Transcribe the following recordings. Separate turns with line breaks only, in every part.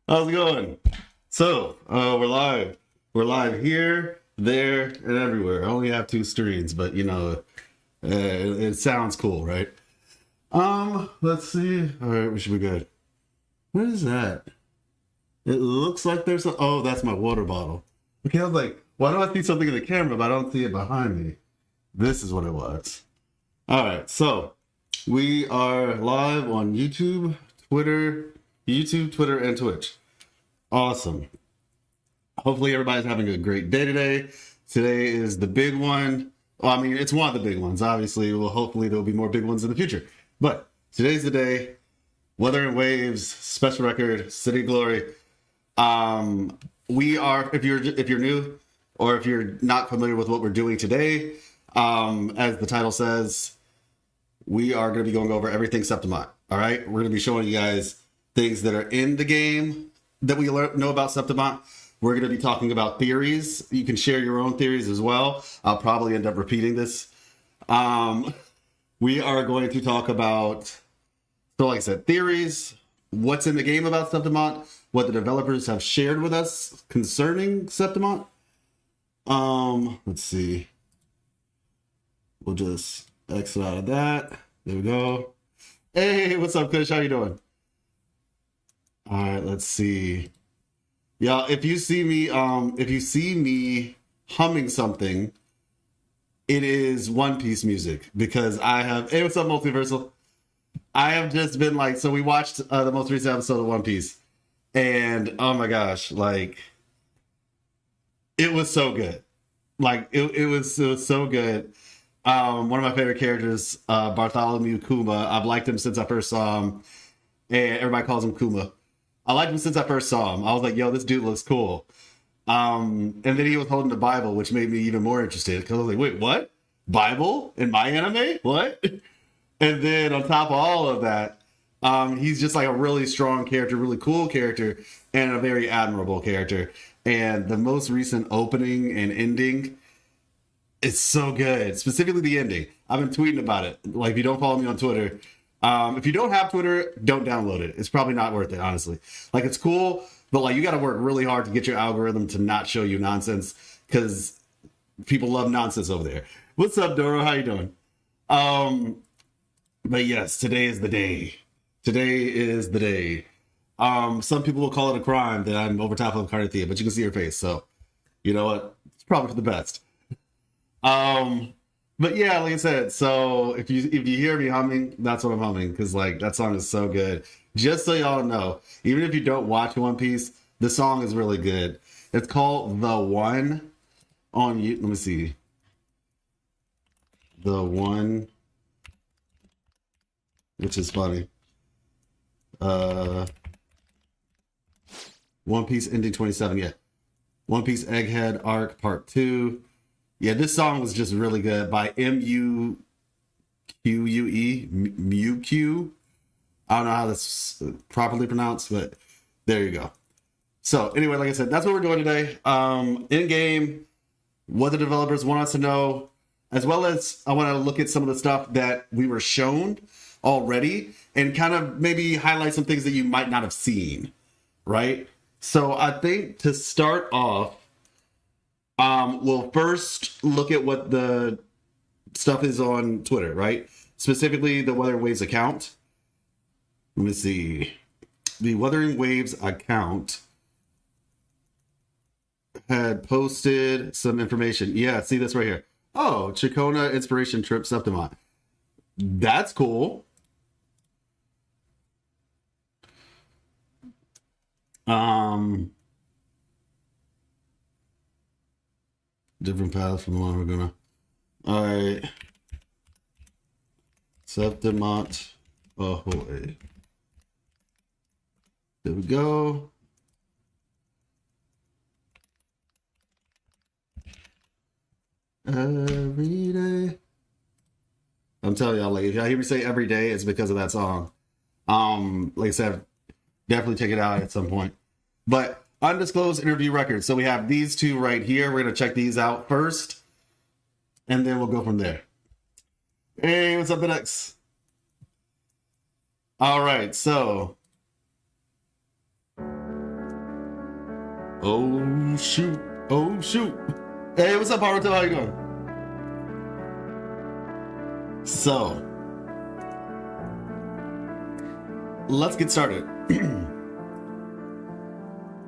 How's it going? So, we're live. We're live here, there, and everywhere. I only have 2 screens, but you know, it sounds cool, right? Let's see. All right, we should be good. What is that? It looks like there's a... Oh, that's my water bottle. Okay, I was like, why do I see something in the camera, but I don't see it behind me? This is what it was. All right, so we are live on YouTube, Twitter, and Twitch. Awesome. Hopefully everybody's having a great day today. Today is the big one. Well, I mean, it's one of the big ones. Obviously, hopefully there'll be more big ones in the future. But today's the day. Wuthering Waves, special record, City Glory. We are, if you're new or if you're not familiar with what we're doing today, as the title says, we are going to be going over everything Septimont. All right, we're going to be showing you guys things that are in the game that we know about Septimont. We're going to be talking about theories. You can share your own theories as well. I'll probably end up repeating this. We are going to talk about, so like I said, theories, what's in the game about Septimont, what the developers have shared with us concerning Septimont. Let's see. We'll just exit out of that. There we go. Hey, what's up, Kush? How you doing? All right, let's see. Yeah, if you see me humming something, it is One Piece music because I have. Hey, what's up, Multiversal? I have just been like, so we watched the most recent episode of One Piece, and oh my gosh, like it was so good. Like it was so good. One of my favorite characters, Bartholomew Kuma. I've liked him since I first saw him, and everybody calls him Kuma. I liked him since I first saw him. I was like, yo, this dude looks cool. And then he was holding the Bible, which made me even more interested because I was like, wait, what? Bible in my anime? What? And then on top of all of that, he's just like a really strong character, really cool character, and a very admirable character. And the most recent opening and ending, it's so good. Specifically the ending. I've been tweeting about it. Like, if you don't follow me on Twitter, if you don't have Twitter, don't download it. It's probably not worth it, honestly. Like, it's cool, but like you got to work really hard to get your algorithm to not show you nonsense because people love nonsense over there. What's up, Doro? How you doing? But yes, today is the day. Today is the day. Some people will call it a crime that I'm over top of cartethiya, but you can see her face, so you know what? It's probably for the best. But yeah, like I said, so if you hear me humming, that's what I'm humming because like that song is so good. Just so y'all know, even if you don't watch One Piece, the song is really good. It's called The One on you. Let me see. The One, which is funny. One Piece ending 27. Yeah, One Piece Egghead Arc Part 2. Yeah, this song was just really good by Muque. Muque. I don't know how that's properly pronounced, but there you go. So anyway, like I said, that's what we're doing today. In game, what the developers want us to know, as well as I want to look at some of the stuff that we were shown already and kind of maybe highlight some things that you might not have seen, right? So I think to start off, we'll first look at what the stuff is on Twitter, right? Specifically, the Wuthering Waves account. Let me see. The Wuthering Waves account had posted some information. Yeah, see this right here. Oh, Chona Inspiration Trip Septimont. That's cool. Different path from the one we're gonna. All right. Septimont. Oh, wait. There we go. Every day. I'm telling y'all, like, if y'all hear me say every day, it's because of that song. Like I said, definitely check it out at some point. But undisclosed interview records. So we have these 2 right here. We're going to check these out first, and then we'll go from there. Hey, what's up, X? All right, so. Oh, shoot. Oh, shoot. Hey, what's up, Haruto? How you doing? So. Let's get started.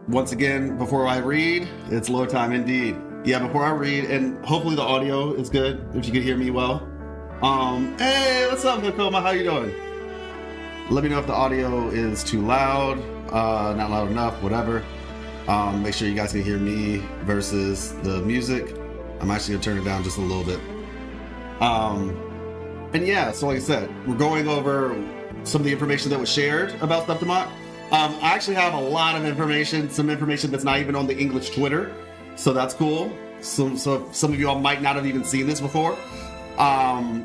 Once again, before I read, it's low time indeed. Yeah, before I read, and hopefully the audio is good, if you can hear me well. Hey, what's up, Nakoma? How you doing? Let me know if the audio is too loud, not loud enough, whatever. Make sure you guys can hear me versus the music. I'm actually gonna turn it down just a little bit. And yeah, so like I said, we're going over some of the information that was shared about Septimont. I actually have a lot of information, some information that's not even on the English Twitter, so that's cool. So some of you all might not have even seen this before.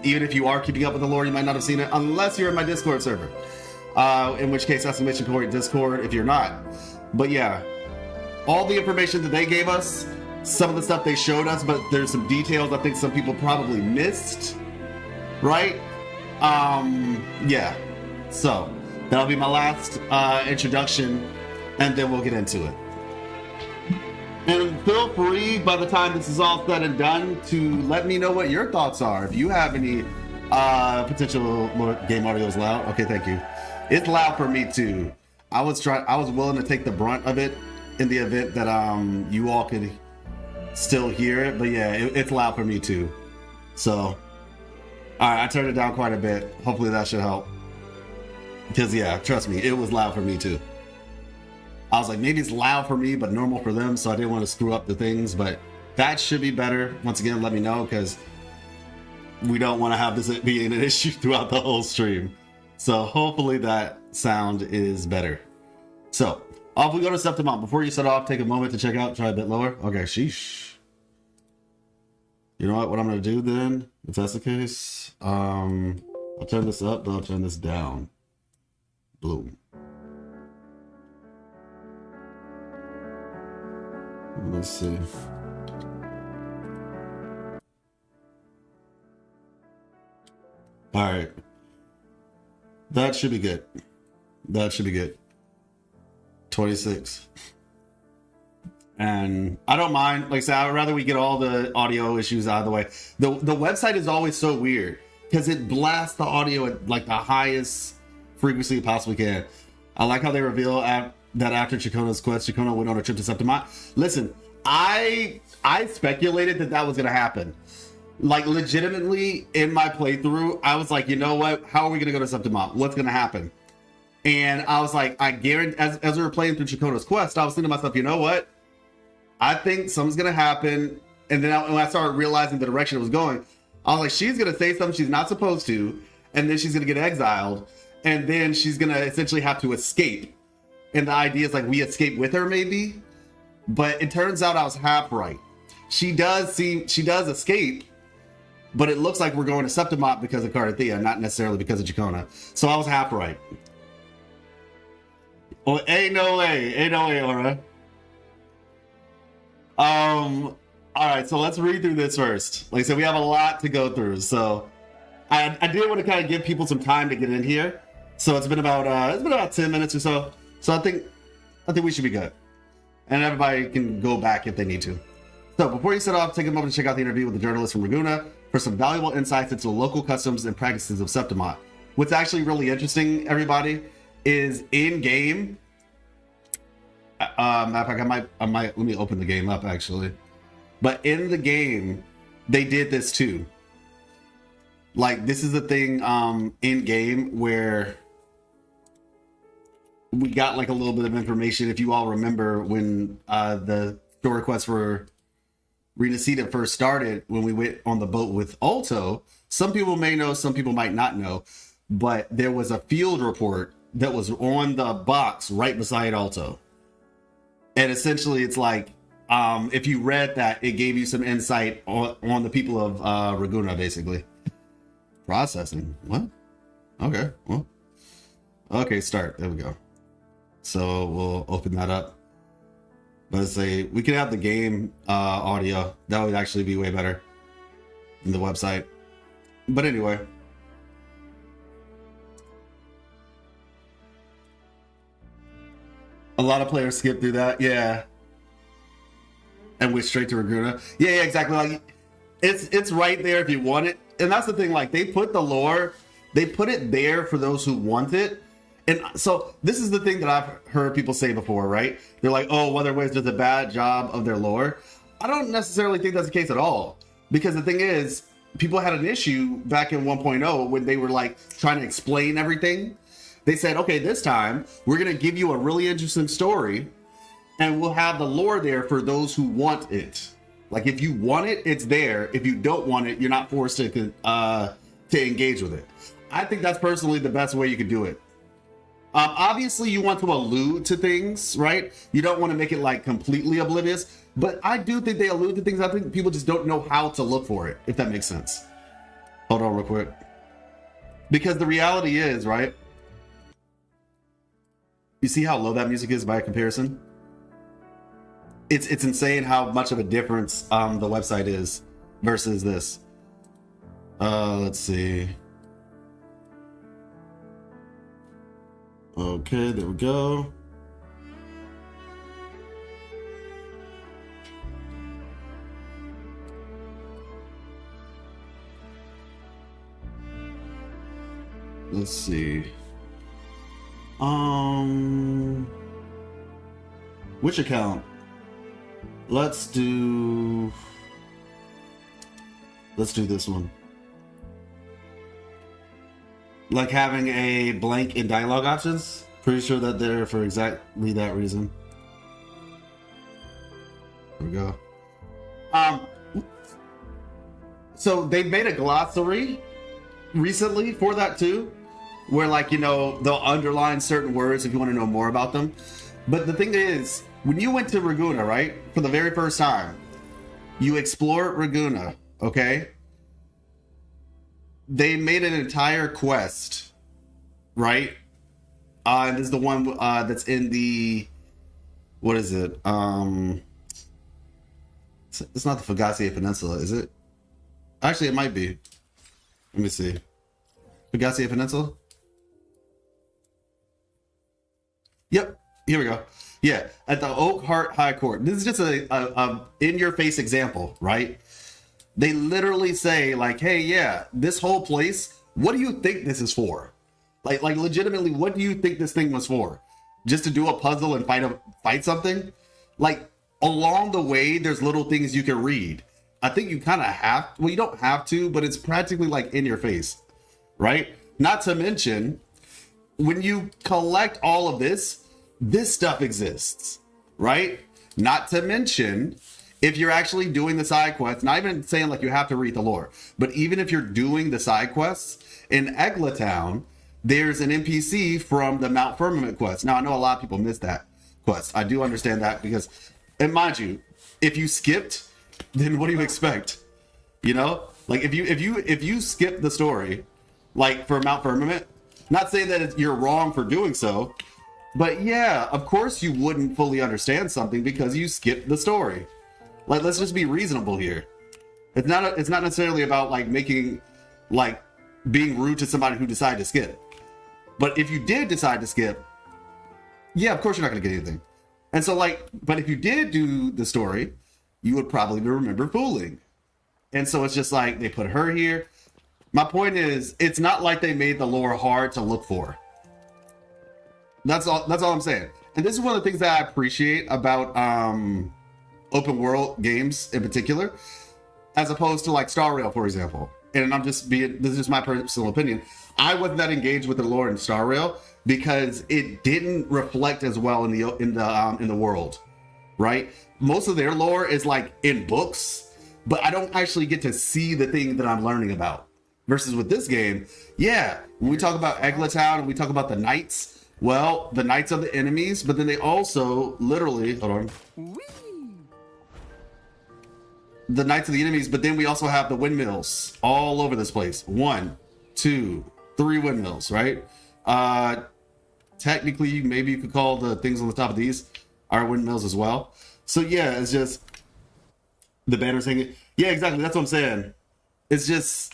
Even if you are keeping up with the lore, you might not have seen it unless you're in my Discord server. In which case, exclamation point Discord if you're not. But yeah, all the information that they gave us, some of the stuff they showed us, but there's some details I think some people probably missed, right? Yeah. So that'll be my last introduction, and then we'll get into it. And feel free, by the time this is all said and done, to let me know what your thoughts are. If you have any potential game audio is loud. Okay, thank you. It's loud for me too. I was willing to take the brunt of it in the event that you all could still hear it, but yeah, it's loud for me too. So, all right, I turned it down quite a bit. Hopefully that should help. Because yeah, trust me, it was loud for me too. I was like, maybe it's loud for me, but normal for them, so I didn't want to screw up the things, but that should be better. Once again, let me know, because we don't want to have this being an issue throughout the whole stream. So hopefully that sound is better. So, off we go to Septimont. Before you set off, take a moment to check out, try a bit lower. Okay, sheesh. You know what I'm going to do then, if that's the case? I'll turn this up, but I'll turn this down. Boom. Let's see. All right. That should be good. That should be good. 26. And I don't mind. Like I said, I'd rather we get all the audio issues out of the way. The website is always so weird because it blasts the audio at like the highest frequency it possibly can. I like how they reveal that after Chona's quest, Chona went on a trip to Septimont. Listen, I speculated that was going to happen. Like, legitimately, in my playthrough, I was like, you know what? How are we going to go to Septimont? What's going to happen? And I was like, I guarantee, as we were playing through Chona's quest, I was thinking to myself, you know what? I think something's going to happen. And then when I started realizing the direction it was going, I was like, she's going to say something she's not supposed to, and then she's going to get exiled, and then she's going to essentially have to escape. And the idea is like we escape with her, maybe. But it turns out I was half right. She does escape, but it looks like we're going to Septimont because of cartethiya, not necessarily because of Chona. So I was half right. Well, ain't no way, Aura. All right, so let's read through this first. Like I said, we have a lot to go through, so I did want to kind of give people some time to get in here. So it's been about 10 minutes or so. So I think we should be good. And everybody can go back if they need to. So before you set off, take a moment to check out the interview with the journalist from Raguna for some valuable insights into the local customs and practices of Septimont. What's actually really interesting, everybody, is in game. Matter of fact, I might let me open the game up actually. But in the game, they did this too. Like, this is a thing in game where we got like a little bit of information. If you all remember when the story quest for Reena Zani first started, when we went on the boat with Alto, some people may know, some people might not know, but there was a field report that was on the box right beside Alto. And essentially it's like, if you read that, it gave you some insight on the people of Raguna, basically. Processing. What? Okay. Well. Okay, start. There we go. So we'll open that up. Let's say we could have the game audio. That would actually be way better than the website. But anyway, A lot of players skip through that, yeah, and went straight to Raguna. Yeah, exactly. Like it's right there if you want it, and that's the thing. Like they put the lore, they put it there for those who want it. And so this is the thing that I've heard people say before, right? They're like, oh, Wuthering Waves does a bad job of their lore. I don't necessarily think that's the case at all, because the thing is, people had an issue back in 1.0 when they were like trying to explain everything. They said, okay, this time we're going to give you a really interesting story and we'll have the lore there for those who want it. Like if you want it, it's there. If you don't want it, you're not forced to engage with it. I think that's personally the best way you could do it. Obviously you want to allude to things, right? You don't want to make it like completely oblivious, but I do think they allude to things. I think people just don't know how to look for it, if that makes sense. Hold on real quick. Because the reality is, right? You see how low that music is by comparison? It's insane how much of a difference the website is versus this. Let's see. Okay, there we go. Let's see. Which account? Let's do this one. Like having a blank in dialogue options. Pretty sure that they're for exactly that reason. There we go. So they made a glossary recently for that too, where like, you know, they'll underline certain words if you want to know more about them. But the thing is, when you went to Raguna, right, for the very first time, you explored Raguna, okay? They made an entire quest, right? And this is the one that's in the, what is it? It's not the Faithless Peninsula, is it? Actually, it might be. Let me see. Faithless Peninsula? Yep, here we go. Yeah, at the Oak Heart High Court. This is just a in-your-face example, right? They literally say, like, hey, yeah, this whole place, what do you think this is for? Like legitimately, what do you think this thing was for? Just to do a puzzle and fight something? Like, along the way, there's little things you can read. I think you kind of have, well, you don't have to, but it's practically like in your face, right? Not to mention, when you collect all of this stuff exists, right? Not to mention, if you're actually doing the side quests, not even saying like you have to read the lore, but even if you're doing the side quests, in Egla Town, there's an NPC from the Mount Firmament quest. Now, I know a lot of people miss that quest. I do understand that because, and mind you, if you skipped, then what do you expect? You know, like if you skip the story, like for Mount Firmament, not saying that you're wrong for doing so, but yeah, of course you wouldn't fully understand something because you skipped the story. Like, let's just be reasonable here. It's not necessarily about like making, like being rude to somebody who decided to skip. But if you did decide to skip, yeah, of course you're not going to get anything. And so like, but if you did do the story, you would probably remember fooling. And so it's just like, they put her here. My point is, it's not like they made the lore hard to look for. That's all I'm saying. And this is one of the things that I appreciate about open world games in particular, as opposed to like Star Rail, for example. And this is just my personal opinion. I wasn't that engaged with the lore in Star Rail because it didn't reflect as well in the world, right? Most of their lore is like in books, but I don't actually get to see the thing that I'm learning about. Versus with this game, yeah, when we talk about Egla Town and we talk about the knights, well, the knights are the enemies, but then they also literally, hold on. The knights are the enemies, but then we also have the windmills all over this place. 1, 2, 3 windmills, right? Technically, maybe you could call the things on the top of these are windmills as well. So yeah, it's just the banners hanging. Yeah, exactly. That's what I'm saying. It's just,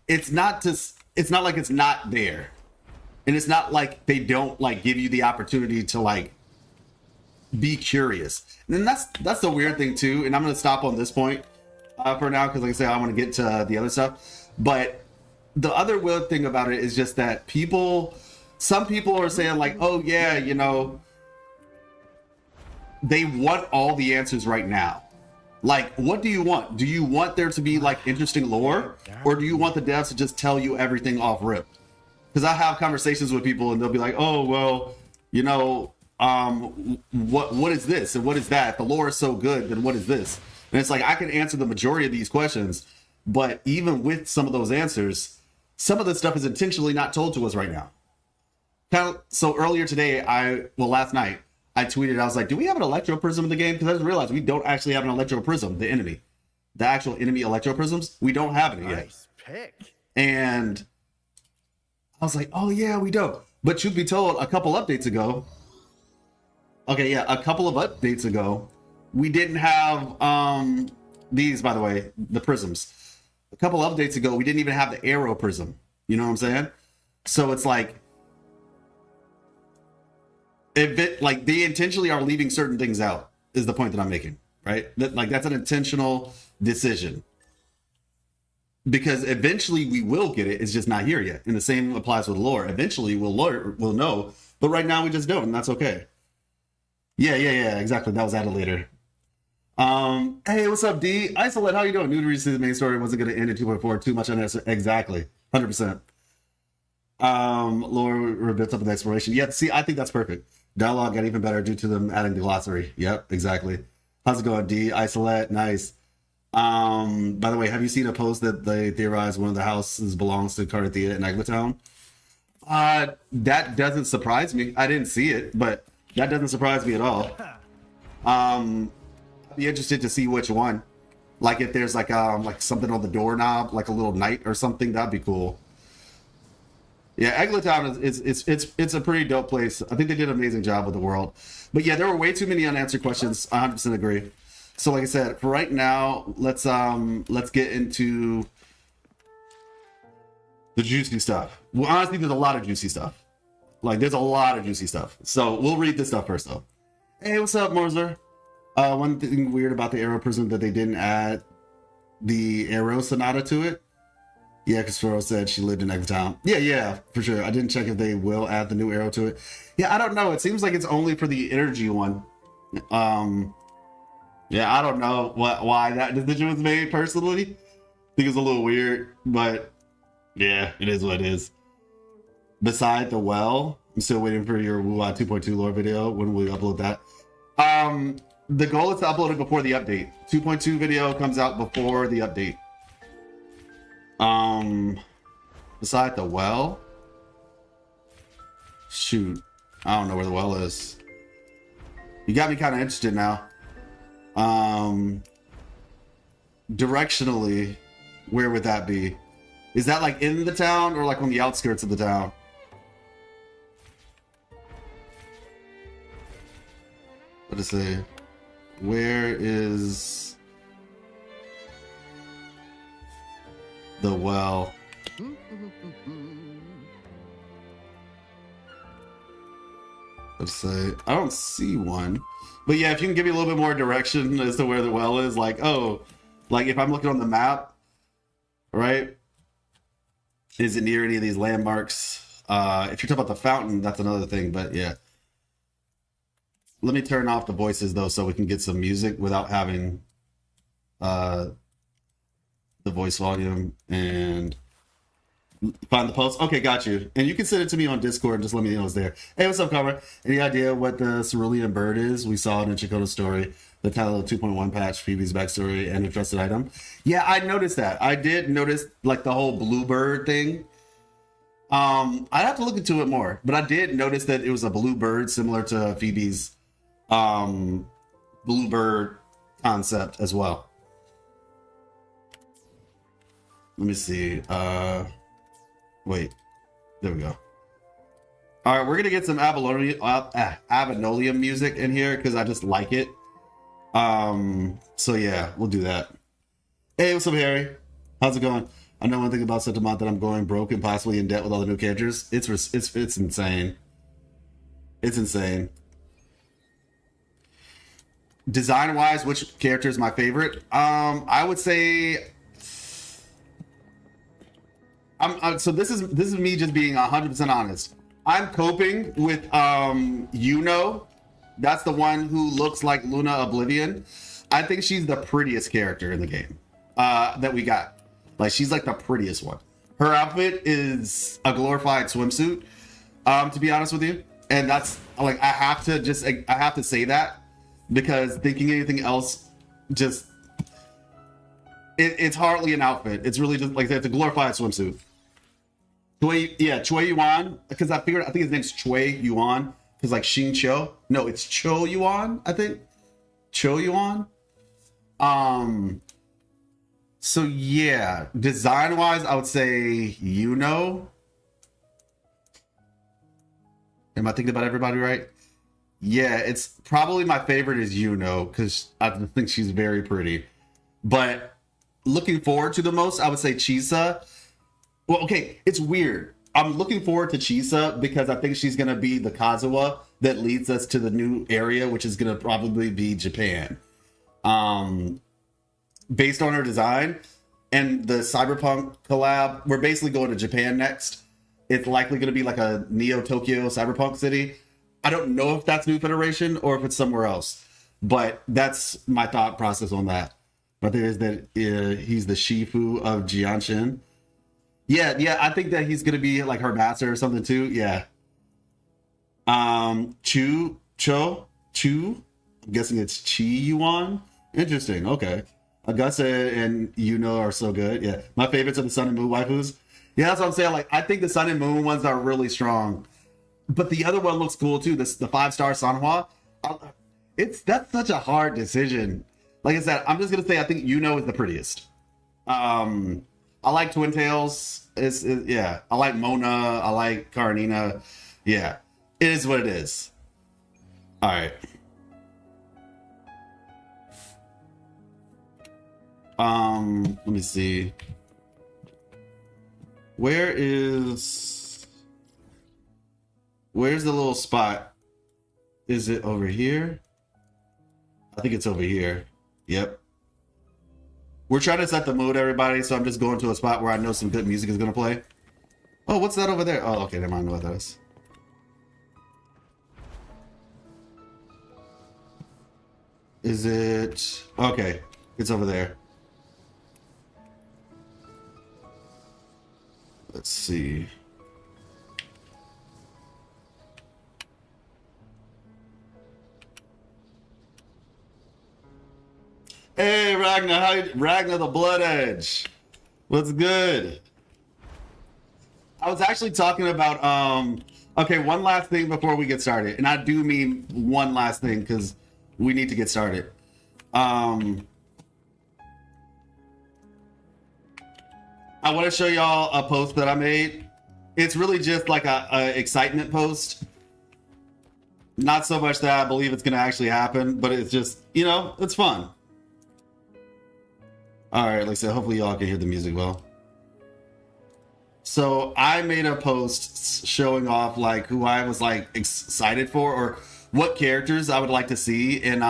it's not like it's not there. And it's not like they don't like give you the opportunity to like be curious. And then that's the weird thing too. And I'm gonna stop on this point for now because, like I say, I want to get to the other stuff. But the other weird thing about it is just that some people are saying like, oh yeah, you know, they want all the answers right now. Like, what do you want? Do you want there to be like interesting lore, or do you want the devs to just tell you everything off rip? Because I have conversations with people and they'll be like, oh well, you know, what is this and what is that? If the lore is so good, then what is this? And it's like, I can answer the majority of these questions, but even with some of those answers, some of the stuff is intentionally not told to us right now. So earlier today, last night, I tweeted, I was like, do we have an Electro Prism in the game? Because I just realized we don't actually have an Electro Prism, the enemy. The actual enemy Electro Prisms, we don't have it yet.
Nice pick.
And I was like, oh yeah, we don't. But truth be told, a couple updates ago, we didn't have these, by the way, the prisms. A couple updates ago, we didn't even have the arrow prism. You know what I'm saying? So it's like, like they intentionally are leaving certain things out, is the point that I'm making, right? That's an intentional decision. Because eventually we will get it, it's just not here yet. And the same applies with lore. Eventually we'll know, but right now we just don't, and that's okay. Yeah, exactly. That was added later. Hey, what's up, D? Isolate, how you doing? New to the main story wasn't going to end in 2.4. Too much unnecessary. Exactly. 100%. Lore bits up with exploration. Yeah, see, I think that's perfect. Dialogue got even better due to them adding the glossary. Yep, exactly. How's it going, D? Isolate, nice. By the way, have you seen a post that they theorize one of the houses belongs to cartethiya in Eggtown? That doesn't surprise me. I didn't see it, but that doesn't surprise me at all. I'd be interested to see which one. Like if there's like something on the doorknob, like a little knight or something, that'd be cool. Yeah, Eggtown it's a pretty dope place. I think they did an amazing job with the world. But yeah, there were way too many unanswered questions. I 100% agree. So like I said, for right now, let's get into the juicy stuff. Well, honestly, there's a lot of juicy stuff. There's a lot of juicy stuff. So we'll read this stuff first, though. Hey, what's up, Morzer? One thing weird about the Arrow Prism that they didn't add the Arrow Sonata to it. Yeah, because Furo said she lived in Eggtown. Yeah, for sure. I didn't check if they will add the new arrow to it. Yeah, I don't know. It seems like it's only for the energy one. Yeah, I don't know why that decision was made personally. I think it's a little weird, but yeah, it is what it is. Beside the well, I'm still waiting for your Wuwa 2.2 lore video. When will we upload that? The goal is to upload it before the update. 2.2 video comes out before the update. Beside the well? Shoot. I don't know where the well is. You got me kind of interested now. Directionally, where would that be? Is that like in the town or like on the outskirts of the town? What to say? Where is the well? Let's say I don't see one, but yeah, if you can give me a little bit more direction as to where the well is, like if I'm looking on the map, right? Is it near any of these landmarks? If you're talking about the fountain, that's another thing, but yeah. Let me turn off the voices though, so we can get some music without having the voice volume and find the post. Okay, got you. And you can send it to me on Discord and just let me know it's there. Hey, what's up, Cover? Any idea what the Ceruan Bird is? We saw it in Chona's story, the title of 2.1 patch, Phoebe's backstory, and a trusted item. Yeah, I noticed that. I did notice like the whole blue bird thing. I'd have to look into it more, but I did notice that it was a blue bird similar to Phoebe's blue bird concept as well. Let me see. Wait, there we go. All right, we're gonna get some Avenolium music in here because I just like it. So yeah, we'll do that. Hey, what's up, Harry? How's it going? I know one thing about Septimont that I'm going broke and possibly in debt with all the new characters. It's insane. It's insane. design wise, which character is my favorite? I would say so this is me just being 100% honest. I'm coping with Yuno. That's the one who looks like Luna Oblivion. I think she's the prettiest character in the game that we got. Like, she's like the prettiest one. Her outfit is a glorified swimsuit, to be honest with you. And that's like, I have to say that, because thinking anything else just it's hardly an outfit. It's really just like, it's a glorified swimsuit. Choi Yuan, because I think his name's Choi Yuan, because like Shin Cho. No, it's Cho Yuan, I think. Cho Yuan. So yeah, design wise, I would say Yuno. Am I thinking about everybody right? Yeah, it's probably my favorite is Yuno, because I think she's very pretty. But looking forward to the most, I would say Chisa. Well, okay, it's weird. I'm looking forward to Chisa because I think she's going to be the Kazuha that leads us to the new area, which is going to probably be Japan. Based on her design and the Cyberpunk collab, we're basically going to Japan next. It's likely going to be like a Neo Tokyo Cyberpunk city. I don't know if that's New Federation or if it's somewhere else, but that's my thought process on that. But there is that he's the Shifu of Jianshin. Yeah, I think that he's gonna be like her master or something too. Yeah. Chu. I'm guessing it's Chi Yuan. Interesting. Okay. Augusta and Yuno are so good. Yeah, my favorites are the Sun and Moon waifus. Yeah, that's what I'm saying. Like, I think the Sun and Moon ones are really strong, but the other one looks cool too. The 5-star Sanwa. That's such a hard decision. Like I said, I'm just gonna say I think Yuno is the prettiest. I like Twin Tails. Yeah. I like Mona. I like Karenina. Yeah. It is what it is. All right. Let me see. Where's the little spot? Is it over here? I think it's over here. Yep. We're trying to set the mood, everybody, so I'm just going to a spot where I know some good music is going to play. Oh, what's that over there? Oh, okay, never mind what that is. Is it... Okay, it's over there. Let's see. Hey, Ragna, Ragna the Blood Edge. What's good? I was actually talking about, okay, one last thing before we get started. And I do mean one last thing because we need to get started. I want to show y'all a post that I made. It's really just like a excitement post. Not so much that I believe it's going to actually happen, but it's just, you know, it's fun. All right, like I said, hopefully y'all can hear the music well. So I made a post showing off like who I was like excited for or what characters I would like to see in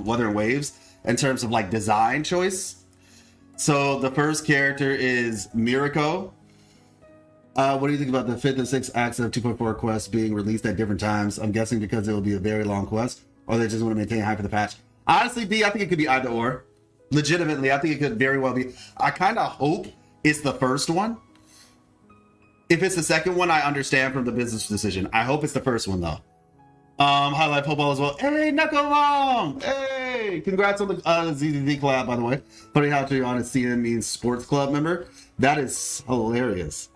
Wuthering Waves in terms of like design choice. So the first character is Mirao. What do you think about the 5th and 6th acts of 2.4 quests being released at different times? I'm guessing because it will be a very long quest, or they just want to maintain hype for the patch. Honestly, B, I think it could be either or. Legitimately, I think it could very well be. I kind of hope it's the first one. If it's the second one, I understand from the business decision. I hope it's the first one though. High Life Football as well. Hey, Knuckle Long! Hey! Congrats on the ZZZ collab, by the way. Funny how you're on a CN means sports club member. That is hilarious.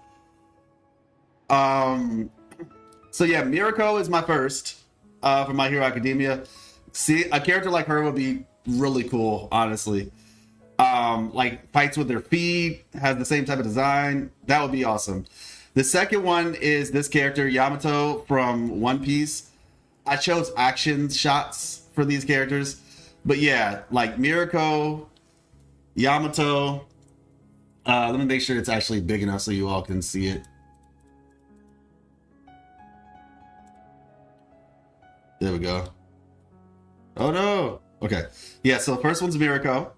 So yeah, Mirao is my first for My Hero Academia. See, a character like her would be really cool, honestly. Like fights with their feet, has the same type of design. That would be awesome. The second one is this character, Yamato from One Piece. I chose action shots for these characters. But yeah, like Mirao, Yamato. Let me make sure it's actually big enough so you all can see it. There we go. Oh no. Okay. Yeah, so the first one's Mirao.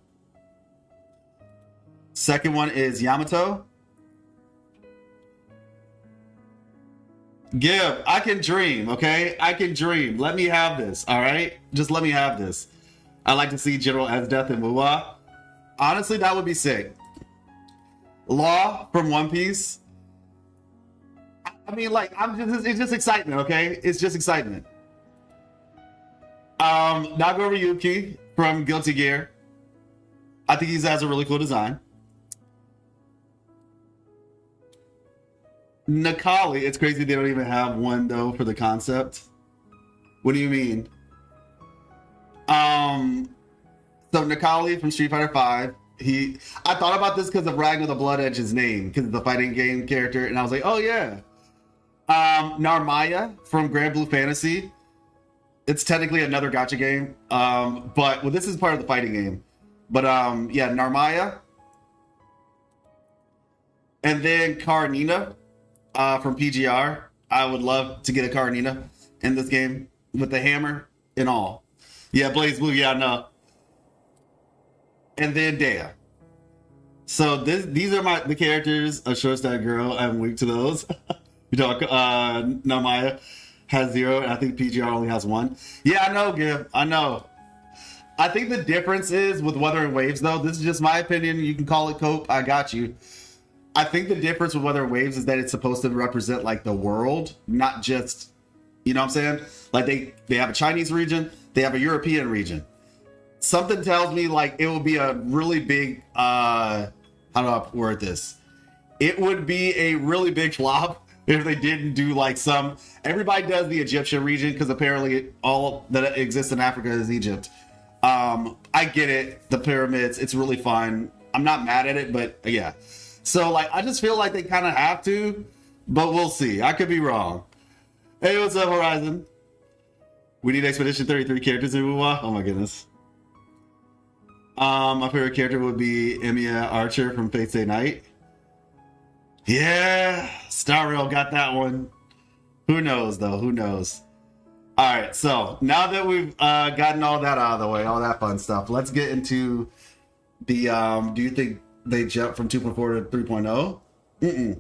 Second one is Yamato. Gib, I can dream, okay? I can dream. Let me have this, all right? Just let me have this. I like to see General Esdeath and Wuwa. Honestly, that would be sick. Law from One Piece. I mean, like, it's just excitement, okay? It's just excitement. Nago Ryuki from Guilty Gear. I think he has a really cool design. Nakali, it's crazy they don't even have one though for the concept. What do you mean? So Nakali from Street Fighter V. I thought about this because of Ragna the Blood Edge's name, because of the fighting game character, and I was like, oh yeah. Narmmaya from Grand Blue Fantasy. It's technically another gacha game, but well, this is part of the fighting game. But yeah, Narmmaya, and then Karenina from PGR. I would love to get a Karenina in this game with the hammer and all. Yeah, Blaze Blue. Yeah, I know. And then Dea. So these are the characters. A short stack girl. I'm weak to those. You know, Narmmaya has 0, and I think PGR only has 1. Yeah, I know, Gib. I know. I think the difference is with Wuthering Waves, though. This is just my opinion. You can call it cope. I got you. I think the difference with Wuthering Waves is that it's supposed to represent like the world, not just, you know what I'm saying? Like they have a Chinese region, they have a European region. Something tells me like it will be a really big, how do I word this? It would be a really big flop if they didn't do like some, everybody does the Egyptian region because apparently all that exists in Africa is Egypt. I get it, the pyramids, it's really fun. I'm not mad at it, but yeah. So like, I just feel like they kind of have to, but we'll see. I could be wrong. Hey, what's up, Horizon? We need Expedition 33 characters in Wuwa. Oh my goodness. My favorite character would be Emiya Archer from Fate Stay Night. Yeah, Star Rail got that one. Who knows though? Who knows? All right, so now that we've gotten all that out of the way, all that fun stuff, let's get into the. Do you think they jump from 2.4 to 3.0? Mm-mm.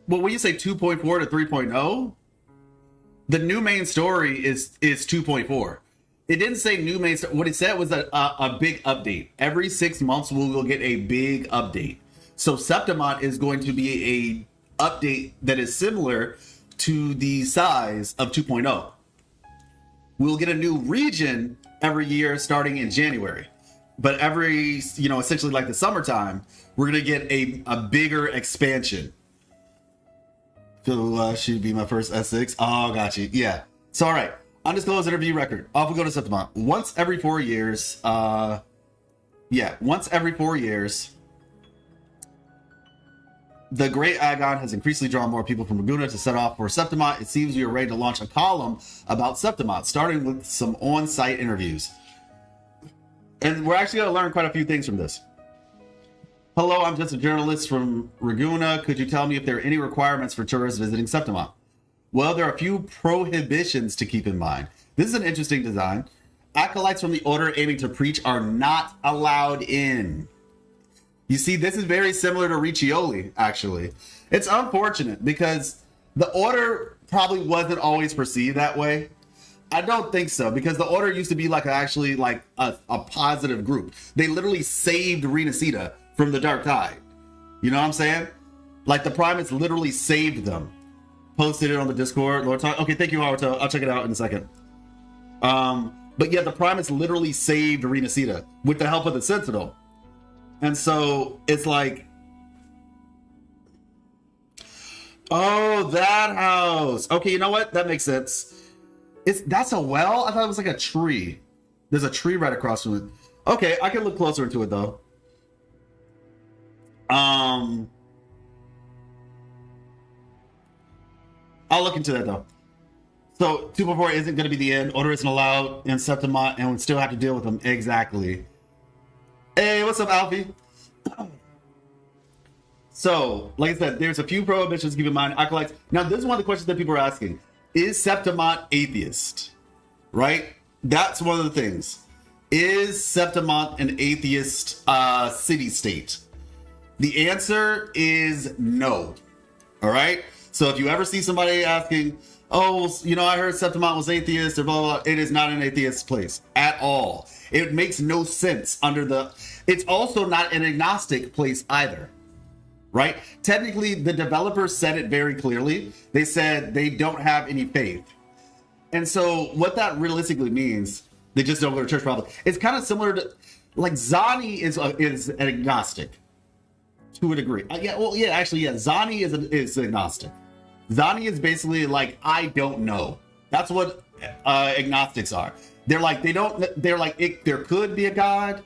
Well, when you say 2.4 to 3.0, the new main story is 2.4. It didn't say new main story. What it said was a big update. Every 6 months, we will get a big update. So Septimont is going to be a update that is similar to the size of 2.0. We'll get a new region every year starting in January. But every, essentially like the summertime, we're going to get a bigger expansion. So should be my first S6. Oh, got you. Yeah. So, all right. Undisclosed interview record. Off we go to Septimont. Once every 4 years. Once every 4 years. The Great Agon has increasingly drawn more people from Raguna to set off for Septimont. It seems we are ready to launch a column about Septimont, starting with some on-site interviews. And we're actually going to learn quite a few things from this. Hello, I'm just a journalist from Raguna. Could you tell me if there are any requirements for tourists visiting Septimont? Well, there are a few prohibitions to keep in mind. This is an interesting design. Acolytes from the Order aiming to preach are not allowed in. You see, this is very similar to Riccioli, actually. It's unfortunate because the Order probably wasn't always perceived that way. I don't think so, because the Order used to be like a positive group. They literally saved Reena Zani from the Dark Tide. You know what I'm saying? Like the Primates literally saved them. Posted it on the Discord. Lord Talk. Okay, thank you, Yamato. I'll check it out in a second. But yeah, the Primates literally saved Reena Zani with the help of the Sentinel. And so it's like, oh, that house. Okay, you know what? That makes sense. That's a well? I thought it was like a tree. There's a tree right across from it. Okay, I can look closer into it though. I'll look into that though. So 2.4 isn't going to be the end. Order isn't allowed in Septimont, and we still have to deal with them. Exactly. Hey, what's up, Alfie? So, like I said, there's a few prohibitions to keep in mind. Acolytes. Now, this is one of the questions that people are asking. Is Septimont atheist? Right? That's one of the things. Is Septimont an atheist city-state? The answer is no. All right? So if you ever see somebody asking, oh, you know, I heard Septimont was atheist or blah, blah, blah, it is not an atheist place at all. It makes no sense under the... It's also not an agnostic place either. Right? Technically, the developers said it very clearly. They said they don't have any faith. And so what that realistically means, they just don't go to church probably. It's kind of similar to, like, Zani is an agnostic to a degree. Zani is agnostic. Zani is basically like, I don't know. That's what agnostics are. They're like, there could be a God.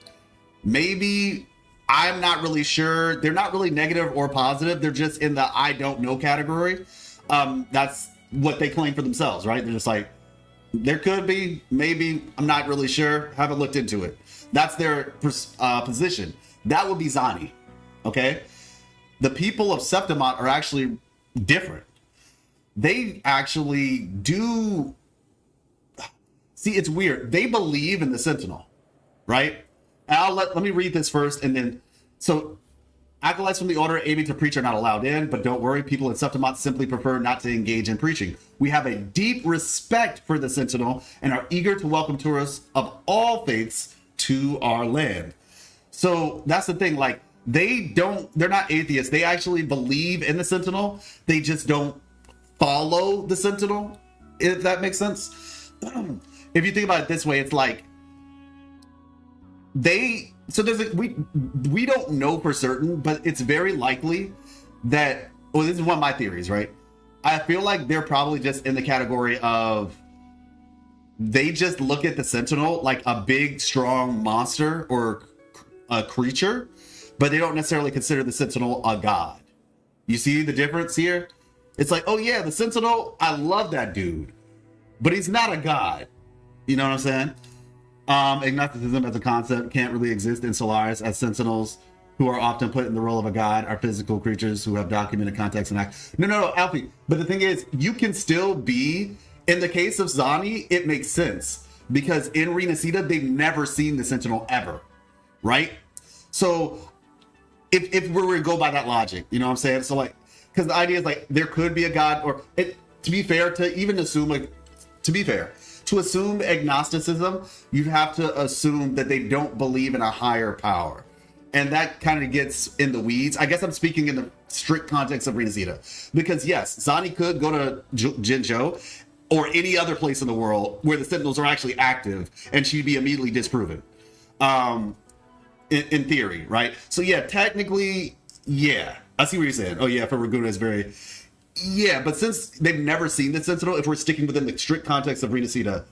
Maybe, I'm not really sure. They're not really negative or positive. They're just in the I don't know category. That's what they claim for themselves, right? They're just like, there could be, maybe, I'm not really sure. Haven't looked into it. That's their position. That would be Zani, okay? The people of Septimont are actually different. They actually do... See, it's weird. They believe in the Sentinel, right? And let me read this first, and then... So, acolytes from the order aiming to preach are not allowed in, but don't worry, people in Septimont simply prefer not to engage in preaching. We have a deep respect for the Sentinel and are eager to welcome tourists of all faiths to our land. So, that's the thing, like, they're not atheists. They actually believe in the Sentinel. They just don't follow the Sentinel, if that makes sense. If you think about it this way, it's like, we don't know for certain, but it's very likely that, well, this is one of my theories, right? I feel like they're probably just in the category of, they just look at the Sentinel like a big, strong monster or a creature, but they don't necessarily consider the Sentinel a god. You see the difference here? It's like, oh yeah, the Sentinel, I love that dude, but he's not a god. You know what I'm saying? Agnosticism as a concept can't really exist in Solaris, as Sentinels, who are often put in the role of a god, are physical creatures who have documented context and act. No, Alfie. But the thing is, you can still be, in the case of Zani, it makes sense. Because in Reena Zani, they've never seen the Sentinel ever. Right? So, if we were to go by that logic, you know what I'm saying? So, like, because the idea is, like, there could be a god, or, to be fair, to even assume, like, to be fair, to assume agnosticism, you'd have to assume that they don't believe in a higher power. And that kind of gets in the weeds. I guess I'm speaking in the strict context of Reena Zani. Because yes, Zani could go to Jinzhou or any other place in the world where the Sentinels are actually active, and she'd be immediately disproven. In theory, right? So yeah, technically, yeah. I see what you're saying. Oh yeah, for Raguna is very... Yeah, but since they've never seen the Sentinel, if we're sticking within the strict context of Reena Zani,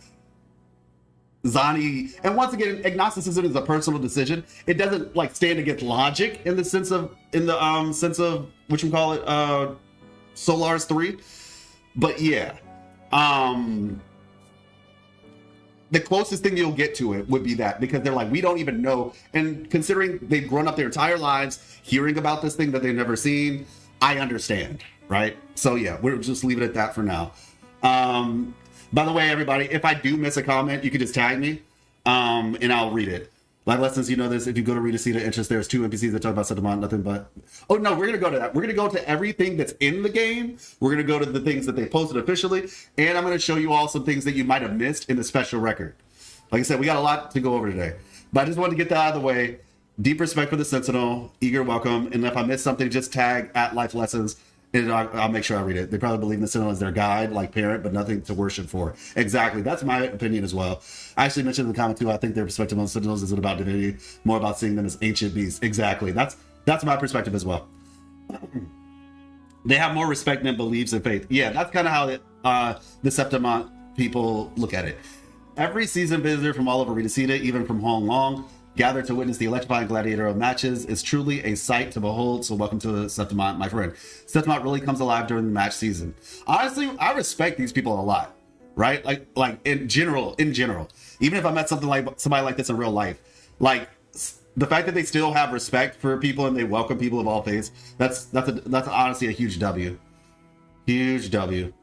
Zani, and once again, agnosticism is a personal decision. It doesn't like stand against logic in the sense of what you call it, Solaris 3. But yeah, the closest thing you'll get to it would be that, because they're like, we don't even know. And considering they've grown up their entire lives hearing about this thing that they've never seen, I understand. Right? So yeah, we'll just leave it at that for now. By the way, everybody, if I do miss a comment, you can just tag me, and I'll read it. Like lessons, you know this, if you go to Reena Zani interest, there's 2 NPCs that talk about Septimont, nothing but... Oh no, we're gonna go to that. We're gonna go to everything that's in the game. We're gonna go to the things that they posted officially, and I'm gonna show you all some things that you might have missed in the special record. Like I said, we got a lot to go over today. But I just wanted to get that out of the way. Deep respect for the Sentinel, eager welcome, and if I miss something, just tag at Life Lessons, and I'll make sure I read it. They probably believe in the Sentinel as their guide, like parent, but nothing to worship for. Exactly. That's my opinion as well. I actually mentioned in the comment too, I think their perspective on Sentinels isn't about divinity, more about seeing them as ancient beasts. Exactly. That's my perspective as well. They have more respect than beliefs and faith. Yeah, that's kind of how the Septimont people look at it. Every season visitor from all over Reena Zani, even from Hong Long, gathered to witness the electrifying gladiatorial matches. Is truly a sight to behold. So welcome to Septimont, my friend. Septimont really comes alive during the match season. Honestly, I respect these people a lot, right? Like in general, even if I met somebody like this in real life, like the fact that they still have respect for people and they welcome people of all faiths, that's honestly a huge W. Huge W.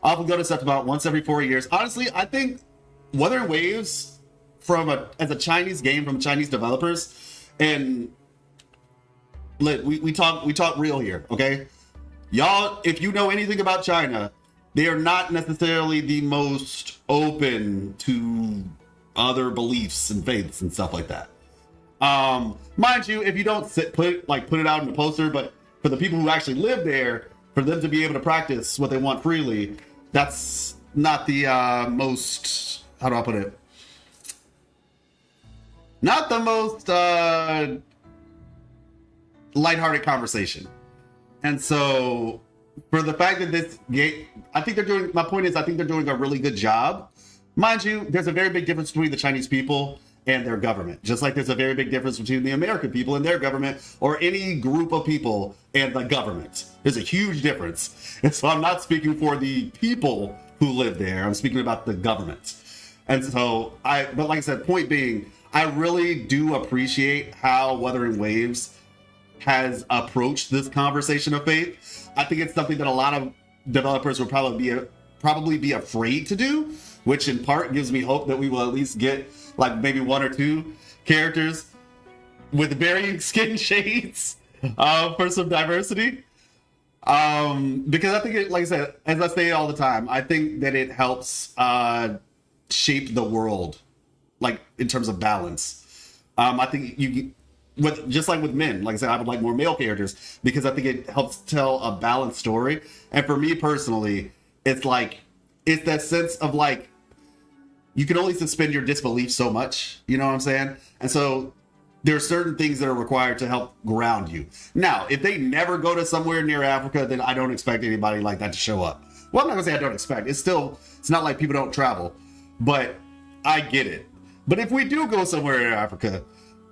I often go to Septimont once every 4 years. Honestly, I think Wuthering Waves as a Chinese game from Chinese developers, and we talk real here, okay? Y'all, if you know anything about China, they are not necessarily the most open to other beliefs and faiths and stuff like that. Mind you, if you don't put it out in the poster, but for the people who actually live there, for them to be able to practice what they want freely, that's not the most, how do I put it? Not the most lighthearted conversation. And so for the fact that this game, I think they're doing a really good job. Mind you, there's a very big difference between the Chinese people and their government. Just like there's a very big difference between the American people and their government, or any group of people and the government. There's a huge difference. And so I'm not speaking for the people who live there. I'm speaking about the government. And so but like I said, point being, I really do appreciate how Wuthering Waves has approached this conversation of faith. I think it's something that a lot of developers will probably be afraid to do, which in part gives me hope that we will at least get like maybe 1 or 2 characters with varying skin shades for some diversity. Because I think it, like I said, as I say all the time, I think that it helps shape the world, like in terms of balance. I think just like with men, like I said, I would like more male characters because I think it helps tell a balanced story. And for me personally, it's that sense of like, you can only suspend your disbelief so much, you know what I'm saying? And so there are certain things that are required to help ground you. Now, if they never go to somewhere near Africa, then I don't expect anybody like that to show up. Well, I'm not gonna say I don't expect. It's not like people don't travel, but I get it. But if we do go somewhere in Africa,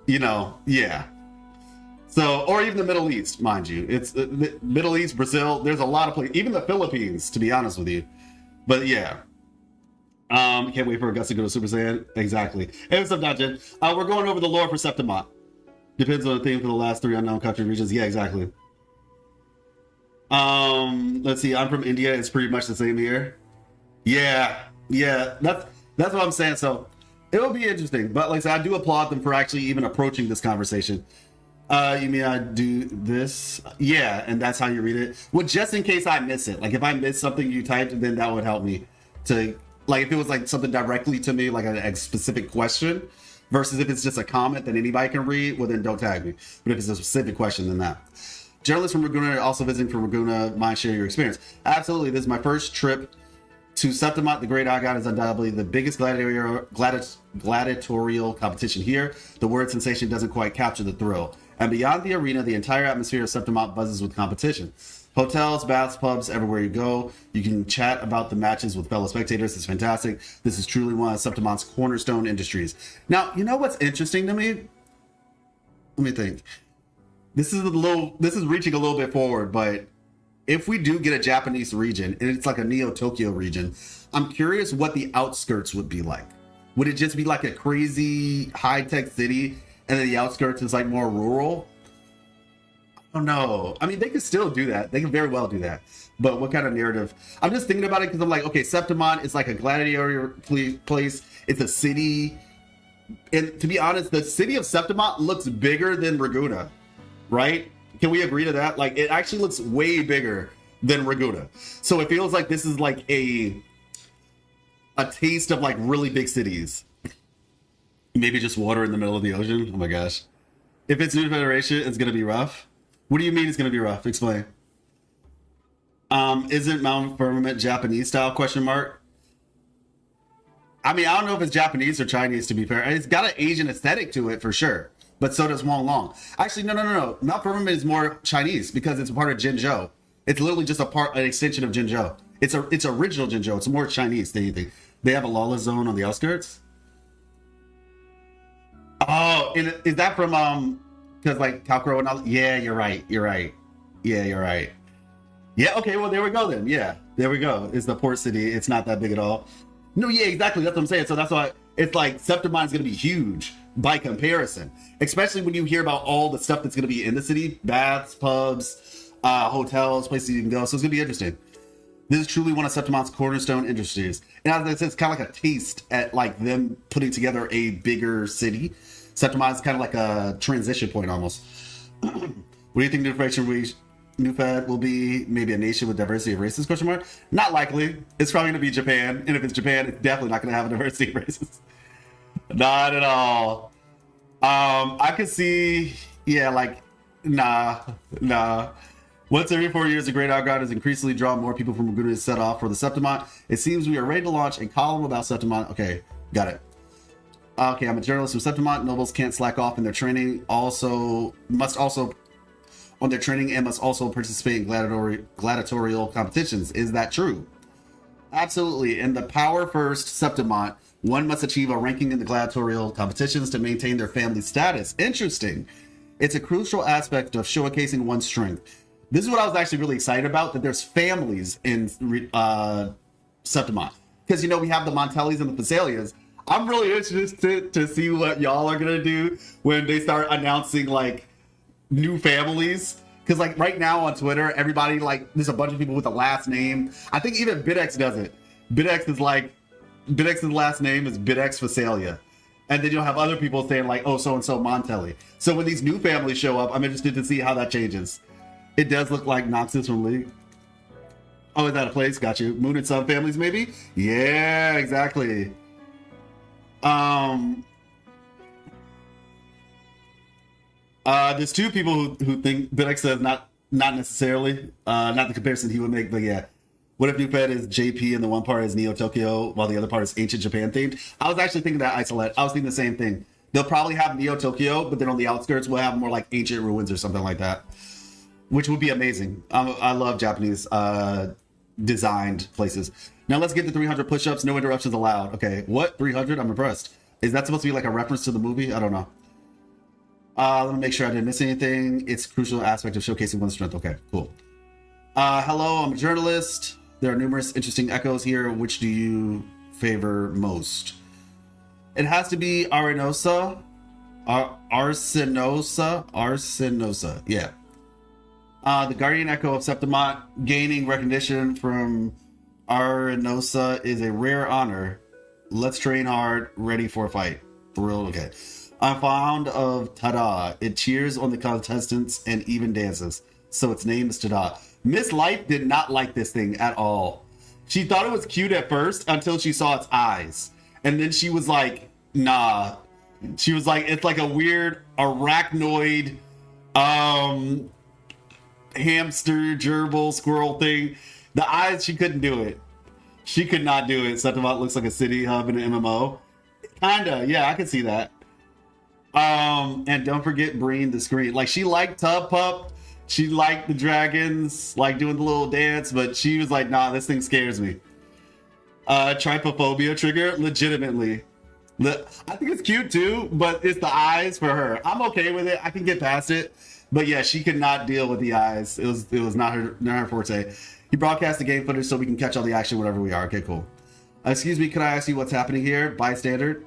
yeah. So, or even the Middle East, mind you. It's the Middle East, Brazil, there's a lot of places, even the Philippines, to be honest with you. But yeah. Can't wait for Augusta to go to Super Saiyan. Exactly. Hey, what's up, Dodgen? We're going over the lore for Septimont. Depends on the theme for the last 3 unknown country regions. Yeah, exactly. Let's see. I'm from India. It's pretty much the same here. Yeah. That's what I'm saying. So it'll be interesting. But like I said, I do applaud them for actually even approaching this conversation. You mean I do this? Yeah, and that's how you read it. Well, just in case I miss it. Like if I miss something you typed, then that would help me to, like if it was like something directly to me, like a specific question, versus if it's just a comment that anybody can read, well then don't tag me. But if it's a specific question, then that. Journalists from Raguna also visiting from Raguna, mind share your experience. Absolutely, this is my first trip to Septimont. The Great Agon is undoubtedly the biggest gladiatorial competition here. The word sensation doesn't quite capture the thrill. And beyond the arena, the entire atmosphere of Septimont buzzes with competition. Hotels, baths, pubs, everywhere you go. You can chat about the matches with fellow spectators. It's fantastic. This is truly one of Septimont's cornerstone industries. Now, you know what's interesting to me? Let me think. This is reaching a little bit forward, but if we do get a Japanese region, and it's like a Neo-Tokyo region, I'm curious what the outskirts would be like. Would it just be like a crazy high-tech city, and then the outskirts is like more rural? I don't know. I mean, they could still do that. They can very well do that. But what kind of narrative? I'm just thinking about it because I'm like, okay, Septimont is like a gladiator place. It's a city. And to be honest, the city of Septimont looks bigger than Raguna, right? Can we agree to that? Like, it actually looks way bigger than Raguna. So it feels like this is like a taste of like really big cities. Maybe just water in the middle of the ocean. Oh my gosh. If it's New Federation, it's going to be rough. What do you mean it's going to be rough? Explain. Isn't Mount Firmament Japanese style, question mark? I mean, I don't know if it's Japanese or Chinese, to be fair. It's got an Asian aesthetic to it for sure. But so does Wong Long. Actually, no. Mount Firmament is more Chinese because it's a part of Jinzhou. It's literally just an extension of Jinzhou. It's original Jinzhou. It's more Chinese than anything. They have a lawless zone on the outskirts. Oh, is that from because like Calcro and all? Yeah, you're right. Yeah, you're right. Yeah, okay, well there we go then. Yeah, there we go. It's the port city. It's not that big at all. No, yeah, exactly. That's what I'm saying. So that's why it's like Septimont's gonna be huge by comparison, especially when you hear about all the stuff that's gonna be in the city: baths, pubs, hotels, places you can go. So it's gonna be interesting. This is truly one of Septimont's cornerstone industries. And as I said, it's kind of like a taste at like them putting together a bigger city. Septimont is kind of like a transition point almost. What do you think the information New Fed will be? Maybe a nation with diversity of races, question mark? Not likely. It's probably going to be Japan. And if it's Japan, it's definitely not going to have a diversity of races. Not at all. I could see, yeah, like, nah. Once every 4 years, the Great Outguard has increasingly drawn more people from Raguna to set off for the Septimont. It seems we are ready to launch a column about Septimont. Okay, got it. Okay, I'm a journalist from Septimont. Nobles can't slack off in their training. Must also participate in gladiatorial competitions. Is that true? Absolutely. In the Power First Septimont, one must achieve a ranking in the gladiatorial competitions to maintain their family status. Interesting. It's a crucial aspect of showcasing one's strength. This is what I was actually really excited about, that there's families in Septimont. Because, you know, we have the Montellis and the Phasalias. I'm really interested to see what y'all are going to do when they start announcing, like, new families. Because, like, right now on Twitter, everybody, like, there's a bunch of people with a last name. I think even BitX does it. BitX's last name is BitX Phasalia. And then you'll have other people saying, like, oh, so-and-so Montelli. So when these new families show up, I'm interested to see how that changes. It does look like Noxus from League. Oh, is that a place? Got you. Moon and Sun families, maybe? Yeah, exactly. There's two people who think BitX says not necessarily, not the comparison he would make, but yeah. What if New Fed is JP and the one part is Neo Tokyo while the other part is ancient Japan themed? I was actually thinking that isolate. I was thinking the same thing. They'll probably have Neo Tokyo, but then on the outskirts we'll have more like ancient ruins or something like that, which would be amazing. I love Japanese designed places. Now let's get to 300 push-ups. No interruptions allowed. Okay, what? 300? I'm impressed. Is that supposed to be like a reference to the movie? I don't know. Let me make sure I didn't miss anything. It's a crucial aspect of showcasing one's strength. Okay, cool. Hello, I'm a journalist. There are numerous interesting echoes here. Which do you favor most? It has to be Arsenosa. Arsenosa. Yeah. The Guardian Echo of Septimont, gaining recognition from Arsenosa is a rare honor. Let's train hard, ready for a fight. Thrilled. Okay. I'm fond of Tada. It cheers on the contestants and even dances. So its name is Tada. Miss Life did not like this thing at all. She thought it was cute at first until she saw its eyes. And then she was like, nah. She was like, it's like a weird arachnoid hamster, gerbil, squirrel thing. The eyes, she couldn't do it. She could not do it. Septimont looks like a city hub in an MMO. Kinda, yeah, I can see that. And don't forget Breen the screen. Like, she liked Tub Pup. She liked the dragons, like doing the little dance, but she was like, nah, this thing scares me. Trypophobia trigger, legitimately. I think it's cute too, but it's the eyes for her. I'm okay with it. I can get past it. But yeah, she could not deal with the eyes. It was not her forte. He broadcast the game footage so we can catch all the action wherever we are. Okay, cool. Excuse me, could I ask you what's happening here? Bystander?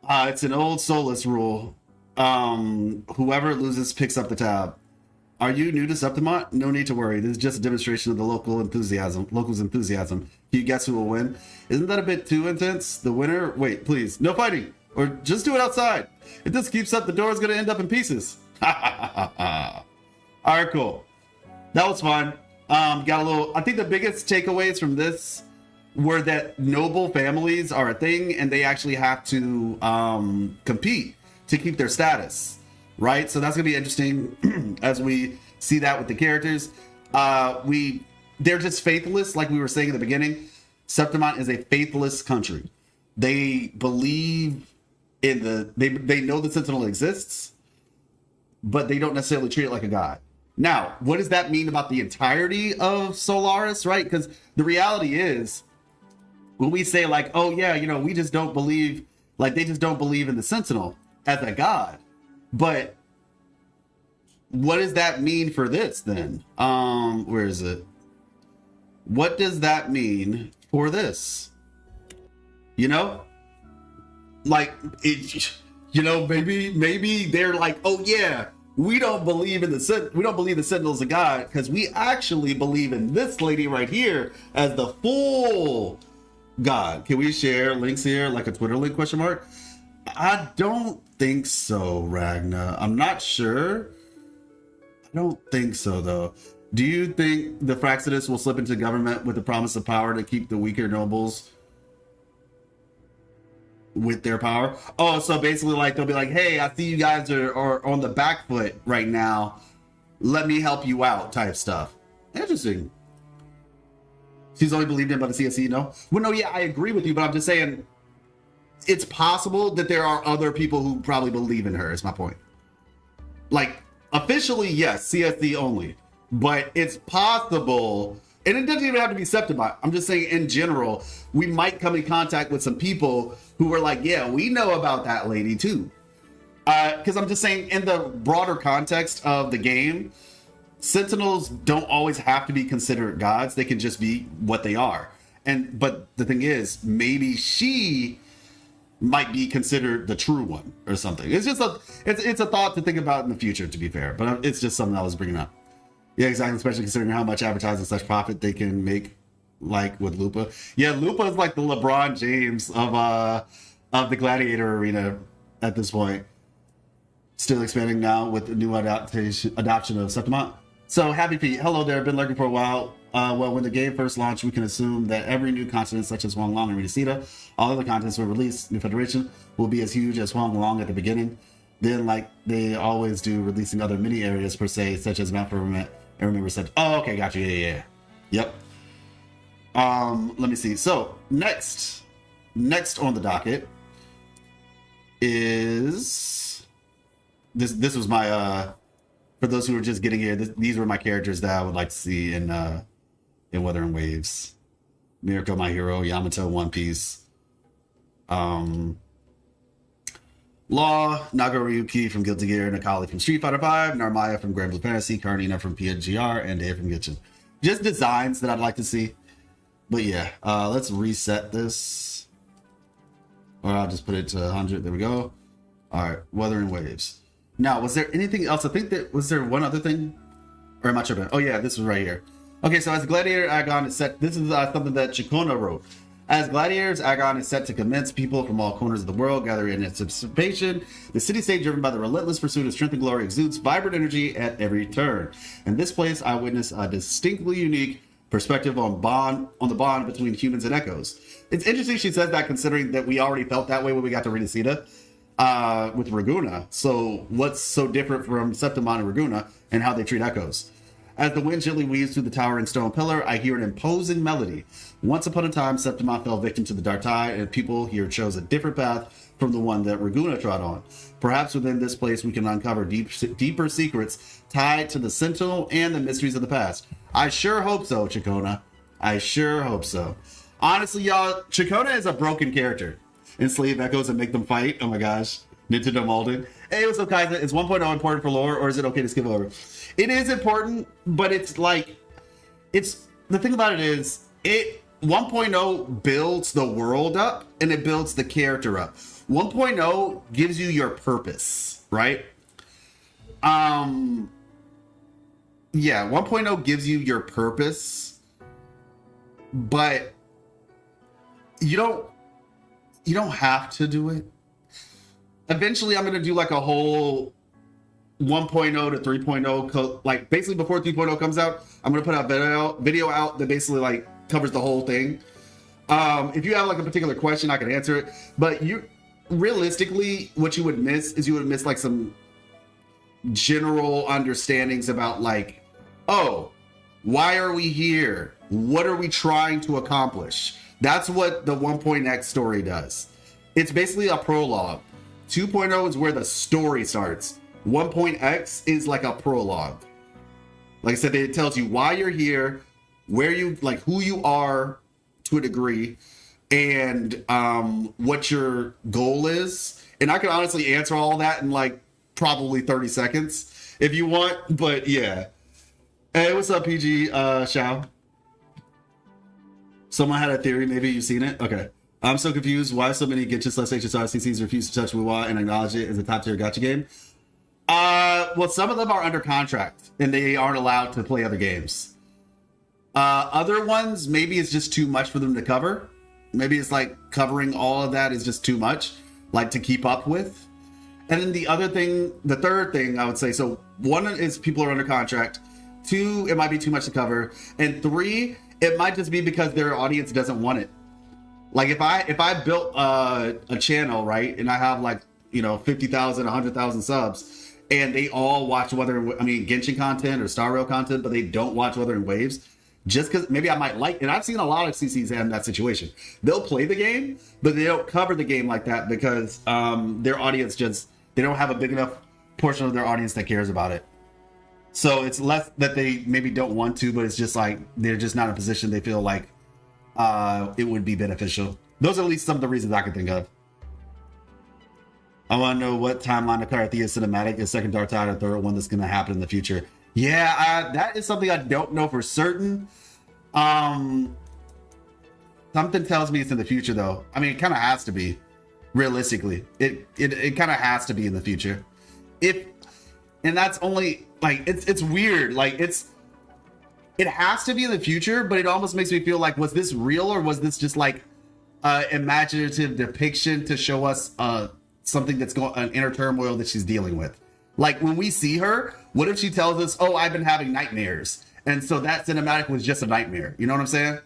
It's an old Solus rule. Whoever loses picks up the tab. Are you new to Septimont? No need to worry. This is just a demonstration of the locals' enthusiasm. Can you guess who will win? Isn't that a bit too intense? The winner? Wait, please. No fighting. Or just do it outside. If this keeps up, the door is going to end up in pieces. All right, cool. That was fun. Got a little... I think the biggest takeaways from this were that noble families are a thing and they actually have to compete to keep their status. Right, so that's gonna be interesting as we see that with the characters. They're just faithless, like we were saying in the beginning. Septimont is a faithless country. They believe in they know the Sentinel exists, but they don't necessarily treat it like a god. Now, what does that mean about the entirety of Solaris, right? Because the reality is, when we say like, oh yeah, you know, we just don't believe, like they just don't believe in the Sentinel as a god. But what does that mean for this then? Where is it? What does that mean for this? You know? Like, it, you know, maybe they're like, oh yeah, we don't believe in the Sentinel's a god because we actually believe in this lady right here as the full god. Can we share links here, like a Twitter link question mark? I don't think so, Ragna. I'm not sure. I don't think so, though. Do you think the Fraxidus will slip into government with the promise of power to keep the weaker nobles with their power? Oh, so basically, like, they'll be like, hey, I see you guys are on the back foot right now. Let me help you out, type stuff. Interesting. She's only believed in by the CSC, no? Well, no, yeah, I agree with you, but I'm just saying it's possible that there are other people who probably believe in her, is my point. Like, officially, yes, CSC only. But it's possible, and it doesn't even have to be Septimont. I'm just saying in general, we might come in contact with some people who were like, yeah, we know about that lady too. Because I'm just saying in the broader context of the game, Sentinels don't always have to be considered gods. They can just be what they are. But the thing is, maybe she might be considered the true one or something. It's just it's a thought to think about in the future, to be fair. But it's just something I was bringing up. Yeah, exactly. Especially considering how much advertising such profit they can make, like with Lupa. Yeah, Lupa is like the LeBron James of the Gladiator arena at this point. Still expanding now with the new adoption of Septimont. So Happy Pete, hello there. Been lurking for a while. Well, when the game first launched, we can assume that every new continent, such as Huanglong and Reena, all other continents were released. New Federation will be as huge as Huanglong at the beginning. Then, like they always do, releasing other mini areas per se, such as Mount Firmament. I remember said, oh, okay, got you. Yeah. Yep. Let me see. So next on the docket is this was my for those who are just getting here, these were my characters that I would like to see in Wuthering Waves. Mirko, my hero, Yamato, One Piece. Law, Nagaryuki from Guilty Gear, Nakali from Street Fighter V, Narmmaya from Grand Blue Fantasy, Karnina from PNGR, and Dave from Gitchin. Just designs that I'd like to see. But yeah, let's reset this. Or I'll just put it to 100. There we go. All right, Wuthering Waves. Now, was there anything else? I think was there one other thing? Or am I tripping? Oh yeah, this was right here. Okay, so as Gladiator Agon is set, this is something that Chona wrote. As Gladiators, Agon is set to commence. People from all corners of the world gather in anticipation. The city-state, driven by the relentless pursuit of strength and glory, exudes vibrant energy at every turn. In this place, I witness a distinctly unique perspective on the bond between humans and echoes. It's interesting she says that, considering that we already felt that way when we got to Reena with Raguna. So what's so different from Septimont and Raguna and how they treat echoes? As the wind gently weaves through the towering stone pillar, I hear an imposing melody. Once upon a time, Septimont fell victim to the dark tide, and people here chose a different path from the one that Raguna trod on. Perhaps within this place we can uncover deeper secrets tied to the Sentinel and the mysteries of the past. I sure hope so, Chona. I sure hope so. Honestly, y'all, Chona is a broken character. Enslave echoes and make them fight. Oh my gosh. Nintendo molded. Hey, what's up, Kaiser? Is 1.0 important for lore, or is it okay to skip over? It is important, but it's like, the thing about it is, 1.0 builds the world up and it builds the character up. 1.0 gives you your purpose, right? Yeah, 1.0 gives you your purpose, but you don't have to do it. Eventually, I'm going to do like a whole 1.0 to 3.0, like basically before 3.0 comes out, I'm going to put a video out that basically like covers the whole thing. If you have like a particular question, I can answer it. But realistically, what you would miss is like some general understandings about like, oh, why are we here? What are we trying to accomplish? That's what the 1.x story does. It's basically a prologue. 2.0 is where the story starts. 1.x is like a prologue. Like I said, it tells you why you're here, where you like, who you are to a degree, and what your goal is. And I can honestly answer all that in like probably 30 seconds if you want. But yeah. Hey, what's up, PG Shao? Someone had a theory. Maybe you've seen it. Okay. I'm so confused. Why so many Genshin/HSR CCs refuse to touch Wuwa and acknowledge it as a top tier gacha game? Well, some of them are under contract and they aren't allowed to play other games. Other ones, maybe it's just too much for them to cover. Maybe it's like covering all of that is just too much, like to keep up with. And then the third thing I would say, so one is people are under contract. Two, it might be too much to cover. And three, it might just be because their audience doesn't want it. Like if I built a channel, right, and I have like, 50,000, 100,000 subs, and they all watch Genshin content or Star Rail content, but they don't watch Wuthering Waves, just because maybe I might like, and I've seen a lot of CCs in that situation. They'll play the game, but they don't cover the game like that because their audience they don't have a big enough portion of their audience that cares about it. So it's less that they maybe don't want to, but it's just like they're just not in a position they feel like it would be beneficial. Those are at least some of the reasons I can think of. I want to know what timeline the cartethiya cinematic is, second Dark Tide, or third one that's going to happen in the future. Yeah, that is something I don't know for certain. Something tells me it's in the future, though. I mean, it kind of has to be. Realistically, it kind of has to be in the future. And that's only like it's weird. Like it has to be in the future, but it almost makes me feel like, was this real or was this just like imaginative depiction to show us something that's an inner turmoil that she's dealing with? Like when we see her, what if she tells us, "Oh, I've been having nightmares," and so that cinematic was just a nightmare? You know what I'm saying?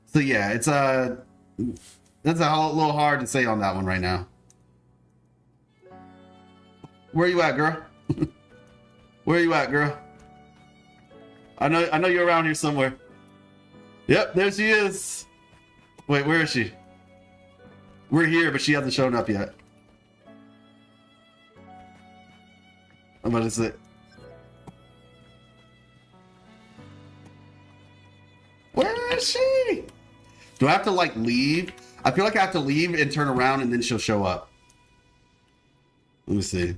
So yeah, it's that's a little hard to say on that one right now. Where you at, girl? Where you at, girl? I know you're around here somewhere. Yep, there she is. Wait, where is she? We're here, but she hasn't shown up yet. What is it? Where is she? Do I have to like leave? I feel like I have to leave and turn around and then she'll show up. Let me see.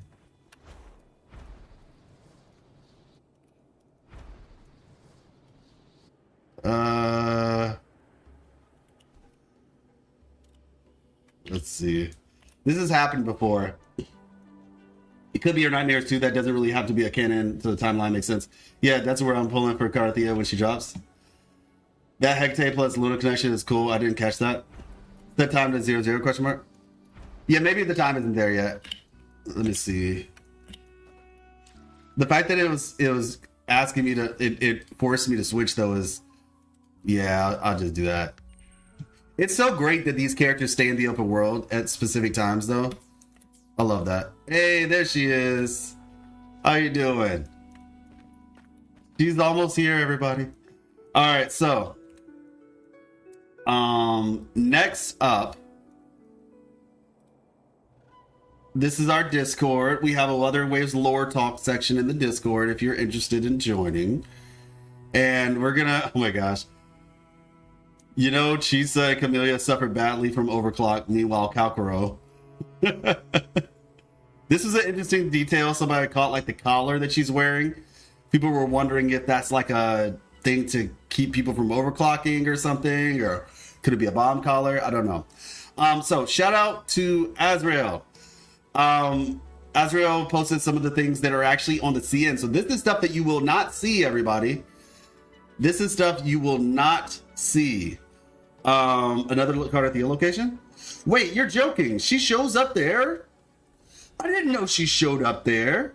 Let's see. This has happened before. It could be your nightmares too. That doesn't really have to be a canon to the timeline. Makes sense. Yeah, that's where I'm pulling for cartethiya when she drops. That Hecate plus Luna connection is cool. I didn't catch that. That time to 0-0 question mark? Yeah, maybe the time isn't there yet. Let me see. The fact that it was asking me to it forced me to switch though is, yeah, I'll just do that. It's so great that these characters stay in the open world at specific times though. I love that. Hey, there she is. How you doing? She's almost here, everybody. All right, so next up, this is our Discord. We have a Wuthering Waves lore talk section in the Discord if you're interested in joining. And we're gonna, oh my gosh. Chisa and Camellia suffered badly from overclock, meanwhile Kalkuro. This is an interesting detail. Somebody caught like the collar that she's wearing. People were wondering if that's like a thing to keep people from overclocking or something, or could it be a bomb collar? I don't know. So shout out to Azrael. Azrael posted some of the things that are actually on the CN. So this is stuff that you will not see, everybody. This is stuff you will not see. Another cartethiya location. Wait, you're joking. She shows up there? I didn't know she showed up there.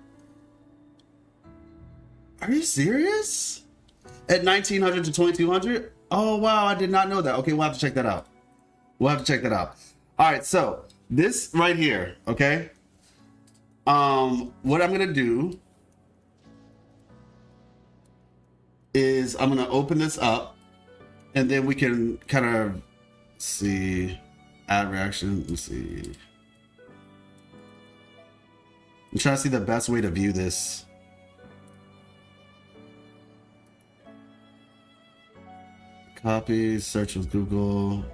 Are you serious? At 1900 to 2200? Oh, wow. I did not know that. Okay, we'll have to check that out. All right, so this right here, okay? What I'm going to do is I'm going to open this up and then we can kind of see add reaction. Let me see. I'm trying to see the best way to view this. Copy, search with Google,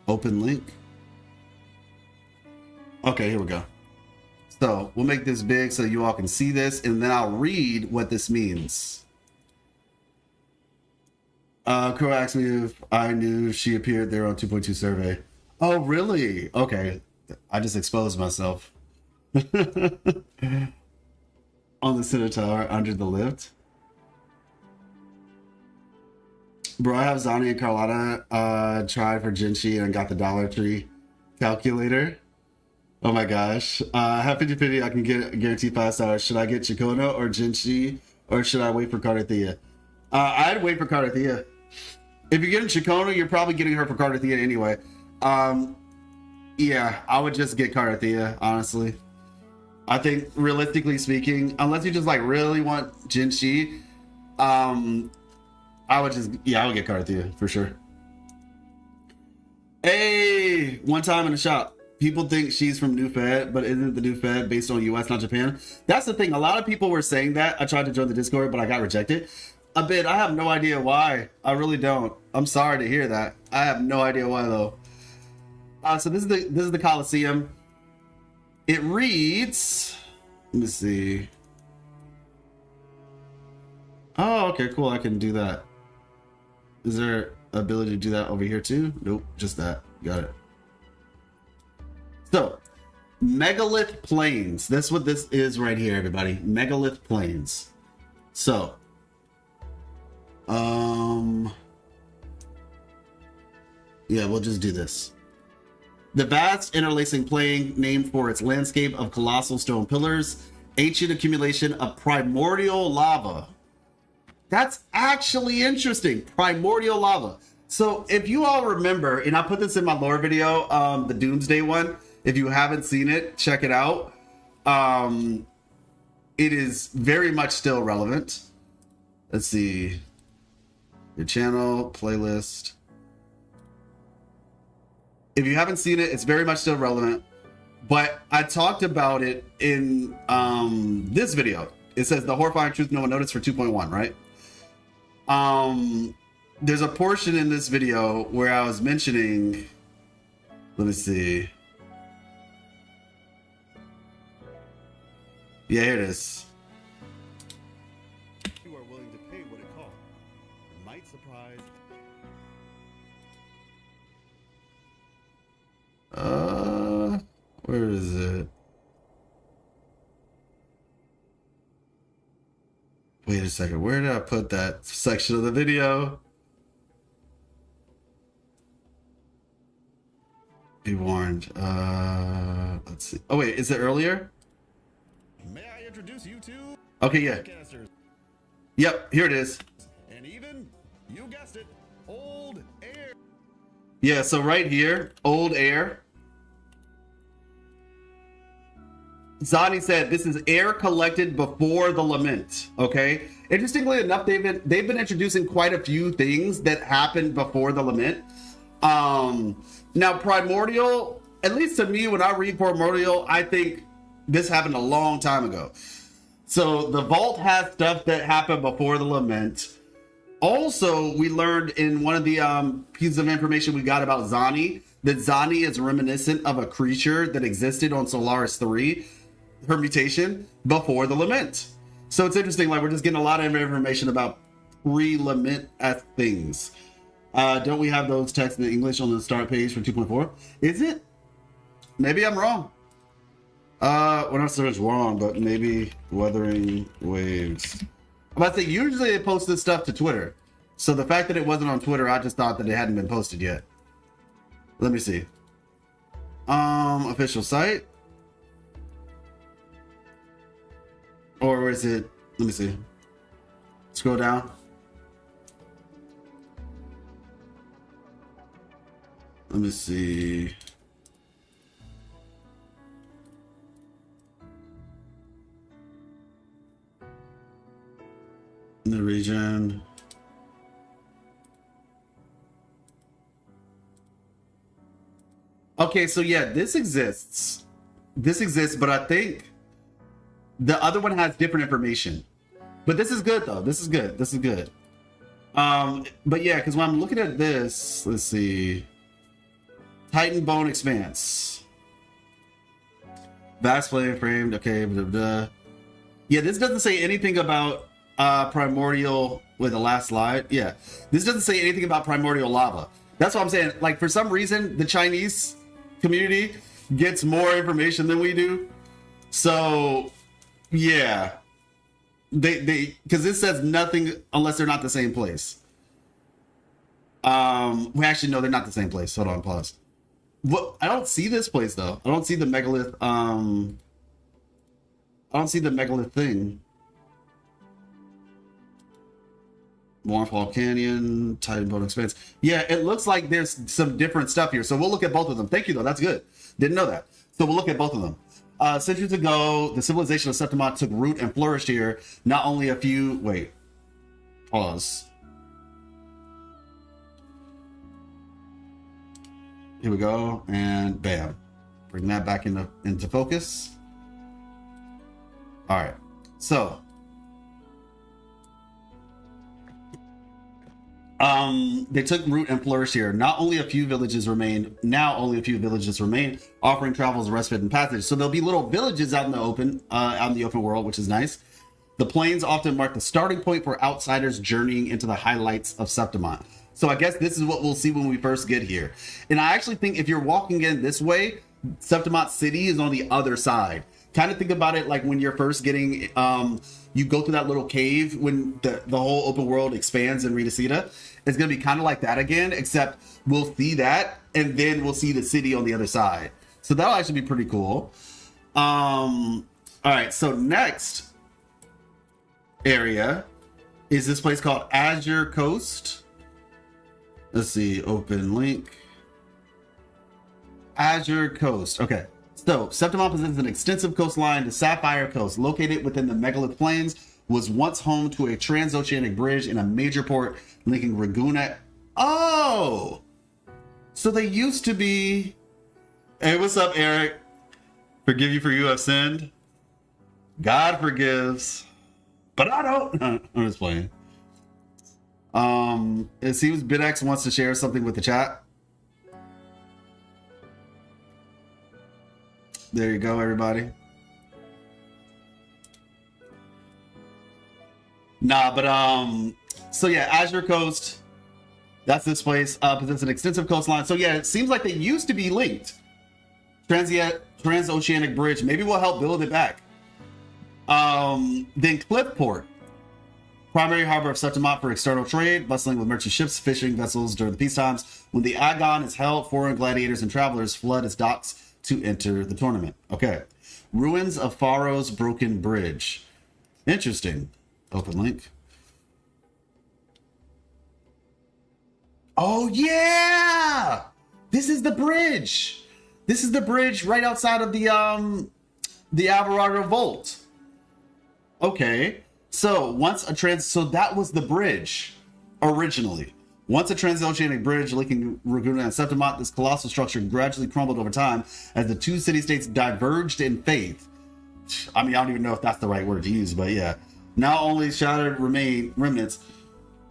open link. Okay, here we go. So we'll make this big so you all can see this, and then I'll read what this means. Crow asked me if I knew she appeared there on 2.2 survey. Oh, really? Okay. I just exposed myself. On the Center Tower under the lift. Bro, I have Zani and Carlotta tried for Ginshi and got the Dollar Tree calculator. Oh my gosh. I have 50-50. I can get guaranteed 5 stars. Should I get Chona or Ginshi, or should I wait for cartethiya? I'd wait for cartethiya. If you're getting Chona, you're probably getting her for cartethiya anyway. Yeah, I would just get cartethiya, honestly. I think, realistically speaking, unless you just like really want Ginshi, I would get cartethiya for sure. Hey, one time in the shop. People think she's from New Fed, but isn't the New Fed based on US, not Japan? That's the thing. A lot of people were saying that. I tried to join the Discord, but I got rejected. A bit. I have no idea why. I really don't. I'm sorry to hear that. I have no idea why though. So this is the Coliseum. It reads. Let me see. Oh, okay, cool. I can do that. Is there ability to do that over here too? Nope, just that. Got it. So, Megalith Plains. That's what this is right here, everybody. Megalith Plains. So, yeah, we'll just do this. The vast interlacing plain, named for its landscape of colossal stone pillars, ancient accumulation of primordial lava. That's actually interesting. Primordial lava. So if you all remember, and I put this in my lore video, the Doomsday one. If you haven't seen it, check it out. It is very much still relevant. Let's see. Your channel, playlist. If you haven't seen it, it's very much still relevant. But I talked about it in this video. It says the horrifying truth no one noticed for 2.1, right? There's a portion in this video where I was mentioning, let me see. Yeah, here it is. You are willing to pay what it costs. It might surprise. Where is it? Wait a second, where did I put that section of the video? Be warned. Let's see. Oh wait, is it earlier? May I introduce you to? Okay, yeah. Yep, here it is. And even, you guessed it, old air. Yeah, so right here, old air. Zani said this is air collected before the lament. Okay. Interestingly enough, they've been introducing quite a few things that happened before the lament. Now primordial, at least to me, when I read primordial, I think this happened a long time ago. So the vault has stuff that happened before the lament. Also, we learned in one of the pieces of information we got about Zani that Zani is reminiscent of a creature that existed on Solaris 3. Her mutation before the lament. So it's interesting, like we're just getting a lot of information about pre-lament as things. Don't we have those texts in English on the start page for 2.4? Is it? Maybe I'm wrong. We're not so much wrong, but maybe Wuthering Waves. I'm about to say, usually they post this stuff to Twitter. So the fact that it wasn't on Twitter, I just thought that it hadn't been posted yet. Let me see. Official site. Or is it, let me see. Scroll down. Let me see. In the region. Okay, so yeah, this exists. This exists, but I think the other one has different information. But this is good though. This is good. This is good. But yeah, because when I'm looking at this, let's see. Titan Bone Expanse. Vast flame framed. Okay. Blah, blah. Yeah, this doesn't say anything about primordial with the last slide. Yeah. This doesn't say anything about primordial lava. That's what I'm saying. Like for some reason, the Chinese community gets more information than we do.
So, yeah. They because it says nothing unless they're not the same place. We actually no, they're not the same place. Hold on, pause. What? I don't see this place though. I don't see the megalith. I don't see the megalith thing. Waterfall Canyon, Titan Boat Expanse. Yeah, it looks like there's some different stuff here. So we'll look at both of them. Thank you though. That's good. Didn't know that. So we'll look at both of them. Centuries ago, the civilization of Septimont took root and flourished here. Not only a few... Wait. Pause. Here we go. And bam. Bring that back into focus. All right. So... they took root and flourished here. Now only a few villages remain, offering travels, respite, and passage. So there'll be little villages out in the open, world, which is nice. The plains often mark the starting point for outsiders journeying into the highlights of Septimont. So I guess this is what we'll see when we first get here. And I actually think if you're walking in this way, Septimont City is on the other side. Kind of think about it like when you're first getting, you go through that little cave when the whole open world expands in Reena. It's going to be kind of like that again, except we'll see that and then we'll see the city on the other side. So that'll actually be pretty cool. All right, so next area is this place called Azure Coast. Let's see, open link. Azure Coast, okay. So, Septimont possesses an extensive coastline. The Sapphire Coast, located within the Megalith Plains, was once home to a transoceanic bridge and a major port linking Raguna. Oh! So they used to be... Hey, what's up, Eric? Forgive you for you have sinned. God forgives. But I don't. I'm just playing. It seems BitX wants to share something with the chat. There you go, everybody. Nah, but so yeah, Azure Coast. That's this place. Possesses an extensive coastline. So yeah, it seems like they used to be linked. Transoceanic bridge. Maybe we'll help build it back. Then Cliffport, primary harbor of Septimont for external trade, bustling with merchant ships, fishing vessels during the peace times. When the Agon is held, foreign gladiators and travelers flood its docks to enter the tournament. Okay. Ruins of Pharaoh's Broken Bridge. Interesting. Open link. Oh, yeah! This is the bridge. This is the bridge right outside of the Alvarado Vault. Okay. So, so that was the bridge originally. Once a transoceanic bridge linking Raguna and Septimont, this colossal structure gradually crumbled over time as the two city-states diverged in faith. I mean, I don't even know if that's the right word to use, but yeah. Now only shattered remnants,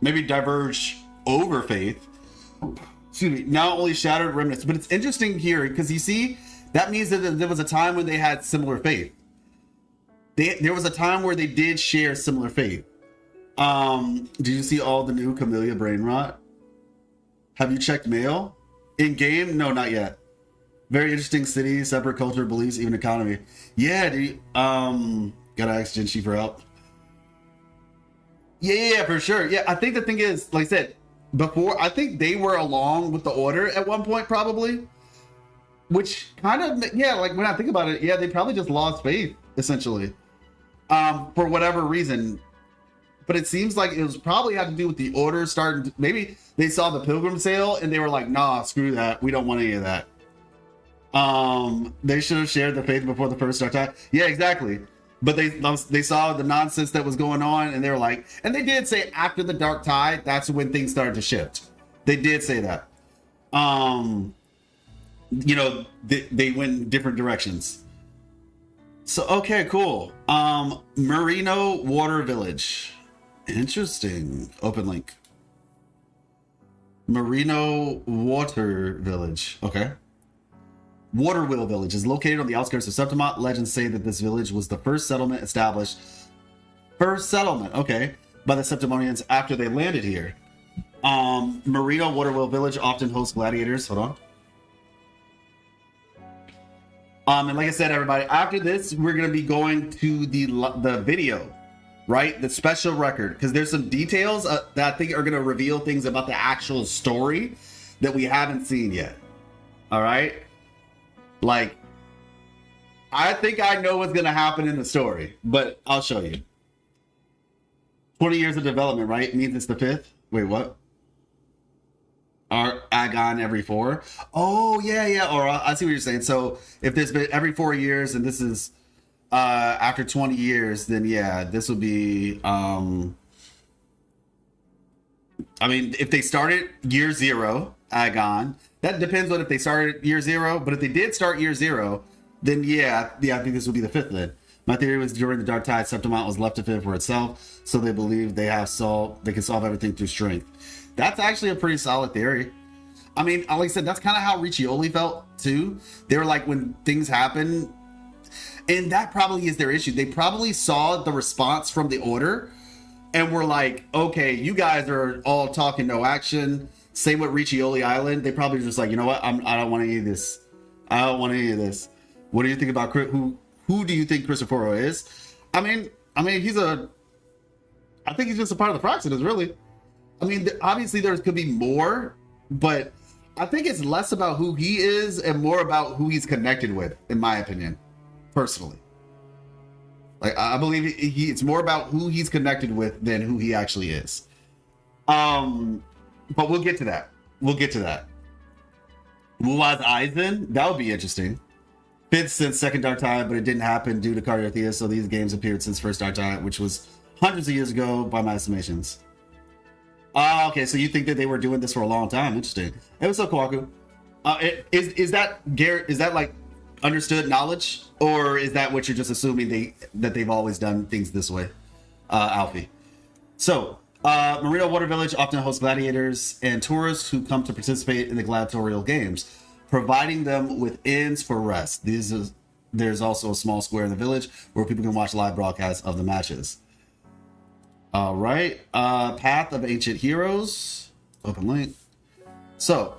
maybe diverged over faith. Excuse me. Now only shattered remnants. But it's interesting here because you see, that means that there was a time when they had similar faith. There was a time where they did share similar faith. Did you see all the new Camellia brain rot? Have you checked mail? In game? No, not yet. Very interesting city, separate culture, beliefs, even economy. Yeah, dude. Gotta ask Ginshi for help. Yeah, for sure. Yeah, I think the thing is, like I said, before, I think they were along with the order at one point, probably. Which kind of, yeah, like when I think about it, yeah, they probably just lost faith, essentially. For whatever reason. But it seems like it was probably had to do with the order starting. Maybe they saw the pilgrim sale and they were like, nah, screw that. We don't want any of that. They should have shared the faith before the first dark tide. Yeah, exactly. But they saw the nonsense that was going on and they were like, and they did say after the dark tide, that's when things started to shift. They did say that. You know, they went in different directions. So, okay, cool. Merino Water Village. Interesting. Open link. Merino Water Village. Okay. Waterwheel Village is located on the outskirts of Septimont. Legends say that this village was the first settlement established. First settlement, okay, by the Septimonians after they landed here. Merino Waterwheel Village often hosts gladiators. Hold on. And like I said, everybody, after this, we're gonna be going to the video, right? The special record, because there's some details that I think are gonna reveal things about the actual story that we haven't seen yet. All right, like I think I know what's gonna happen in the story, but I'll show you. 20 years of development, right? It means it's the 5th. Wait, what? Are Agon every 4? Oh yeah. Or I see what you're saying. So if there's been every 4 years, and this is after 20 years, then yeah, this would be. I mean, if they started year 0, Agon. That depends on if they started year 0. But if they did start year 0, then yeah, I think this would be the 5th then. My theory was during the Dark Tide, Septimont was left to fend for itself, so they believe they can solve everything through strength. That's actually a pretty solid theory. I mean, like I said, that's kind of how Riccioli felt too. They were like, when things happen, and that probably is their issue. They probably saw the response from the Order and were like, okay, you guys are all talking, no action. Same with Riccioli Island. They probably just like, you know what? I don't want any of this. I don't want any of this. What do you think about who do you think Cristoforo is? I mean, I think he's just a part of the Proxidus, really. I mean, obviously there could be more, but I think it's less about who he is and more about who he's connected with, in my opinion, personally. Like, I believe it's more about who he's connected with than who he actually is. But we'll get to that. Muaz Eisen, that would be interesting. 5th since second Dark Tide, but it didn't happen due to cartethiya, so these games appeared since first Dark Tide, which was hundreds of years ago by my estimations. Okay, so you think that they were doing this for a long time? Interesting. Hey, what's up, Kawaku? Is that Garrett? Is that like understood knowledge, or is that what you're just assuming that they've always done things this way, Alfie? So, Marino Water Village often hosts gladiators and tourists who come to participate in the gladiatorial games, providing them with inns for rest. There's also a small square in the village where people can watch live broadcasts of the matches. All right, Path of Ancient Heroes, open link. So,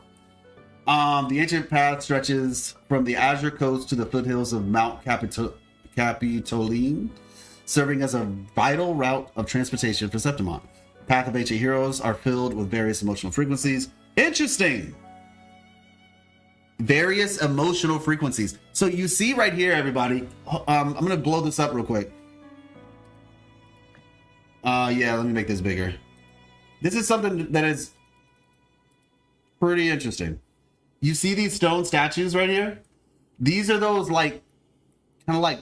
the ancient path stretches from the Azure Coast to the foothills of Mount Capitoline, serving as a vital route of transportation for Septimont. Path of Ancient Heroes are filled with various emotional frequencies. Interesting. Various emotional frequencies. So you see right here, everybody. I'm gonna blow this up real quick. Yeah, let me make this bigger. This is something that is pretty interesting. You see these stone statues right here? These are those like kind of like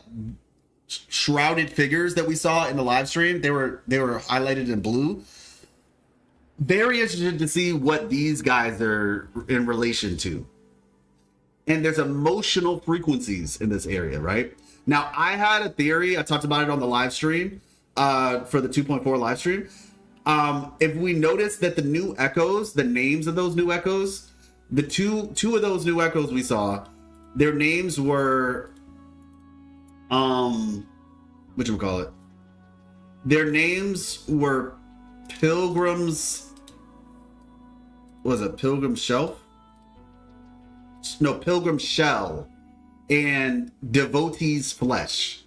shrouded figures that we saw in the live stream. They were highlighted in blue. Very interested to see what these guys are in relation to. And there's emotional frequencies in this area, right? Now, I had a theory. I talked about it on the live stream for the 2.4 live stream. If we notice that the new echoes, the names of those new echoes, the two of those new echoes we saw, their names were whatchamacallit? Their names were Pilgrim's, what was it, Pilgrim's Shelf? No, Pilgrim's Shell and Devotee's Flesh.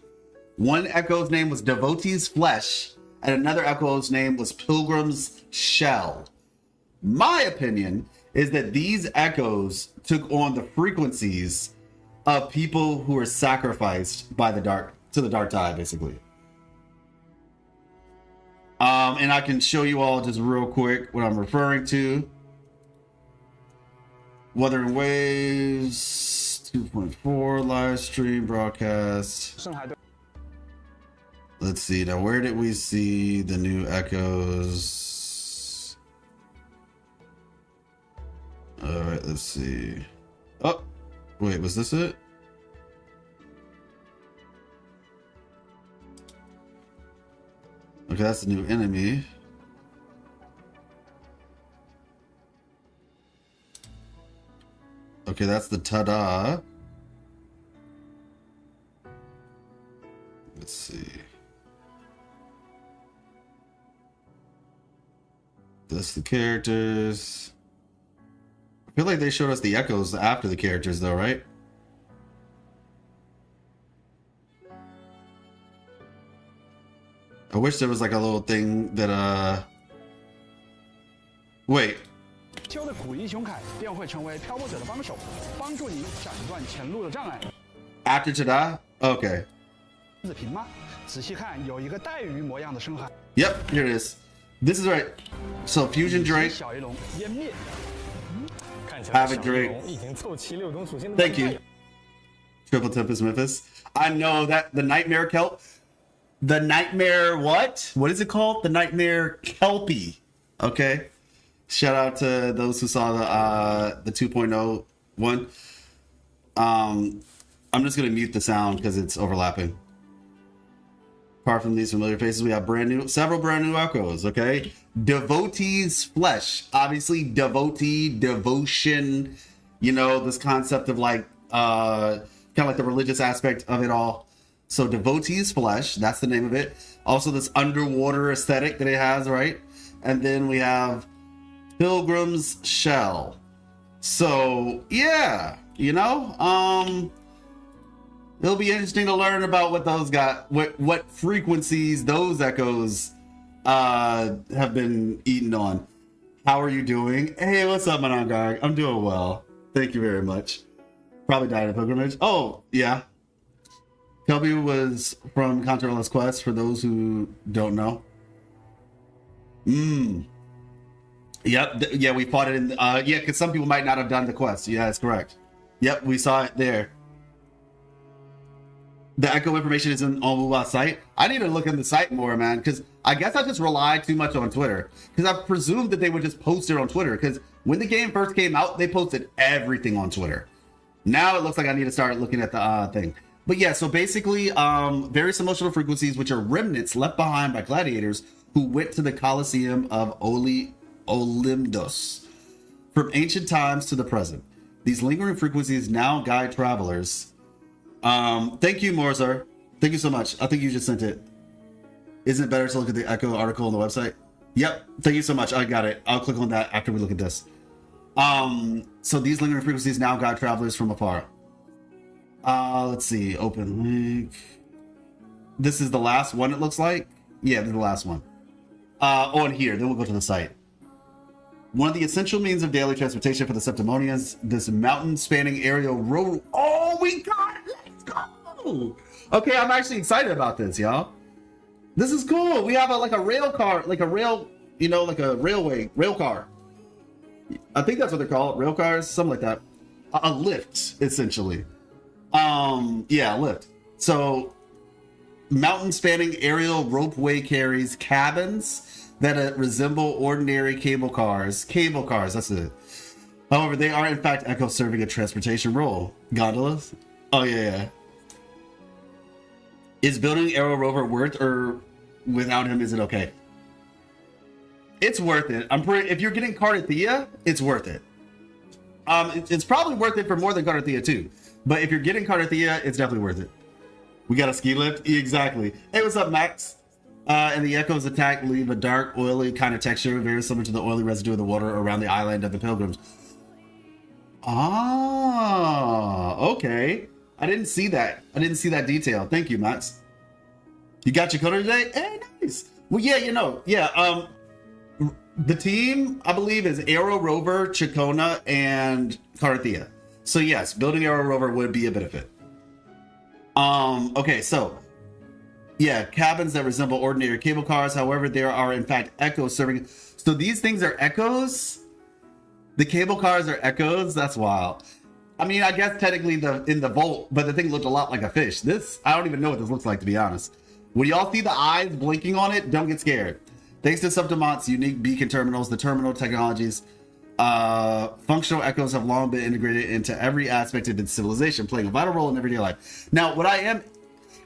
One echo's name was Devotee's Flesh, and another echo's name was Pilgrim's Shell. My opinion is that these echoes took on the frequencies of people who were sacrificed by the Dark Tide, basically. And I can show you all just real quick what I'm referring to. Wuthering Waves 2.4 live stream broadcast. Let's see, now where did we see the new echoes? All right, let's see. Oh, wait, was this it? Okay, that's the new enemy. Okay, that's the Tada. Let's see. That's the characters. I feel like they showed us the echoes after the characters, though, right?
I wish there was like a little thing that wait.
秋的古一雄凯便会成为漂泊者的帮手，帮助你斩断前路的障碍。
After Chona? Okay.
子平吗？仔细看，有一个带鱼模样的深海。
Yep, here it is. This is right. So Fusion Drake.
小鱼龙湮灭。
看起来
Havoc
小
Drake.
龙已经凑齐6种属性的。
Thank you. Triple Tempest Memphis. I know that the Nightmare Kelp. The Nightmare what? What is it called? The Nightmare Kelpie. Okay. Shout out to those who saw the 2.0 one. I'm just gonna mute the sound because it's overlapping. Apart from these familiar faces, we have several brand new echoes. Okay, Devotee's Flesh, obviously devotee, devotion. You know, this concept of like kind of like the religious aspect of it all. So Devotee's Flesh, that's the name of it. Also, this underwater aesthetic that it has, right? And then we have Pilgrim's Shell. So yeah, you know, it'll be interesting to learn about what those got, what frequencies those echoes have been eaten on. How are you doing? Hey, what's up, Manangarg? I'm doing well. Thank you very much. Probably died of pilgrimage. Oh, yeah. Kelby was from Contral's Quest, for those who don't know. Yep, yeah, we fought it in, yeah, because some people might not have done the quest. Yeah, that's correct. Yep, we saw it there. The echo information is on Wuwa's site. I need to look in the site more, man, because I guess I just rely too much on Twitter. Because I presumed that they would just post it on Twitter, because when the game first came out, they posted everything on Twitter. Now it looks like I need to start looking at the thing. But yeah, so basically, various emotional frequencies, which are remnants left behind by gladiators who went to the Colosseum of Olympus from ancient times to the present. These lingering frequencies now guide travelers. Thank you, Morzar. Thank you so much. I think you just sent it. Isn't it better to look at the Echo article on the website? Yep. Thank you so much. I got it. I'll click on that after we look at this. So these lingering frequencies now guide travelers from afar. Let's see. Open link. This is the last one, it looks like. Yeah, this is the last one. On here, then we'll go to the site. One of the essential means of daily transportation for the Septimonians, this mountain-spanning aerial road. Oh, we got it! Let's go! Okay, I'm actually excited about this, y'all. This is cool. We have like a rail car, like a rail, you know, like a rail car. I think that's what they're called, rail cars, something like that. A lift, essentially. Yeah, a lift. So, mountain-spanning aerial ropeway carries cabins that resemble ordinary cable cars. Cable cars, that's it. However, they are in fact echo serving a transportation role. Gondolas? Oh yeah. Is building Aero Rover worth, or without him is it okay? It's worth it. If you're getting cartethiya, it's worth it. It's probably worth it for more than cartethiya too. But if you're getting cartethiya, it's definitely worth it. We got a ski lift? Exactly. Hey, what's up, Max? And the echoes attack leave a dark, oily kind of texture, very similar to the oily residue of the water around the island of the pilgrims. Ah, okay. I didn't see that. I didn't see that detail. Thank you, Max. You got your color today? Hey, nice. Well, yeah, you know, yeah. The team, I believe, is Aero Rover, Chona, and cartethiya. So yes, building Aero Rover would be a benefit. Okay, so yeah, cabins that resemble ordinary cable cars. However, there are in fact echoes serving. So these things are echoes. The cable cars are echoes. That's wild. I mean, I guess technically in the vault, but the thing looked a lot like a fish. This, I don't even know what this looks like, to be honest. When y'all see the eyes blinking on it, don't get scared. Thanks to Septimont's unique beacon terminals, the terminal technologies, functional echoes have long been integrated into every aspect of its civilization, playing a vital role in everyday life. Now,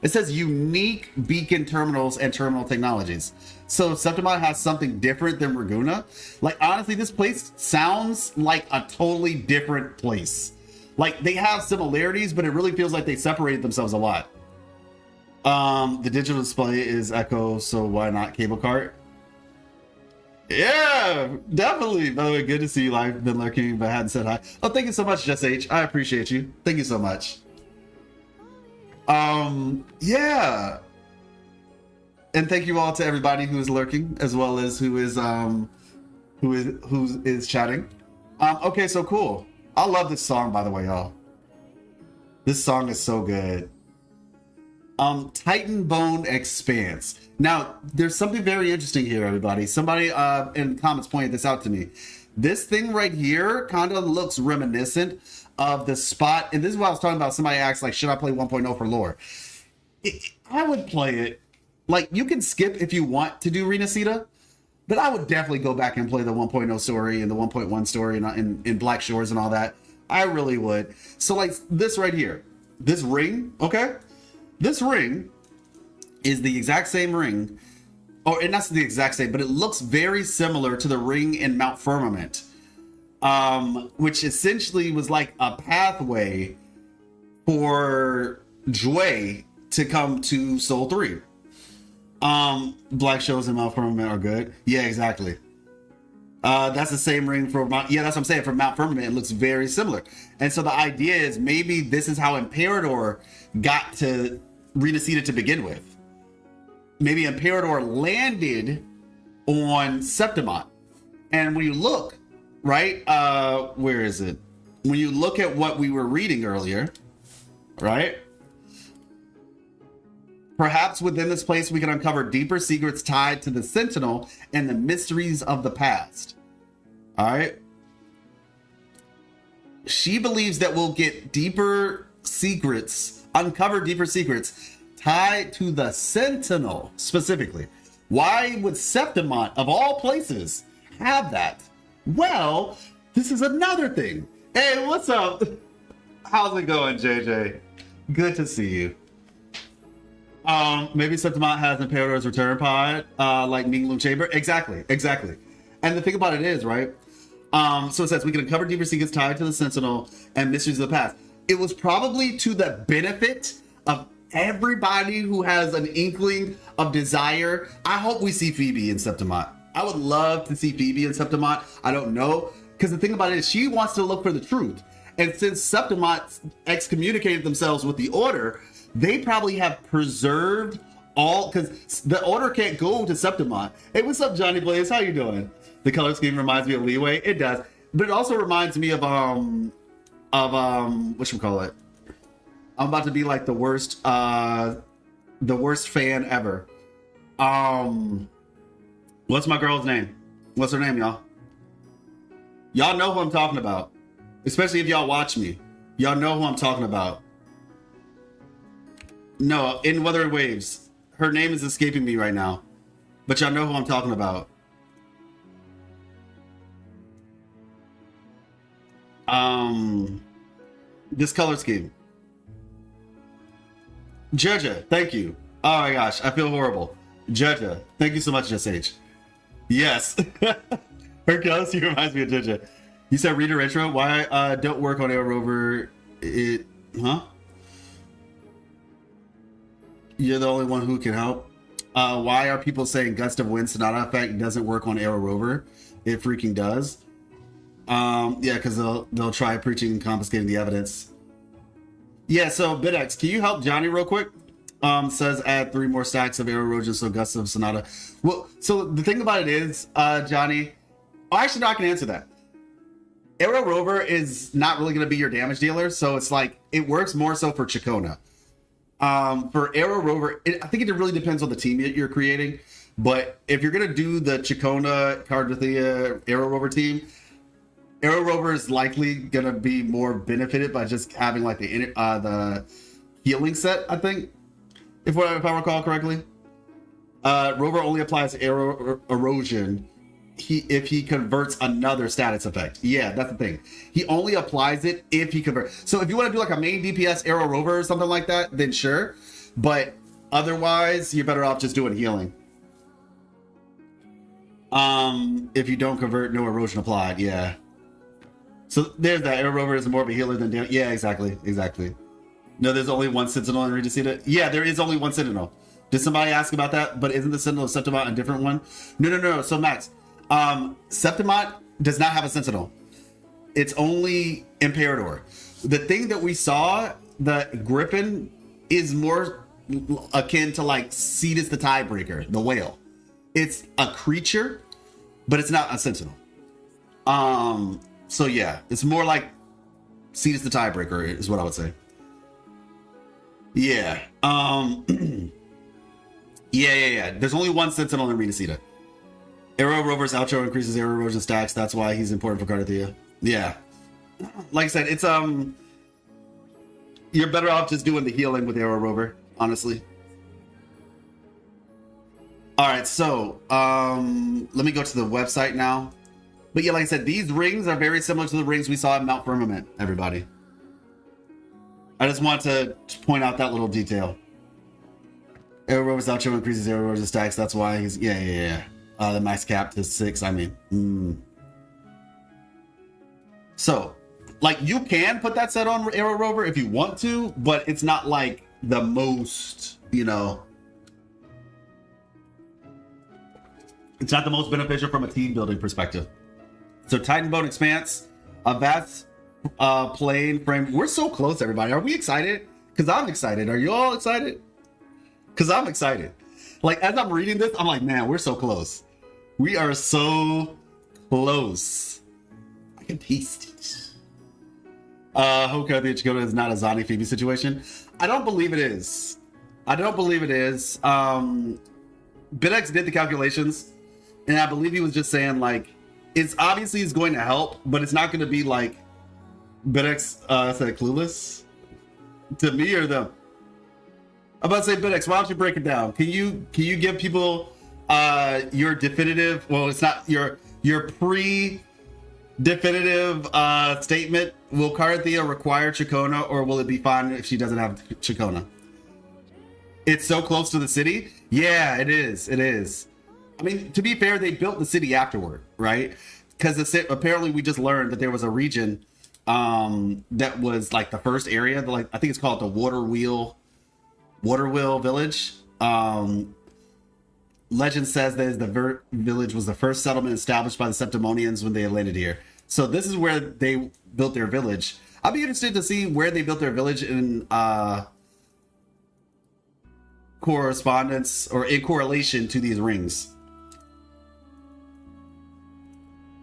it says unique beacon terminals and terminal technologies. So Septimont has something different than Raguna. Like, honestly, this place sounds like a totally different place. Like, they have similarities, but it really feels like they separated themselves a lot. The digital display is Echo, so why not cable cart? Yeah, definitely. By the way, good to see you live. Been lurking, but hadn't said hi. Oh, thank you so much, Just H. I appreciate you. Thank you so much. Yeah.
And thank you all to everybody who is lurking, as well as who is chatting. Okay, so cool. I love this song, by the way, y'all. This song is so good. Titan Bone Expanse. Now, there's something very interesting here, everybody. Somebody in the comments pointed this out to me. This thing right here kind of looks reminiscent of the spot, and this is what I was talking about. Somebody asked, like, should I play 1.0 for lore? I would play it. Like, you can skip if you want to do Reena, but I would definitely go back and play the 1.0 story and the 1.1 story in Black Shores and all that. I really would. So, like, this right here, this ring, okay? This ring is the exact same ring, or not the exact same, but it looks very similar to the ring in Mount Firmament, which essentially was like a pathway for Jue to come to Soul 3. Black Shows and Mount Firmament are good. Yeah, exactly. That's the same ring for Mount. Yeah, that's what I'm saying. For Mount Firmament, it looks very similar. And so the idea is maybe this is how Imperator got to Reena to begin with. Maybe Imperator landed on Septimont. And when you look, right? Where is it? When you look at what we were reading earlier, right? Perhaps within this place, we can uncover deeper secrets tied to the Sentinel and the mysteries of the past. All right. She believes that we'll get deeper secrets, uncover deeper secrets tied to the Sentinel specifically. Why would Septimont, of all places, have that? Well, this is another thing. Hey, what's up? How's it going, JJ? Good to see you. Maybe Septimont has Imperator's return pod, like Minglung Chamber. Exactly. And the thing about it is, right? So it says we can uncover deeper secrets tied to the Sentinel and mysteries of the past. It was probably to the benefit of everybody who has an inkling of desire. I hope we see Phoebe in Septimont. I would love to see Phoebe in Septimont. I don't know, because the thing about it is she wants to look for the truth. And since Septimont excommunicated themselves with the Order, they probably have preserved all, because the Order can't go to Septimont. Hey, what's up, Johnny Blaze? How you doing? The color scheme reminds me of Leeway. It does, but it also reminds me of whatchamacallit? I'm about to be like the worst fan ever. What's my girl's name? What's her name, y'all? Y'all know who I'm talking about, especially if y'all watch me. Y'all know who I'm talking about. No, in Wuthering Waves. Her name is escaping me right now, but y'all know who I'm talking about. This color scheme. Judja, thank you. Oh my gosh, I feel horrible. Judja, thank you so much, SH. Yes. Her color scheme reminds me of Judja. You said reader retro. Why don't work on Air Rover? It, huh? You're the only one who can help. Why are people saying Gust of Wind Sonata effect doesn't work on Arrow Rover? It freaking does. Yeah, because they'll try preaching and confiscating the evidence. Yeah, so BitX, can you help Johnny real quick? Says add 3 more stacks of Arrow Rover, so Gust of Sonata. Well, so the thing about it is, Johnny, actually, no, I can answer that. Arrow Rover is not really going to be your damage dealer, so it's like, it works more so for Chona. For Arrow Rover, I think it really depends on the team that you're creating. But if you're gonna do the Chona, cartethiya, Arrow Rover team, Arrow Rover is likely gonna be more benefited by just having like the healing set. I think, if I recall correctly, Rover only applies arrow erosion if he converts another status effect. Yeah, that's the thing. He only applies it if he converts. So if you want to do like a main DPS Arrow Rover or something like that, then sure. But otherwise, you're better off just doing healing. If you don't convert, no erosion applied. Yeah. So there's that. Arrow Rover is more of a healer than damage. Yeah, exactly. No, there's only one Sentinel in Reena. Yeah, there is only one Sentinel. Did somebody ask about that? But isn't the Sentinel of Septimont a different one? No. So Max, Septimont does not have a Sentinel. It's only Imperator. The thing that we saw, the Griffin, is more akin to like Cetus the Tiebreaker, the whale. It's a creature, but it's not a sentinel. So yeah, it's more like Cetus the Tiebreaker is what I would say. Yeah. Yeah. There's only one sentinel in Reena Zani. Arrow Rover's outro increases arrow erosion stacks. That's why he's important for cartethiya. Yeah. Like I said, it's you're better off just doing the healing with Arrow Rover, honestly. All right, so let me go to the website now. But yeah, like I said, these rings are very similar to the rings we saw at Mount Firmament, everybody. I just want to point out that little detail. Arrow Rover's outro increases arrow erosion stacks. That's why he's yeah. The max cap to 6. I mean, So, like, you can put that set on Arrow Rover if you want to, but it's not like the most, you know, it's not the most beneficial from a team building perspective. So, Titan Bone Expanse, a vast plane frame. We're so close, everybody. Are we excited? Because I'm excited. Are you all excited? Because I'm excited. Like, as I'm reading this, I'm like, man, we're so close. We are so close. I can taste it. Hope cartethiya Chona is not a Zani Phoebe situation. I don't believe it is. Bidex did the calculations, and I believe he was just saying, like, it's obviously is going to help, but it's not going to be like Bidex said clueless to me or them. I'm about to say, Bidex, why don't you break it down? Can you give people your definitive, well, it's not your pre-definitive statement? Will cartethiya require Chona, or will it be fine if she doesn't have Chona? It's so close to the city. Yeah, it is. I mean, to be fair, they built the city afterward, right? Because apparently we just learned that there was a region that was like the first area, like I think it's called the Water Wheel Village. Legend says that the village was the first settlement established by the Septimonians when they landed here. So this is where they built their village. I'll be interested to see where they built their village in correspondence or in correlation to these rings.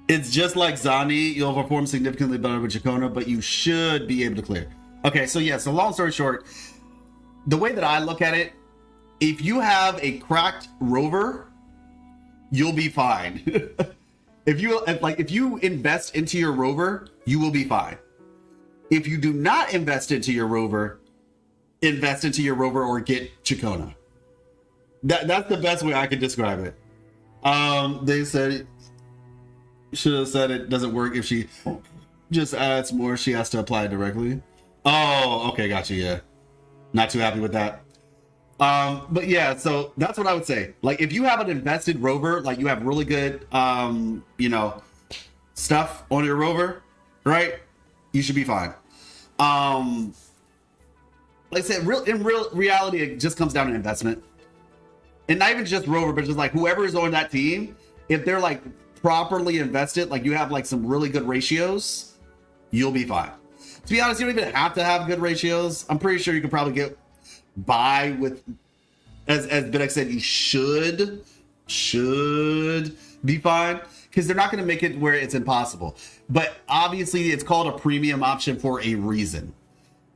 It's just like Zani. You'll perform significantly better with Chona, but you should be able to clear. Okay, so yeah, so long story short, the way that I look at it, if you have a cracked rover, you'll be fine. If you invest into your rover, you will be fine. If you do not invest into your rover, or get Chona. That's the best way I can describe it. They said should have said it doesn't work if she just adds more. She has to apply it directly. Oh, okay, got you. Yeah, not too happy with that. But yeah, so that's what I would say. Like, if you have an invested rover, like you have really good, stuff on your rover, right? You should be fine. Like I said, in real reality, it just comes down to investment, and not even just rover, but just like whoever is on that team. If they're like properly invested, like you have like some really good ratios, you'll be fine. To be honest, you don't even have to have good ratios. I'm pretty sure you could probably get by with, as Bidex said, you should be fine, because they're not going to make it where it's impossible. But obviously it's called a premium option for a reason.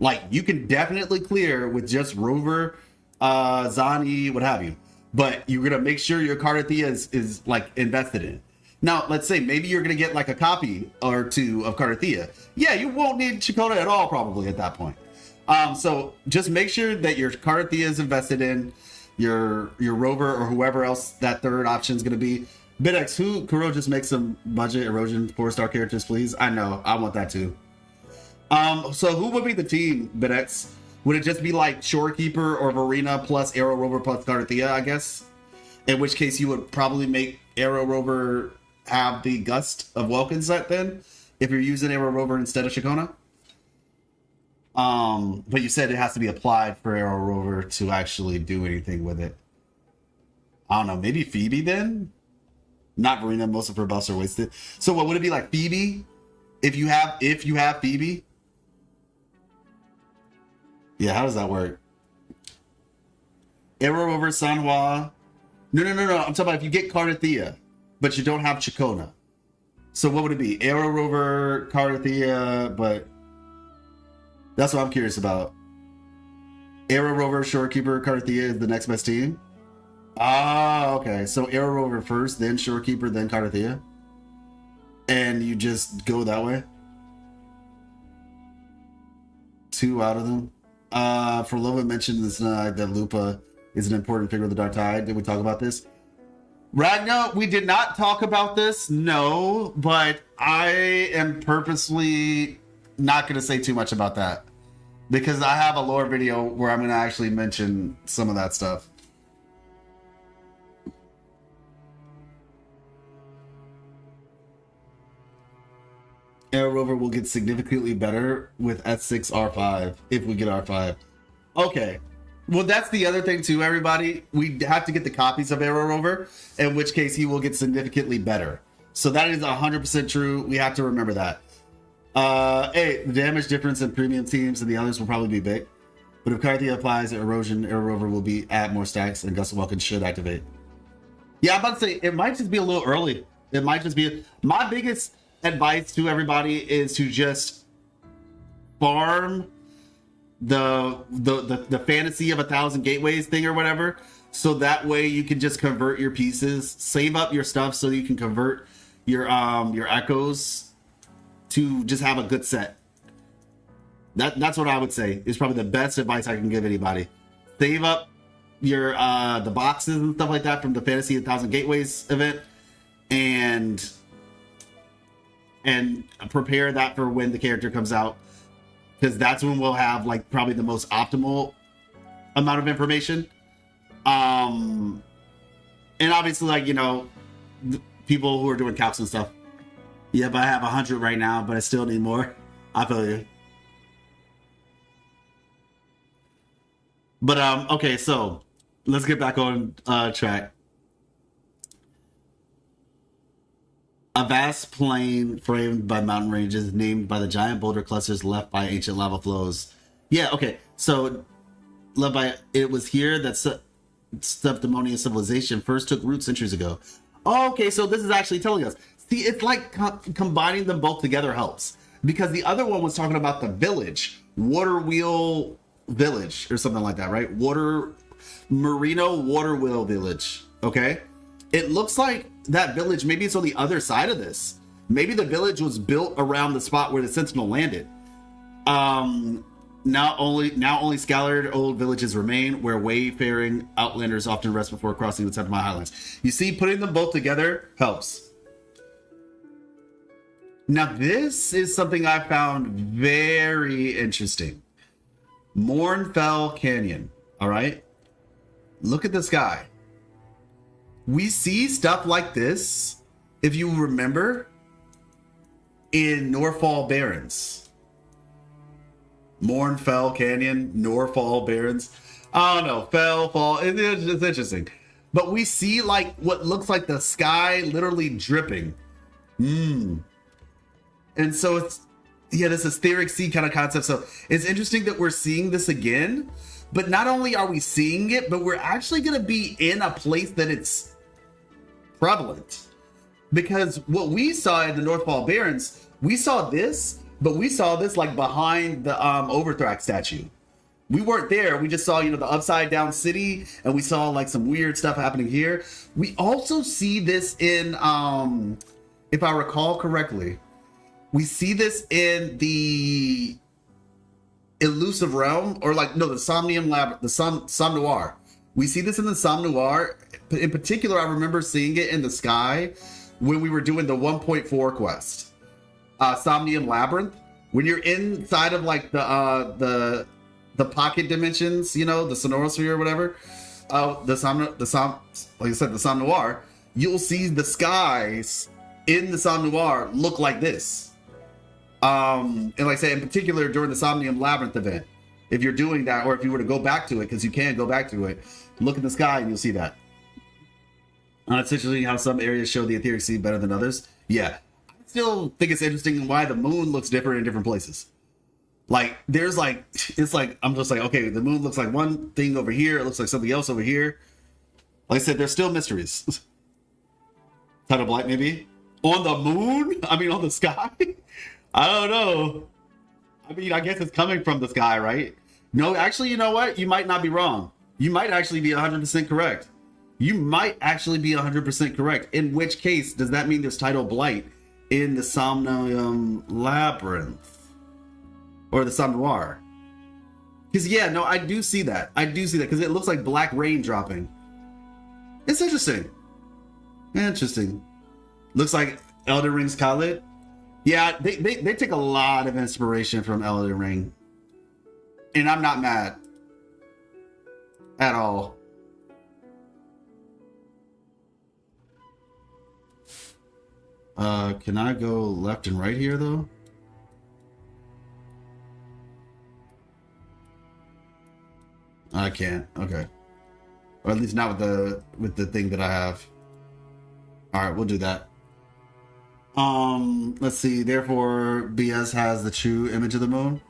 Like, you can definitely clear with just rover, Zani, what have you, but you're going to make sure your cartethiya is like invested in. Now, let's say maybe you're going to get like a copy or two of cartethiya. Yeah, you won't need Chona at all probably at that point. So just make sure that your cartethiya is invested in, your rover or whoever else that third option is going to be. Bidex, Kuro, just make some budget erosion 4-star characters, please. I know, I want that too. So who would be the team, Bidex? Would it just be like Shorekeeper or Verena plus Arrow Rover plus cartethiya, I guess? In which case you would probably make Arrow Rover have the Gust of Welkin set then, if you're using Arrow Rover instead of Chona. But you said it has to be applied for Arrow Rover to actually do anything with it. I don't know, maybe Phoebe then? Not Verena, most of her buffs are wasted. So what would it be, like Phoebe? If you have Phoebe? Yeah, how does that work? Arrow Rover, Sanwa. No. I'm talking about if you get cartethiya, but you don't have Chona. So what would it be? Arrow Rover, cartethiya, but that's what I'm curious about. Arrow Rover, Shorekeeper, cartethiya is the next best team. Ah, okay. So Arrow Rover first, then Shorekeeper, then cartethiya. And you just go that way. 2 out of them. For Lova mentioned this night that Lupa is an important figure of the Dark Tide. Did we talk about this? Ragna, we did not talk about this, no, but I am purposely not going to say too much about that because I have a lore video where I'm going to actually mention some of that stuff. Arrow Rover will get significantly better with S6 R5 if we get R5. Okay. Well, that's the other thing too, everybody. We have to get the copies of Arrow Rover, in which case he will get significantly better. So that is 100% true. We have to remember that. Hey, the damage difference in premium teams and the others will probably be big. But if cartethiya applies erosion, Arrow Rover will be at more stacks and Gust of Welkin should activate. Yeah, I'm about to say, it might just be a little early. It might just be... My biggest advice to everybody is to just farm the fantasy of 1,000 gateways thing or whatever, so that way you can just convert your pieces, save up your stuff so you can convert your echoes to just have a good set. That's what I would say is probably the best advice I can give anybody. Save up your the boxes and stuff like that from the fantasy 1,000 gateways event, and prepare that for when the character comes out, because that's when we'll have like probably the most optimal amount of information. And obviously, like, you know, people who are doing calcs and stuff. Yeah, but I have 100 right now, but I still need more. I feel you. But okay, so let's get back on track. A vast plain framed by mountain ranges, named by the giant boulder clusters left by ancient lava flows. Yeah, okay. So, left by it was here that Septimonian civilization first took root centuries ago. Oh, okay, so this is actually telling us. See, it's like combining them both together helps, because the other one was talking about the village, Water Wheel Village, or something like that, right? Merino Water Wheel Village. Okay, it looks like that village, maybe it's on the other side of this. Maybe the village was built around the spot where the Sentinel landed. Now only scattered old villages remain, where wayfaring outlanders often rest before crossing the Septimont Highlands. You see, putting them both together helps. Now, this is something I found very interesting. Mournfell Canyon, all right? Look at the sky. We see stuff like this, if you remember, in Norfall Barrens. Mournfell Canyon, Norfall Barrens. I don't know, Fell, Fall, it's interesting. But we see like what looks like the sky literally dripping. And so it's, yeah, this etheric sea kind of concept. So it's interesting that we're seeing this again, but not only are we seeing it, but we're actually going to be in a place that it's prevalent, because what we saw in the Northfall Barrens, we saw this, but we saw this like behind the Overthrak statue. We weren't there. We just saw, you know, the upside down city, and we saw like some weird stuff happening here. We also see this in, if I recall correctly, we see this in the Elusive Realm, or like, no, the Somnium Lab, the Som Noir. We see this in the Som Noir. In particular, I remember seeing it in the sky when we were doing the 1.4 quest, Somnium Labyrinth. When you're inside of like the pocket dimensions, you know, the Sonorosphere or whatever, like I said, the Som Noir, you'll see the skies in the Som Noir look like this. And like I said, in particular during the Somnium Labyrinth event, if you're doing that, or if you were to go back to it, because you can go back to it, look in the sky and you'll see that. It's interesting how some areas show the etheric sea better than others. Yeah, I still think it's interesting why the moon looks different in different places. Like there's like, it's like, I'm just like, okay, the moon looks like one thing over here. It looks like something else over here. Like I said, there's still mysteries. Tidal blight maybe? On the moon? I mean, on the sky? I don't know. I mean, I guess it's coming from the sky, right? No, actually, you know what? You might not be wrong. You might actually be 100% correct. You might actually be 100% correct. In which case, does that mean there's tidal blight in the Somnium Labyrinth? Or the Somnoir? Because, yeah, no, I do see that. I do see that because it looks like black rain dropping. It's interesting. Interesting. Looks like Elden Ring's Khalid. Yeah, they take a lot of inspiration from Elden Ring. And I'm not mad. At all. Can I go left and right here, though? I can't. Okay. Or at least not with the thing that I have. All right, we'll do that. Let's see. Therefore, BS has the true image of the moon.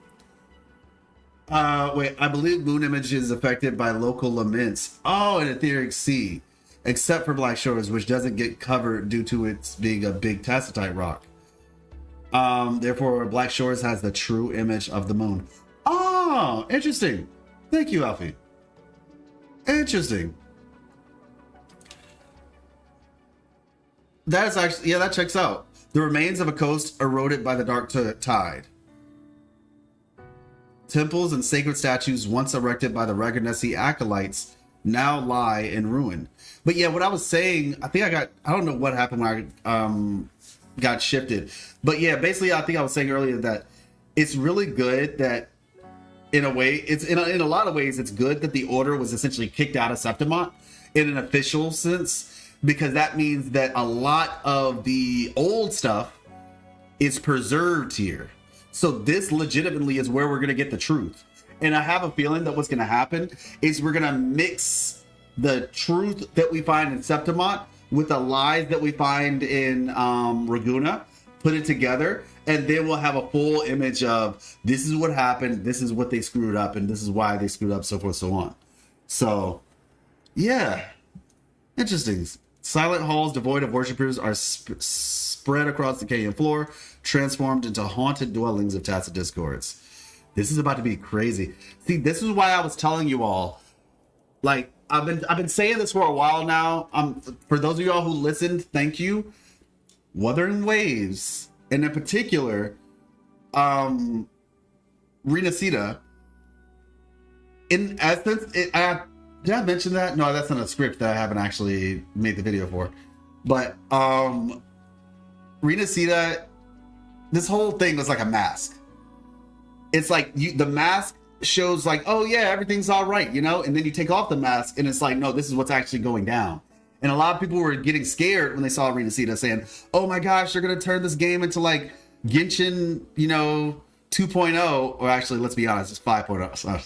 Wait, I believe moon image is affected by local laments. Oh, an etheric sea, except for Black Shores, which doesn't get covered due to its being a big tacitite rock. Therefore, Black Shores has the true image of the moon. Oh, interesting. Thank you, Alfie. Interesting. That is actually, yeah, that checks out. The remains of a coast eroded by the dark tide. Temples and sacred statues once erected by the Ragunesi acolytes now lie in ruin. But yeah, what I was saying, I don't know what happened when I got shifted. But yeah, basically I think I was saying earlier that it's really good that in a way, it's in a lot of ways, it's good that the order was essentially kicked out of Septimont in an official sense, because that means that a lot of the old stuff is preserved here. So this legitimately is where we're going to get the truth. And I have a feeling that what's going to happen is we're going to mix the truth that we find in Septimont with the lies that we find in Raguna, put it together, and then we'll have a full image of this is what happened, this is what they screwed up, and this is why they screwed up, so forth, so on. So, yeah. Interesting. Silent halls devoid of worshippers are spread across the canyon floor, transformed into haunted dwellings of tacit discords. This is about to be crazy. See, this is why I was telling you all, like, I've been saying this for a while now. For those of y'all who listened, thank you. Wuthering Waves, and in particular, Reena Zani. In essence, did I mention that? No, that's in a script that I haven't actually made the video for. But Reena Zani, this whole thing was like a mask. It's like the mask shows like, oh yeah, everything's all right, you know? And then you take off the mask and it's like, no, this is what's actually going down. And a lot of people were getting scared when they saw Reena Zani saying, oh my gosh, they're going to turn this game into like Genshin, 2.0. Or actually, let's be honest, it's 5.0. So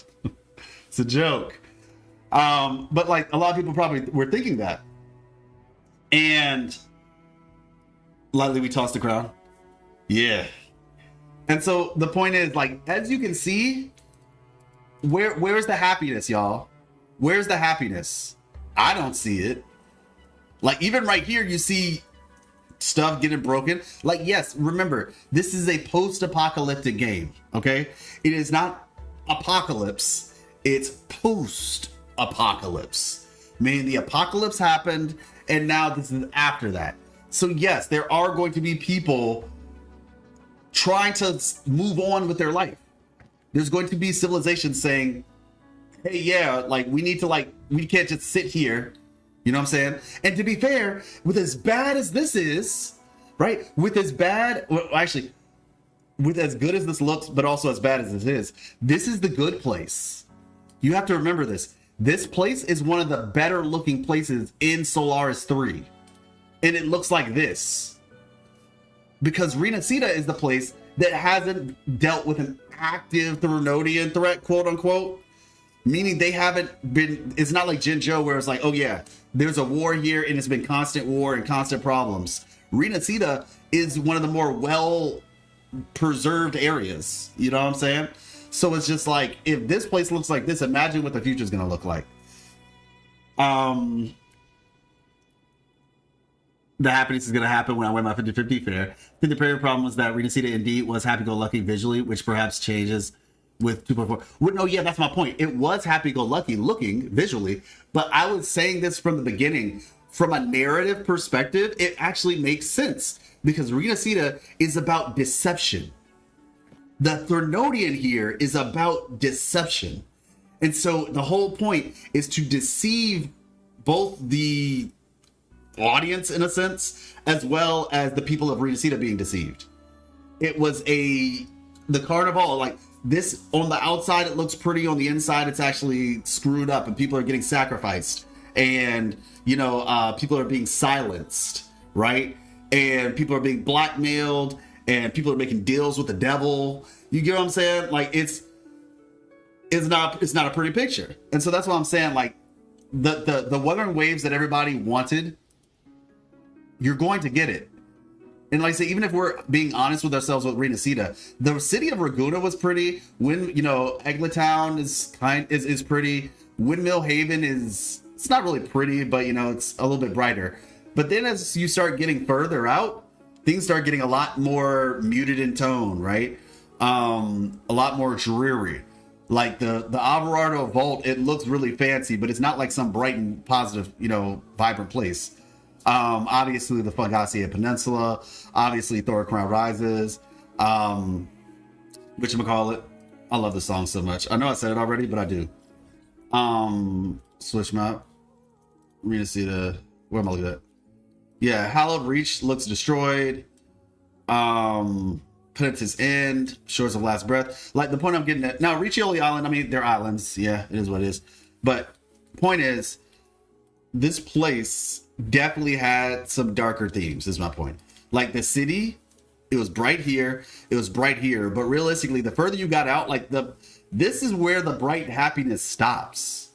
it's a joke. But like a lot of people probably were thinking that. And lightly we tossed the crown. Yeah. And so the point is, like, as you can see, where's the happiness, y'all? Where's the happiness? I don't see it. Like, even right here, you see stuff getting broken. Like, yes, remember, this is a post-apocalyptic game, okay? It is not apocalypse. It's post-apocalypse. Meaning the apocalypse happened, and now this is after that. So, yes, there are going to be people trying to move on with their life. There's going to be civilizations saying, hey, yeah, like, we need to, like, we can't just sit here. You know what I'm saying? And to be fair, with as bad as this is, right? With as bad, well, actually, with as good as this looks, but also as bad as this is the good place. You have to remember this. This place is one of the better looking places in Solaris 3. And it looks like this. Because Reena Zani is the place that hasn't dealt with an active Therunodian threat, quote unquote. Meaning they haven't been, it's not like Jinzhou where it's like, oh yeah, there's a war here and it's been constant war and constant problems. Reena Zani is one of the more well preserved areas. You know what I'm saying? So it's just like, if this place looks like this, imagine what the future is going to look like. The happiness is going to happen when I win my 50-50 fair. I think the prayer problem was that Reena Zani indeed was happy-go-lucky visually, which perhaps changes with 2.4. Well, no, yeah, that's my point. It was happy-go-lucky looking visually, but I was saying this from the beginning. From a narrative perspective, it actually makes sense because Reena Zani is about deception. The Threnodian here is about deception. And so the whole point is to deceive both the audience, in a sense, as well as the people of Reena Zani being deceived. It was the carnival, like this on the outside, it looks pretty. On the inside, it's actually screwed up and people are getting sacrificed. And, people are being silenced, right? And people are being blackmailed and people are making deals with the devil. You get what I'm saying? Like it's not a pretty picture. And so that's what I'm saying. Like the Wuthering Waves that everybody wanted, you're going to get it. And like I say, even if we're being honest with ourselves with Reena Zani, the city of Raguna was pretty. When Egletown is pretty. Windmill Haven it's not really pretty, but it's a little bit brighter. But then as you start getting further out, things start getting a lot more muted in tone, right? A lot more dreary. Like the Alvarado Vault, it looks really fancy, but it's not like some bright and positive, vibrant place. Obviously the Fungacia Peninsula, obviously Thor Crown Rises, whatchamacallit. I love this song so much. I know I said it already, but I do. Switch map. Reena Zani. Where am I looking at? Yeah, Hallowed Reach looks destroyed. Penitent's End, Shores of Last Breath. Like the point I'm getting at now, Riccioli Island, I mean, they're islands. Yeah, it is what it is. But point is, this place definitely had some darker themes, is my point. Like the city, it was bright here, it was bright here. But realistically, the further you got out, this is where the bright happiness stops.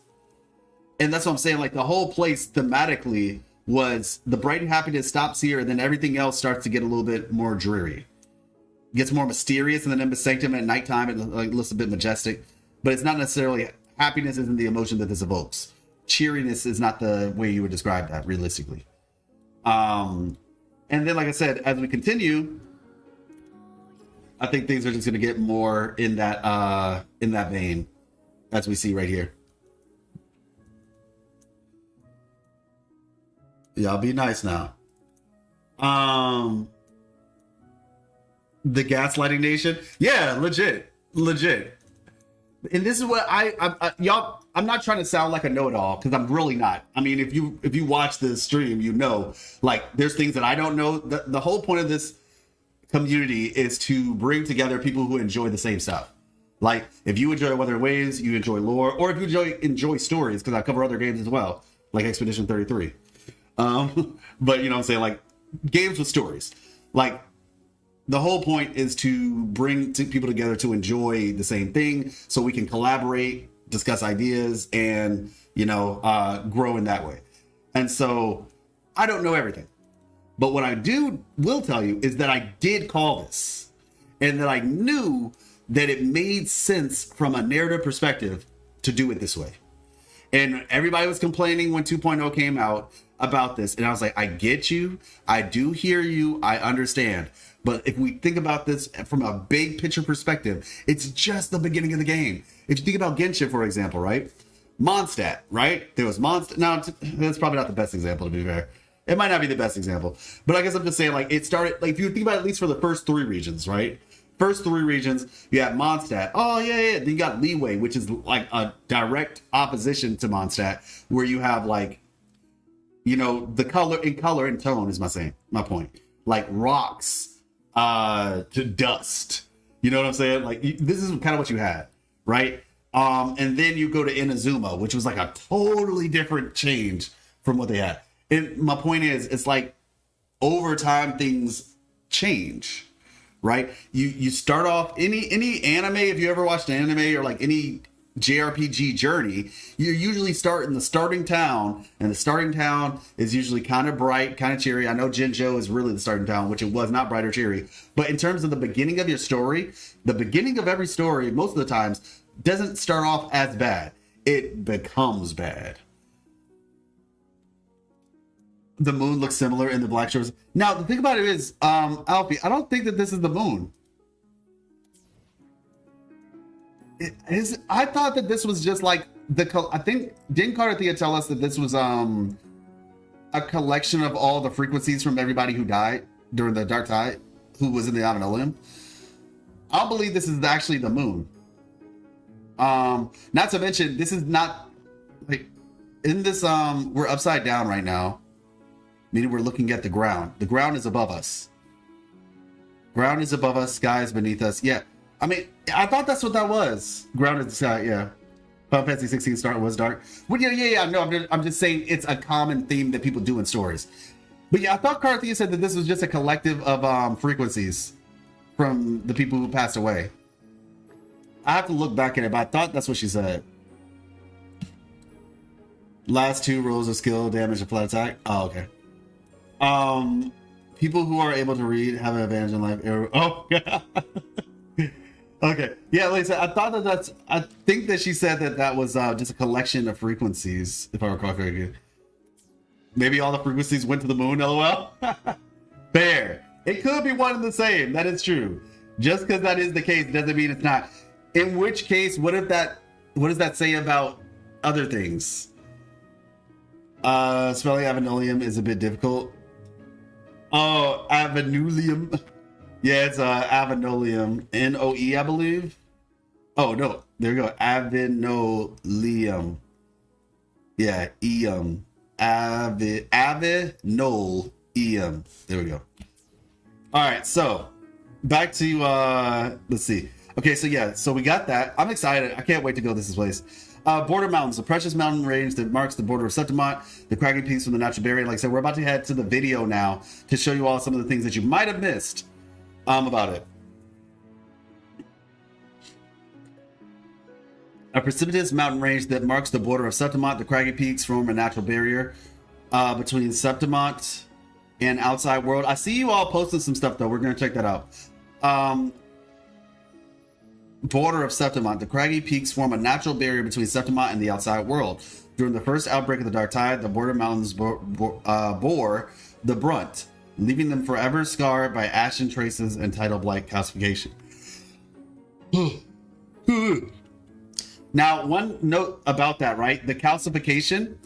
And that's what I'm saying. Like the whole place thematically was the bright happiness stops here, and then everything else starts to get a little bit more dreary. It gets more mysterious in the Nimbus Sanctum at nighttime. It looks a bit majestic, but it's not necessarily happiness isn't the emotion that this evokes. Cheeriness is not the way you would describe that realistically. And then, like I said, as we continue, I think things are just going to get more in that vein, as we see right here. Y'all be nice now. The Gaslighting Nation, yeah, legit. And this is what y'all. I'm not trying to sound like a know-it-all because I'm really not. I mean, if you watch this stream, like there's things that I don't know. The whole point of this community is to bring together people who enjoy the same stuff. Like if you enjoy Wuthering Waves, you enjoy lore, or if you enjoy stories, because I cover other games as well, like Expedition 33. But you know what I'm saying, like games with stories. Like the whole point is to bring people together to enjoy the same thing, so we can collaborate, discuss ideas, and grow in that way. And so I don't know everything, but what I will tell you is that I did call this, and that I knew that it made sense from a narrative perspective to do it this way. And everybody was complaining when 2.0 came out about this, and I was like, I get you, I do hear you, I understand. But if we think about this from a big picture perspective, it's just the beginning of the game. If you think about Ginshi, for example, right? Mondstadt, right? There was Mondstadt. Now, that's probably not the best example, to be fair. It might not be the best example. But I guess I'm just saying, like, it started, like, if you think about it, at least for the first three regions, right? First three regions, you have Mondstadt. Oh, yeah. Then you got Leeway, which is, like, a direct opposition to Mondstadt, where you have, like, the color and tone is my point. Like, rocks to dust. You know what I'm saying? Like, this is kind of what you had, right? And then you go to Inazuma, which was like a totally different change from what they had. And my point is, it's like over time things change, right? You start off any anime, if you ever watched an anime, or like any JRPG journey, you usually start in the starting town, and the starting town is usually kind of bright, kind of cheery. I know Jinzhou is really the starting town, which it was not bright or cheery. But in terms of the beginning of your story, the beginning of every story, most of the times, doesn't start off as bad. It becomes bad. The moon looks similar in the Black Shores. Now, the thing about it is, Alfie, I don't think that this is the moon. I thought that this was just like I think, didn't cartethiya tell us that this was a collection of all the frequencies from everybody who died during the Dark Tide, who was in the Avenolium? I'll believe this is actually the moon. Not to mention, this is not like in this we're upside down right now, meaning we're looking at the ground. The ground is above us. Ground is above us, sky is beneath us. Yeah. I mean, I thought that's what that was. Grounded the sky, yeah. Final Fantasy 16 start was dark. Well, yeah. No, I'm just saying it's a common theme that people do in stories. But yeah, I thought cartethiya said that this was just a collective of frequencies from the people who passed away. I have to look back at it, but I thought that's what she said. Last 2 rolls of skill, damage, and flat attack. Oh, okay. People who are able to read have an advantage in life. Oh, yeah. Okay, yeah, like I said, I thought I think that she said that was just a collection of frequencies, if I recall correctly. Maybe all the frequencies went to the moon, lol. Fair. It could be one and the same, that is true. Just because that is the case doesn't mean it's not. In which case, what does that say about other things? Spelling Avenolium is a bit difficult. Oh, Avenolium. Yeah, it's Avenolium. N-O-E, I believe. Oh, no. There we go. Avenolium. Yeah, Eum. Avenolium. There we go. All right, so back to, let's see. Okay, so yeah, so we got that. I'm excited. I can't wait to go this place. Border Mountains, the precious mountain range that marks the border of Septimont, the craggy peaks from the natural barrier. Like I said, we're about to head to the video now to show you all some of the things that you might have missed about it. A precipitous mountain range that marks the border of Septimont. The craggy peaks form a natural barrier between Septimont and outside world. I see you all posting some stuff though. We're going to check that out. Border of Septimont. The craggy peaks form a natural barrier between Septimont and the outside world. During the first outbreak of the Dark Tide, the border mountains bore the brunt, leaving them forever scarred by ashen traces and tidal blight calcification. Now, one note about that, right? The calcification,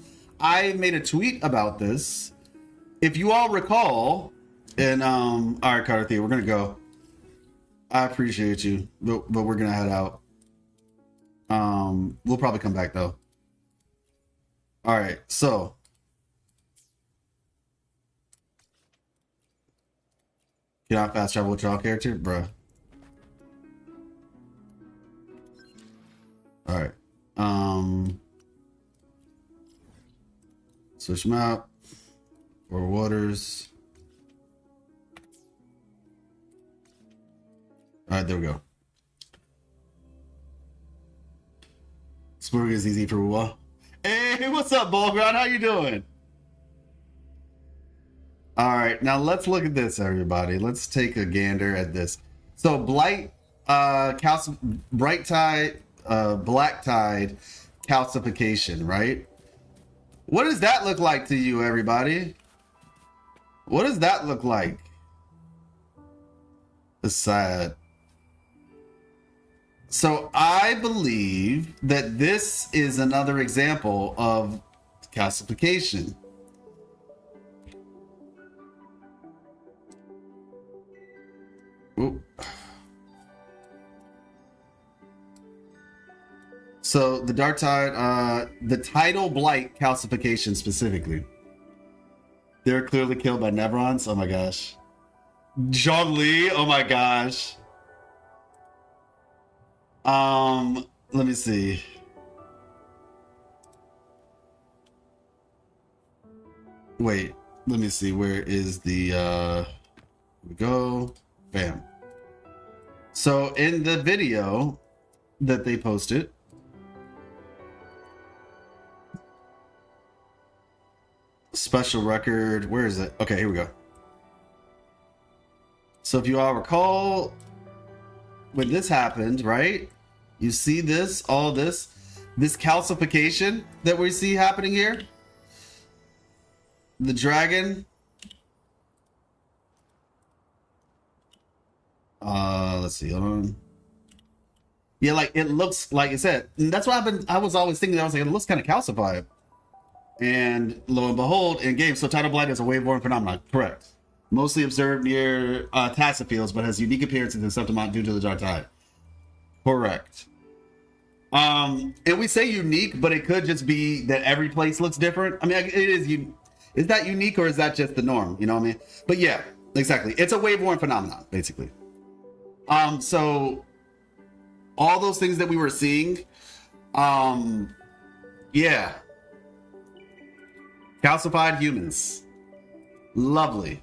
I made a tweet about this. If you all recall, and all right, cartethiya, we're gonna go. I appreciate you, but we're gonna head out. We'll probably come back though. All right, so can I fast travel with y'all character, bruh? All right. Switch map or waters. All right, there we go. Spurg is easy for a while. Hey, what's up, Ballground? How you doing? All right, now let's look at this, everybody. Let's take a gander at this. So, Blight, Bright Tide, Black Tide, calcification, right? What does that look like to you, everybody? What does that look like? It's sad. So I believe that this is another example of calcification. Ooh. So the Dark Tide, the tidal blight calcification specifically. They're clearly killed by Nevrons. Oh my gosh. Zhongli. Oh my gosh. Let me see. Wait, let me see. Where is the, here we go. Bam. So in the video that they posted, Special record. Where is it? Okay, here we go. So if you all recall, when this happened, right? You see this, all this calcification that we see happening here. The dragon. Let's see. Hold on. Yeah, like it looks like I said. And that's what happened. I was always thinking. I was like, it looks kind of calcified. And lo and behold, in game, so tidal blight is a wave-borne phenomenon. Correct. Mostly observed near tacit fields, but has unique appearances in Septimont due to the dark tide. Correct. And we say unique, but it could just be that every place looks different. I mean, it is. Is that unique or is that just the norm? You know what I mean? But yeah, exactly. It's a wave-borne phenomenon, basically. So all those things that we were seeing, yeah. Calcified humans. Lovely.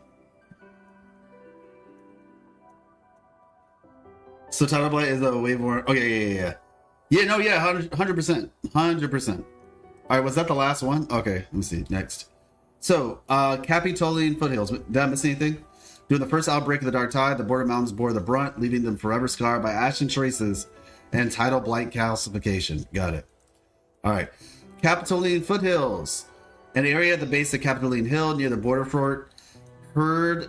So tidal blight is a wave-borne. Oh yeah. Yeah, no, yeah, 100%. 100%. All right, was that the last one? Okay, let me see. Next. So, Capitoline Foothills. Did I miss anything? During the first outbreak of the Dark Tide, the border mountains bore the brunt, leaving them forever scarred by ashen traces and tidal blight calcification. Got it. All right. Capitoline Foothills. An area at the base of Capitoline Hill near the border fort. Herds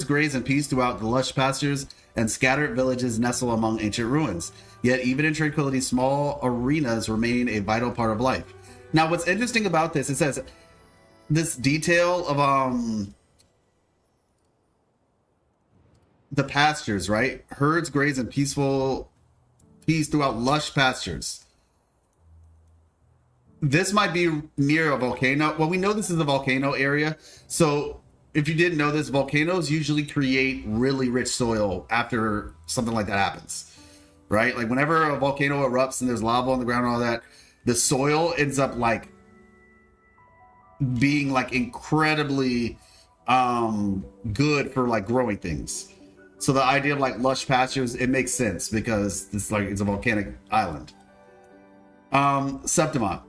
graze in peace throughout the lush pastures, and scattered villages nestle among ancient ruins. Yet even in tranquility, small arenas remain a vital part of life. Now, what's interesting about this, it says this detail of the pastures, right? Herds graze in peace throughout lush pastures. This might be near a volcano. Well, we know this is a volcano area, so if you didn't know this, volcanoes usually create really rich soil after something like that happens, right? Like whenever a volcano erupts and there's lava on the ground and all that, the soil ends up like being like incredibly good for like growing things. So the idea of like lush pastures, it makes sense because it's like it's a volcanic island. Septimont.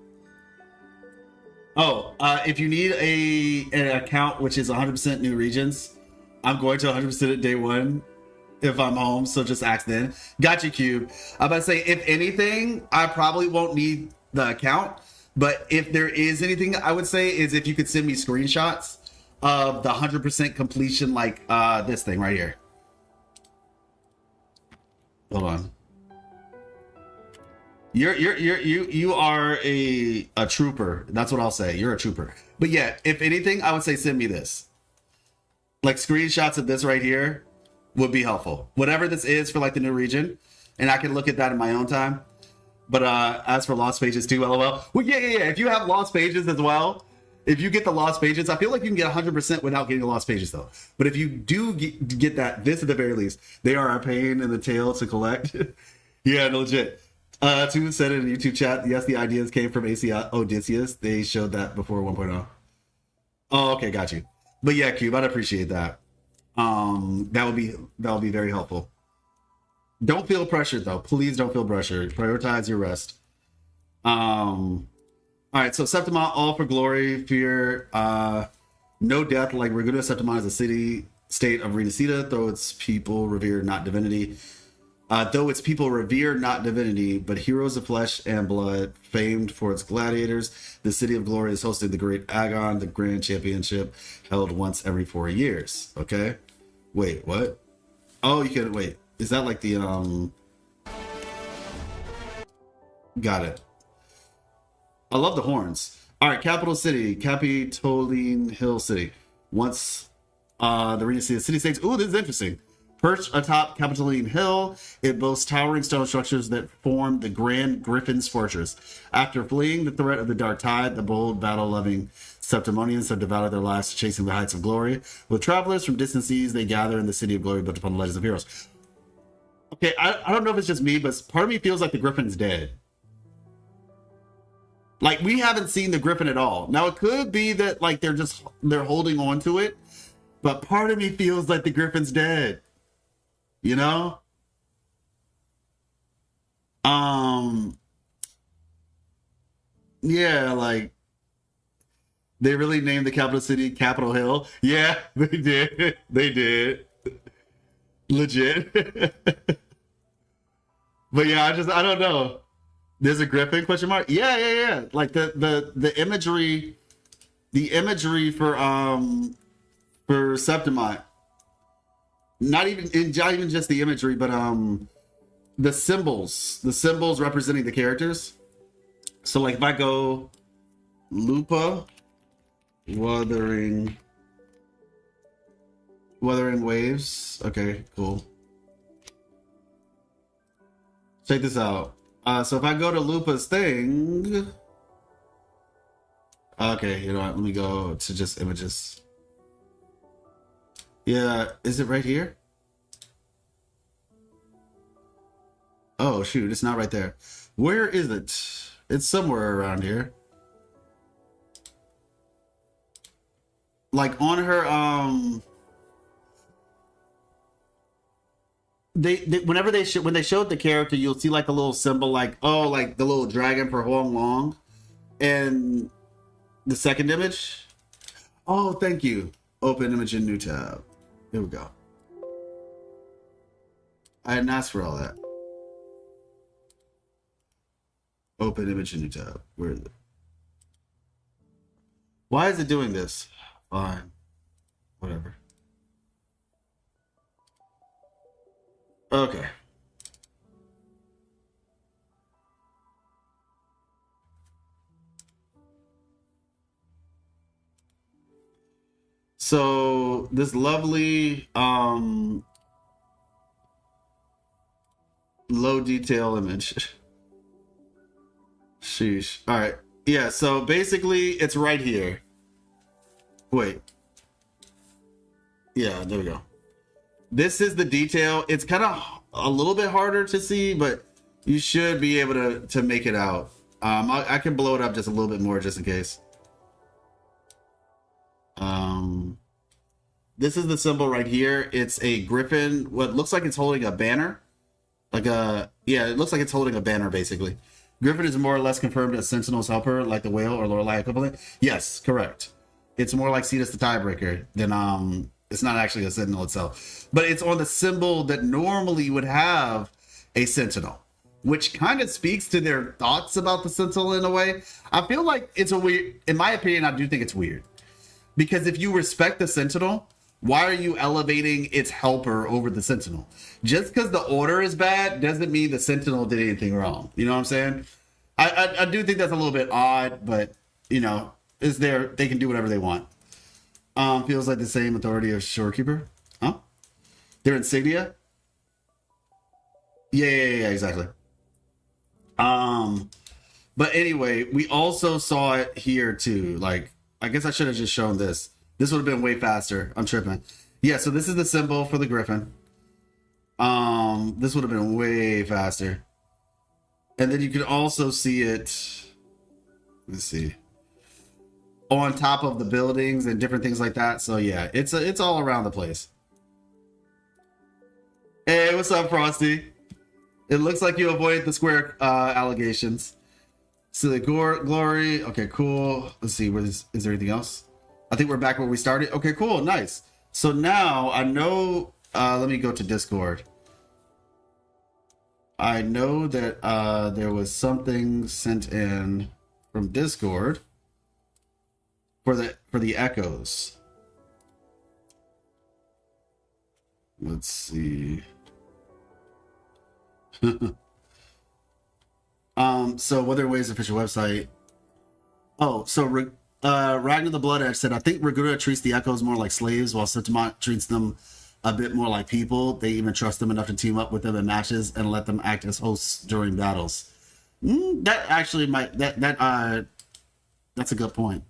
Oh, if you need an account which is 100% new regions, I'm going to 100% at day one if I'm home, so just ask then. Got you, Cube. I'm about to say, if anything, I probably won't need the account, but if there is anything I would say is if you could send me screenshots of the 100% completion, like this thing right here. Hold on. You are a trooper. That's what I'll say. You're a trooper. But yeah, if anything, I would say send me this. Like screenshots of this right here would be helpful. Whatever this is for like the new region, and I can look at that in my own time. But as for lost pages too, LOL. Well, yeah. If you have lost pages as well, if you get the lost pages, I feel like you can get 100% without getting the lost pages though. But if you do get that, this at the very least, they are a pain in the tail to collect. Yeah, no, legit. Two said in the YouTube chat, yes, the ideas came from AC Odysseus. They showed that before 1.0. Oh, okay, got you. But yeah, Cube, I'd appreciate that. That would be very helpful. Don't feel pressured though. Please don't feel pressured. Prioritize your rest. All right, so Septimont, all for glory, fear, no death. Like Raguna, Septimont is a city state of Renacida, though its people revere not divinity. But heroes of flesh and blood, famed for its gladiators, the City of Glory is hosting the Great Agon, the Grand Championship, held once every 4 years. Okay? Wait, what? Oh, you can wait. Is that like the Got it. I love the horns. All right, capital city, Capitoline Hill City. Once the Renacida city states. Ooh, this is interesting. Perched atop Capitoline Hill, it boasts towering stone structures that form the Grand Griffin's Fortress. After fleeing the threat of the Dark Tide, the bold, battle-loving Septimonians have devoted their lives to chasing the heights of glory. With travelers from distant seas, they gather in the City of Glory built upon the legends of heroes. Okay, I don't know if it's just me, but part of me feels like the Griffin's dead. Like, we haven't seen the Griffin at all. Now, it could be that, like, they're holding on to it, but part of me feels like the Griffin's dead. You know? Yeah, like
They really named the capital city Capitol Hill. Yeah, they did. They did. Legit. But yeah, I don't know. There's a griffin question mark. Yeah. Like the imagery, for Septimont. Not even just the imagery, but the symbols representing the characters. So like if I go Lupa, Wuthering Waves. Okay, cool. Check this out. So if I go to Lupa's thing, okay, you know what? Let me go to just images. Yeah, is it right here? Oh shoot, it's not right there. Where is it? It's somewhere around here. Like on her whenever when they showed the character, you'll see like a little symbol, like like the little dragon for Huang Long, and the second image. Oh, thank you. Open image in new tab. Here we go. I didn't ask for all that. Open image in new tab. Where is it? Why is it doing this? Fine. Whatever. Okay. So this lovely low detail image. Sheesh. All right. Yeah, so basically it's right here. Wait. Yeah, there we go. This is the detail. It's kind of a little bit harder to see, but you should be able to make it out. I can blow it up just a little bit more just in case. This is the symbol right here. It's a griffin. What looks like it's holding a banner. Yeah, it looks like it's holding a banner basically. Griffin is more or less confirmed as Sentinel's helper, like the whale or Lorelei equivalent. Yes, correct. It's more like Cetus the tiebreaker than it's not actually a Sentinel itself. But it's on the symbol that normally would have a Sentinel, which kind of speaks to their thoughts about the Sentinel in a way. I feel like it's a weird, in my opinion, I do think it's weird. Because if you respect the Sentinel, why are you elevating its helper over the Sentinel? Just because the order is bad doesn't mean the Sentinel did anything wrong. You know what I'm saying? I do think that's a little bit odd, but you know, is there, they can do whatever they want. Feels like the same authority of Shorekeeper. Huh? Their insignia? Yeah, exactly. But anyway, we also saw it here too. Like, I guess I should have just shown this. This would have been way faster. I'm tripping. Yeah, so this is the symbol for the griffin. This would have been way faster. And then you can also see it, let's see, on top of the buildings and different things like that. So yeah, it's all around the place. Hey, what's up, Frosty? It looks like you avoided the square allegations. So the glory. Okay, cool. Let's see. Is there anything else? I think we're back where we started. Okay, cool. Nice. So now I know. Let me go to Discord. I know that there was something sent in from Discord for the echoes. Let's see. So Wuthering Waves official website. Oh, so Ragna the Blood Edge said, I think Raguna treats the echoes more like slaves, while Septimont treats them a bit more like people. They even trust them enough to team up with them in matches and let them act as hosts during battles. That actually might that's a good point.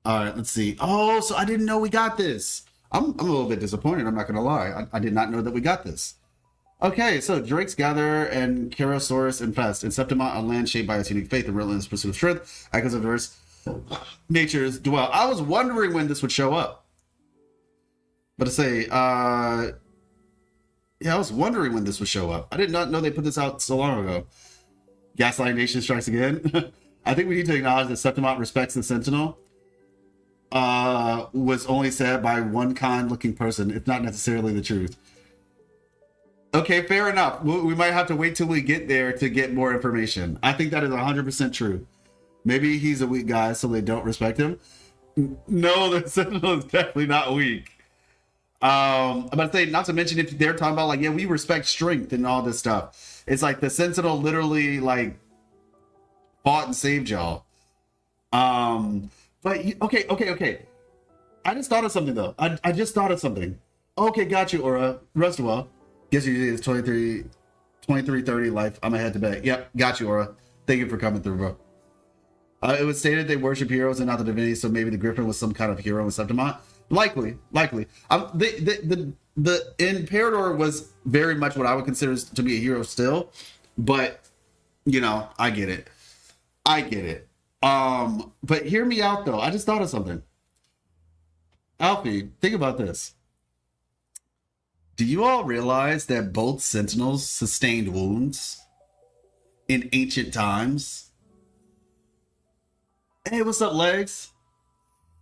All right, let's see. Oh, so I didn't know we got this. I'm a little bit disappointed. I'm not gonna lie. I did not know that we got this. Okay, so Drakes gather and Kerosaurus infest. In Septimont, a land shaped by its unique faith and relentless pursuit of strength, echoes of diverse natures dwell. I was wondering when this would show up. But to say, yeah, I was wondering when this would show up. I did not know they put this out so long ago. Gaslight Nation strikes again. I think we need to acknowledge that Septimont respects the Sentinel. Was only said by one kind-looking person. It's not necessarily the truth. Okay, fair enough. We might have to wait till we get there to get more information. I think that is 100% true. Maybe he's a weak guy, so they don't respect him. No, the Sentinel is definitely not weak. I'm about to say, not to mention if they're talking about like, yeah, we respect strength and all this stuff. It's like the Sentinel literally like fought and saved y'all. But okay. I just thought of something though. I just thought of something. Okay, got you, Aura. Rest well. Guess you it's 23:30 life. I'm ahead to bed. Yep, got you, Aura. Thank you for coming through, bro. It was stated they worship heroes and not the divinity, so maybe the Griffin was some kind of hero in Septimont. Likely. The Imperator was very much what I would consider to be a hero still, but you know, I get it. But hear me out though. I just thought of something. Alfie, think about this. Do you all realize that both Sentinels sustained wounds in ancient times? Hey, what's up, legs?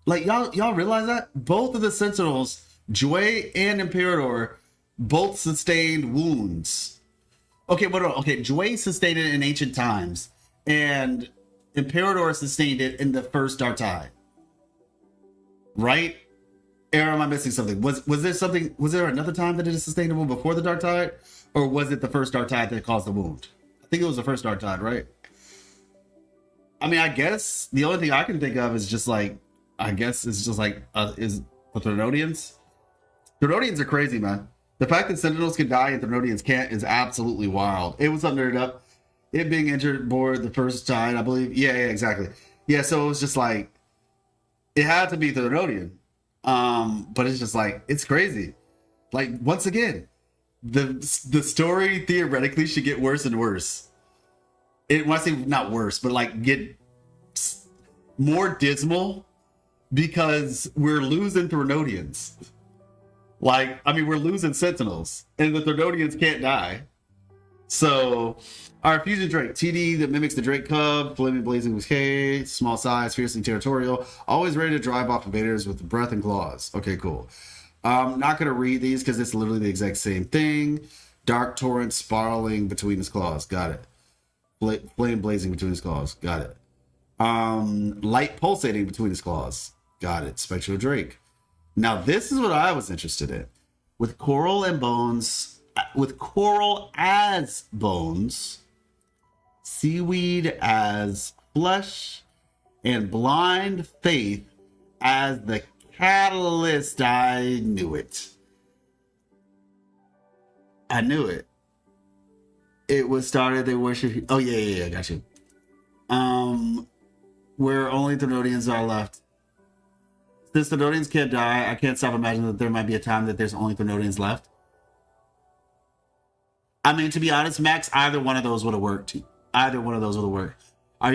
Like y'all realize that? Both of the Sentinels, Jue and Imperator, both sustained wounds. Okay, Jue sustained it in ancient times, and Imperator sustained it in the first Dark Tide. Right? Or am I missing something? Was there another time that it sustained a wound before the Dark Tide? Or was it the first Dark Tide that caused the wound? I think it was the first Dark Tide, right? I mean, I guess the only thing I can think of is just like, is the Threnodians. Threnodians are crazy, man. The fact that Sentinels can die and Threnodians can't is absolutely wild. It was something up. It being injured board the first time, I believe. Yeah, exactly. Yeah, so it was just like, it had to be Threnodian. But it's just like, it's crazy. Like, once again, the story theoretically should get worse and worse. When I say not worse, but like get more dismal because we're losing Threnodians. Like, I mean, we're losing Sentinels and the Threnodians can't die. So our fusion Drake, TD that mimics the Drake Cub, flaming blazing with K, small size, fiercely territorial, always ready to drive off invaders with breath and claws. Okay, cool. Not gonna read these because it's literally the exact same thing. Dark torrent spiraling between his claws. Got it. Flame blazing between his claws. Got it. Light pulsating between his claws. Got it. Spectral Drake. Now this is what I was interested in. With coral and bones. With coral as bones, seaweed as flesh, and blind faith as the catalyst. I knew it. It was started, they worship. Oh, yeah, got you. Where only Threnodians are left. Since Threnodians can't die, I can't stop imagining that there might be a time that there's only Threnodians left. I mean, to be honest, Max, either one of those would have worked. Are you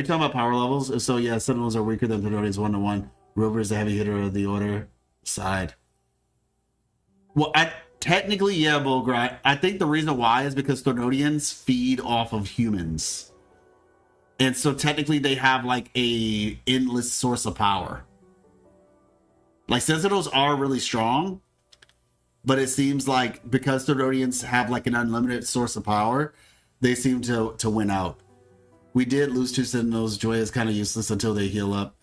talking about power levels? If so, yeah, Sentinels are weaker than Threnodians 1-to-1. Rover is the heavy hitter of the order side. Well, technically, yeah, Bulgrat. I think the reason why is because Threnodians feed off of humans. And so technically they have like a endless source of power. Like, Sentinels are really strong. But it seems like because Threnodians have like an unlimited source of power, they seem to win out. We did lose 2 Sentinels. Joy is kind of useless until they heal up.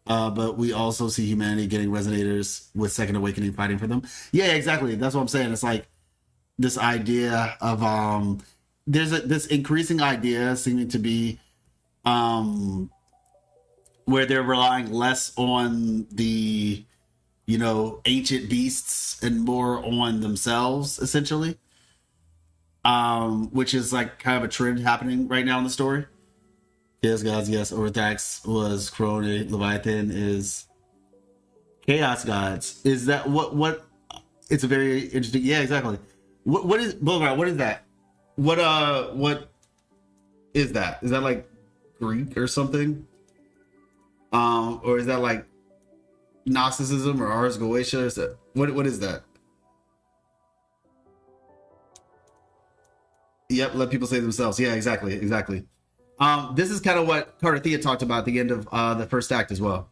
But we also see humanity getting Resonators with Second Awakening fighting for them. Yeah, exactly. That's what I'm saying. It's like this idea of there's this increasing idea seeming to be where they're relying less on the ancient beasts and more on themselves, essentially. Which is like kind of a trend happening right now in the story. Yes, gods, yes. Orthax was Crone, Leviathan is Chaos Gods. Is that what it's a very interesting, yeah, exactly. What is Bulgar? What is that? What is that? Is that like Greek or something? Or is that like Gnosticism or Ars Goetia? Is that what is that? Yep, let people say themselves. Yeah, exactly.
This is kind of what Cartethiya talked about at the end of the first act as well.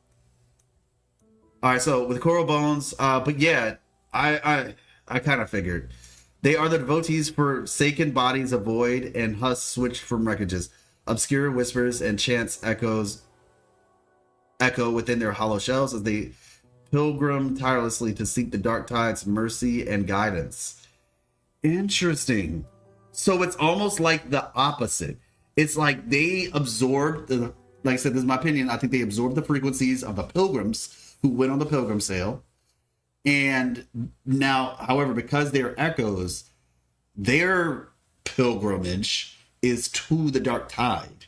All right, so with Coral Bones, but yeah, I kind of figured. They are the devotees forsaken bodies of void and husks switched from wreckages. Obscure whispers and chants echo within their hollow shells as they pilgrim tirelessly to seek the dark tide's mercy and guidance. Interesting. So it's almost like the opposite. It's like they absorbed the, like I said, this is my opinion. I think they absorbed the frequencies of the pilgrims who went on the pilgrim sale. And now, however, because they're echoes, their pilgrimage is to the dark tide.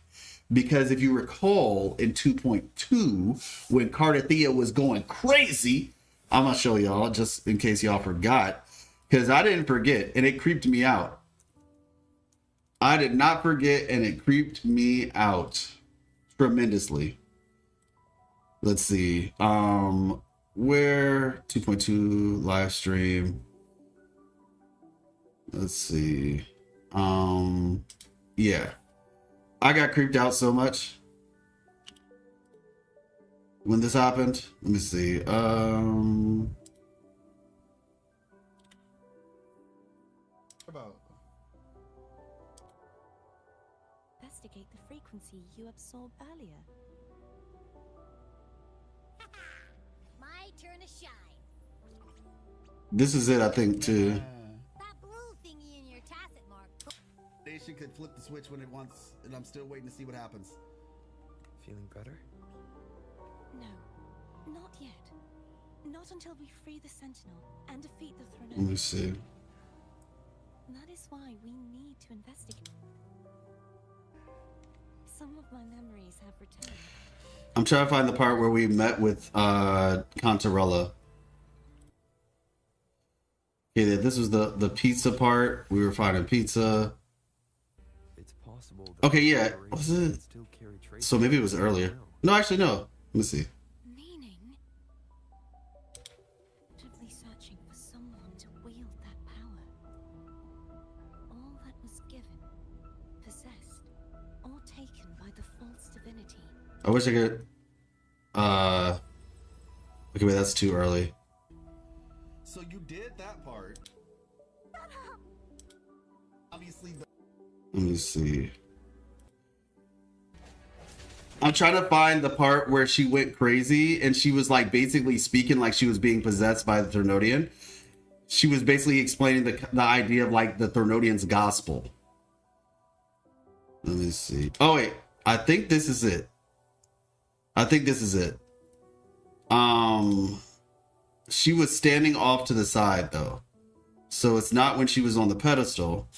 Because if you recall in 2.2, when Cartethiya was going crazy, I'm going to show y'all just in case y'all forgot, because I didn't forget and it creeped me out. I did not forget and it creeped me out tremendously. Let's see. Where 2.2 live stream. Let's see. Yeah. I got creeped out so much when this happened. Let me see.
Investigate the frequency you absorbed earlier.
My turn to shine.
This is it, I think, too.
That blue thingy in your tacit mark.
Nation could flip the switch when it wants, and I'm still waiting to see what happens.
Feeling better?
No, not yet. Not until we free the Sentinel and defeat the
Let
Throne.
me see.
That is why we need to investigate. Some of my memories have returned.
I'm trying to find the part where we met with Contarella. Okay, this was the pizza part. We were finding pizza.
It's possible.
Okay, yeah. Was it? So maybe it was earlier. No, actually, no. Let me see.
Meaning, actively searching for someone to wield that power. All that was given, possessed, or taken by the false divinity.
I wish I could. Okay, wait, that's too early. So you did that part. Obviously. Let me see. I'm trying to find the part where she went crazy and she was like basically speaking like she was being possessed by the Thernodian. She was basically explaining the idea of like the Thernodian's gospel. Let me see. Oh wait, I think this is it. I think this is it. She was standing off to the side though. So it's not when she was on the pedestal.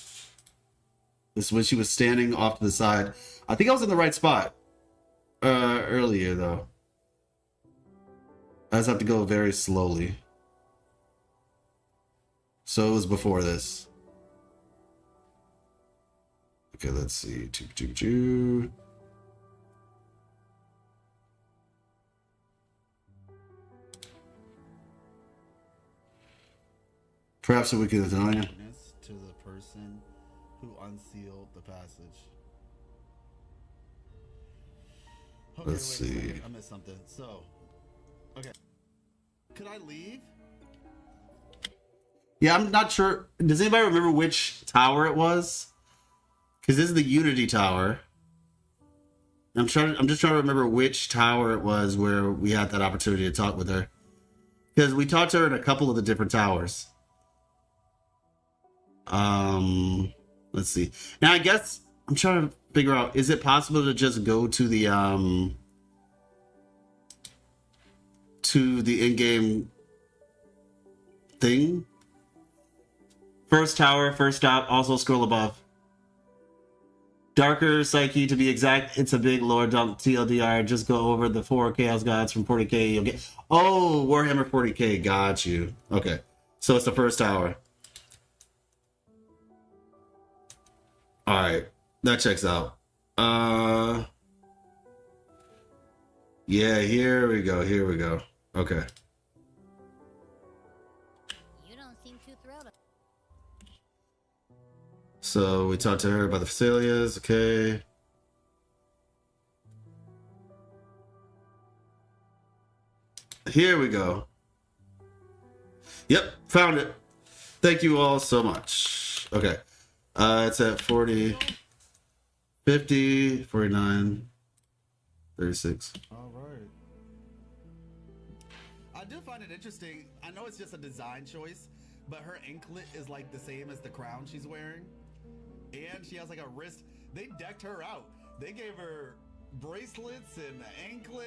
It's when she was standing off to the side. I think I was in the right spot earlier though. I just have to go very slowly. So it was before this. Okay, let's see. Perhaps we could assign to the person who unsealed the passage. Okay, let's see. I missed something. So, okay. Could I leave? Yeah, I'm not sure. Does anybody remember which tower it was? Because this is the Unity Tower. I'm just trying to remember which tower it was where we had that opportunity to talk with her. Because we talked to her in a couple of the different towers. Let's see. Now I guess I'm trying to figure out, is it possible to just go to the in-game thing? First tower, first stop, also scroll above. Darker Psyche, to be exact, it's a big lore dump TLDR. Just go over the 4 Chaos Gods from 40k. You'll get. Oh, Warhammer 40k. Got you. Okay. So it's the first tower. Alright. That checks out. Yeah, here we go. Here we go. Okay.
You don't seem too thrilled.
So we talked to her about the Facilias. Okay.
Here we go. Yep, found it. Thank you all so much. Okay. It's at 40, 50, 49, 36.
All right. I do find it interesting. I know it's just a design choice, but her anklet is like the same as the crown she's wearing. And she has like a wrist. They decked her out. They gave her bracelets and the anklet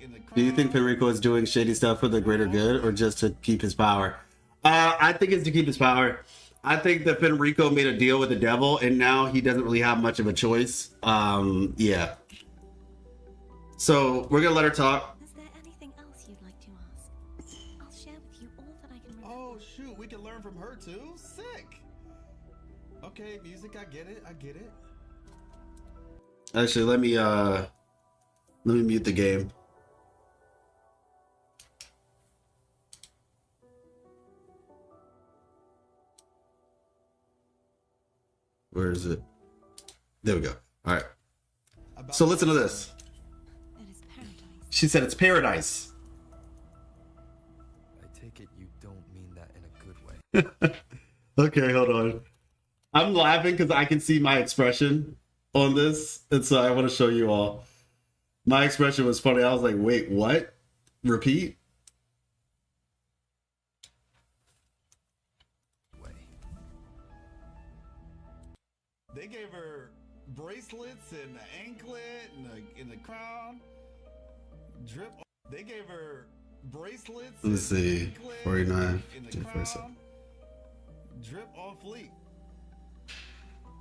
and the crown.
Do you think Fenrico is doing shady stuff for the greater good or just to keep his power? I think it's to keep his power. I think that Fenrico made a deal with the devil and now he doesn't really have much of a choice. Yeah. So we're gonna let her talk.
Is there anything else you'd like to ask? I'll share with you all that I can remember.
Oh shoot, we can learn from her too? Sick. Okay, music, I get it.
Actually, let me mute the game. Where is it? There we go. All right. So listen to this.
It is paradise.
She said it's paradise.
I take it you don't mean that in a good way.
Okay, hold on. I'm laughing because I can see my expression on this, and so I want to show you all. My expression was funny. I was like, wait, what? Repeat?
They gave her bracelets and the anklet and the crown. Drip. They gave her bracelets.
Let's see. 49.
and the crown. Drip on fleek.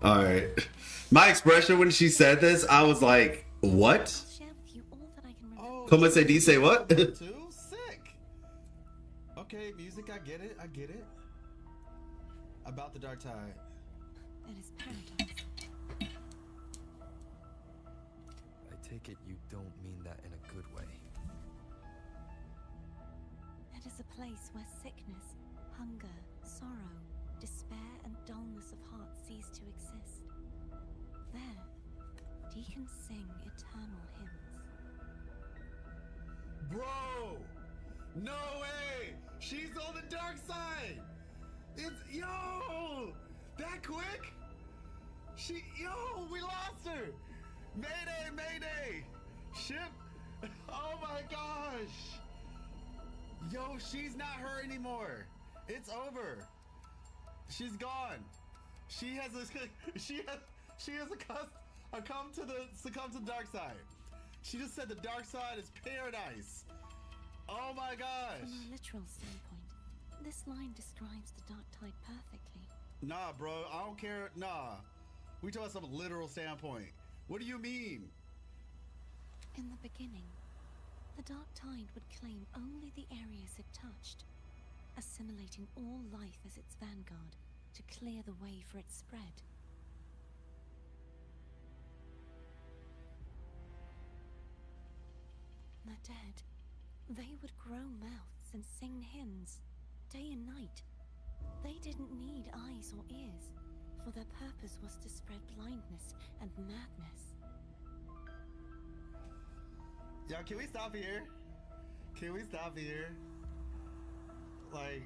All right. My expression when she said this, I was like, what?
I'll share with you all that I can remember.
Oh,
Como se dice what?
too sick. Okay, music, I get it. About the dark tide.
It is paradise.
I take it you don't mean that in a good way.
It is a place where sickness, hunger, sorrow, despair, and dullness of heart cease to exist. There, deacons sing eternal hymns.
Bro! No way! She's on the dark side! Yo! That quick? We lost her! Mayday! Ship? Oh my gosh! Yo, she's not her anymore. It's over. She's gone. She has succumbed to the dark side. She just said the dark side is paradise. Oh my gosh.
From a literal standpoint, this line describes the dark tide perfectly.
Nah, bro, I don't care. Nah. We talk about some literal standpoint. What do you mean?
In the beginning, the dark tide would claim only the areas it touched, assimilating all life as its vanguard to clear the way for its spread. The dead, they would grow mouths and sing hymns, day and night. They didn't need eyes or ears, for their purpose was to spread blindness and madness.
Yo, can we stop here? Like,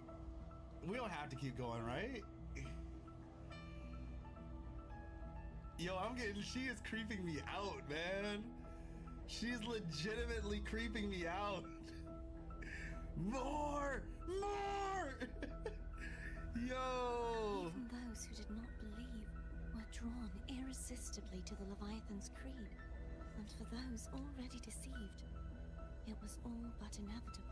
we don't have to keep going, right? Yo, she is creeping me out, man. She's legitimately creeping me out. More! Yo!
Even those who did not believe were drawn irresistibly to the Leviathan's creed, and for those already deceived, it was all but inevitable.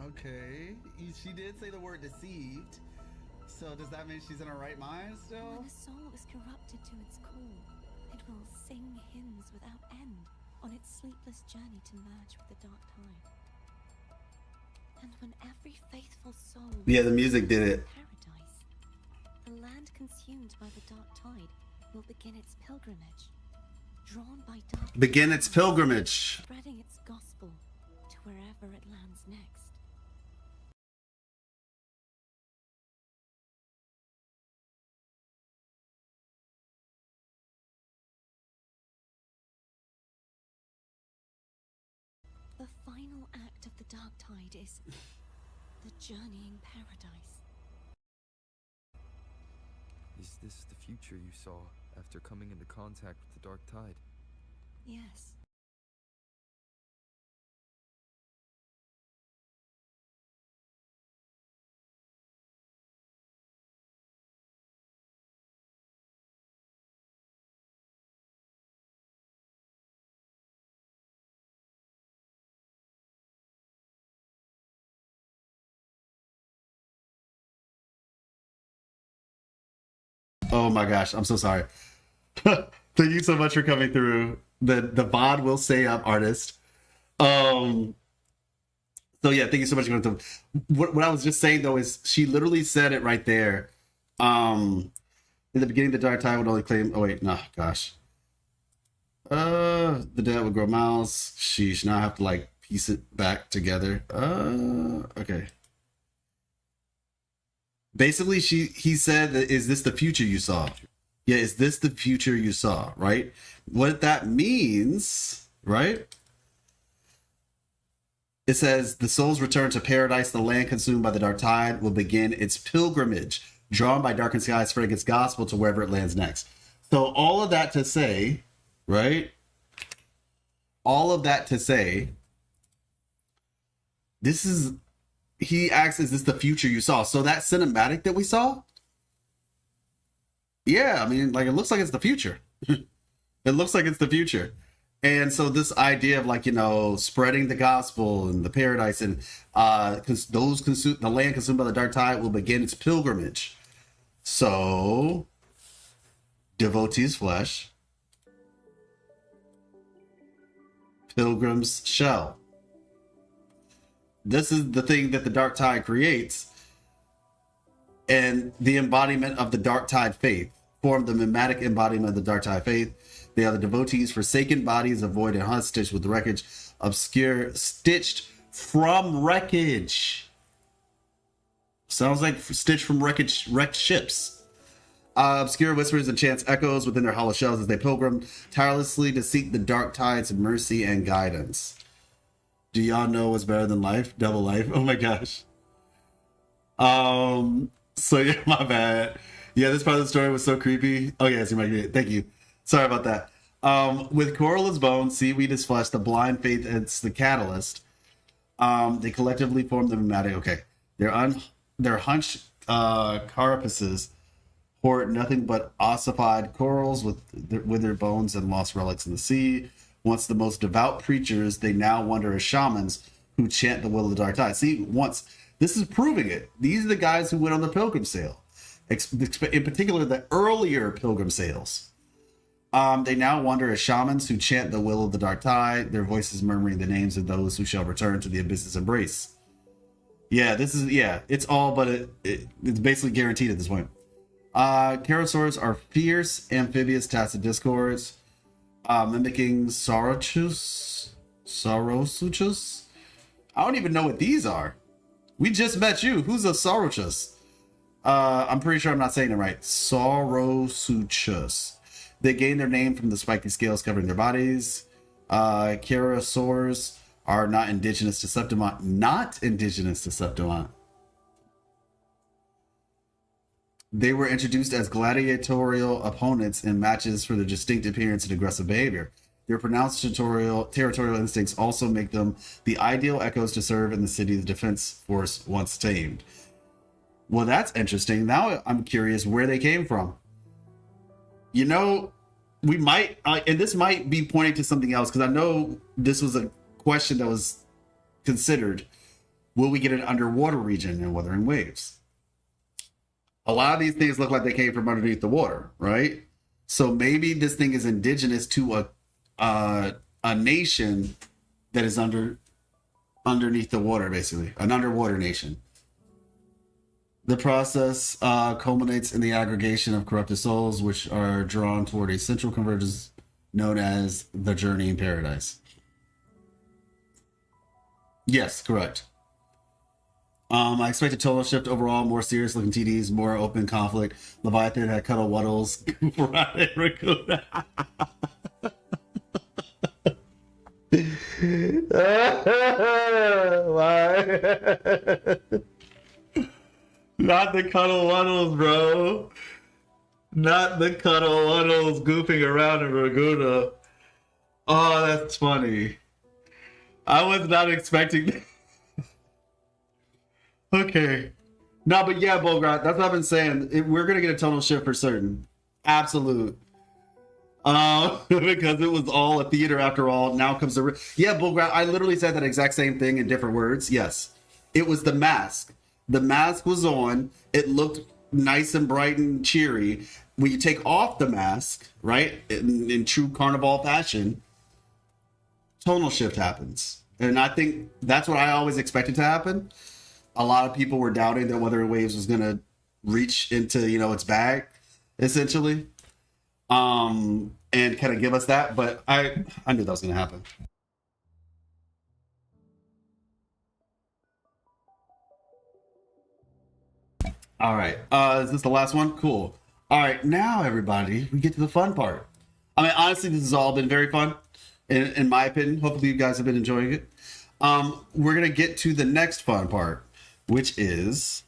Okay, she did say the word deceived. So does that mean she's in her right mind still?
When a soul is corrupted to its core, it will sing hymns without end on its sleepless journey to merge with the dark tide. And when every faithful soul
Yeah, the music did it.
paradise, the land consumed by the dark tide will begin its pilgrimage, drawn by dark
Begin its pilgrimage.
spreading its gospel to wherever it lands next. The final act of the dark tide is the journeying paradise.
Is this the future you saw after coming into contact with the dark tide?
Yes.
Oh my gosh, I'm so sorry. Thank you so much for coming through. The VOD will stay up, artist. So yeah, thank you so much for coming through. What I was just saying though is she literally said it right there. In the beginning, the dark tide would only claim. Oh wait, no, gosh. The dead would grow mouths. Sheesh, now I have to like piece it back together. Okay. Basically, he said, is this the future you saw? Yeah, is this the future you saw, right? What that means, right? It says, the soul's return to paradise, the land consumed by the dark tide, will begin its pilgrimage, drawn by darkened skies, spreading its gospel to wherever it lands next. So all of that to say, right? All of that to say, this is... He asks, is this the future you saw? So that cinematic that we saw? Yeah, I mean, like, it looks like it's the future. It looks like it's the future. And so this idea of, like, you know, spreading the gospel and the paradise and the land consumed by the dark tide will begin its pilgrimage. So, devotees' flesh, pilgrim's shell. This is the thing that the dark tide creates, and the embodiment of the dark tide faith form the mimetic embodiment of the dark tide faith. They are the devotees, forsaken bodies of void and hunt, stitched with the wreckage, obscure, stitched from wreckage. Sounds like stitched from wreckage, wrecked ships. Obscure whispers and chants echoes within their hollow shells as they pilgrim tirelessly to seek the dark tide's mercy and guidance. Do y'all know what's better than life? Double life. Oh my gosh. So yeah, my bad. Yeah, this part of the story was so creepy. Oh yes, you might get it. Thank you. Sorry about that. With coral as bone, seaweed as flesh, the blind faith it's the catalyst. They collectively form the mimetic. Okay. Their hunched carapaces hoard nothing but ossified corals with their bones and lost relics in the sea. Once the most devout preachers, they now wander as shamans who chant the will of the dark tide. See, this is proving it. These are the guys who went on the pilgrim sale. In particular, the earlier pilgrim sales. They now wander as shamans who chant the will of the dark tide, their voices murmuring the names of those who shall return to the abyss's embrace. Yeah, it's all, but it's basically guaranteed at this point. Charosaurs are fierce, amphibious tacit discords. Mimicking Saurosuchus. I don't even know what these are. We just met you. Who's a Saurosuchus? I'm pretty sure I'm not saying it right. Saurosuchus. They gain their name from the spiky scales covering their bodies. Charosaurs are not indigenous to Septimont. Not indigenous to Septimont. They were introduced as gladiatorial opponents in matches for their distinct appearance and aggressive behavior. Their pronounced territorial instincts also make them the ideal echoes to serve in the city's defense force once tamed. Well, that's interesting. Now I'm curious where they came from. You know, we might, and this might be pointing to something else, because I know this was a question that was considered. Will we get an underwater region in Wuthering Waves? A lot of these things look like they came from underneath the water, right? So maybe this thing is indigenous to a nation that is underneath the water, basically, an underwater nation. The process culminates in the aggregation of corrupted souls, which are drawn toward a central convergence known as the Journey in Paradise. Yes, correct. I expect a total shift overall, more serious looking TDs, more open conflict. Leviathan had cuddle waddles. Raguna.
Why? Not the cuddle waddles, bro. Not the cuddle waddles goofing around in Raguna. Oh, that's funny. I was not expecting. Okay. No, but yeah, Bolgrat, that's what I've been saying. We're gonna get a tonal shift for certain. Absolute. Because it was all a theater after all. Now comes the yeah, Bolgrat. I literally said that exact same thing in different words. Yes, it was the mask. The mask was on. It looked nice and bright and cheery. When you take off the mask, right, in true Carnival fashion, tonal shift happens, and I think that's what I always expected to happen. A lot of people were doubting that Wuthering Waves was gonna reach into its bag, essentially, and kind of give us that. But I knew that was gonna happen. All right, is this the last one? Cool. All right, now everybody, we get to the fun part. I mean, honestly, this has all been very fun, in my opinion. Hopefully, you guys have been enjoying it. We're gonna get to the next fun part, which is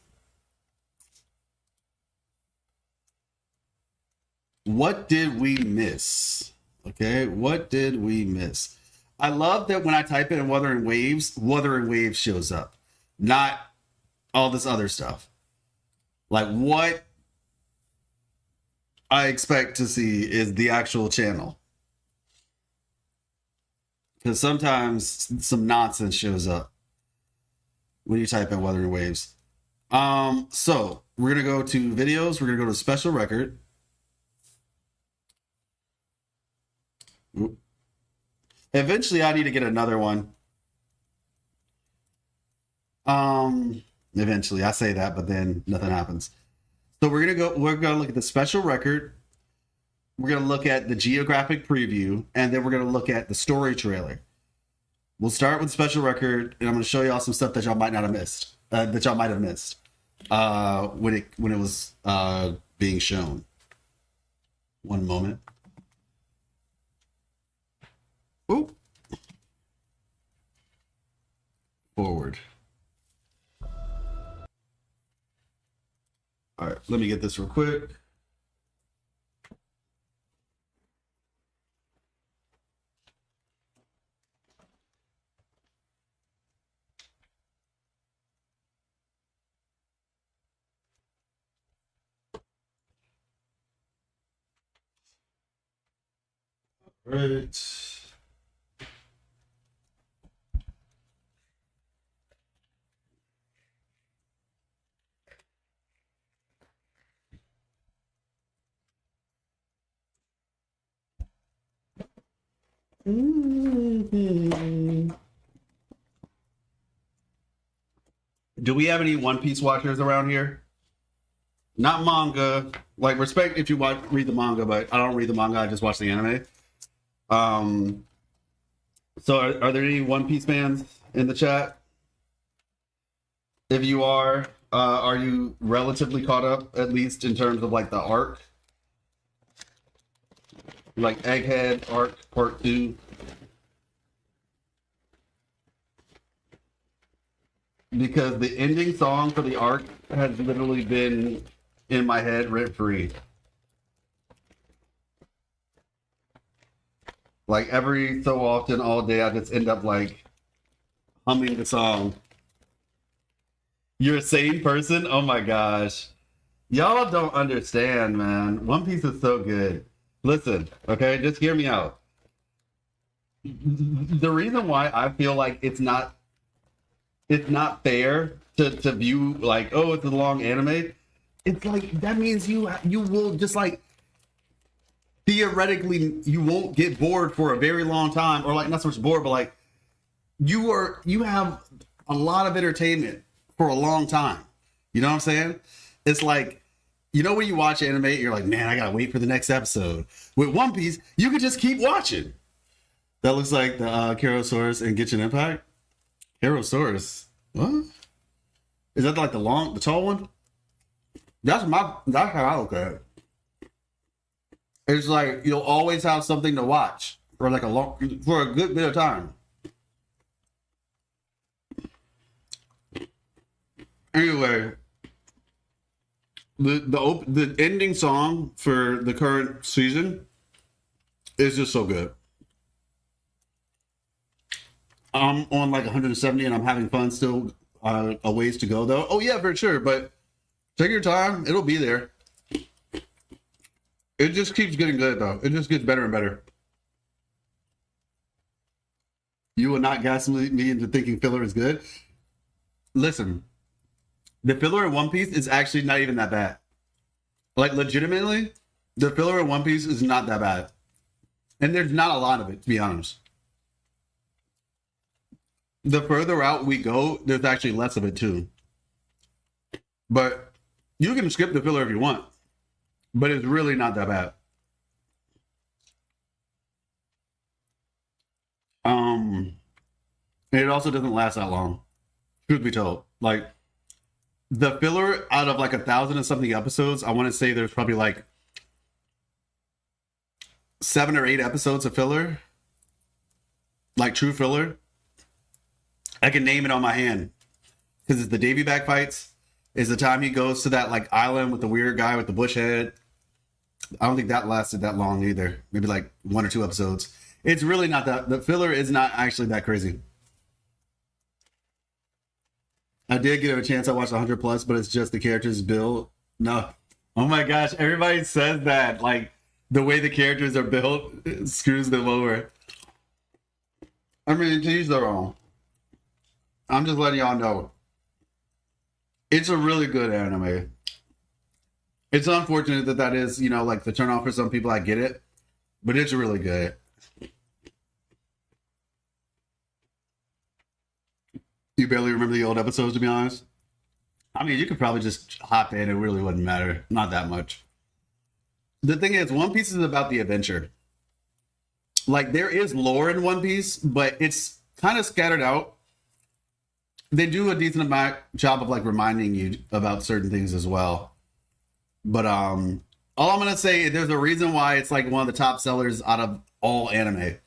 what did we miss? Okay, what did we miss? I love that when I type in Wuthering Waves shows up, not all this other stuff. Like, what I expect to see is the actual channel. Because sometimes some nonsense shows up when you type in Wuthering Waves. So we're gonna go to videos. We're gonna go to special record. Oop. Eventually, I need to get another one. Eventually, I say that, but then nothing happens. So we're gonna look at the special record. We're gonna look at the geographic preview, and then we're gonna look at the story trailer. We'll start with special record, and I'm gonna show y'all some stuff that y'all might not have missed. That y'all might have missed when it was being shown. One moment. Oop. Forward. All right, let me get this real quick. All right. Mm-hmm. Do we have any One Piece watchers around here? Not manga. Like, respect if you read the manga, but I don't read the manga. I just watch the anime. So are there any One Piece fans in the chat? If you are you relatively caught up, at least in terms of like the arc? Like Egghead arc part 2? Because the ending song for the arc has literally been in my head rent free. Like every so often, all day, I just end up like humming the song. You're a sane person? Oh my gosh. Y'all don't understand, man. One Piece is so good. Listen, okay, just hear me out. The reason why I feel like it's not fair to view like, oh, it's a long anime. It's like that means you will just like theoretically you won't get bored for a very long time, or like not so much bored, but like you have a lot of entertainment for a long time. You know what I'm saying? It's like, when you watch anime, you're like, man, I gotta wait for the next episode. With One Piece, you can just keep watching. That looks like the Kerosaurus in Genshin Impact. Kerosaurus? What? Is that like the tall one? That's how I look at it. It's like you'll always have something to watch for like for a good bit of time. Anyway, the ending song for the current season is just so good. I'm on like 170 and I'm having fun still. A ways to go though. Oh yeah, for sure. But take your time. It'll be there. It just keeps getting good though. It just gets better and better. You will not gaslight me into thinking filler is good. Listen, the filler in One Piece is actually not even that bad. Like legitimately, the filler in One Piece is not that bad. And there's not a lot of it, to be honest. The further out we go, there's actually less of it too. But you can skip the filler if you want. But it's really not that bad. It also doesn't last that long. Truth be told. Like, the filler out of like 1,000 and something episodes, I want to say there's probably like 7 or 8 episodes of filler. Like true filler. I can name it on my hand. Because it's the Davy back fights. It's the time he goes to that like island with the weird guy with the bush head. I don't think that lasted that long either. Maybe like 1 or 2 episodes. It's really not that. The filler is not actually that crazy. I did give it a chance. I watched 100 plus, but it's just the characters built. No. Oh my gosh. Everybody says that. Like, the way the characters are built screws them over. I mean, to each their own. I'm just letting y'all know. It's a really good anime. It's unfortunate that that is, you know, like the turn off for some people. I get it. But it's really good. You barely remember the old episodes, to be honest? I mean, you could probably just hop in. It really wouldn't matter. Not that much. The thing is, One Piece is about the adventure. Like, there is lore in One Piece, but it's kind of scattered out. They do a decent job of, like, reminding you about certain things as well. But, all I'm going to say, there's a reason why it's, like, one of the top sellers out of all anime.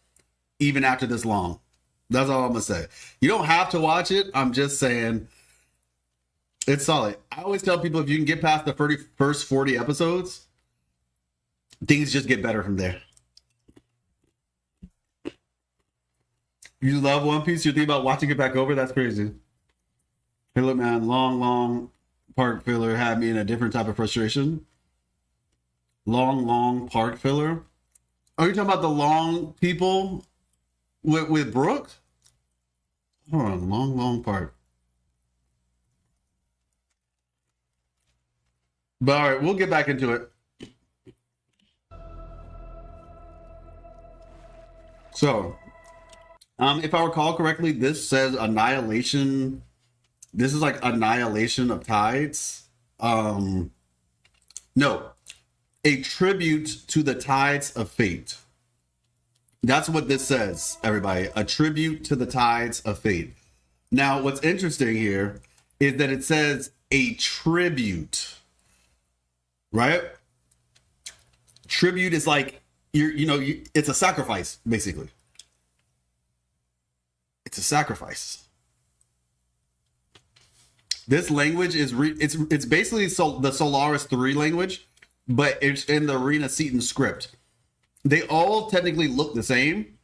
Even after this long. That's all I'm going to say. You don't have to watch it. I'm just saying it's solid. I always tell people if you can get past the first 40 episodes, things just get better from there. You love One Piece, you think about watching it back over? That's crazy. Hey, look, man, long park filler had me in a different type of frustration. Long park filler? Are you talking about the long people? With Brooke? Hold on, long part. But all right, we'll get back into it. So, if I recall correctly, this says annihilation. This is like annihilation of tides. No, a tribute to the tides of fate. That's what this says, everybody. A tribute to the tides of fate. Now, what's interesting here is that it says a tribute, right? Tribute is like, it's a sacrifice, basically. It's a sacrifice. This language is, it's basically the Solaris 3 language, but it's in the Reena Zani script. They all technically look the same,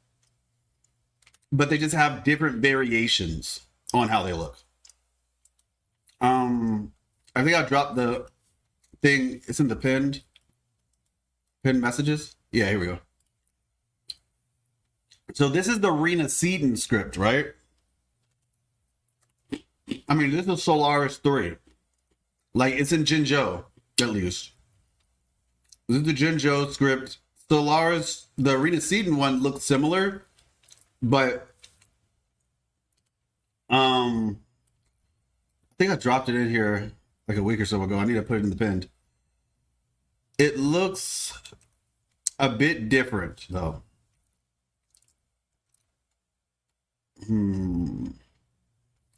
but they just have different variations on how they look. I think I dropped the thing. It's in the pinned messages. Yeah, here we go. So this is the Reena Zani script, right? I mean, this is Solaris 3. Like, it's in Jinjo, at least. This is the Jinjo script. Solaris, the Reena Zani one looked similar, but I think I dropped it in here like a week or so ago. I need to put it in the pinned. It looks a bit different though.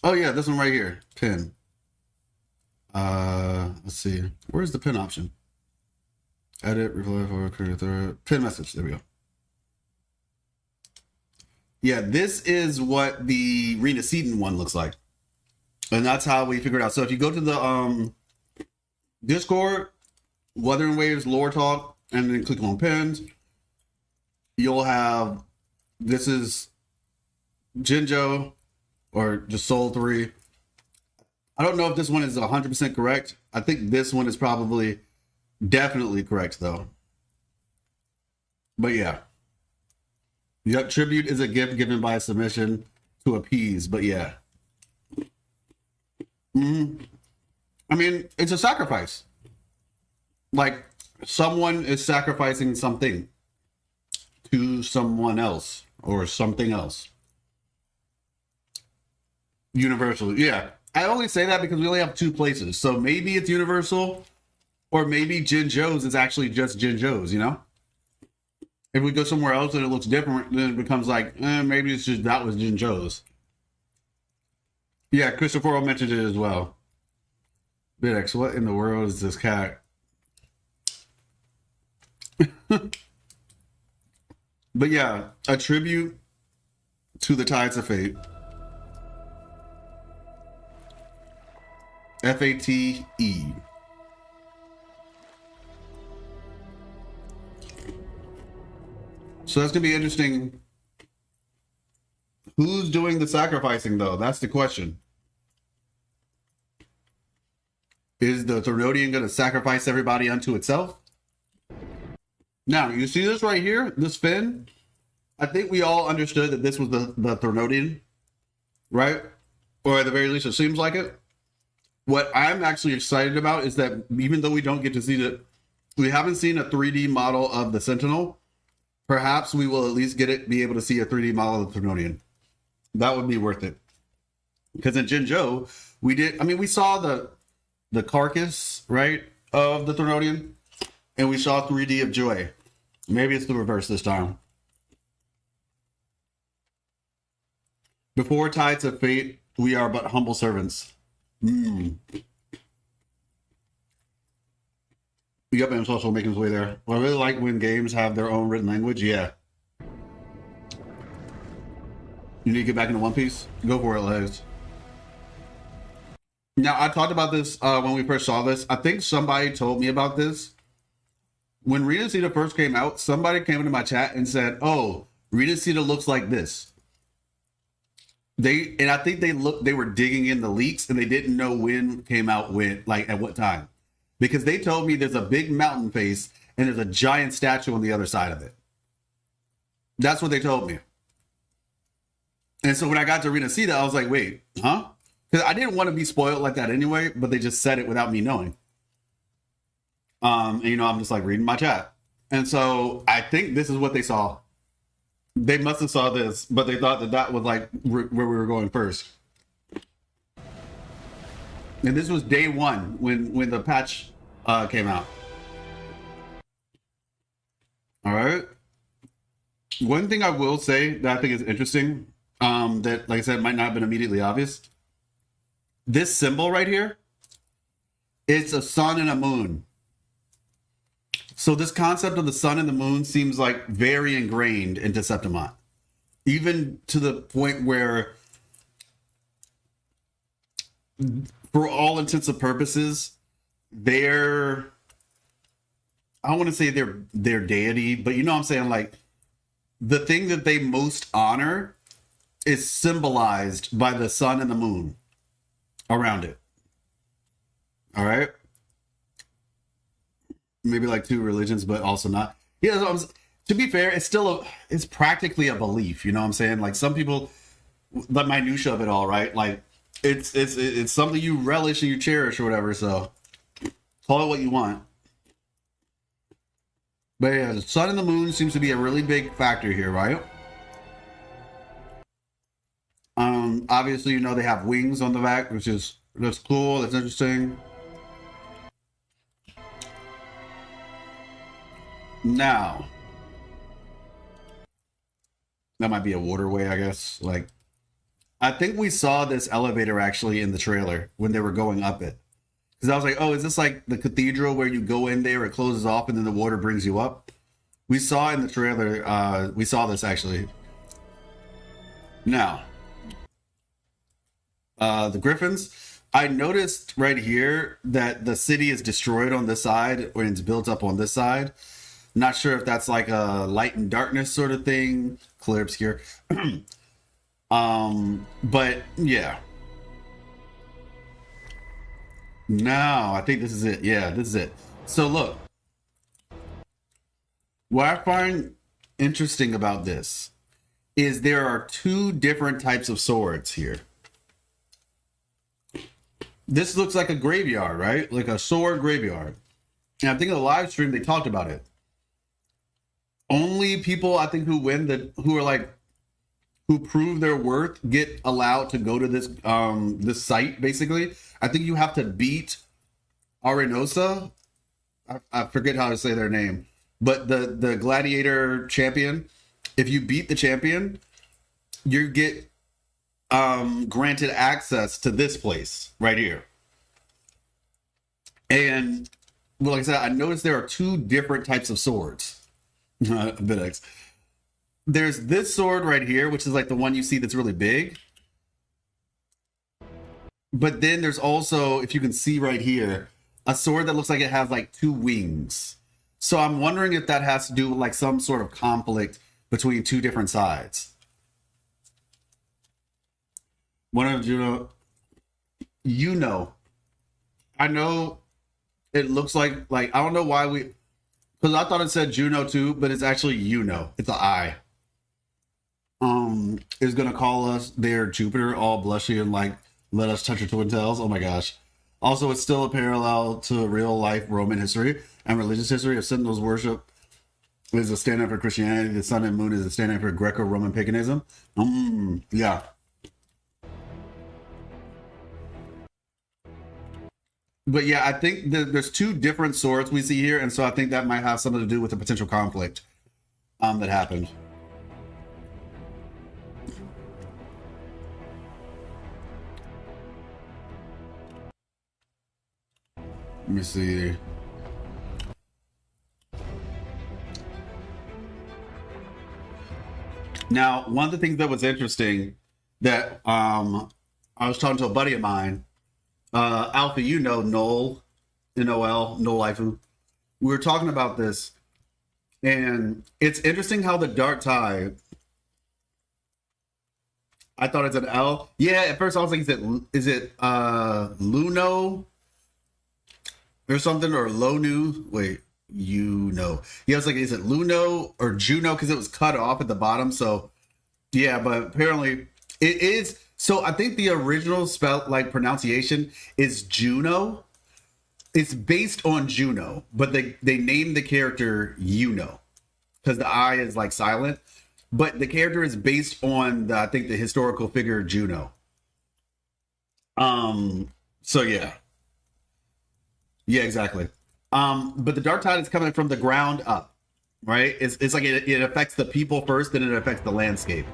Oh yeah, this one right here, pin. Let's see. Where's the pin option? Edit, reply for pin message. There we go. Yeah, this is what the Reena Zani one looks like. And that's how we figured it out. So if you go to the Discord, Wuthering Waves, Lore Talk, and then click on pins, you'll have, this is Jinjo, or just Soul 3. I don't know if this one is 100% correct. I think this one is probably definitely correct, though. But yeah. Yep, tribute is a gift given by a submission to appease, but yeah. I mean, it's a sacrifice. Like, someone is sacrificing something to someone else or something else. Universal, yeah. I only say that because we only have 2 places. So maybe it's Universal, or maybe Jinjo's is actually just Jinjo's, you know? If we go somewhere else and it looks different, then it becomes like, maybe it's just that was Jinjo's. Yeah, Christopher mentioned it as well. Bidex, what in the world is this cat? But yeah, a tribute to the Tides of Fate. F-A-T-E. So that's gonna be interesting. Who's doing the sacrificing, though? That's the question. Is the Thronodian gonna sacrifice everybody unto itself? Now, you see this right here? This fin? I think we all understood that this was the Thronodian, right? Or at the very least, it seems like it. What I'm actually excited about is that even though we don't get to see we haven't seen a 3D model of the Sentinel, perhaps we will at least be able to see a 3D model of the Thronodian. That would be worth it. Because in Jinjo, we saw the carcass, right, of the Thronodian, and we saw 3D of Joy. Maybe it's the reverse this time. Before Tides of Fate, we are but humble servants. Yep, and it's also making its way there. Well, I really like when games have their own written language. Yeah. You need to get back into One Piece? Go for it, Les. Now, I talked about this when we first saw this. I think somebody told me about this. When Reena Zani first came out, somebody came into my chat and said, oh, Reena Zani looks like this. I think they were digging in the leaks and they didn't know when came out at what time. Because they told me there's a big mountain face and there's a giant statue on the other side of it. That's what they told me. And so when I got to Reena Zani, I was like, wait, huh? Because I didn't want to be spoiled like that anyway, but they just said it without me knowing. And, I'm just like reading my chat. And so I think this is what they saw. They must have saw this, but they thought that was like where we were going first. And this was day 1 when the patch came out. All right. One thing I will say that I think is interesting, that, like I said, might not have been immediately obvious. This symbol right here, it's a sun and a moon. So this concept of the sun and the moon seems like very ingrained into Septimont. Even to the point where, for all intents and purposes, I don't want to say their deity, but you know what I'm saying? Like, the thing that they most honor is symbolized by the sun and the moon around it. All right? Maybe like 2 religions, but also not. Yeah, so to be fair, it's practically a belief, you know what I'm saying? Like, some people, the minutia of it all, right? Like, it's something you relish and you cherish or whatever, so call it what you want. But yeah, the sun and the moon seems to be a really big factor here, right? Obviously, they have wings on the back, that's cool, that's interesting. Now, that might be a waterway, I guess. Like, I think we saw this elevator actually in the trailer when they were going up it. Because I was like, oh, is this like the cathedral where you go in there, it closes off, and then the water brings you up? We saw in the trailer, we saw this actually. Now,
the Griffins. I noticed right here that the city is destroyed on this side or it's built up on this side. Not sure if that's like a light and darkness sort of thing, clear obscure. But yeah. Now I think this is it. Yeah, this is it. So look, what I find interesting about this is there are two different types of swords here. This looks like a graveyard, right? Like a sword graveyard. And I think in the live stream they talked about it. Only people I think who prove their worth get allowed to go to this site. Basically, I think you have to beat Arenosa. I forget how to say their name, but the gladiator champion. If you beat the champion, you get granted access to this place right here. And well, like I said, I noticed there are two different types of swords. A bit X. There's this sword right here, which is like the one you see that's really big. But then there's also, if you can see right here, a sword that looks like it has like two wings. So I'm wondering if that has to do with like some sort of conflict between two different sides. One of Yuno. I know it looks like I don't know why because I thought it said Juno too, but it's actually Yuno. It's an I. Is gonna call us their Jupiter, all blushy and like let us touch her twin tails. Oh my gosh. Also, it's still a parallel to real life Roman history and religious history of Sentinel's worship is a stand-up for Christianity. The sun and moon is a stand-up for Greco-Roman paganism. Yeah. But yeah, I think there's two different swords we see here, and so I think that might have something to do with the potential conflict that happened. Let me see. Now, one of the things that was interesting that I was talking to a buddy of mine, Alpha, you know, Noel, N-O-L, Noel Lifu. We were talking about this, and it's interesting how the Dark Tide, I thought it's an L. Yeah, at first I was like, is it Luno or something, or Lonu? Wait, you know. Yeah, I was like, is it Luno or Juno? Because it was cut off at the bottom. So, yeah, but apparently it is. So I think the original pronunciation is Juno. It's based on Juno, but they named the character Yuno because the I is like silent. But the character is based on I think the historical figure Juno. So yeah. Yeah, exactly. But the Dark Tide is coming from the ground up, right? It's like it affects the people first, then it affects the landscape.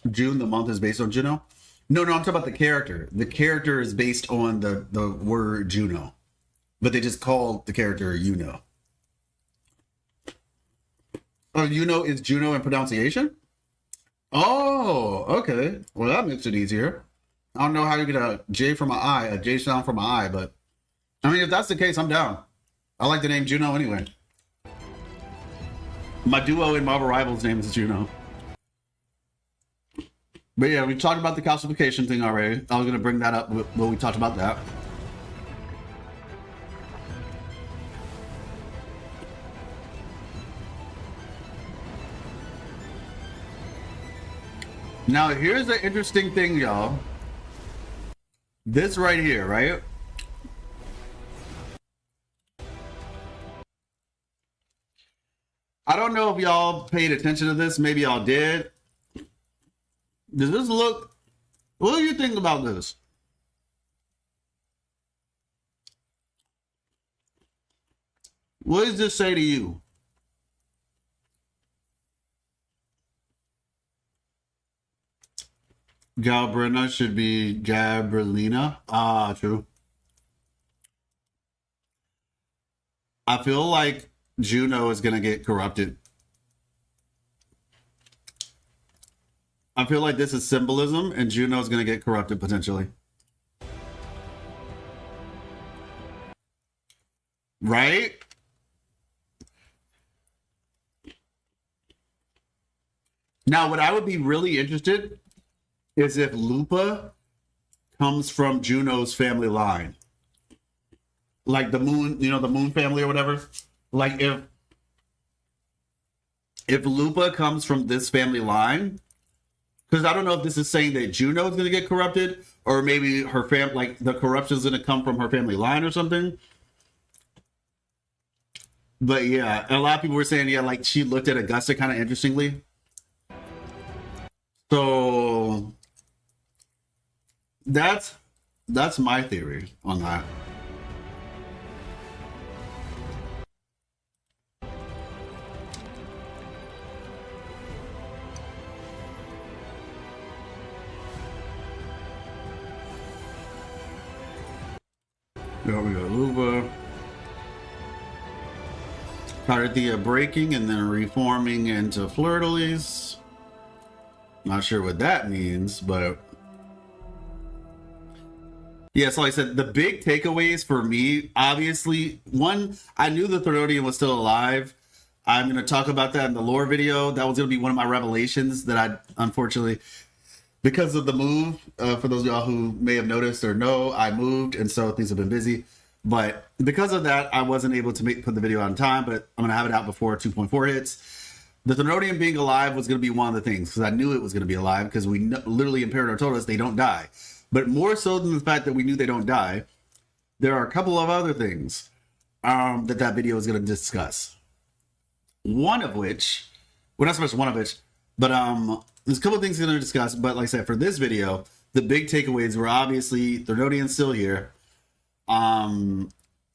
June, the month, is based on Juno. No, I'm talking about the character. The character is based on the word Juno, but they just call the character Yuno. Oh, Yuno is Juno in pronunciation? Oh, okay. Well, that makes it easier. I don't know how you get a J from an I, a J sound from an I, but I mean, if that's the case, I'm down. I like the name Juno anyway. My duo in Marvel Rivals name is Juno. But yeah, we talked about the calcification thing already. I was going to bring that up when we talked about that. Now, here's the interesting thing, y'all. This right here, right? I don't know if y'all paid attention to this. Maybe y'all did. Does this look... What do you think about this? What does this say to you? Galbrina should be Gabrielina. Ah, true. I feel like Juno is going to get corrupted.
I feel like this is symbolism, and Juno's gonna get corrupted potentially. Right? Now, what I would be really interested is if Lupa comes from Juno's family line. Like the moon, you know, the moon family or whatever. Like if Lupa comes from this family line, because I don't know if this is saying that Juno is going to get corrupted, or maybe her like the corruption is going to come from her family line or something. But yeah, and a lot of people were saying, yeah, like she looked at Augusta kind of interestingly. So that's my theory on that. Yeah, we got Luba. Cartethiya breaking and then reforming into Flirtalies. Not sure what that means, but yeah, so like I said, the big takeaways for me, obviously, one, I knew the Therodian was still alive. I'm going to talk about that in the lore video. That was going to be one of my revelations that I, unfortunately, because of the move, for those of y'all who may have noticed or know, I moved, and so things have been busy. But because of that, I wasn't able to put the video out on time, but I'm going to have it out before 2.4 hits. The Therodian being alive was going to be one of the things, because I knew it was going to be alive, because we literally Imperator told us they don't die. But more so than the fact that we knew they don't die, there are a couple of other things that video is going to discuss. One of which, well, not so much one of which, but there's a couple of things we're going to discuss. But like I said, for this video, the big takeaways were obviously Therodian's still here. At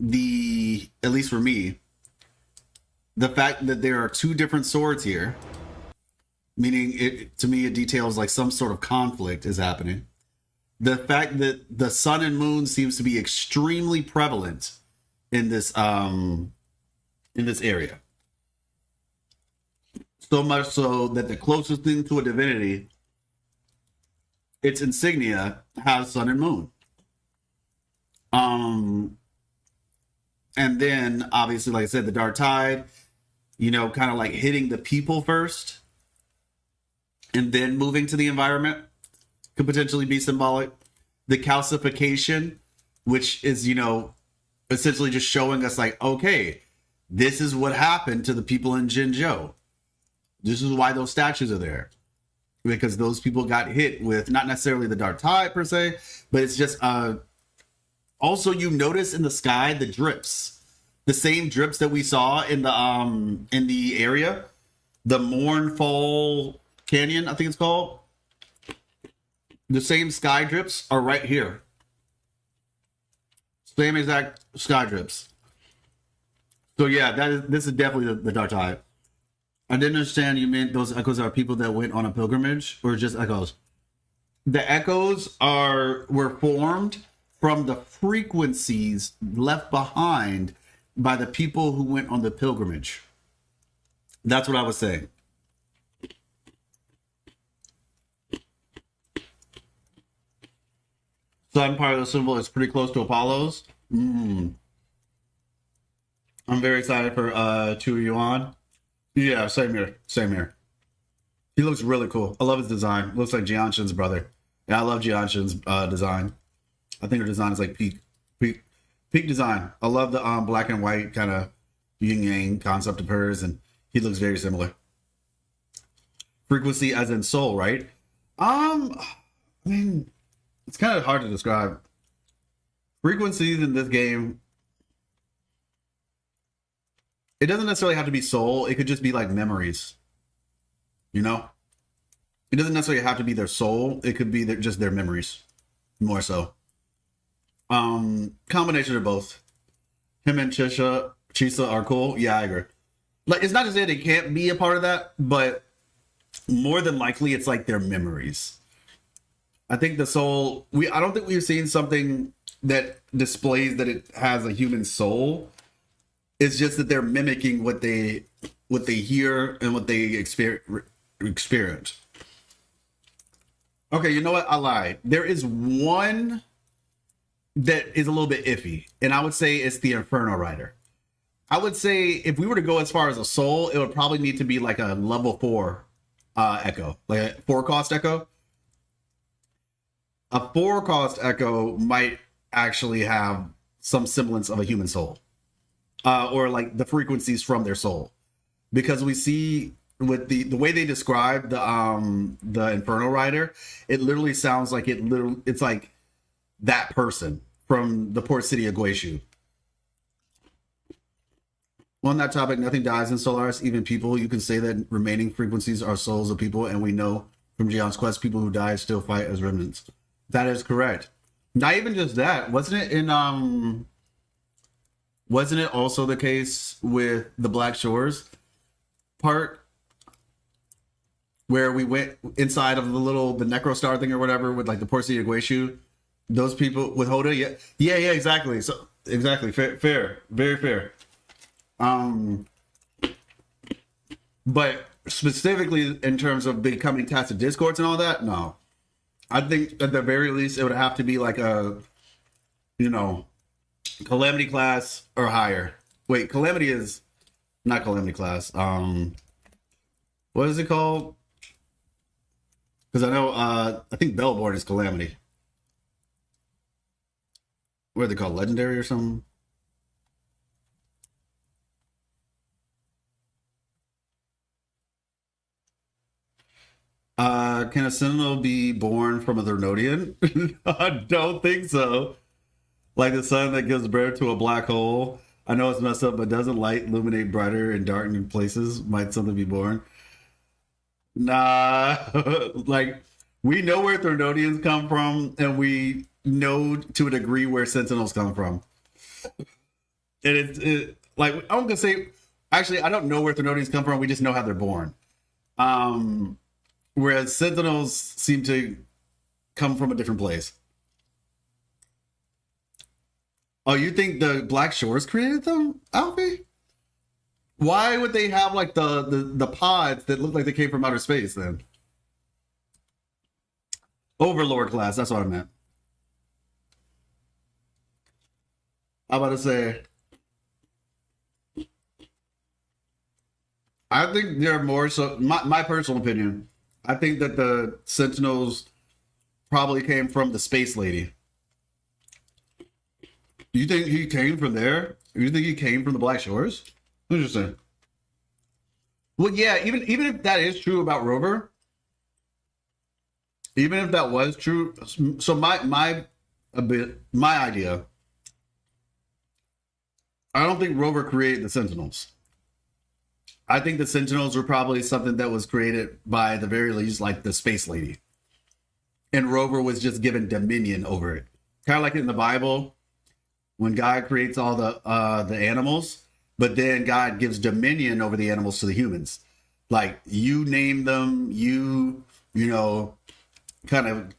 least for me, the fact that there are two different swords here, meaning it details like some sort of conflict is happening. The fact that the sun and moon seems to be extremely prevalent in this area. So much so that the closest thing to a divinity, its insignia, has sun and moon. And then obviously, like I said, the dark tide, you know, kind of like hitting the people first and then moving to the environment could potentially be symbolic. The calcification, which is, you know, essentially just showing us like, okay, this is what happened to the people in Jinzhou. This is why those statues are there, because those people got hit with not necessarily the dark tide per se, but it's just also, you notice in the sky the drips, the same drips that we saw in the area, the Mournfall Canyon, I think it's called. The same sky drips are right here. Same exact sky drips. So yeah, this is definitely the dark tide. I didn't understand you meant those echoes are people that went on a pilgrimage, or just echoes. The echoes were formed from the frequencies left behind by the people who went on the pilgrimage. That's what I was saying. Sun part of the symbol is pretty close to Apollo's. I'm very excited for Chu Yuan. Yeah, same here. Same here. He looks really cool. I love his design. Looks like Jianshin's brother. Yeah, I love Jianshin's design. I think her design is like peak design. I love the black and white kind of yin yang concept of hers, and he looks very similar. Frequency as in soul, right? I mean, it's kind of hard to describe. Frequencies in this game, it doesn't necessarily have to be soul. It could just be like memories. You know? It doesn't necessarily have to be their soul. It could be just their memories. More so. Combination of both. Him and Chisa are cool. Yeah, I agree. Like, it's not to say they can't be a part of that, but more than likely it's like their memories. I think the soul, I don't think we've seen something that displays that it has a human soul. It's just that they're mimicking what they hear and what they experience.
Okay, you know what? I lied. There is one that is a little bit iffy, and I would say it's the Inferno Rider. I would say if we were to go as far as a soul, it would probably need to be like a level 4 echo, like a 4-cost echo. A 4-cost echo might actually have some semblance of a human soul, or like the frequencies from their soul, because we see with the way they describe the Inferno Rider, it literally sounds like it's like that person from the port city of Guishu. On that topic, nothing dies in Solaris, even people. You can say that remaining frequencies are souls of people, and we know from Geon's quest, people who die still fight as remnants. That is correct. Not even just that. Wasn't it also the case with the Black Shores part, where we went inside of the Necrostar thing or whatever with like the port city of Guishu? Those people with Hoda, yeah, exactly. So exactly, fair, very fair. But specifically in terms of becoming tacit discords and all that, no. I think at the very least it would have to be like a, Calamity class or higher. Wait, Calamity is not Calamity class. What is it called? Because I know, I think Bellboard is Calamity. What are they called? Legendary or something? Can a Sentinel be born from a Thernodian? I don't think so. Like the sun that gives birth to a black hole. I know it's messed up, but doesn't light illuminate brighter and darken places? Might something be born? Nah. Like, we know where Thernodians come from, and we know to a degree where Sentinels come from. And it like, I'm gonna say, actually, I don't know where Thernodians come from. We just know how they're born. Whereas Sentinels seem to come from a different place. Oh, you think the Black Shores created them, Alfie? Why would they have like the pods that look like they came from outer space then? Overlord class, that's what I meant. I'm about to say, I think they're more so, my personal opinion, I think that the Sentinels probably came from the Space Lady. Do you think he came from there? Do you think he came from the Black Shores? Interesting. Well, yeah, even if that is true about Rover, even if that was true, so my idea, I don't think Rover created the Sentinels. I think the Sentinels were probably something that was created by the very least, like the Space Lady. And Rover was just given dominion over it. Kind of like in the Bible, when God creates all the animals, but then God gives dominion over the animals to the humans. Like, you name them, kind of,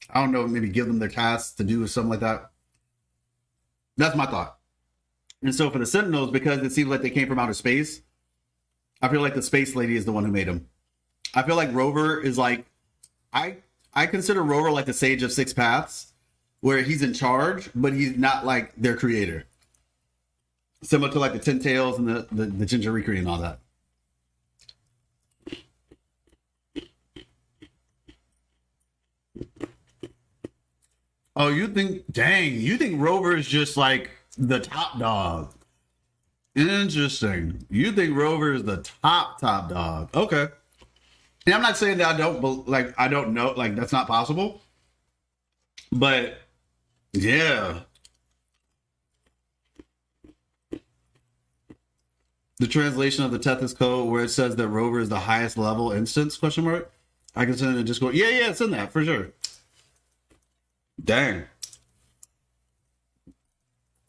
I don't know, maybe give them their tasks to do or something like that. That's my thought. And so for the Sentinels, because it seems like they came from outer space, I feel like the Space Lady is the one who made them. I feel like Rover is like, I consider Rover like the Sage of Six Paths, where he's in charge, but he's not like their creator. Similar to like the Ten Tails and the Jinjarikiri and all that. Oh, you think Rover is just like the top dog. Interesting. You think Rover is the top dog. Okay. And I'm not saying that I don't know, like that's not possible. But yeah. The translation of the Tethys code where it says that Rover is the highest level instance, ? I can send it in Discord. Yeah, it's in that for sure. Dang.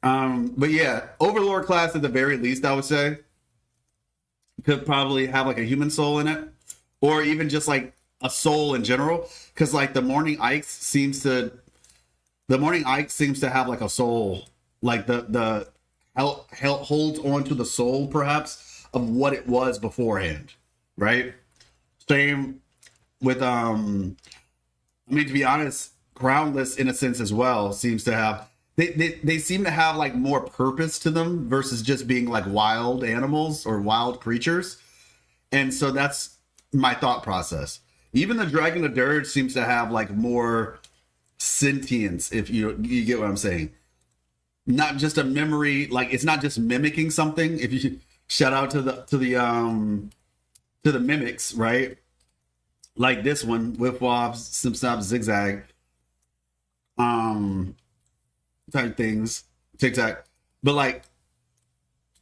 But yeah, Overlord class at the very least, I would say, could probably have like a human soul in it, or even just like a soul in general. Because like the Morning Ike seems to have like a soul, like the holds on to the soul perhaps of what it was beforehand, right? Same with
I mean, to be honest, Crownless, in a sense as well, seems to have they seem to have like more purpose to them versus just being like wild animals or wild creatures. And so that's my thought process. Even the Dragon of Dirge seems to have like more sentience, if you get what I'm saying. Not just a memory, like it's not just mimicking something. If you shout out to the mimics, right? Like this one, Whiff Waff, Sim Stop, Zigzag, type things, Tic Tac. But like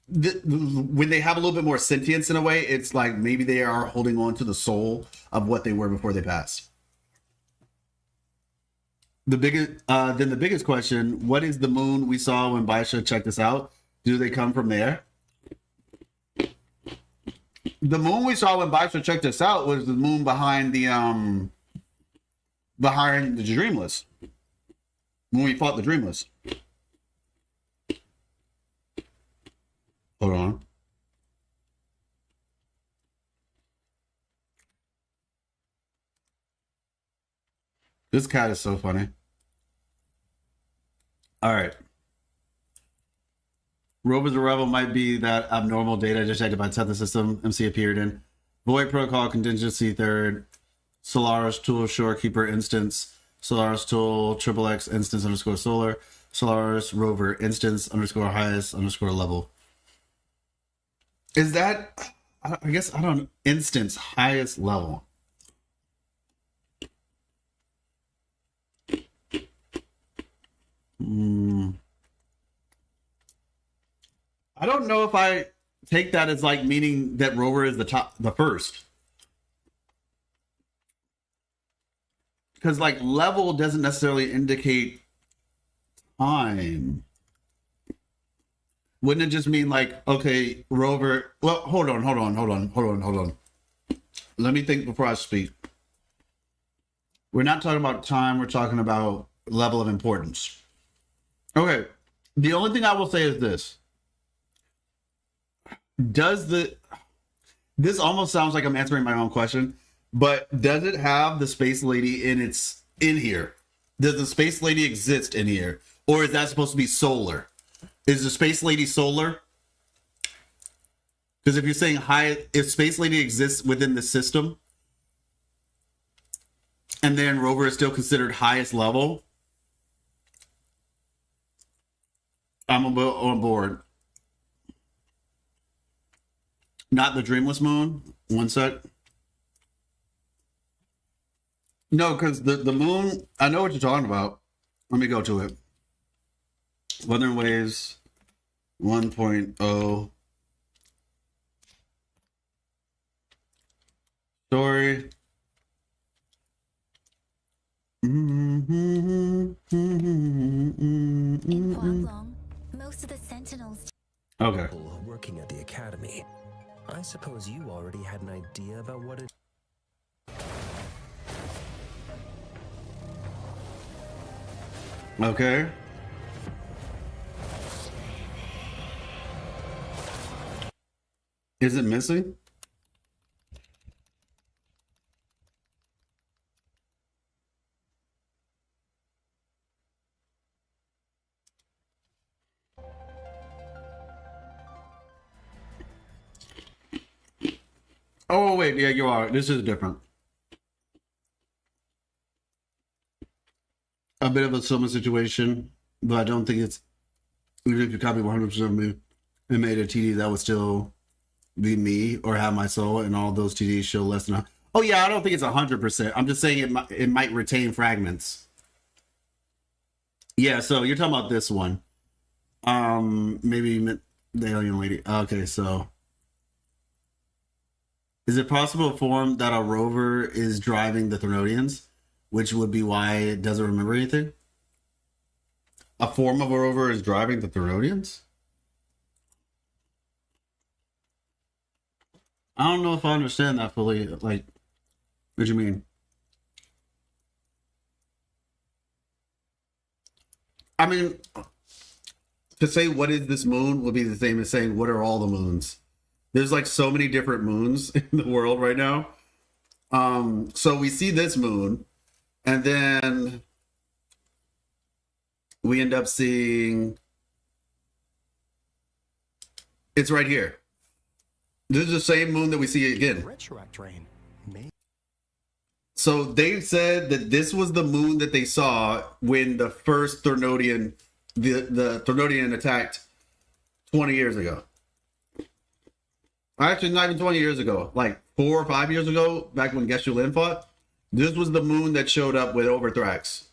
when they have a little bit more sentience in a way, it's like maybe they are holding on to the soul of what they were before they passed. The biggest question: what is the moon we saw when Baisha checked us out? Do they come from there? The moon we saw when Baisha checked us out was the moon behind the Dreamless. When we fought the Dreamless. Hold on. This cat is so funny. All right. Rover's a Rebel might be that abnormal data detected by Tether System MC appeared in. Void Protocol Contingency Third. Solaris Tool Shorekeeper Instance. Solaris Tool XXX Instance _ Solar. Solaris Rover Instance _ highest _ level. Is that, I guess, I don't know, instance highest level. I don't know if I take that as like meaning that Rover is the first. Because like level doesn't necessarily indicate time. Wouldn't it just mean like, okay, Rover, well, hold on. Let me think before I speak. We're not talking about time, we're talking about level of importance. Okay, the only thing I will say is this. This almost sounds like I'm answering my own question, but does it have the Space Lady in here? Does the Space Lady exist in here? Or is that supposed to be solar? Is the Space Lady solar? Because if you're saying if Space Lady exists within the system, and then Rover is still considered highest level, I'm on board. Not the Dreamless Moon. One sec. No, because the moon, I know what you're talking about. Let me go to it. Wuthering Waves 1.0. Story.
In Huanglong, most of the Sentinels.
Okay.
People working at the academy. I suppose you already had an idea about what it.
Okay. Is it missing? Oh, wait. Yeah, you are. This is different. A bit of a similar situation, but I don't think it's. Even if you copy 100% of me and made a TD, that would still be me or have my soul, and all those TDs show less than. Oh, yeah, I don't think it's 100%. I'm just saying it might retain fragments. Yeah, so you're talking about this one. Maybe the alien lady. Okay, so. Is it possible to form that a rover is driving the Therodians, which would be why it doesn't remember anything? A form of a rover is driving the Therodians? I don't know if I understand that fully. Like, what do you mean? I mean, to say what is this moon would be the same as saying what are all the moons. There's like so many different moons in the world right now. So we see this moon,
And then we end up seeing it's right here. This is the same moon that we see again.
Retroact rain.
So they said that this was the moon that they saw when the first Thornodian, the Thornodian attacked 20 years ago. Actually, not even 20 years ago, like 4 or 5 years ago, back when Geshu Lin fought. This was the moon that showed up with Overthrax.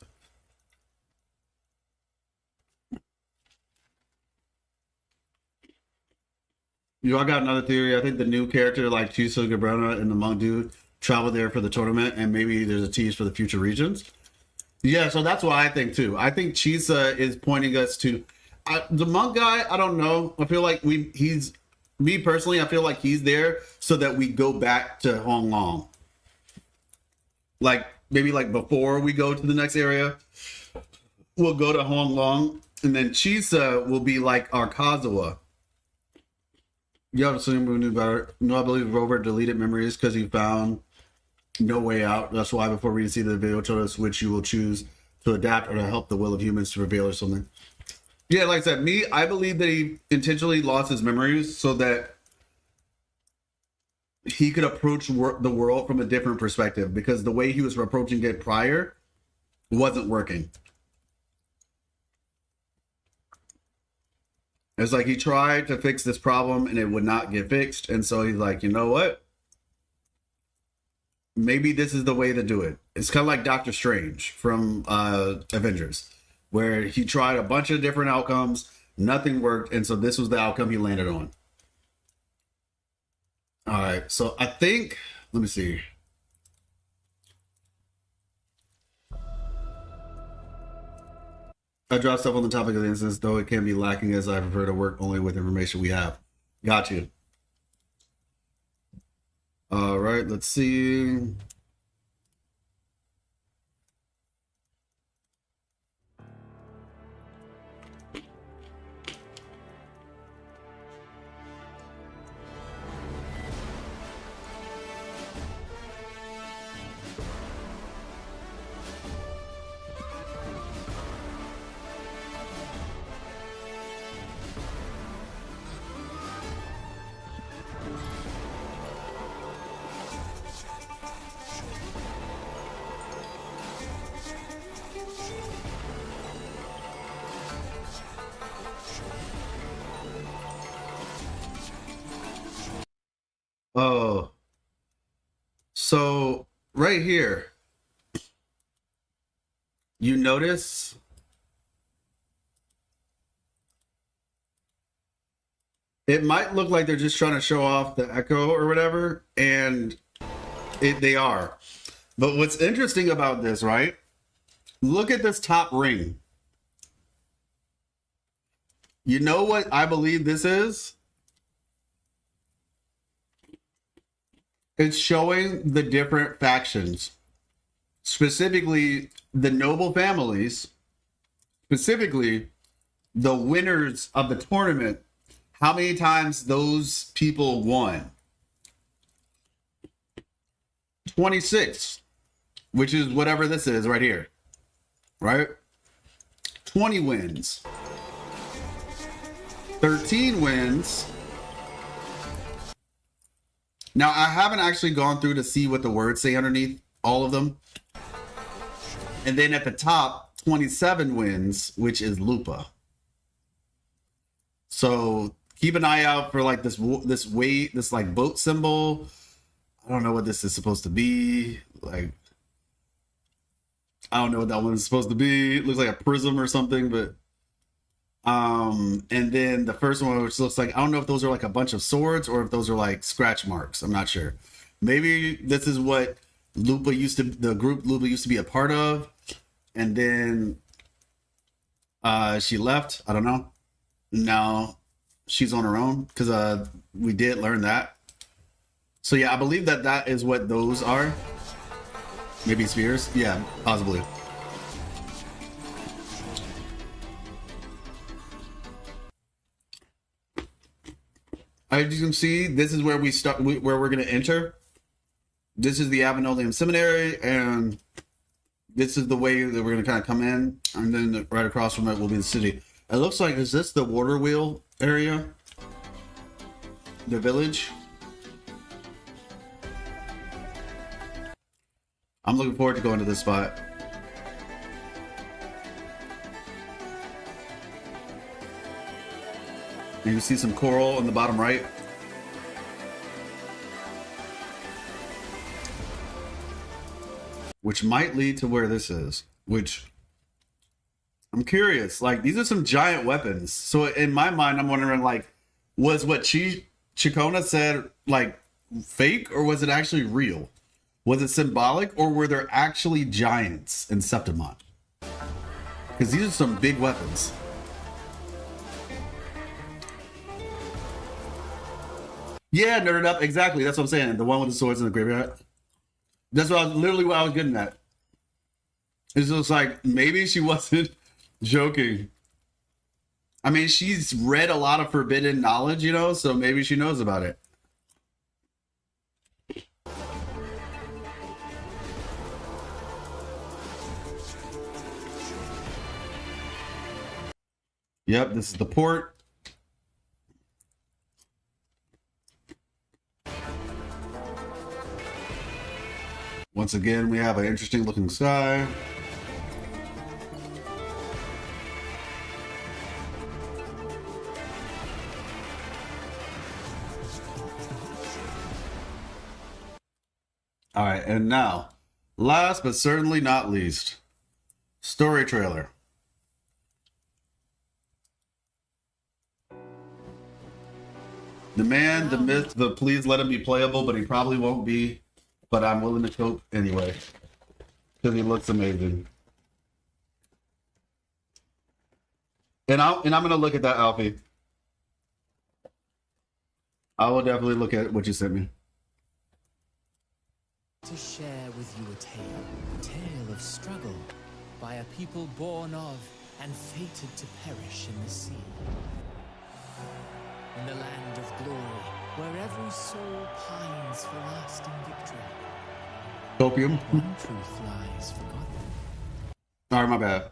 You know, I got another theory. I think the new character like Chisa Gabrona and the monk dude traveled there for the tournament, and maybe there's a tease for the future regions. Yeah, so that's what I think too. I think Chisa is pointing us to the monk guy. I don't know. I feel like he's me personally. I feel like he's there so that we go back to Hong Long. Like maybe like before we go to the next area, we'll go to Hong Long, and then Chisa will be like our Kazuha. You have to assume we knew better. No, I believe Robert deleted memories because he found no way out. That's why before we see the video told us which you will choose to adapt or to help the will of humans to prevail or something. Yeah, like I said, I believe that he intentionally lost his memories so that he could approach the world from a different perspective, because the way he was approaching it prior wasn't working. It's like he tried to fix this problem and it would not get fixed. And so he's like, you know what? Maybe this is the way to do it. It's kind of like Doctor Strange from Avengers, where he tried a bunch of different outcomes. Nothing worked. And so this was the outcome he landed on. All right. So I think, let me see. I dropped stuff on the topic of the instance, though it can be lacking, as I prefer to work only with information we have. Got you. All right, let's see. Oh, so right here, you notice it might look like they're just trying to show off the echo or whatever, and they are. But what's interesting about this, right? Look at this top ring. You know what I believe this is? It's showing the different factions, specifically the noble families, specifically the winners of the tournament, how many times those people won. 26, which is whatever this is right here, right? 20 wins. 13 wins. Now, I haven't actually gone through to see what the words say underneath all of them. And then at the top, 27 wins, which is Lupa. So keep an eye out for like this like boat symbol. I don't know what this is supposed to be. Like, I don't know what that one is supposed to be. It looks like a prism or something, but and then the first one, which looks like, I don't know if those are like a bunch of swords or if those are like scratch marks. I'm not sure. Maybe this is what the group Lupa used to be a part of, and then she left. I don't know. Now she's on her own, because we did learn that. So yeah, I believe that is what those are. Maybe spheres. Yeah, possibly. As you can see, this is where we start, where we're going to enter. This is the Avenolium Seminary, and This is the way that we're gonna kind of come in, and then right across from it will be the city. It looks like, is this the water wheel area? The village? I'm looking forward to going to this spot. You can see some coral in the bottom right. Which might lead to where this is. Which, I'm curious. Like, these are some giant weapons. So in my mind, I'm wondering, like, was what Chona said, like, fake? Or was it actually real? Was it symbolic? Or were there actually giants in Septimont? Because these are some big weapons. Yeah, nerded up. Exactly. That's what I'm saying. The one with the swords in the graveyard. That's literally what I was getting at. It's just like, maybe she wasn't joking. I mean, she's read a lot of forbidden knowledge, you know, so maybe she knows about it. Yep, this is the port. Once again, we have an interesting looking sky. All right, and now, last but certainly not least, story trailer. The man, the myth, the please let him be playable, but he probably won't be. But I'm willing to cope anyway, because he looks amazing. And I'm gonna look at that, Alfie. I will definitely look at what you sent me.
To share with you a tale of struggle by a people born of and fated to perish in the sea. In the land of glory, where every soul pines for lasting victory.
Opium.
One truth lies forgotten.
All right, my bad.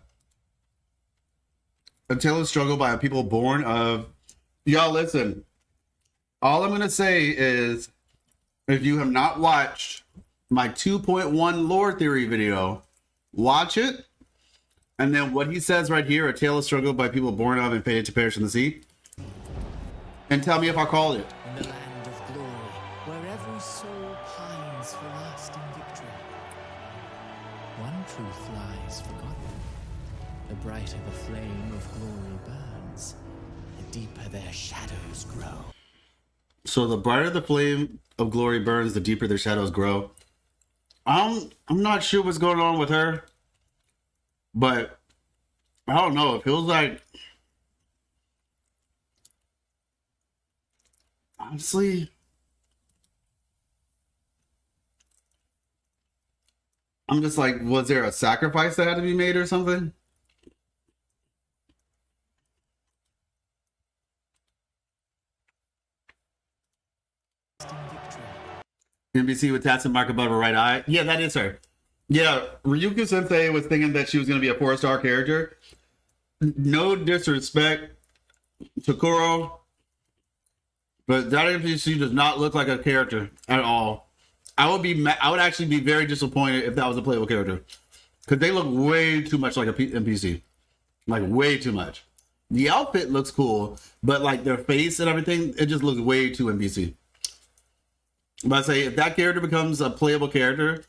A tale of struggle by a people born of... Y'all, listen. All I'm going to say is, if you have not watched my 2.1 lore theory video, watch it. And then what he says right here, a tale of struggle by people born of and fated to perish in the sea. And tell me if I called it.
In the land of glory, where every soul pines for lasting victory. One truth lies forgotten. The brighter the flame of glory burns, the deeper their shadows grow.
So the brighter the flame of glory burns, the deeper their shadows grow. I'm not sure what's going on with her, but I don't know. It feels like, honestly, I'm just like, was there a sacrifice that had to be made or something? NBC with tats and mark above her right eye. Yeah, that is her. Yeah, Ryuko Sensei was thinking that she was going to be a 4-star character. No disrespect to Kuro, but that NPC does not look like a character at all. I would actually be very disappointed if that was a playable character, because they look way too much like a NPC, like way too much. The outfit looks cool, but like their face and everything, it just looks way too NPC. But I say, if that character becomes a playable character,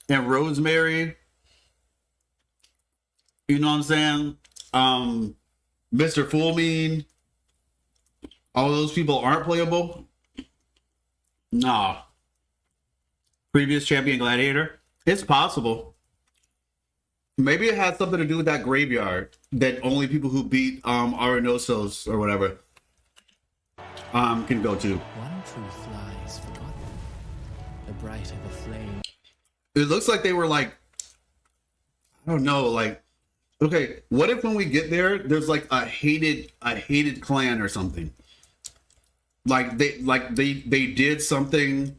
and Rosemary, you know what I'm saying? Mr. Fullmean, all those people aren't playable. Nah. Previous champion gladiator. It's possible. Maybe it has something to do with that graveyard that only people who beat Arenosos or whatever can go to.
One truth lies forgotten. The brighter the flame.
It looks like they were like, I don't know, like, okay, what if when we get there, there's like a hated clan or something? Like they did something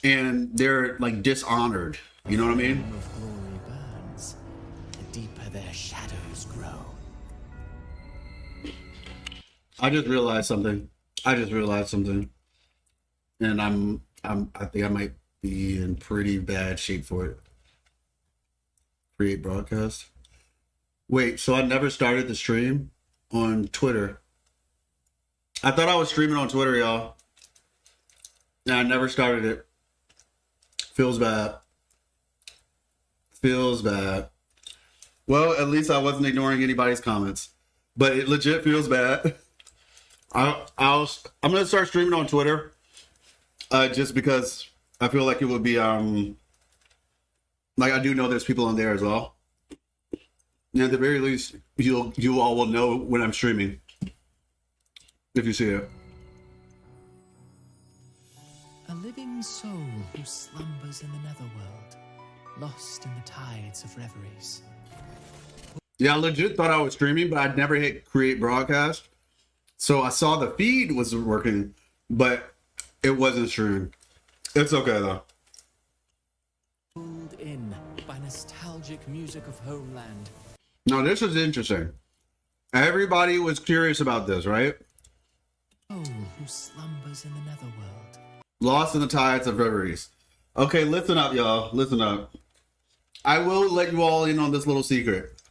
and they're like dishonored. You know what I mean?
their shadows grow.
I just realized something. And I think I might be in pretty bad shape for it. Create broadcast. Wait, so I never started the stream on Twitter. I thought I was streaming on Twitter, y'all. And I never started it. Feels bad. Well, at least I wasn't ignoring anybody's comments. But it legit feels bad. I'm gonna start streaming on Twitter. Just because I feel like it would be like I do know there's people on there as well. And at the very least, you all will know when I'm streaming. If you see it.
A living soul who slumbers in the netherworld, lost in the tides of reveries.
Yeah, I legit thought I was streaming, but I'd never hit create broadcast. So I saw the feed was working, but it wasn't streaming. It's okay though.
Pulled in by nostalgic music of homeland.
Now this is interesting. Everybody was curious about this, right?
Soul who slumbers in the netherworld.
Lost in the tides of reveries. Okay, listen up, y'all. Listen up. I will let you all in on this little secret.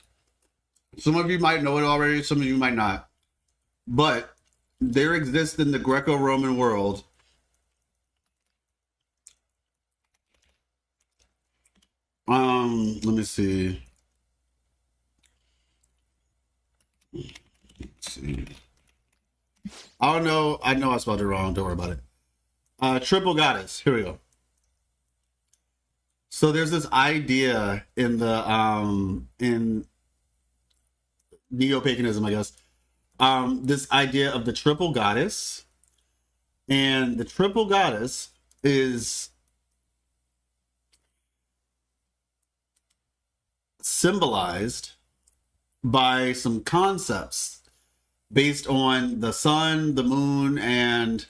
Some of you might know it already, some of you might not. But there exists in the Greco-Roman world let me see. Let's see. I know I spelled it wrong, don't worry about it. Triple goddess. Here we go. So there's this idea in the in neo-paganism, I guess. This idea of the triple goddess. And the triple goddess is symbolized by some concepts based on the sun, the moon, and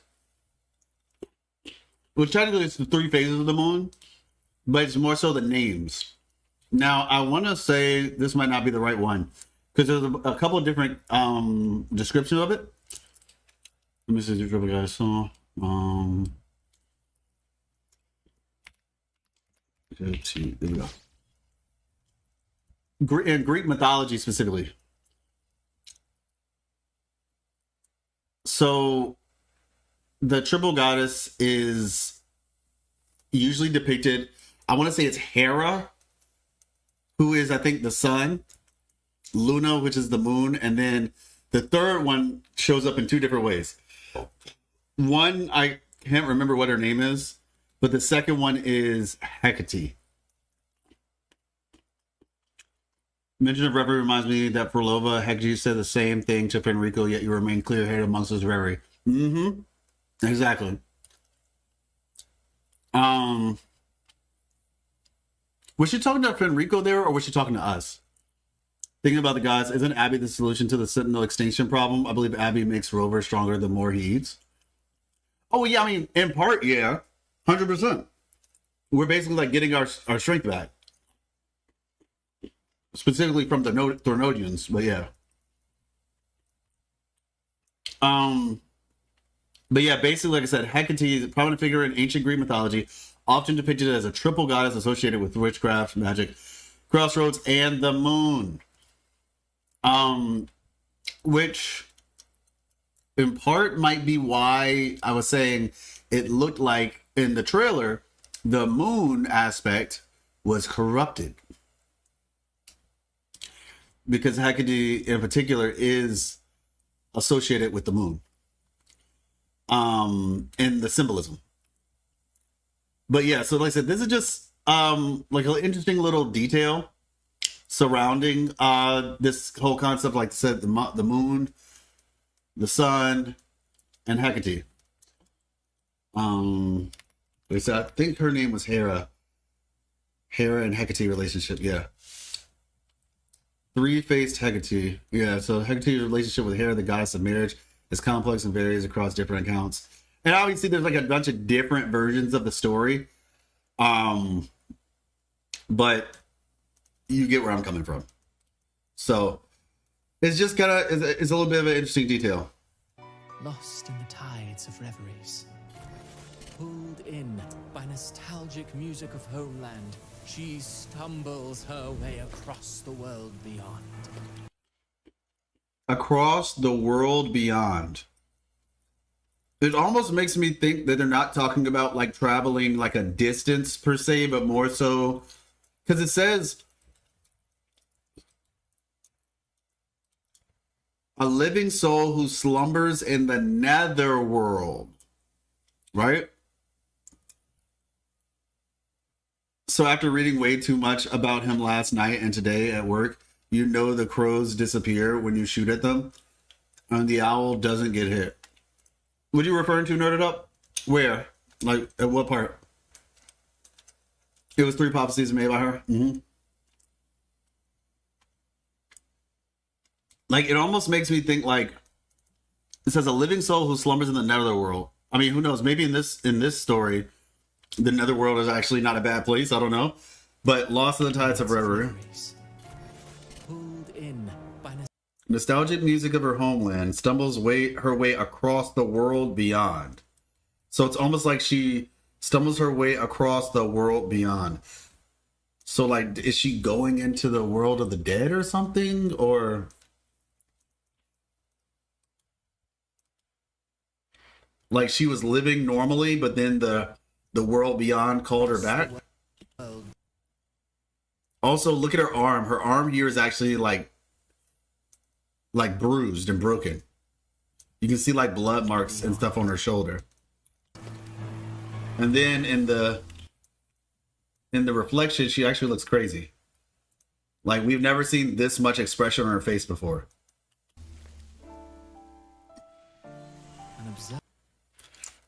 which technically it's the three phases of the moon, but it's more so the names. Now, I want to say this might not be the right one because there's a couple of different descriptions of it. Let me see the triple goddess. So, there we go. In Greek mythology specifically. So the triple goddess is usually depicted, I want to say it's Hera, who is, I think, the sun, Luna, which is the moon, and then the third one shows up in two different ways. One, I can't remember what her name is, but the second one is Hecate. Mention of reverie reminds me that for Lova, Hecate said the same thing to Fenrico, yet you remain clear-headed amongst his reverie. Mm-hmm. Exactly. Was she talking to Fenrico there, or was she talking to us? Thinking about the gods, isn't Abby the solution to the Sentinel extinction problem? I believe Abby makes Rover stronger the more he eats. Oh, yeah, I mean, in part, yeah. 100%. We're basically like getting our strength back. Specifically from the Thornodians, but yeah. But yeah, basically, like I said, Hecate is a prominent figure in ancient Greek mythology, often depicted as a triple goddess associated with witchcraft, magic, crossroads, and the moon. Which in part might be why I was saying it looked like in the trailer, the moon aspect was corrupted. Because Hecate in particular is associated with the moon. In the symbolism. But yeah, so like I said, this is just like an interesting little detail surrounding this whole concept, like I said, the moon, the sun, and Hecate. Like I said, I think her name was Hera. Hera and Hecate relationship, yeah. Three-faced Hecate. Yeah, so Hecate's relationship with Hera, the goddess of marriage, is complex and varies across different accounts. And obviously there's like a bunch of different versions of the story. But you get where I'm coming from.
So it's just kind of it's a little bit of an interesting detail.
Lost in the tides of reveries. Pulled in by nostalgic music of homeland, she stumbles her way across the world beyond.
Across the world beyond. It almost makes me think that they're not talking about like traveling like a distance per se, but more so because it says a living soul who slumbers in the netherworld, right? So after reading way too much about him last night and today at work, you know the crows disappear when you shoot at them, and the owl doesn't get hit. What are you referring to, Nerded Up? Where? Like, at what part? It was 3 prophecies made by her? Mm-hmm. Like, it almost makes me think, like, it says a living soul who slumbers in the netherworld. I mean, who knows? Maybe in this story, the netherworld is actually not a bad place. I don't know. But lost in the tides of reverie. Nostalgic music of her homeland stumbles her way across the world beyond. So it's almost like she stumbles her way across the world beyond. So, like, is she going into the world of the dead or something? Or like she was living normally, but then the world beyond called her back? Also, look at her arm. Her arm here is actually like bruised and broken. You can see like blood marks and stuff on her shoulder. And then in the reflection, she actually looks crazy. Like, we've never seen this much expression on her face before.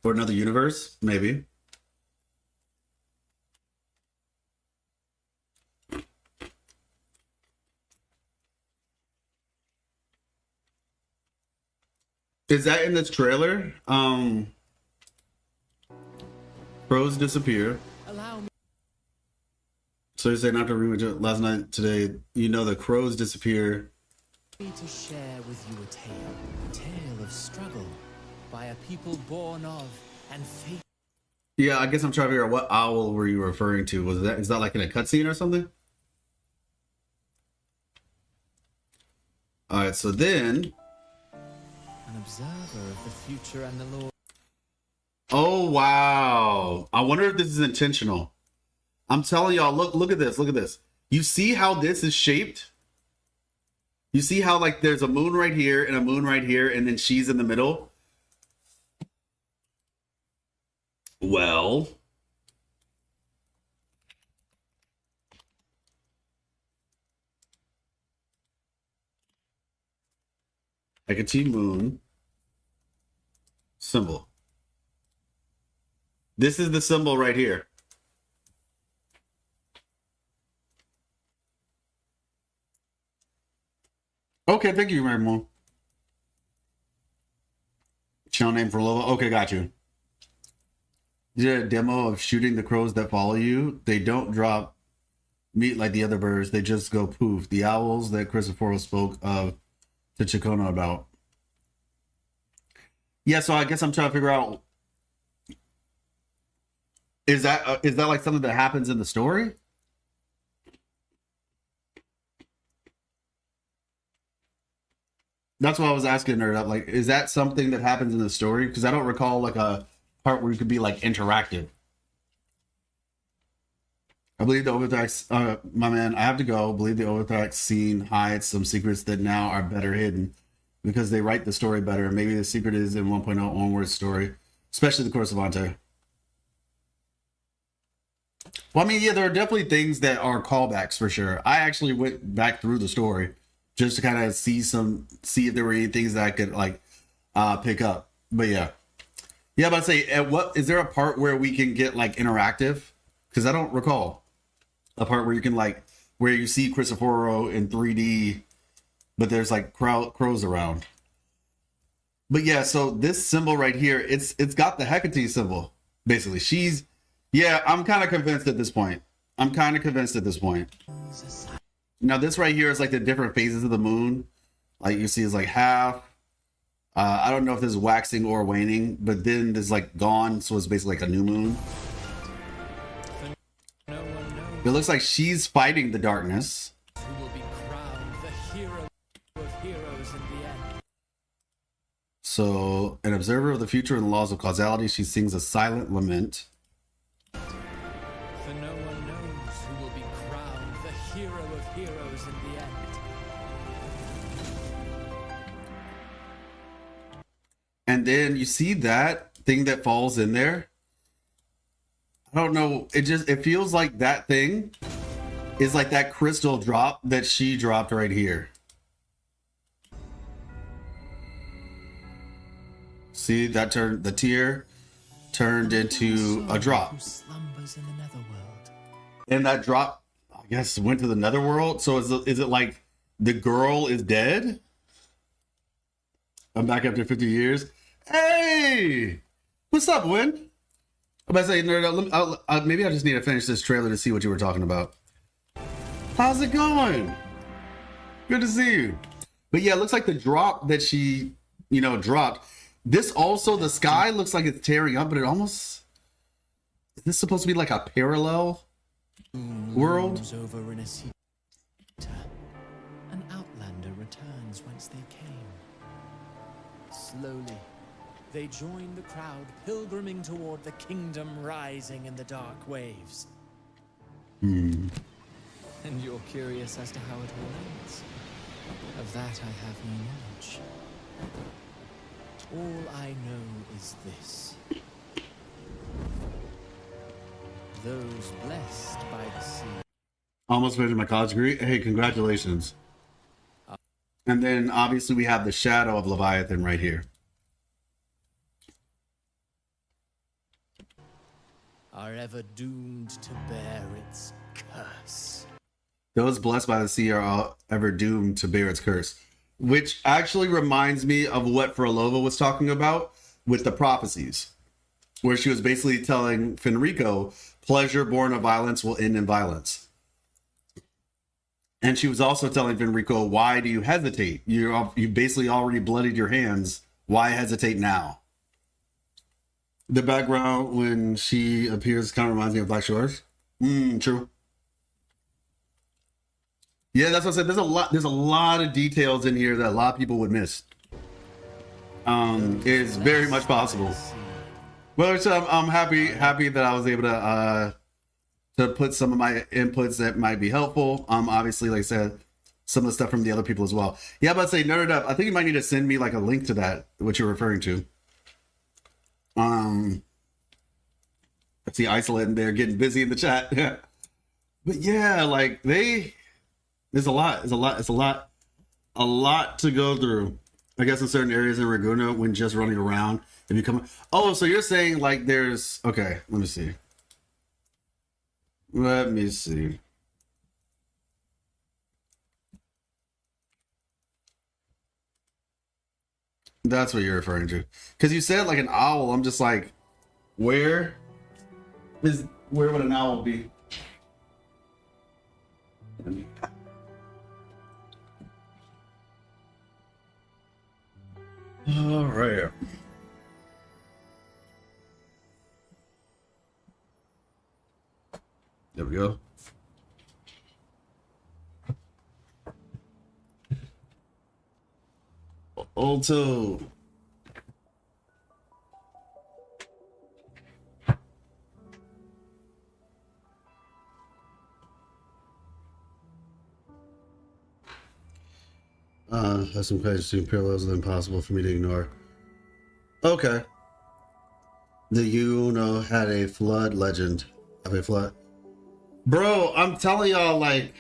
Or another universe, maybe. Is that in this trailer? Crows disappear. So you're saying after reading last night, today, you know the crows disappear.
To share with you a tale of struggle by a people born of and fate.
Yeah, I guess I'm trying to figure out what owl were you referring to. Is that like in a cutscene or something? All right, so then.
An observer of the future and the Lord.
Oh, wow. I wonder if this is intentional. I'm telling y'all, look at this. You see how this is shaped? You see how, like, there's a moon right here and a moon right here, and then she's in the middle? Well. Hecate moon. Symbol. This is the symbol right here. Okay, thank you, Mary. Channel name for Lola. Okay, got you. You did a demo of shooting the crows that follow you. They don't drop meat like the other birds. They just go poof. The owls that Christopher spoke of to Chona about. Yeah, so I guess I'm trying to figure out, is that like something that happens in the story? That's what I was asking Nerd Up. Like, is that something that happens in the story? Because I don't recall like a part where you could be like interactive. I believe the Overthrax, my man, I have to go. I believe the Overthrax scene hides some secrets that now are better hidden because they write the story better. Maybe the secret is in 1.0 onward story, especially the Corsavante. Well, I mean, yeah, there are definitely things that are callbacks for sure. I actually went back through the story just to kind of see if there were any things that I could like pick up. But yeah, but I'd say, is there a part where we can get like interactive? Because I don't recall a part where you can like where you see Cristoforo in 3D, but there's like crows around. But yeah, so this symbol right here, it's got the Hecate symbol basically. I'm kind of convinced at this point. Now this right here is like the different phases of the moon. Like you see, it's like half. I don't know if this is waxing or waning, but then there's like gone, so it's basically like a new moon. It looks like she's fighting the darkness.
Who will be crowned the hero of heroes in the end.
So, an observer of the future and the laws of causality, she sings a silent lament.
For no one knows who will be crowned the hero of heroes in the end.
And then you see that thing that falls in there. I don't know. It feels like that thing is like that crystal drop that she dropped right here. See that the tear turned into a drop.
Who slumbers in the netherworld.
And that drop, I guess, went to the netherworld. So is it like the girl is dead? I'm back after 50 years. Hey! What's up, Win? I'm about to say, nerd, maybe I just need to finish this trailer to see what you were talking about. How's it going? Good to see you. But yeah, it looks like the drop that she, dropped. This also, the sky looks like it's tearing up, but it almost... Is this supposed to be like a parallel world?
Over in a sea. An outlander returns whence they came. Slowly, they join the crowd pilgriming toward the kingdom rising in the dark waves. And you're curious as to how it all ends. Of that I have no knowledge. All I know is this. Those blessed by the sea.
Almost finished my college degree. Hey, congratulations. And then obviously we have the shadow of Leviathan right here.
Are ever doomed to bear its curse.
Those blessed by the sea are ever doomed to bear its curse. Which actually reminds me of what Frolova was talking about with the prophecies. Where she was basically telling Fenrico, pleasure born of violence will end in violence. And she was also telling Fenrico, why do you hesitate? You basically already bloodied your hands. Why hesitate now? The background when she appears kind of reminds me of Black Shores. True. Yeah, that's what I said. There's a lot of details in here that a lot of people would miss. It's very much possible. Well, so I'm happy that I was able to put some of my inputs that might be helpful. Obviously, like I said, some of the stuff from the other people as well. Yeah, but say nerd it up. I think you might need to send me like a link to that, what you're referring to. I see Isolate in there getting busy in the chat. But yeah, like there's a lot to go through. I guess in certain areas in Raguna when just running around. If you come, oh, so you're saying like there's okay. Let me see. That's what you're referring to. Because you said like an owl. I'm just like, where would an owl be? All right. There we go. Alto. Has some questions between parallels that are impossible for me to ignore. Okay. The Yuno had a flood legend of a flood. Bro, I'm telling y'all, like,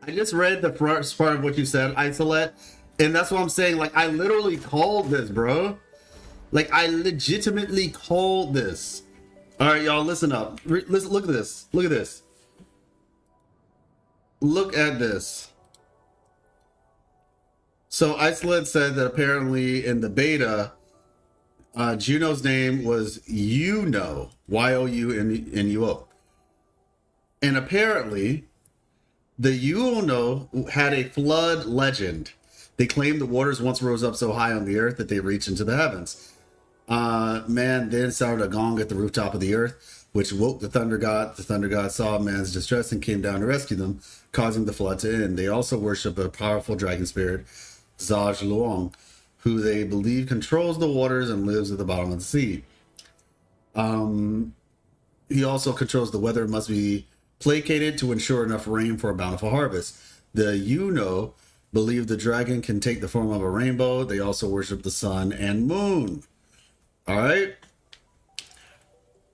I just read the first part of what you said, Isolate, and that's what I'm saying. Like, I literally called this, bro. Like, I legitimately called this. All right, y'all, listen up. Listen, look at this. Look at this. Look at this. So Isolate said that apparently in the beta, Juno's name was Yuno, Y-O-U-N-U-O. And apparently, The Yuno had a flood legend. They claimed the waters once rose up so high on the earth that they reached into the heavens. Man then sounded a gong at the rooftop of the earth, which woke the thunder god. The thunder god saw man's distress and came down to rescue them, causing the flood to end. They also worship a powerful dragon spirit, Zaj Luong, who they believe controls the waters and lives at the bottom of the sea. He also controls the weather and must be placated to ensure enough rain for a bountiful harvest. The Yuno believe the dragon can take the form of a rainbow. They also worship the sun and moon. All right.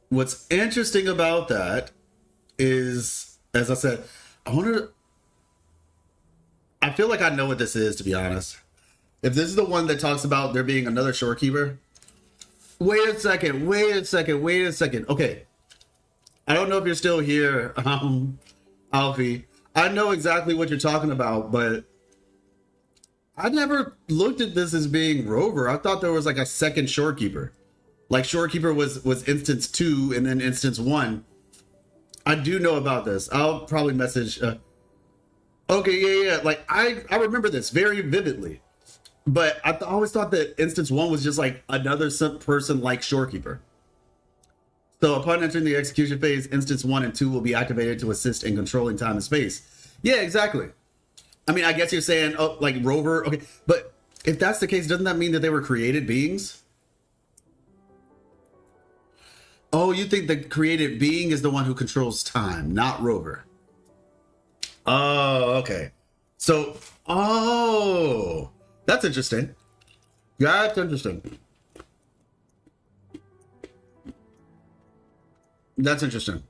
What's interesting about that is, as I said, I feel like I know what this is, to be honest. If this is the one that talks about there being another shorekeeper. Wait a second. Okay. I don't know if you're still here, Alfie. I know exactly what you're talking about, but I never looked at this as being Rover. I thought there was like a second shorekeeper. Like shorekeeper was instance 2 and then instance 1. I do know about this. I'll probably message. Okay, yeah. Like I remember this very vividly, but I always thought that instance 1 was just like another person like shorekeeper. So upon entering the execution phase, instance 1 and 2 will be activated to assist in controlling time and space. Yeah, exactly. I mean, I guess you're saying, oh, like Rover. Okay, but if that's the case, doesn't that mean that they were created beings? Oh, you think the created being is the one who controls time, not Rover. Oh, okay. So, that's interesting. Yeah, that's interesting. That's interesting.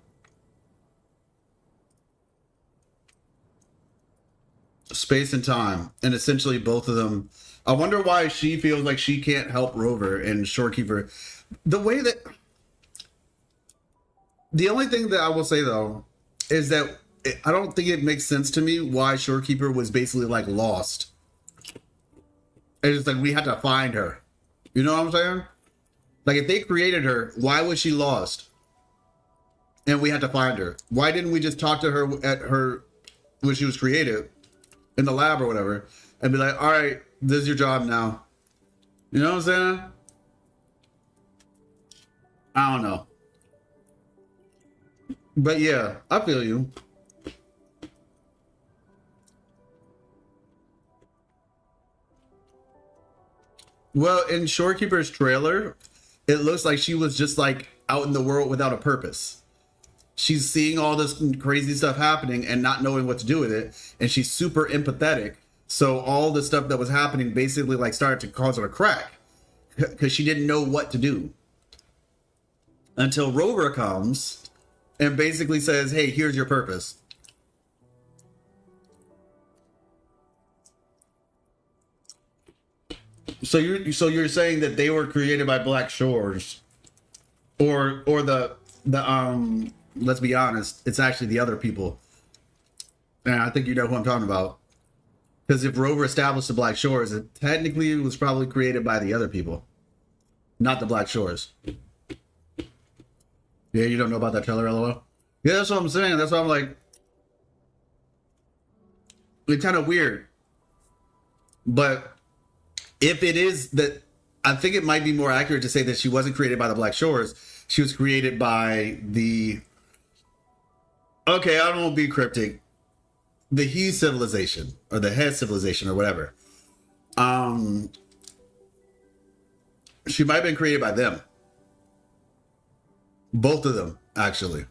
Space and time, and essentially both of them. I wonder why she feels like she can't help Rover and Shorekeeper. The only thing that I will say though is that I don't think it makes sense to me why Shorekeeper was basically like lost. It's just like we had to find her. You know what I'm saying? Like if they created her, why was she lost? And we had to find her. Why didn't we just talk to her at her when she was created in the lab or whatever and be like, all right, this is your job now. You know what I'm saying? I don't know. But yeah, I feel you. Well, in Shorekeeper's trailer, it looks like she was just like out in the world without a purpose. She's seeing all this crazy stuff happening and not knowing what to do with it. And she's super empathetic. So all the stuff that was happening basically like started to cause her to crack because she didn't know what to do. Until Rover comes and basically says, hey, here's your purpose. So you're saying that they were created by Black Shores, or the let's be honest, it's actually the other people. And I think you know who I'm talking about. Because if Rover established the Black Shores, it technically was probably created by the other people, not the Black Shores. Yeah, you don't know about that trailer, LOL? Yeah, that's what I'm saying. That's why I'm like, it's kind of weird. But if it is that, I think it might be more accurate to say that she wasn't created by the Black Shores. She was created by the, okay, I don't want to be cryptic, the He civilization or the Head civilization or whatever. She might have been created by them. Both of them, actually.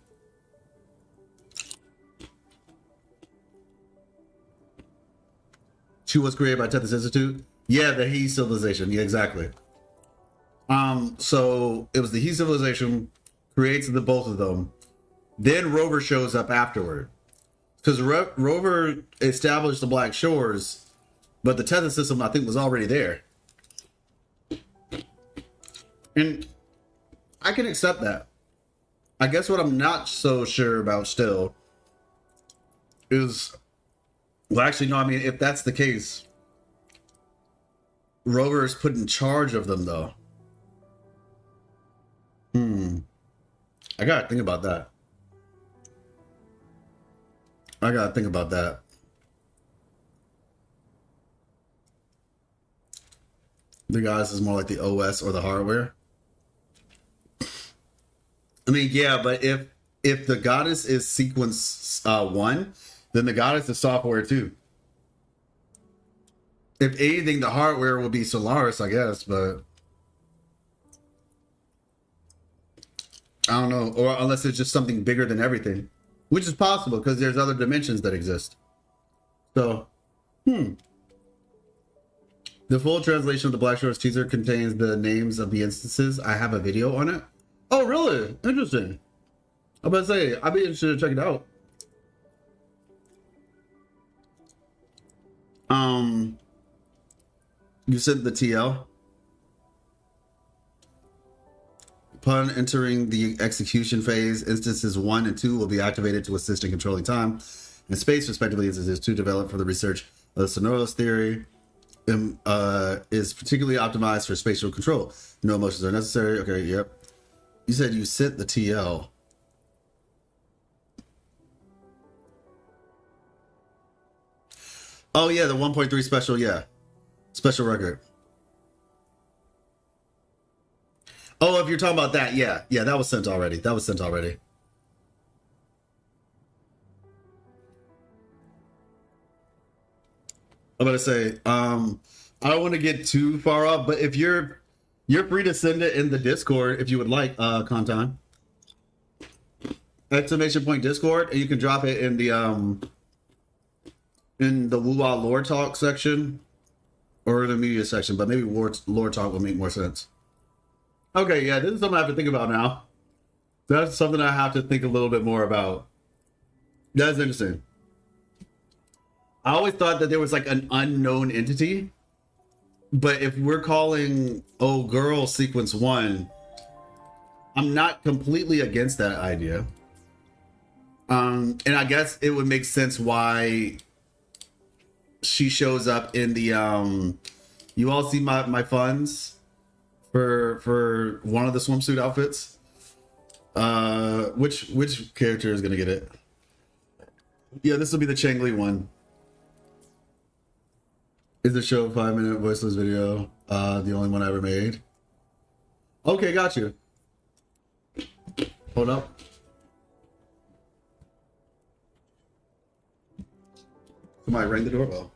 She was created by Tethys Institute. Yeah, the He civilization. Yeah, exactly. So it was the He civilization creates the both of them. Then Rover shows up afterward. Because Rover established the Black Shores, but the Tethys system, I think, was already there. And I can accept that. I guess what I'm not so sure about still is, well, actually, no, I mean, if that's the case, Rover is put in charge of them, though. I gotta think about that.
I gotta think about that. The goddess is more like the OS or the hardware. I mean, yeah, but if the goddess is sequence 1, then the goddess is software too. If anything, the hardware will be Solaris, I guess, but I don't know. Or unless it's just something bigger than everything, which is possible because there's other dimensions that exist. So, The full translation of the Black Shores teaser contains the names of the instances. I have a video on it. Oh, really? Interesting. I'm about to say, I'd be interested to check it out. You sent the TL. Upon entering the execution phase, instances 1 and 2 will be activated to assist in controlling time and space, respectively. Instances 2 developed for the research of the Sonoros theory is particularly optimized for spatial control. No emotions are necessary. Okay, yep. You said you sent the TL. Oh yeah, the 1.3 special, yeah. Special record. Oh, if you're talking about that, yeah. Yeah, that was sent already. That was sent already. I'm gonna say, I don't want to get too far off, but if you're free to send it in the Discord if you would like, Conton. Exclamation point Discord, and you can drop it in the Wuwa Lore Talk section or the media section, but maybe Lore Talk will make more sense. Okay, yeah, this is something I have to think about now. That's something I have to think a little bit more about. That's interesting. I always thought that there was like an unknown entity, but if we're calling Oh Girl Sequence 1, I'm not completely against that idea. And I guess it would make sense why she shows up in the you all see my funds for one of the swimsuit outfits. Which character is gonna get it? Yeah, this will be the Changli one. Is the show 5-minute voiceless video the only one I ever made? Okay, got you. Hold up. Somebody rang the doorbell.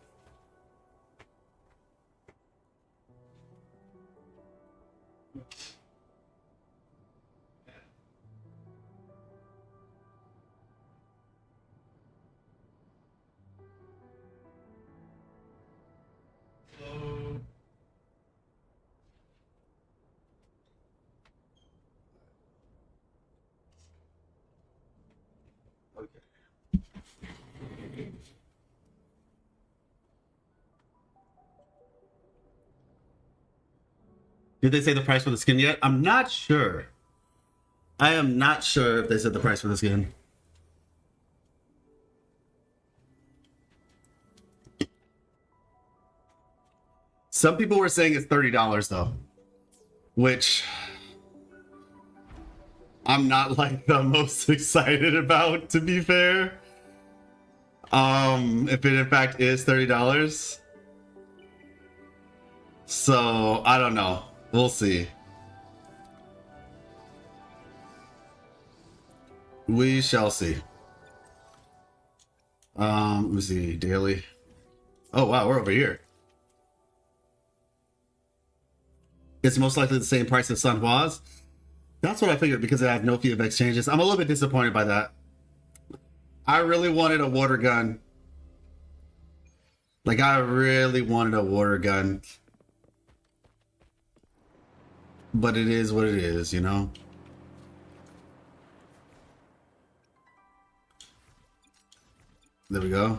Did they say the price for the skin yet? I'm not sure. I am not sure if they said the price for the skin. Some people were saying it's $30 though, which I'm not like the most excited about, to be fair. If it in fact is $30. So I don't know. We'll see. We shall see. Let me see. Daily. Oh wow, we're over here. It's most likely the same price as Sanwa's. That's what I figured because it had no fee of exchanges. I'm a little bit disappointed by that. I really wanted a water gun. Like, I really wanted a water gun. But it is what it is, you know? There we go.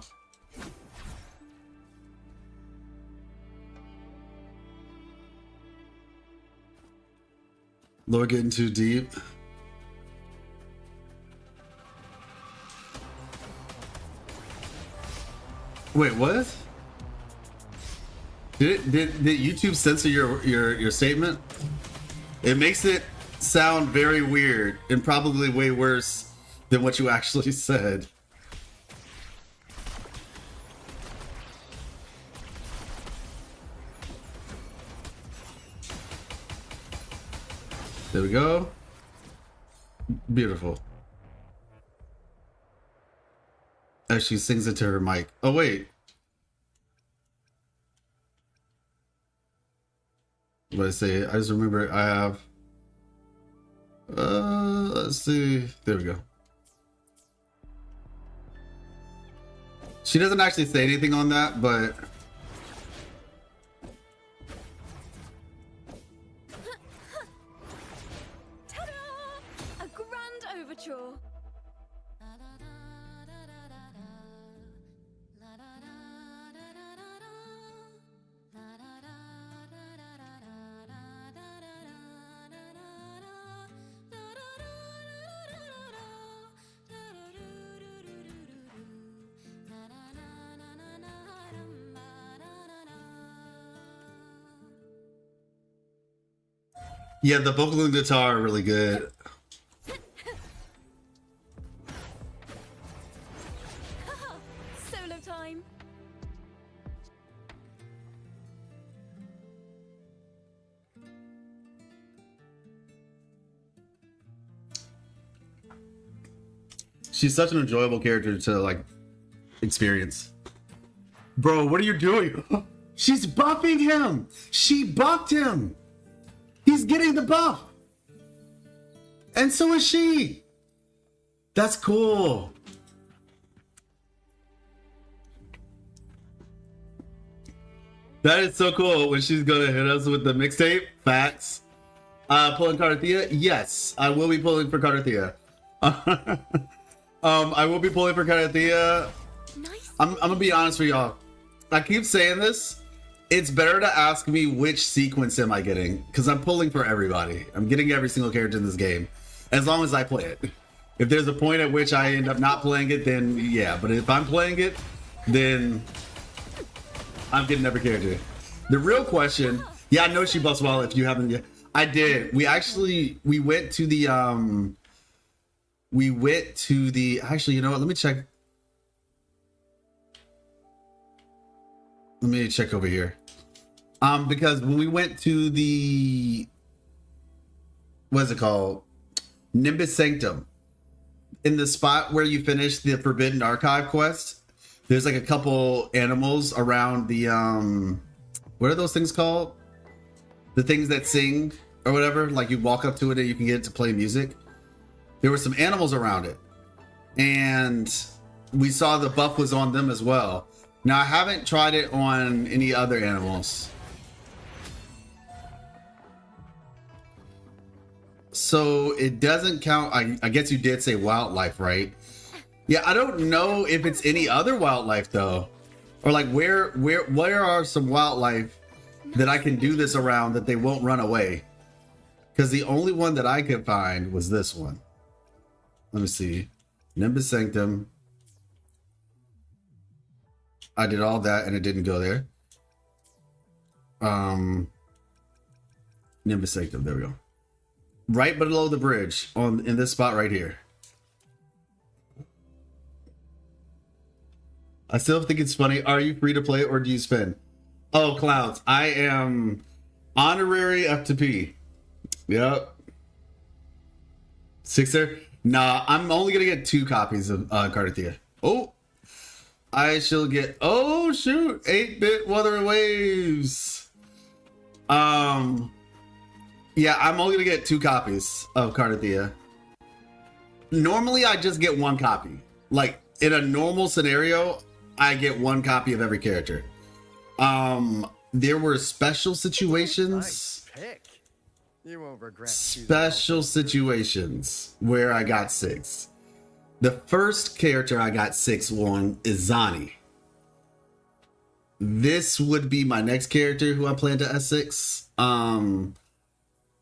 Lord getting too deep. Wait, what? Did YouTube censor your statement? It makes it sound very weird and probably way worse than what you actually said. There we go. Beautiful. As she sings into her mic. Oh, wait. What did I say? I just remember I have... let's see. There we go. She doesn't actually say anything on that, but...
Ta-da! A grand overture.
Yeah, the vocal and guitar are really good.
Solo time.
She's such an enjoyable character to like experience. Bro, what are you doing? She's buffing him. She buffed him. He's getting the buff. And so is she. That's cool. That is so cool when she's gonna hit us with the mixtape. Facts. Pulling cartethiya? Yes, I will be pulling for cartethiya. I will be pulling for cartethiya.
Nice.
I'm gonna be honest with y'all. I keep saying this. It's better to ask me which sequence am I getting, because I'm pulling for everybody. I'm getting every single character in this game, as long as I play it. If there's a point at which I end up not playing it, then yeah. But if I'm playing it, then I'm getting every character. The real question, yeah, I know she buffs well. If you haven't yet, I did. We went to the actually, you know what? Let me check. Let me check over here. Because when we went to the, what is it called? Nimbus Sanctum. In the spot where you finish the Forbidden Archive quest, there's like a couple animals around the, what are those things called? The things that sing or whatever. Like you walk up to it and you can get it to play music. There were some animals around it. And we saw the buff was on them as well. Now, I haven't tried it on any other animals. So it doesn't count. I guess you did say wildlife, right? Yeah, I don't know if it's any other wildlife though. Or like where are some wildlife that I can do this around that they won't run away? Because the only one that I could find was this one. Let me see. Nimbus Sanctum. I did all that and it didn't go there. Nimbus Sanctum, there we go. Right below the bridge in this spot right here. I still think it's funny. Are you free to play or do you spend? Oh, Clouds. I am honorary up to P. Yep. Sixer? Nah, I'm only gonna get 2 copies of cartethiya. Oh. I shall get, oh shoot, 8-bit Wuthering Waves. Yeah, I'm only gonna get 2 copies of cartethiya. Normally I just get 1 copy. Like in a normal scenario, I get 1 copy of every character. There were special situations.
Nice pick. You won't regret
Special situations where I got 6. The first character I got 6 on is Zani. This would be my next character who I plan to S6.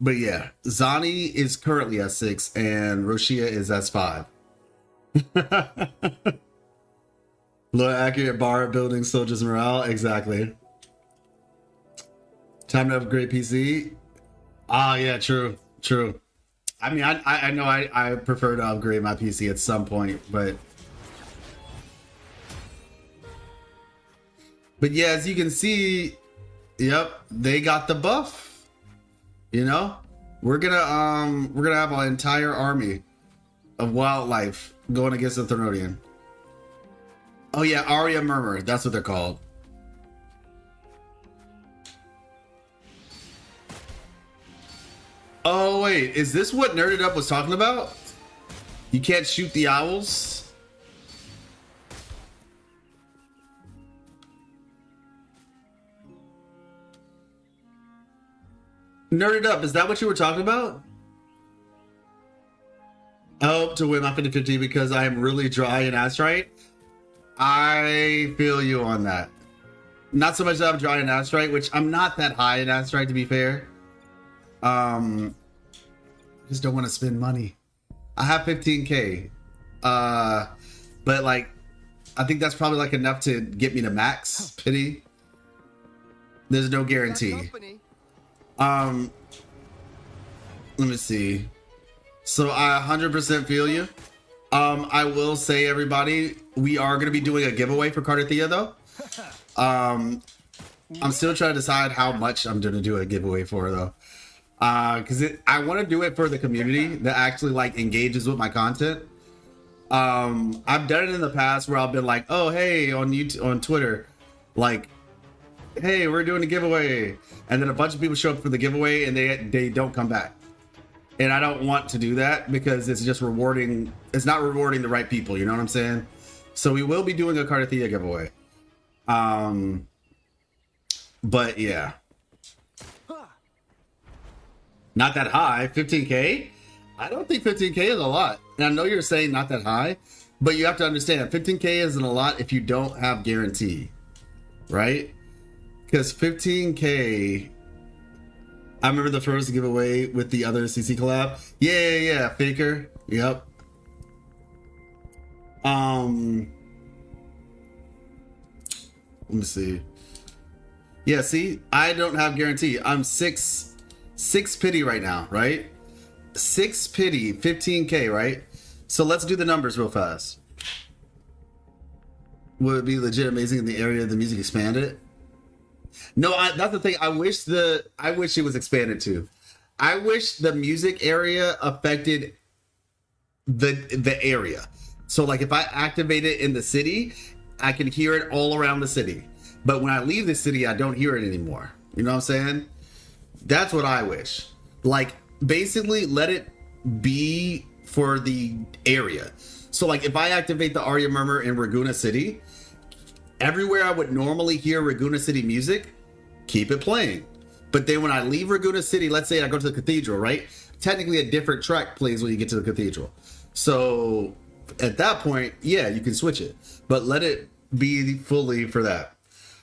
But yeah, Zani is currently S6 and Roshia is S5. Low accurate bar building soldiers morale. Exactly. Time to upgrade PC. Ah, yeah, true. I mean, I know I prefer to upgrade my PC at some point, but yeah, as you can see, yep, they got the buff, you know?
We're gonna have an entire army of wildlife going against the Therodian. Oh yeah, Arya Murmur. That's what they're called. Oh wait, is this what Nerded Up was talking about? You can't shoot the owls? Nerded Up, is that what you were talking about? I hope to win my 50-50 because I am really dry and astrite. I feel you on that. Not so much that I'm dry and astrite, which I'm not that high in astrite to be fair. Just don't want to spend money. I have 15k. But like, I think that's probably like enough to get me to max pity. There's no guarantee. Let me see. So I 100% feel you. I will say, everybody, we are going to be doing a giveaway for cartethiya though. I'm still trying to decide how much I'm going to do a giveaway for though. Because I want to do it for the community that actually like engages with my content. I've done it in the past where I've been like, oh, hey, on YouTube, on Twitter, like, hey, we're doing a giveaway. And then a bunch of people show up for the giveaway and they don't come back. And I don't want to do that because it's just rewarding. It's not rewarding the right people. You know what I'm saying? So we will be doing a cartethiya giveaway. But yeah. Not that high. 15k? I don't think 15k is a lot. And I know you're saying not that high, but you have to understand 15k isn't a lot if you don't have guarantee, right? Because 15k, I remember the first giveaway with the other CC collab. Yeah, Faker. Yep. Let me see. Yeah, see, I don't have guarantee. I'm six pity right now, right? 6 pity, 15k, right? So let's do the numbers real fast. Would it be legit amazing in the area the music expanded? No, that's the thing. I wish it was expanded too. I wish the music area affected the area. So like if I activate it in the city, I can hear it all around the city. But when I leave the city, I don't hear it anymore. You know what I'm saying? That's what I wish. Like basically let it be for the area. So like if I activate the Arya Murmur in Raguna City, everywhere I would normally hear Raguna City music, keep it playing. But then when I leave Raguna City, let's say I go to the cathedral, right? Technically a different track plays when you get to the cathedral. So at that point, yeah, you can switch it. But let it be fully for that.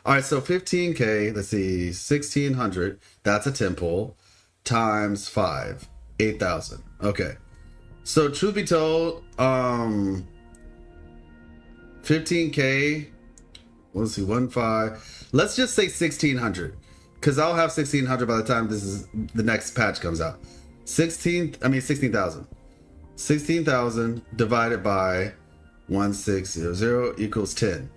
All right, so 15k, let's see, 1600, that's a 10 pull, times 5, 8,000. Okay. So truth be told, 15k, let's see, 1.5. Let's just say 1600, because I'll have 1600 by the time the next patch comes out. 16,000. 16,000 divided by 1600 equals 10.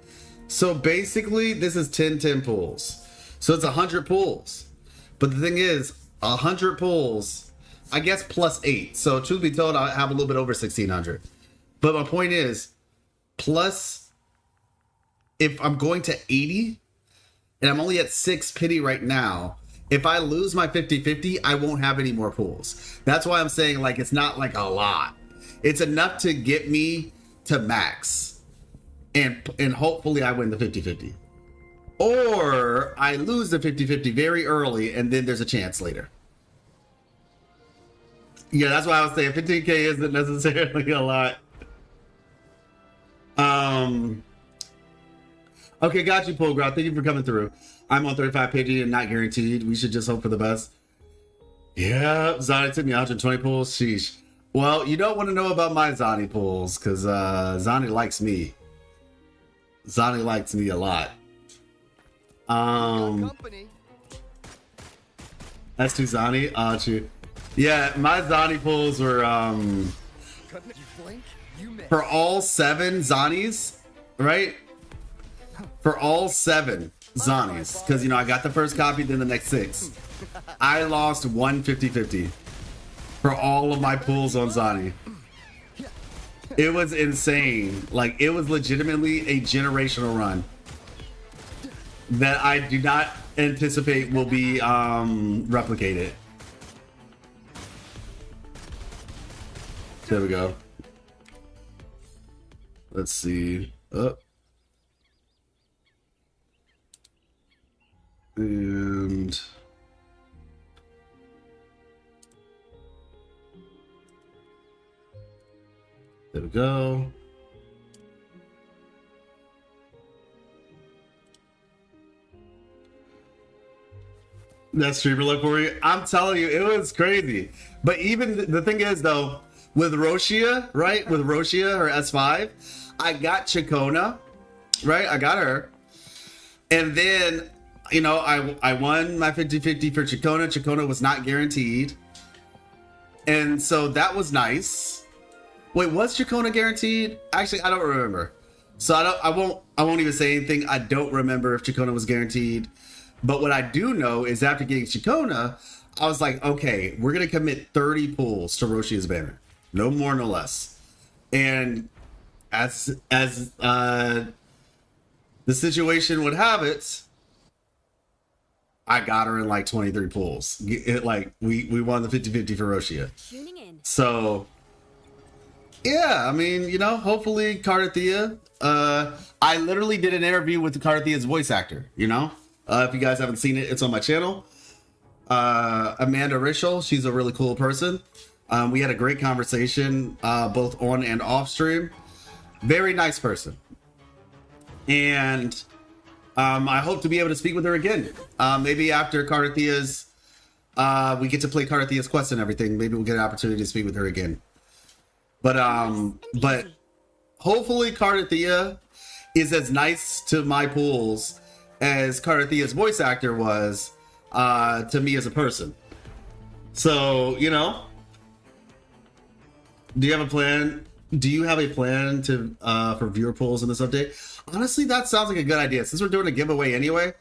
So basically, this is 10 pulls. So it's 100 pulls. But the thing is, 100 pulls, I guess plus 8. So truth be told, I have a little bit over 1600. But my point is, plus, if I'm going to 80, and I'm only at 6 pity right now, if I lose my 50-50, I won't have any more pulls. That's why I'm saying, like, it's not like a lot. It's enough to get me to max. And hopefully I win the 50-50. Or I lose the 50-50 very early, and then there's a chance later. Yeah, that's why I was saying 15k isn't necessarily a lot. Okay, got you, Polgrout. Thank you for coming through. I'm on 35 pity and not guaranteed. We should just hope for the best. Yeah, Zani took me 120 pulls. Sheesh. Well, you don't want to know about my Zani pulls, because Zani likes me. Zani likes me a lot. That's too Zani. True. Yeah, my Zani pulls were for all 7 Zanis, right? For all 7 Zanis, because you know I got the first copy, then the next 6. I lost 1 50-50. for all of my pulls on Zani. It was insane. Like, it was legitimately a generational run that I do not anticipate will be replicated. There we go. Let's see. And there we go. That streamer look for you. I'm telling you, it was crazy. But even the thing is, though, with Roshia, right? With Roshia, her S5, I got Chona, right? I got her. And then, you know, I won my 50-50 for Chona. Chona was not guaranteed. And so that was nice. Wait, was Chona guaranteed? Actually, I don't remember. So I won't even say anything. I don't remember if Chona was guaranteed. But what I do know is after getting Chona, I was like, okay, we're going to commit 30 pulls to Roshia's banner. No more, no less. And as the situation would have it, I got her in like 23 pulls. We won the 50-50 for Roshia. So, yeah, I mean, you know, hopefully Cartethiya. I literally did an interview with the Cartethiya's voice actor, you know? If you guys haven't seen it, it's on my channel. Amanda Rishel, she's a really cool person. We had a great conversation, both on and off stream. Very nice person. And I hope to be able to speak with her again. Maybe after Cartethiya's, we get to play Cartethiya's quest and everything. Maybe we'll get an opportunity to speak with her again. But hopefully Cartethiya is as nice to my pools as Cartethiya's voice actor was to me as a person. So, you know, do you have a plan? Do you have a plan to for viewer polls in this update? Honestly, that sounds like a good idea. Since we're doing a giveaway anyway,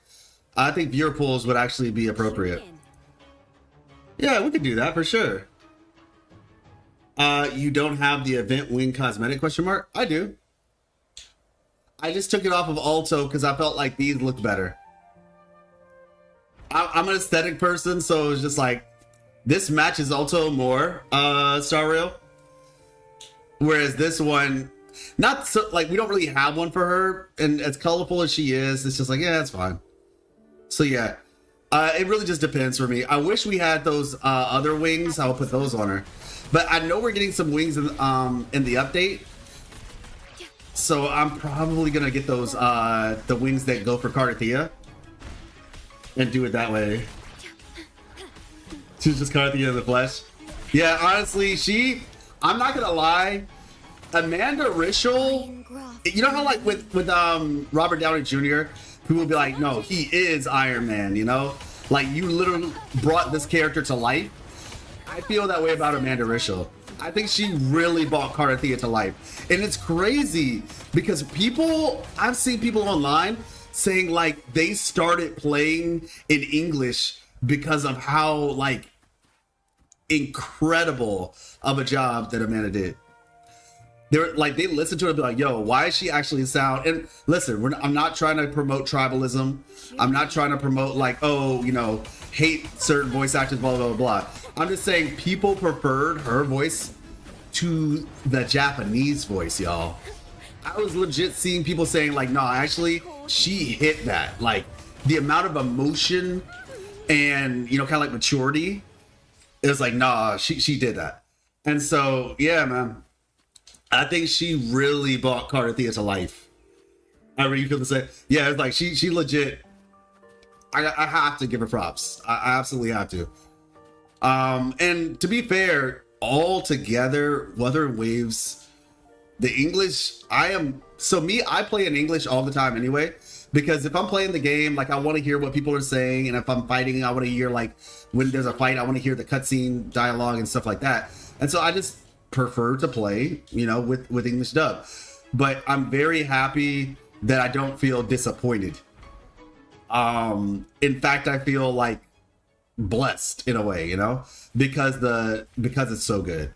I think viewer polls would actually be appropriate. Yeah, we could do that for sure. You don't have the event wing cosmetic question mark? I do. I just took it off of Alto because I felt like these looked better. I'm an aesthetic person, so it was just like, this matches Alto more, Star Rail. Whereas this one, not so, like, we don't really have one for her, and as colorful as she is, it's just like, yeah, it's fine. So yeah, it really just depends for me. I wish we had those other wings. I'll put those on her. But I know we're getting some wings in the update. So I'm probably gonna get those the wings that go for Cartethiya and do it that way. She's just Cartethiya in the flesh. Yeah, honestly, I'm not gonna lie, Amanda Rishel, you know how like with Robert Downey Jr., people will be like, no, he is Iron Man, you know? Like, you literally brought this character to life. I feel that way about Amanda Rishel. I think she really brought Cartethiya to life. And it's crazy because I've seen people online saying like they started playing in English because of how like incredible of a job that Amanda did. They're like, they listen to it and be like, yo, why is she actually sound? And listen, I'm not trying to promote tribalism. I'm not trying to promote like, oh, you know, hate certain voice actors, blah, blah, blah, blah. I'm just saying people preferred her voice to the Japanese voice, y'all. I was legit seeing people saying like, no, actually, she hit that. Like, the amount of emotion and, you know, kind of like maturity, it was like, nah, she did that. And so, yeah, man, I think she really brought Cartethiya to life. I really feel the same. Yeah, it's like she legit. I have to give her props. I absolutely have to. And to be fair, all together, Wuthering Waves, the English, I play in English all the time anyway, because if I'm playing the game, like, I want to hear what people are saying, and if I'm fighting, I want to hear, like, when there's a fight, I want to hear the cutscene dialogue and stuff like that. And so I just prefer to play, you know, with English dub. But I'm very happy that I don't feel disappointed. In fact, I feel like
blessed in a way, you know, because it's so good.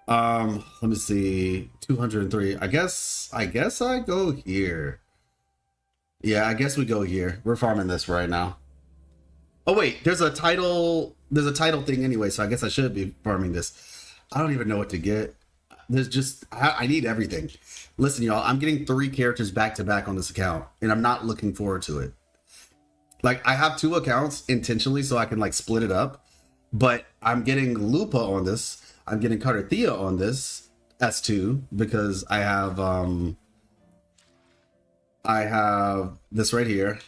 Let me see, 203. I guess I go here. Yeah, I guess we go here. We're farming this right now. Oh wait, there's a title thing anyway, so I guess I should be farming this. I don't even know what to get. I need everything. Listen, y'all, I'm getting 3 characters back to back on this account, and I'm not looking forward to it. Like, I have 2 accounts intentionally so I can like split it up, but I'm getting Lupa on this. I'm getting Cartethiya on this S2 because I have this right here.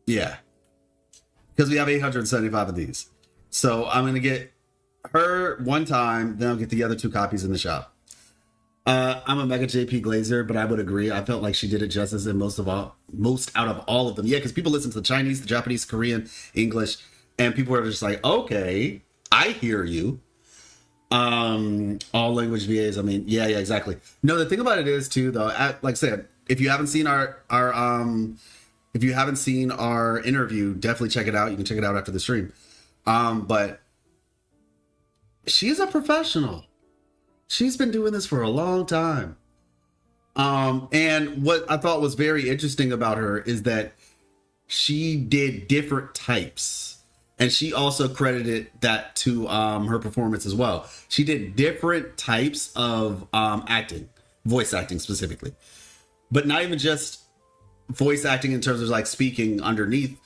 Yeah, because we have 875 of these. So I'm gonna get her one time, then I'll get the other 2 copies in the shop. I'm a mega JP Glazer, but I would agree. I felt like she did it justice in most out of all of them. Yeah, because people listen to the Chinese, the Japanese, Korean, English, and people are just like, okay, I hear you. All language VAs. I mean, yeah, exactly. No, the thing about it is too, though. Like I said, if you haven't seen our interview, definitely check it out. You can check it out after the stream. But she's a professional. She's been doing this for a long time. And what I thought was very interesting about her is that she did different types. And she also credited that to her performance as well. She did different types of acting, voice acting specifically. But not even just voice acting in terms of like speaking underneath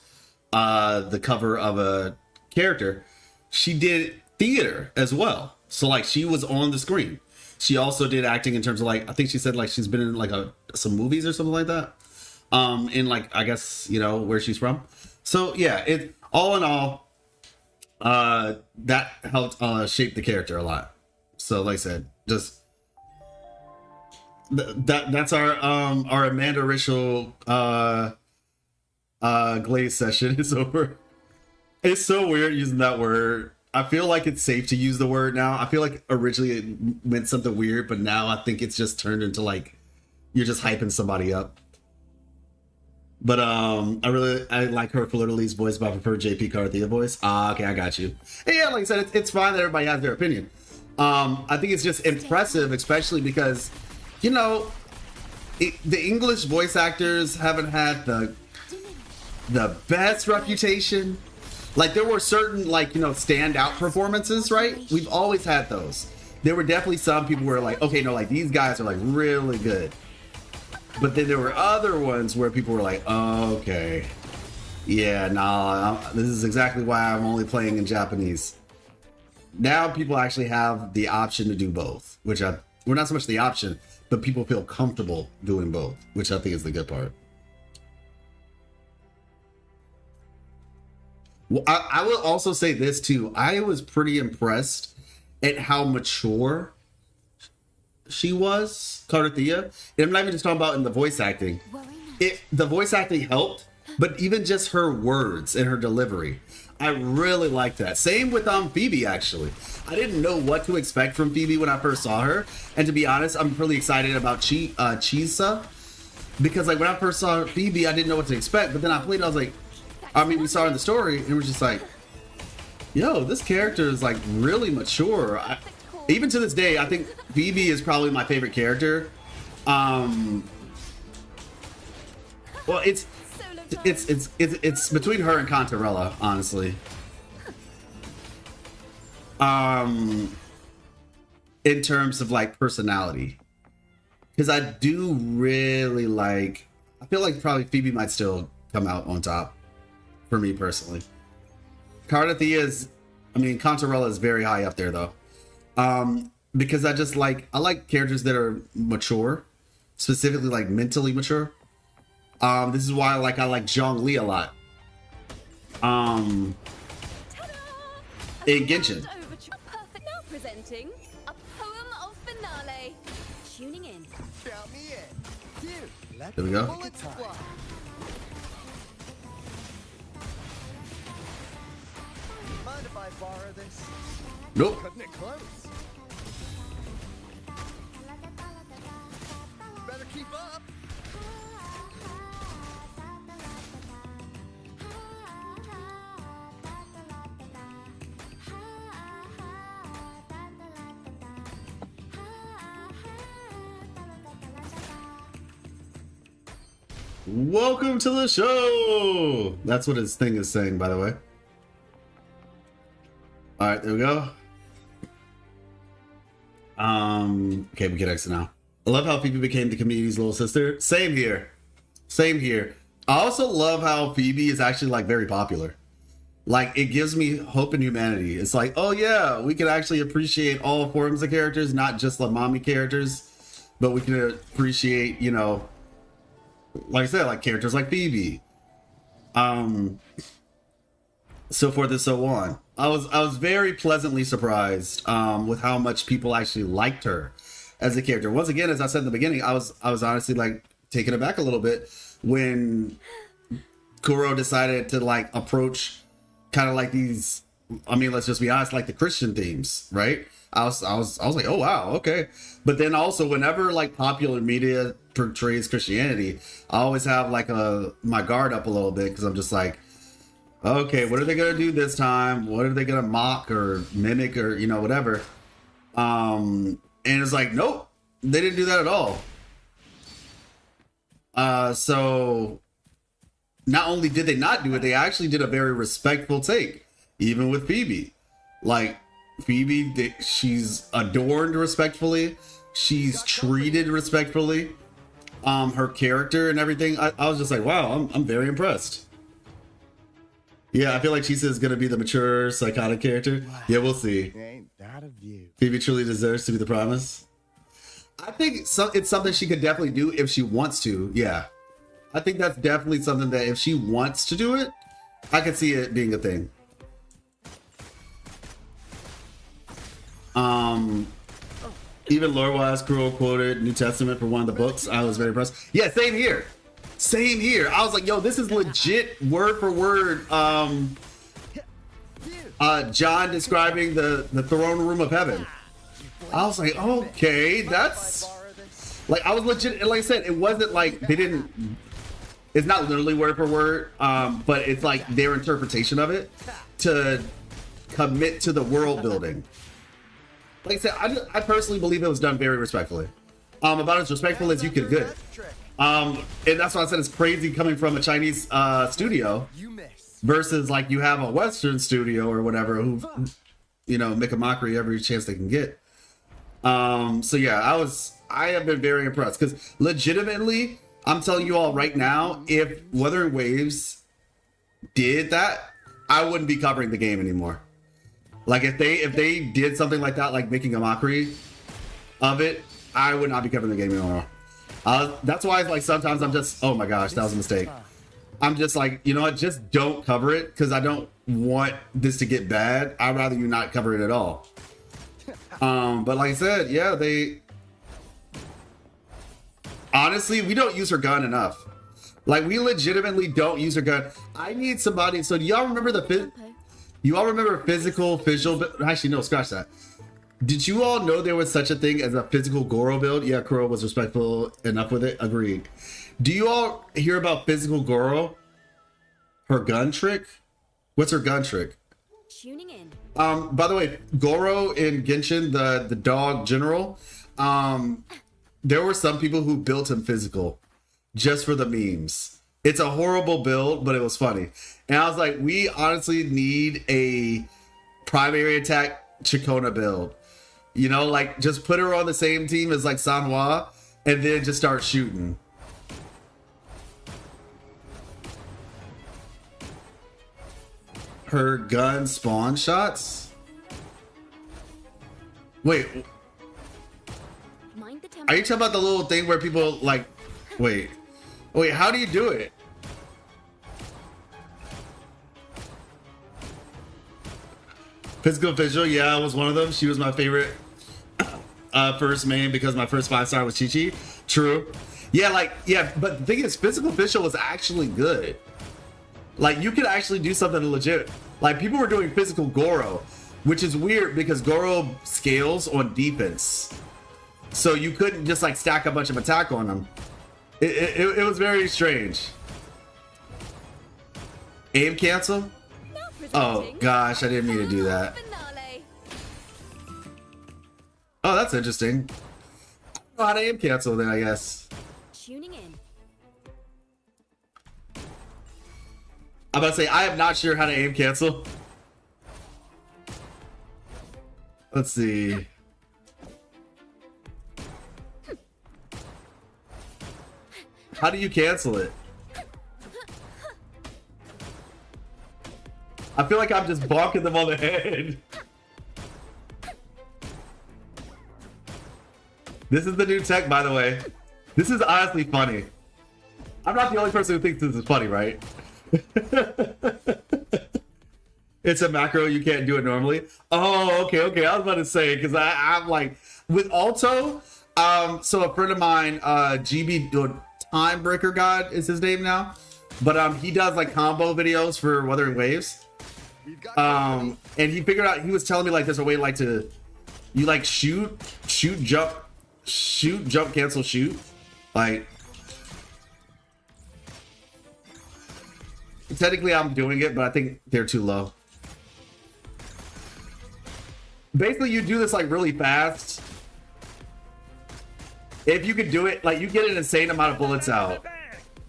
the cover of a character. She did theater as well. So like she was on the screen. She also did acting in terms of like, I think she said like she's been in like some movies or something like that. In like, I guess, you know, where she's from. So yeah, it all in all, that helped shape the character a lot. So like I said, just that's our Amanda Ritual glaze session is over. It's so weird using that word. I feel like it's safe to use the word now. I feel like originally it meant something weird, but now I think it's just turned into like you're just hyping somebody up. But I like her Fleur-de-Lis's voice, but I prefer JP Cartethiya voice. Okay, I got you. And yeah, like I said, it's fine that everybody has their opinion. I think it's just impressive, especially because, you know, the English voice actors haven't had the best reputation. Like there were certain like, you know, standout performances, right? We've always had those. There were definitely some people who were like, okay, no, like these guys are like really good. But then there were other ones where people were like, oh, okay, yeah, nah, this is exactly why I'm only playing in Japanese. Now people actually have the option to do both, which well, not so much the option, but people feel comfortable doing both, which I think is the good part. Well, I will also say this too. I was pretty impressed at how mature she was, Cartethiya. And I'm not even just talking about in the voice acting. The voice acting helped, but even just her words and her delivery, I really liked that. Same with Phoebe, actually. I didn't know what to expect from Phoebe when I first saw her. And to be honest, I'm really excited about Chisa. Because like when I first saw Phoebe, I didn't know what to expect. But then I played, I was like, I mean, we saw her in the story, and it was just like, yo, this character is like really mature. Even to this day, I think Phoebe is probably my favorite character. Well, it's between her and Cantarella, honestly. In terms of like personality, because I do really like. I feel like probably Phoebe might still come out on top for me personally. Cartethiya is, I mean, Cantarella is very high up there though. Because I like characters that are mature, specifically like mentally mature. This is why I like Zhongli a lot. In Genshin.
Now presenting a poem of finale. Tuning in.
Count me in. Here,
There we go.
bullets fly. Mind if I borrow this?
Nope.
Cutting it close. Better keep up.
Welcome to the show. That's what his thing is saying, by the way. All right, there we go. Okay, we can exit now. I love how Phoebe became the community's little sister. Same here. Same here. I also love how Phoebe is actually like very popular. Like, it gives me hope in humanity. It's like, oh yeah, we can actually appreciate all forms of characters, not just the mommy characters, but we can appreciate, you know, like I said, like characters like Phoebe, so forth and so on. I was very pleasantly surprised with how much people actually liked her as a character. Once again, as I said in the beginning, I was honestly like taken aback a little bit when Kuro decided to like approach kind of like these, I mean, let's just be honest, like the Christian themes, right? I was like, oh wow, okay. But then also whenever like popular media portrays Christianity, I always have like my guard up a little bit because I'm just like, okay, what are they gonna do this time? What are they gonna mock or mimic or, you know, whatever? And it's like, nope, they didn't do that at all. So not only did they not do it, they actually did a very respectful take, even with Phoebe. Like Phoebe, she's adorned respectfully, she's treated respectfully. Her character and everything, I was just like, wow, I'm very impressed. Yeah, I feel like Chisa is gonna be the mature, psychotic character. Yeah, we'll see.
Ain't that a view?
Phoebe truly deserves to be the promise. I think it's something she could definitely do if she wants to. Yeah, I think that's definitely something that if she wants to do it, I could see it being a thing. Even lore-wise, Kuro quoted New Testament for one of the books. I was very impressed. Yeah, same here. Same here. I was like, yo, this is legit word for word. John describing the throne room of heaven. I was like, okay, that's like, I was legit. Like I said, it wasn't like they didn't. It's not literally word for word, but it's like their interpretation of it to commit to the world building. Like I said, I personally believe it was done very respectfully. About as respectful as you could get. And that's why I said it's crazy coming from a Chinese studio versus like you have a Western studio or whatever who, you know, make a mockery every chance they can get. So yeah, I have been very impressed because legitimately, I'm telling you all right now, if Wuthering Waves did that, I wouldn't be covering the game anymore. Like if they did something like that, like making a mockery of it, I would not be covering the game anymore. That's why like sometimes I'm just, oh my gosh, that was a mistake. I'm just like, you know what, just don't cover it because I don't want this to get bad. I'd rather you not cover it at all. But like I said, yeah, honestly, we don't use her gun enough. Like we legitimately don't use her gun. I need somebody. So do y'all remember you all remember physical visual? Actually, no, scratch that. Did you all know there was such a thing as a physical Goro build? Yeah, Kuro was respectful enough with it. Agreed. Do you all hear about physical Goro? Her gun trick? What's her gun trick?
Tuning in.
By the way, Goro in Genshin, the dog general, there were some people who built him physical just for the memes. It's a horrible build, but it was funny. And I was like, we honestly need a primary attack Chona build. You know, like just put her on the same team as like Sanwa and then just start shooting. Her gun spawn shots? Wait. Are you talking about the little thing where people like, wait, how do you do it? Physical visual, yeah, I was one of them. She was my favorite first main because my first 5-star was Chi-Chi. True. Yeah, but the thing is, physical visual was actually good. Like, you could actually do something legit. Like, people were doing physical Goro, which is weird because Goro scales on defense. So you couldn't just, like, stack a bunch of attack on them. It was very strange. Aim cancel? Oh gosh, I didn't mean to do that. Oh, that's interesting. I don't know how to aim cancel then, I guess.
Tuning in.
I'm about to say, I am not sure how to aim cancel. Let's see. How do you cancel it? I feel like I'm just bonking them on the head. This is the new tech, by the way. This is honestly funny. I'm not the only person who thinks this is funny, right? It's a macro, you can't do it normally. Oh, okay. I was about to say, because I'm like, with Alto, so a friend of mine, GB, or Timebreaker God is his name now, but he does like combo videos for Wuthering Waves. And he figured out, he was telling me like there's a way like to, you like shoot, jump, cancel, shoot. Like, technically I'm doing it, but I think they're too low. Basically, you do this like really fast. If you could do it, like you get an insane amount of bullets out.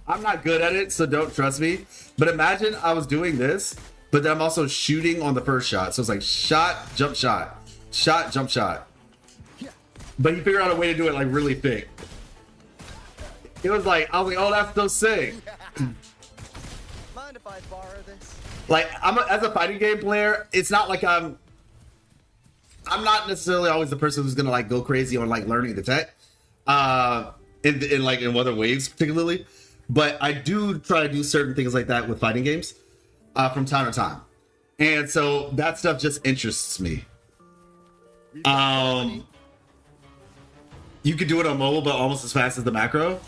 I'm not good at it, so don't trust me. But imagine I was doing this, but then I'm also shooting on the first shot. So it's like shot, jump shot, shot, jump shot. But he figured out a way to do it like really thick. It was like, I was like, oh, that's so sick.
Mind if I borrow this?
Like, as a fighting game player, it's not like I'm not necessarily always the person who's gonna like go crazy on like learning the tech. In Wuthering Waves particularly. But I do try to do certain things like that with fighting games from time to time. And so that stuff just interests me. You could do it on mobile, but almost as fast as the macro.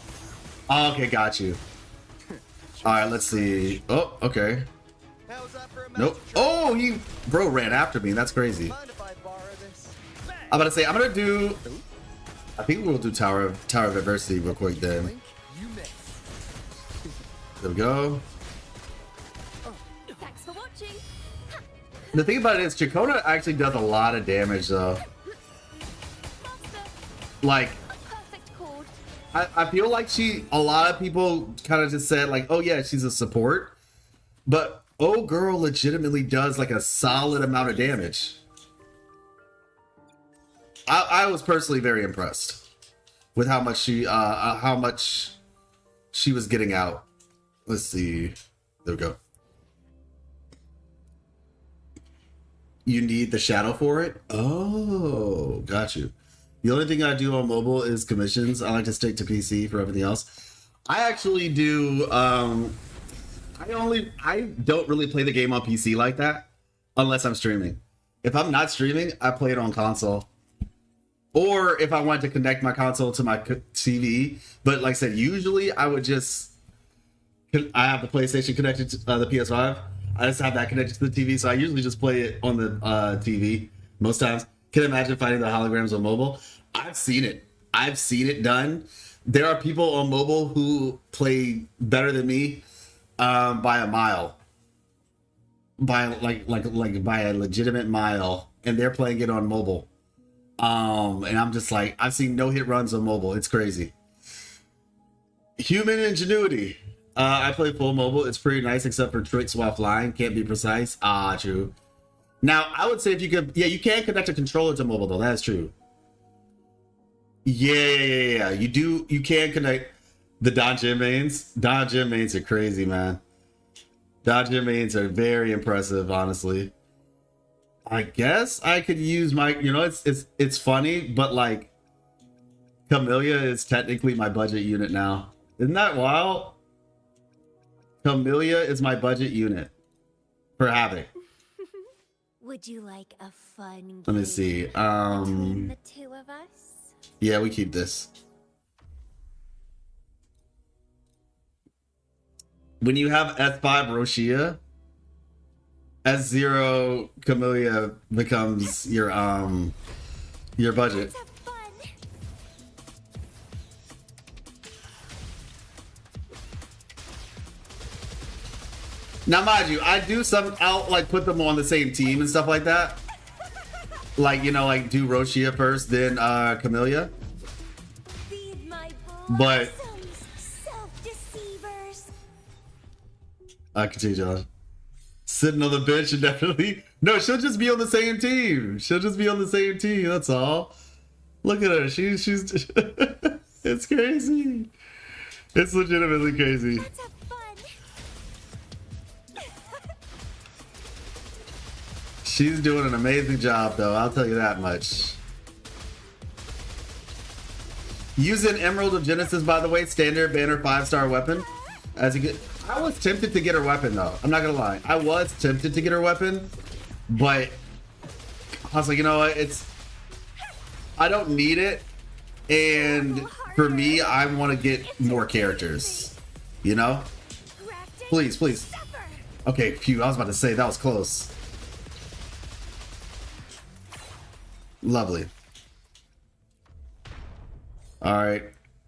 Oh, okay, got you. All right, let's see. Oh, okay. Nope. Oh, bro ran after me. That's crazy. I'm about to say, I'm gonna do. I think we'll do Tower of Adversity real quick then. There we go.
Thanks for watching.
The thing about it is, Chona actually does a lot of damage though. Like, I feel like a lot of people kind of just said like, oh yeah, she's a support, but oh girl legitimately does like a solid amount of damage. I was personally very impressed with how much she was getting out. Let's see. There we go. You need the shadow for it? Oh, got you. The only thing I do on mobile is commissions. I like to stick to PC for everything else. I actually do. I don't really play the game on PC like that unless I'm streaming. If I'm not streaming, I play it on console. Or if I wanted to connect my console to my TV. But like I said, usually I would just. I have the PlayStation connected to the PS5. I just have that connected to the TV, so I usually just play it on the TV most times. Can imagine fighting the holograms on mobile. I've seen it. I've seen it done. There are people on mobile who play better than me by a mile, by by a legitimate mile, and they're playing it on mobile. And I'm just like, I've seen no-hit runs on mobile. It's crazy. Human ingenuity. I play full mobile. It's pretty nice, except for tricks while flying. Can't be precise. Ah, true. Now, I would say if you could... Yeah, you can connect a controller to mobile, though. That's true. Yeah. You can connect the Dodge mains. Dodge mains are crazy, man. Dodge mains are very impressive, honestly. I guess I could use my... You know, it's funny, but, like... Camellia is technically my budget unit now. Isn't that wild? Camellia is my budget unit for Havoc.
Would you like a fun game?
Let me see.
Between the two of us?
Yeah, we keep this. When you have S5 Roshia, S0 Camellia becomes your budget. Now, mind you, I do I'll like put them on the same team and stuff like that. Like, you know, like do Roshia first, then Camellia. But
I continue, John. Sitting on the bench and definitely... No, she'll just be on the same team. She'll just be on the same team, that's all. Look at her. She's it's crazy. It's legitimately crazy.
Let's have fun.
She's doing an amazing job, though. I'll tell you that much. Using Emerald of Genesis, by the way, standard banner 5-star weapon. As you get, I was tempted to get her weapon, though. I'm not gonna lie. I was tempted to get her weapon, but I was like, you know what? I don't need it, and for me, I want to get more characters. You know? Please, please. Okay, phew. I was about to say that was close. Lovely. All right.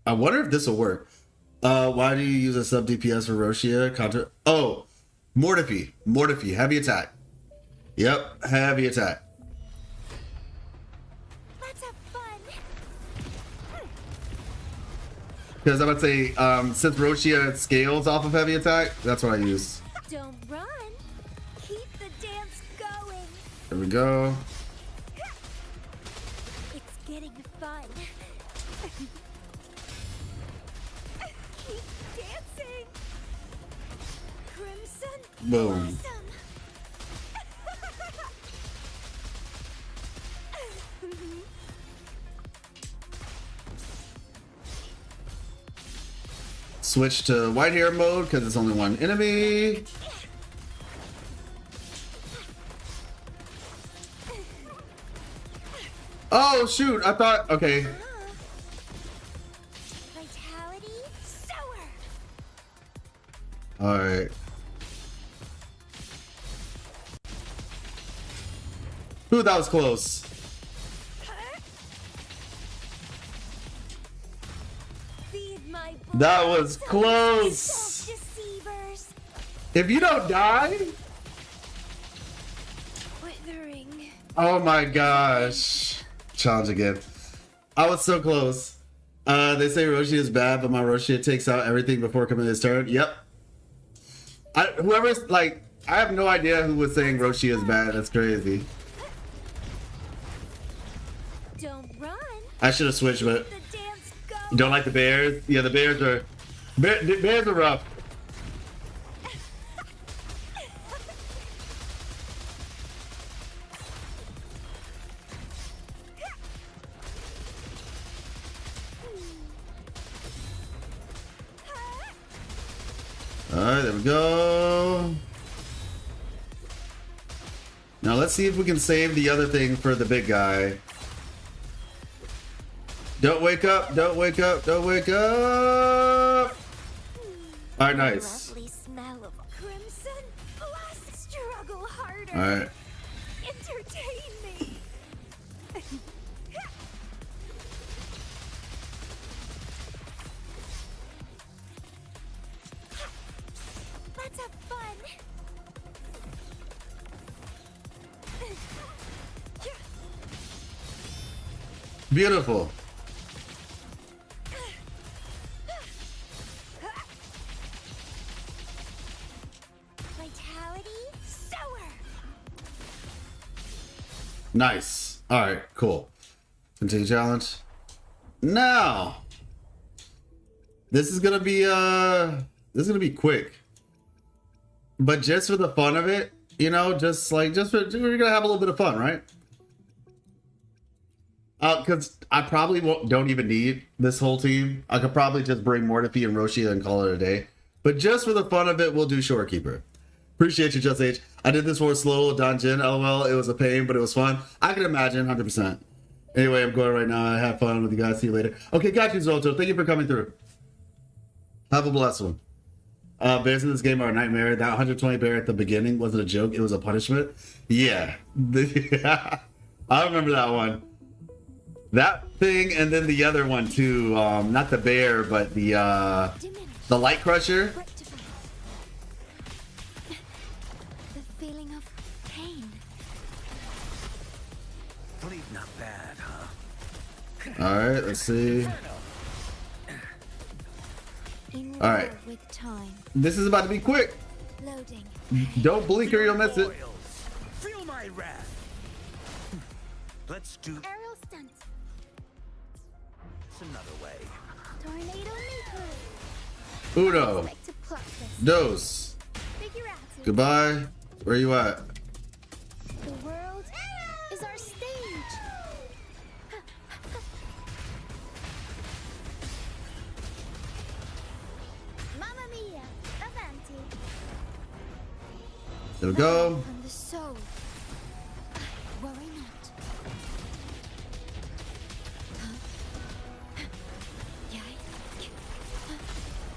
I wonder if this will work. Why do you use a sub DPS for Roshia? Oh, Mortify. Mortify. Heavy attack. Yep. Heavy attack.
Let's have fun.
Because I'm about to say, since Roshia scales off of heavy attack, that's what I use.
Don't run. Keep the dance going.
There we go.
It's getting fun. Keep dancing. Crimson.
Boom.
Awesome.
Switch to white hair mode because it's only one enemy. Oh shoot! I thought okay.
Vitality sour.
All right. Ooh, that was close. That was close. If you don't die,
Withering.
oh my gosh. Challenge again. I was so close. They say Roshi is bad, but my Roshi takes out everything before coming to his turn. Yep. Whoever's like, I have no idea who was saying Roshi is bad. That's crazy.
Don't run.
I should have switched, but you don't like the bears? Yeah, the bears are bears are rough. Alright, there we go. Now let's see if we can save the other thing for the big guy. Don't wake up, don't wake up, don't wake up! Alright, nice.
Lovely smell of crimson. Plus, struggle harder.
Alright.
Entertain me. Let's have fun.
Beautiful.
Vitality sour.
Nice. Alright, cool. Continue challenge. Now this is gonna be quick. But just for the fun of it, you know, we're gonna have a little bit of fun, right? Because I probably don't even need this whole team. I could probably just bring Mortify and Roshia and call it a day. But just for the fun of it, we'll do Shorekeeper. Appreciate you, Just H. I did this for a slow little dungeon. LOL, it was a pain, but it was fun. I can imagine, 100%. Anyway, I'm going right now. I have fun with you guys. See you later. Okay, got you, Zoto. Thank you for coming through. Have a blessed one. Bears in this game are a nightmare. That 120 bear at the beginning wasn't a joke. It was a punishment. Yeah. I remember that one. That thing, and then the other one too. Not the bear, but the light crusher.
The feeling of pain.
Bleed not bad, huh?
All right, let's see. All right.
With time.
This is about to be quick.
Loading.
Don't blink or you'll miss it.
Feel my wrath. Let's do
Aerial stunt.
this another way.
Tornado Maker.
Uno.
Like to pluck this.
Dos.
Figure out it.
Goodbye. Where you at?
The world is our stage. Mamma mia, avanti.
There we go.
From the soul. Worry not.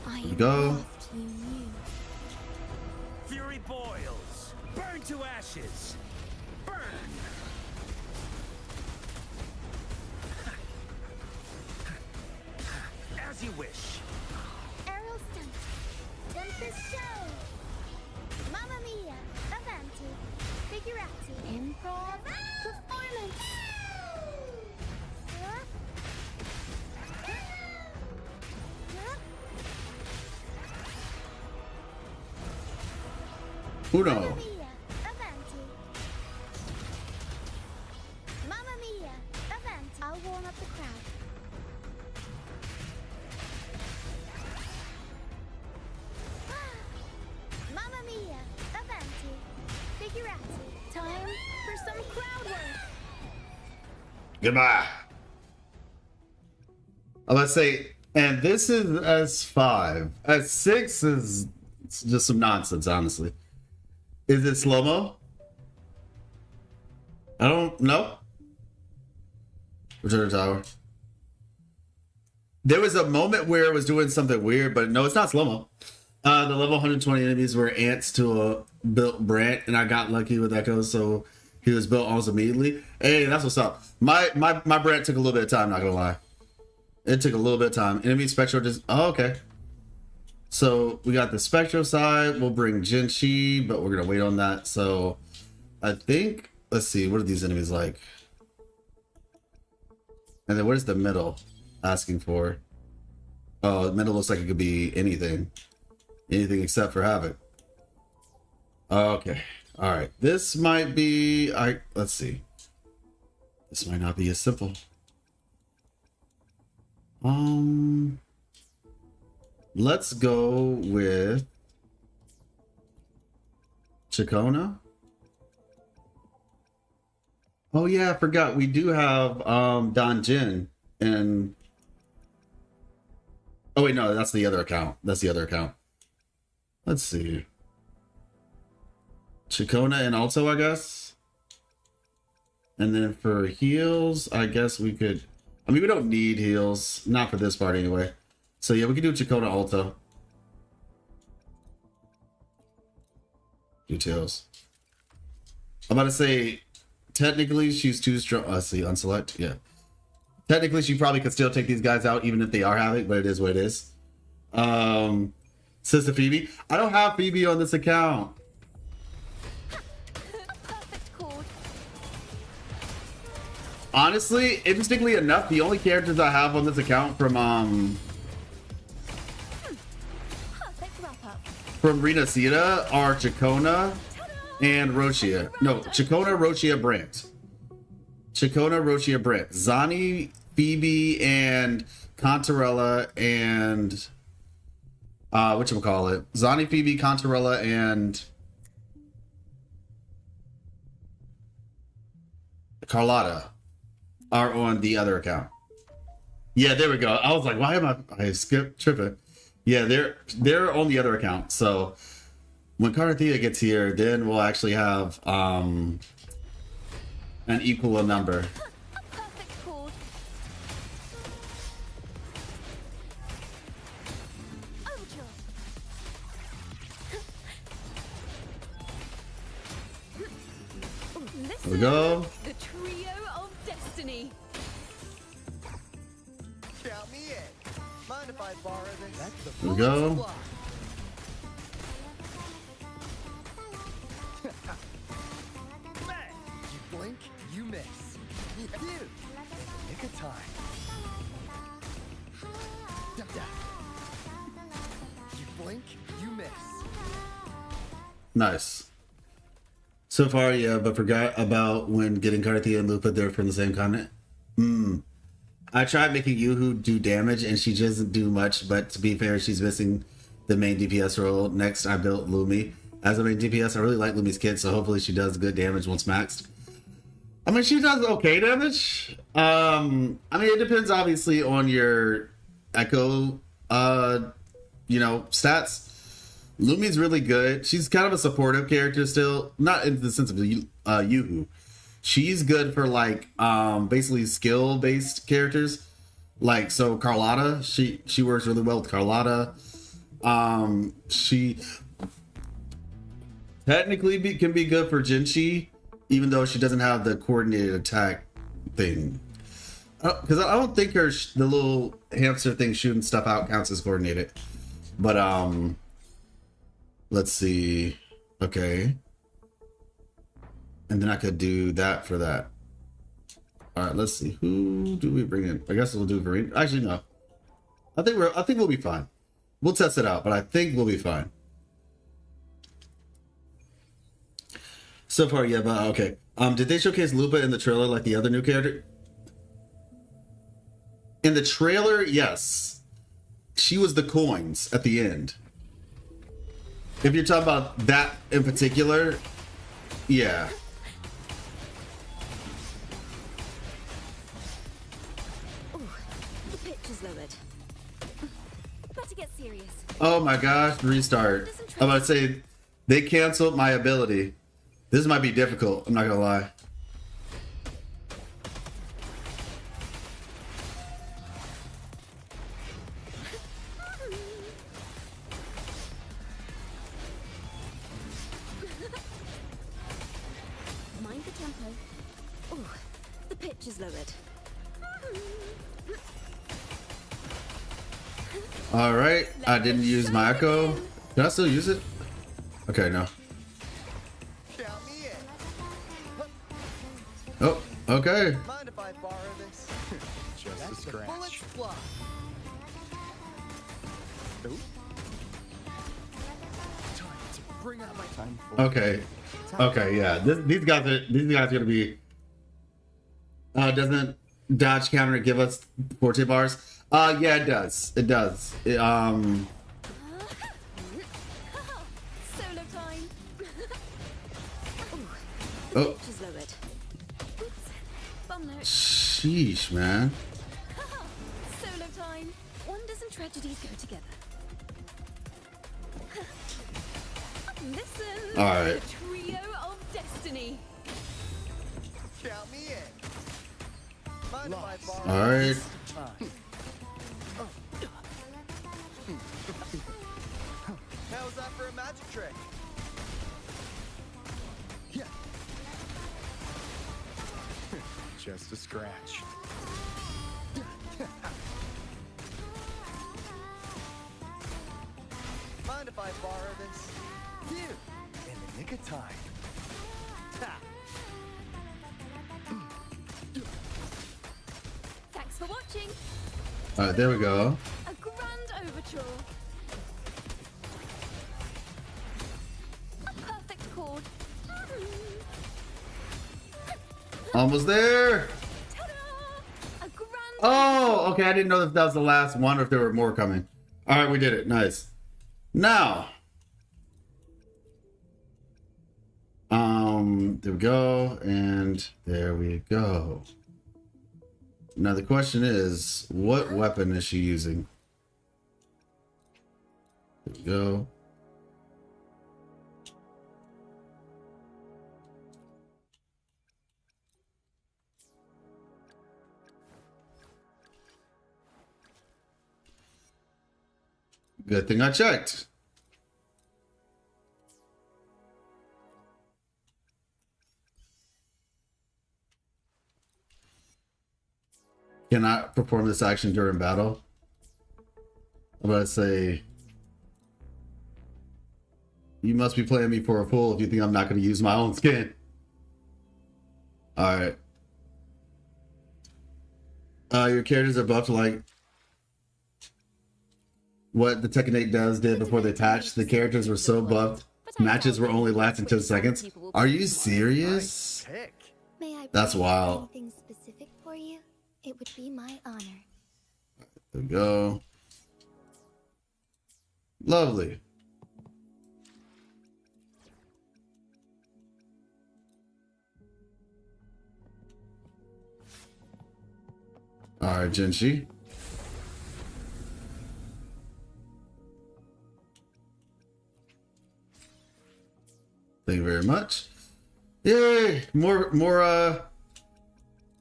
I
There we go.
you knew.
Fury boils. Burn to ashes. Burn. As you wish.
Aerial stunt. Tempest show. Mamma mia, avanti. Figurati. Improv. Performance.
Uno.
Mamma mia, avanti. Mamma mia, avanti. I'll warm up the crowd. Mamma mia, avanti. Figurati. Time for some crowd work.
Goodbye. I'm gonna say, and this is S5. S6 is just some nonsense, honestly. Is it slow-mo? I don't know. Return to tower. There was a moment where it was doing something weird, but no, it's not slow-mo. The level 120 enemies were ants to a built Brant, and I got lucky with Echo, so he was built almost immediately. Hey, that's what's up. My Brant took a little bit of time, not gonna lie. It took a little bit of time. Enemy Spectro just... Oh, okay. So we got the Spectro side. We'll bring Ginshi, but we're going to wait on that. So I think... Let's see. What are these enemies like? And then where's the middle asking for? Oh, the middle looks like it could be anything. Anything except for Havoc. Okay. All right. This might be... Let's see. This might not be as simple. Let's go with Chona. Oh yeah, I forgot we do have Don Jin and oh wait, no, that's the other account. That's the other account. Let's see. Chona and Alto, I guess. And then for heals, I guess we could... I mean, we don't need heals. Not for this part anyway. So yeah, we can do Chona Alto. Details. I'm about to say, technically she's too strong. Let's see, unselect. Yeah. Technically she probably could still take these guys out even if they are Havoc, but it is what it is. Sister Phoebe. I don't have Phoebe on this account. Honestly, interestingly enough, the only characters I have on this account from Reena Zani are Chona and Rochia. No, Chona, Rochia, Brant. Chona, Rochia, Brant. Zani, Phoebe, and Contarella, and whatchamacallit? Zani, Phoebe, Contarella, and Carlotta are on the other account. Yeah, there we go. I was like, why am I skipped tripping? Yeah, they're on the other account. So when cartethiya gets here, then we'll actually have an equal number. There we go.
The trio of destiny.
Count me in. Mind if I borrow this?
There we go.
You blink, you miss. You nick of time. You blink, you miss.
Nice. So far, yeah, but forgot about when getting Cartethiya and Lupa, they're from the same continent. I tried making Yuhu do damage, and she doesn't do much, but to be fair, she's missing the main DPS role. Next, I built Lumi as a main DPS. I really like Lumi's kit, so hopefully she does good damage once maxed. I mean, she does okay damage. I mean, it depends, obviously, on your Echo, stats. Lumi's really good. She's kind of a supportive character still, not in the sense of Yuhu. She's good for like basically skill based characters. Like so Carlotta, she works really well with Carlotta. She technically can be good for Ginshi, even though she doesn't have the coordinated attack thing. Because I don't think the little hamster thing shooting stuff out counts as coordinated. But let's see. Okay. And then I could do that for that. All right, let's see. Who do we bring in? I guess we'll do Vereen. Actually, no. I think we'll be fine. We'll test it out, but I think we'll be fine. So far, yeah, but okay. Did they showcase Lupa in the trailer like the other new character? In the trailer, yes. She was the coins at the end. If you're talking about that in particular, yeah. Oh my gosh, restart. I'm about to say, they canceled my ability. This might be difficult, I'm not gonna lie.
Mind the tempo. Oh, the pitch is lowered.
All right, I didn't use my echo. Can I still use it? Okay, no. Oh, okay.
Mind if I borrow this? Just a scratch. Bullets fly. Time to bring out my time.
Okay. Okay, yeah. These guys are gonna be. Doesn't dodge counter give us 14 bars? Yeah, it does. It does.
Solo time.
Oh.
Pitch is lowered. Oops. Bum note.
Sheesh, man.
Solo time. Wonders and tragedies go together. Listen.
All right.
The trio of destiny.
Count me in. Mind if I borrow
All right.
this? How's that for a magic trick? Yeah. Just a scratch. Mind if I borrow this? You! In the nick of time. Ha!
Thanks for watching.
All right, there we go.
A grand overture. A perfect chord.
Almost there.
A grand.
Oh, okay. I didn't know if that was the last one or if there were more coming. All right, we did it. Nice. Now, there we go, and there we go. Now the question is, what weapon is she using? There we go. Good thing I checked. Cannot perform this action during battle. I'm about to say, you must be playing me for a fool if you think I'm not going to use my own skin. All right. Your characters are buffed like what the Tekken 8 did before they attached. The characters were so buffed Matches were only lasting 10 seconds. Are you serious?
May I
That's
prepare
wild.
anything specific for you? It would be my honor.
There we go. Lovely. All right, Ginshi. Thank you very much. Yay! More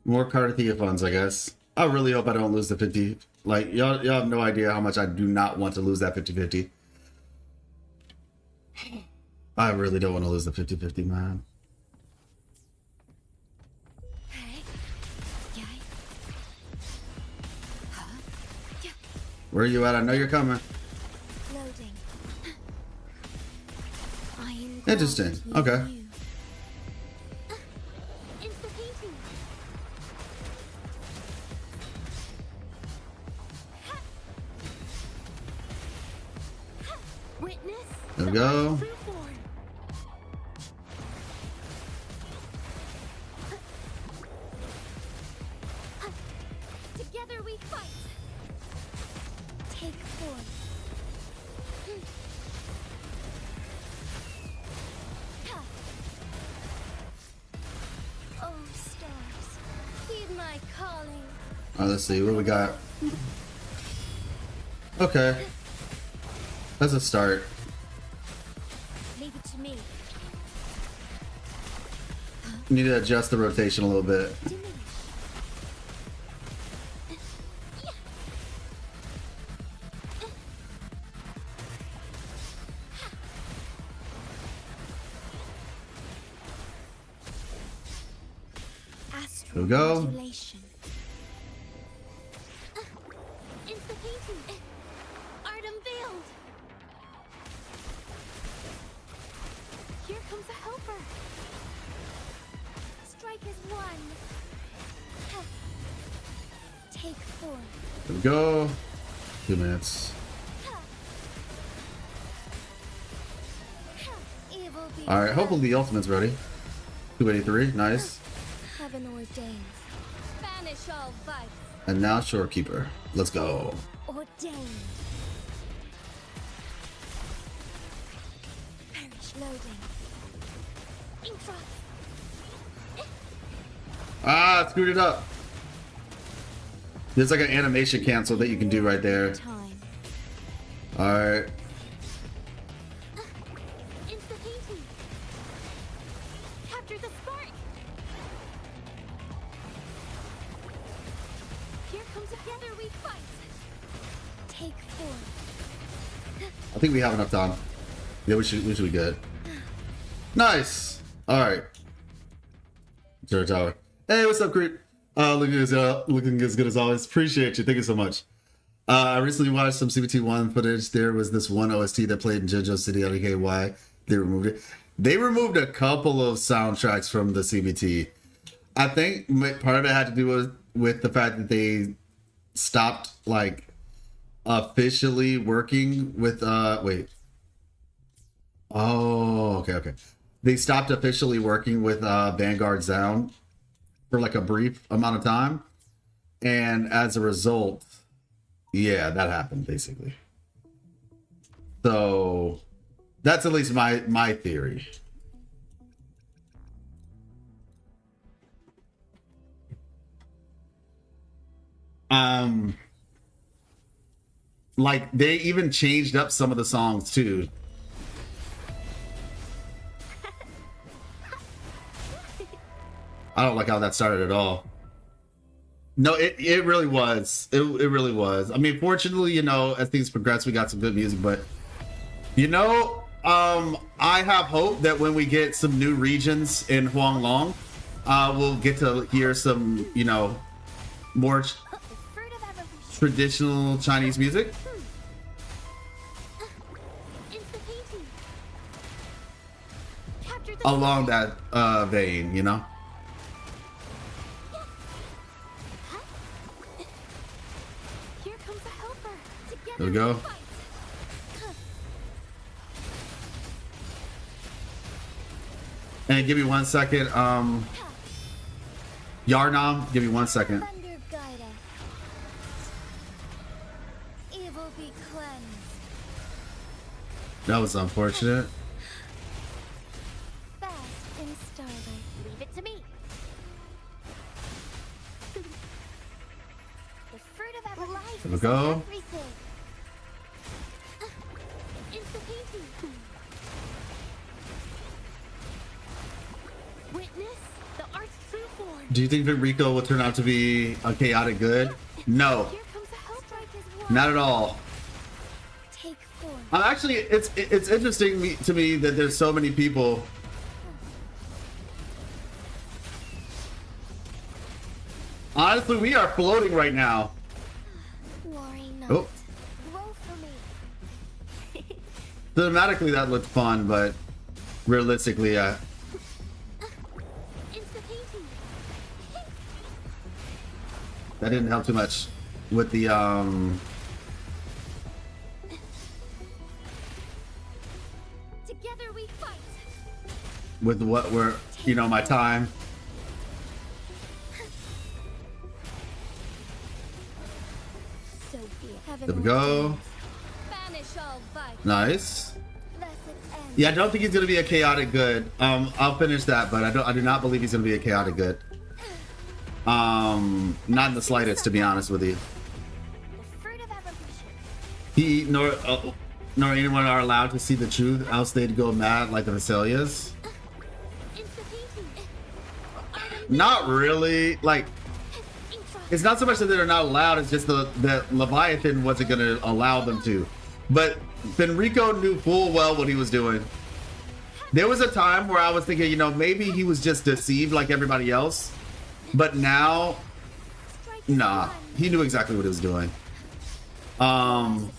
cartethiya funds, I guess. I really hope I don't lose the 50. Like, y'all have no idea how much I do not want to lose that 50-50. I really don't want to lose the 50-50, man. Where are you at? I know you're coming.
Loading.
Interesting. Okay. There we go.
Together we fight. Take form. Oh, stars, heed my calling.
All right, let's see what we got. Okay, that's a start.
Leave it to me.
Need to adjust the rotation a little bit. Here we go.
Art unveiled. Here comes a helper. Strike as one. Take form.
Here we go. 2 minutes. All right, hopefully the ultimate's ready. 283, nice.
Heaven ordained. Banish all vice.
And now Shorekeeper. Let's go.
Ordained. Perish loading. Intra.
Ah, screwed it up. There's like an animation cancel that you can do right there. All right.
Capture the spark. Here comes together we fight. Take form.
I think we have enough time. Yeah, we should be good. Nice. All right. Zero Tower. Hey, what's up, Creep? Looking as good as always. Appreciate you. Thank you so much. I recently watched some CBT1 footage. There was this one OST that played in JoJo City. I don't know why they removed it. They removed a couple of soundtracks from the CBT. I think part of it had to do with the fact that they stopped like officially working with wait. Oh, okay. They stopped officially working with Vanguard Sound for like a brief amount of time, and as a result, yeah, that happened basically. So that's at least my theory. Like they even changed up some of the songs too. I don't like how that started at all. No, it really was. It really was. I mean, fortunately, as things progress, we got some good music, but I have hope that when we get some new regions in Huanglong, we'll get to hear some, more traditional Chinese music. Along that vein, There we go.
And give me 1 second. Yarnam, give me 1 second.
Thunder guide us. Evil be cleansed.
That was unfortunate.
Fast in starlight. Leave it to me. The fruit of ever life.
There we go.
Everything. Insta-painting. Witness the art's true form.
Do you think Rico will turn out to be a chaotic good? No,
Here comes the hope strike as well.
not at all.
Take form.
Actually, it's interesting to me that there's so many people. Honestly, we are floating right now.
Worry not.
Oh,
Roll for me.
thematically that looked fun, but realistically,
Insta-painting.
that didn't help too much with the
Together we fight.
with what we're, you know, my time.
So be it. Heaven
There we
will
go.
dance.
Banish all vice.
Nice.
Blessed end.
Yeah, I don't think he's gonna be a chaotic good. I'll finish that, but I do not believe he's gonna be a chaotic good. Not in the slightest, to be honest with you.
The fruit of evolution.
He nor anyone are allowed to see the truth, else they'd go mad like the Vesalias.
Insta-painting.
Not really. Like, it's not so much that they're not allowed, it's just that Leviathan wasn't gonna allow them to. But Fenrico knew full well what he was doing. There was a time where I was thinking, you know, maybe he was just deceived like everybody else. But now, nah, he knew exactly what he was doing.
So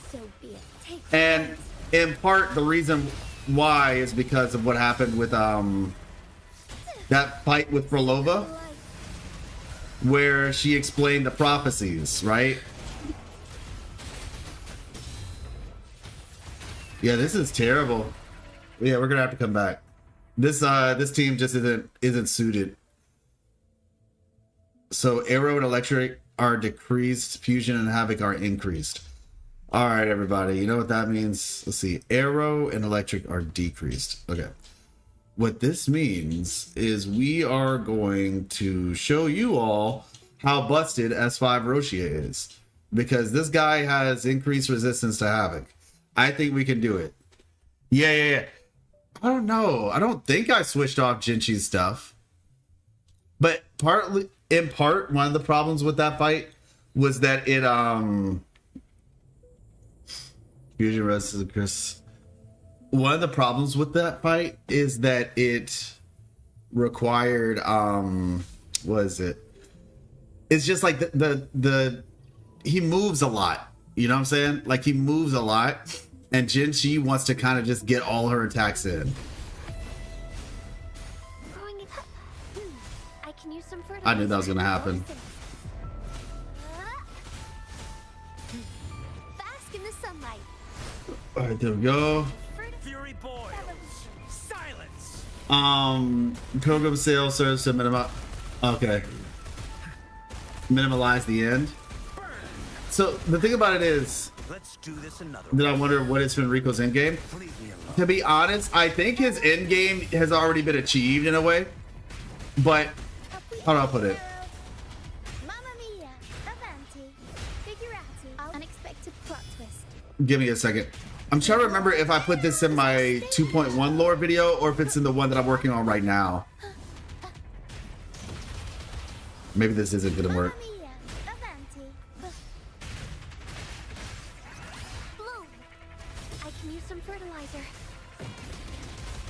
be it. Take
And in part, the reason why is because of what happened with that fight with Frolova, where she explained the prophecies, right? Yeah, this is terrible. Yeah, we're gonna have to come back. This team just isn't suited. So Arrow and Electric are decreased, Fusion and Havoc are increased. All right, everybody, you know what that means? Let's see. Arrow and Electric are decreased. Okay. What this means is we are going to show you all how busted S5 Roshia is, because this guy has increased resistance to Havoc. I think we can do it. Yeah. I don't know. I don't think I switched off Ginshi's stuff. But in part, one of the problems with that fight was that it Fusion Resistance Chris. One of the problems with that fight is that it required what is it? It's just like the he moves a lot. You know what I'm saying? Like, he moves a lot, and Ginshi wants to kind of just get all her attacks in.
I can use some fertilizer.
I knew that was gonna happen.
Bask in the sunlight.
All right, there we go.
Fury boy. Silence.
Program sales serves to minimize. Okay. Minimize the end. So the thing about it is,
Let's do this another
that I wonder what is Fenrico's end game.
Leave me alone.
To be honest, I think his end game has already been achieved in a way. But how do I put it?
Mamma mia, avanti, figurati, unexpected plot twist.
Give me a second. I'm trying to remember if I put this in my 2.1 lore video or if it's in the one that I'm working on right now. Maybe this isn't gonna work.
Mamma mia, avanti. Bloom. I can use some fertilizer.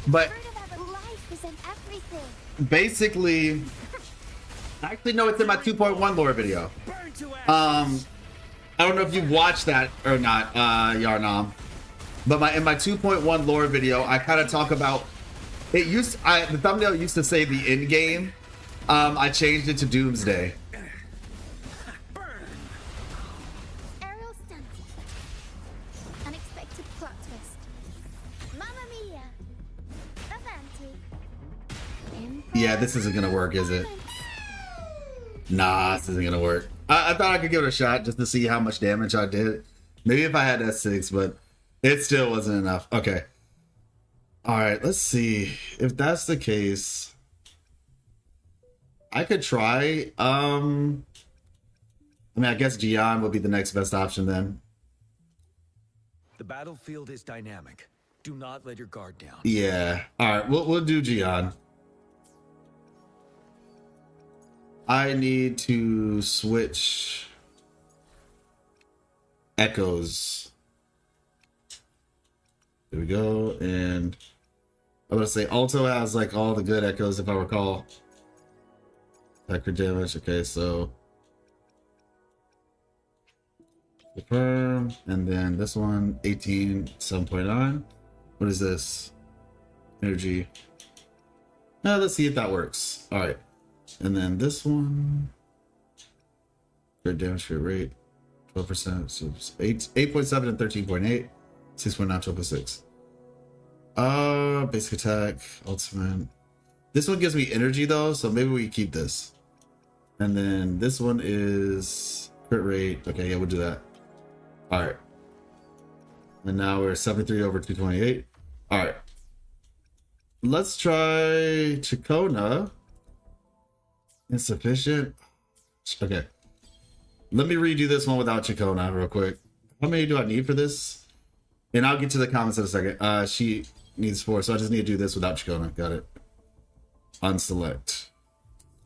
But
Life is in everything.
basically, actually no, it's in my 2.1 lore video.
Burn to ash.
I don't know if you've watched that or not, Yarnam. But in my 2.1 lore video, I kind of talk about it. The thumbnail used to say the end game. I changed it to Doomsday.
Aerial stunt. Unexpected plot twist. Mamma mia. Avanti.
Yeah, this isn't gonna work, is it? Nah, this isn't gonna work. I thought I could give it a shot just to see how much damage I did. Maybe if I had S6, but it still wasn't enough. Okay. All right, let's see. If that's the case, I could try. I mean, I guess Gian would be the next best option then.
The battlefield is dynamic. Do not let your guard down.
Yeah. All right, we'll do Gian. I need to switch echoes. There we go. And I'm gonna say Alto has like all the good echoes if I recall. Attacker damage. Okay, so confirm, and then this one 18 7.9. What is this? Energy. Now let's see if that works. All right. And then this one, crit damage, crit rate, 12%, so 8.7 and 13.8, 6.9, 12.6. Basic attack, ultimate. This one gives me energy though, so maybe we keep this. And then this one is crit rate. Okay, yeah, we'll do that. All right. And now we're 73 over 228. All right. Let's try Chona. Insufficient. Okay. Let me redo this one without Chona real quick. How many do I need for this? And I'll get to the comments in a second. She needs 4, so I just need to do this without Chona. Got it. Unselect.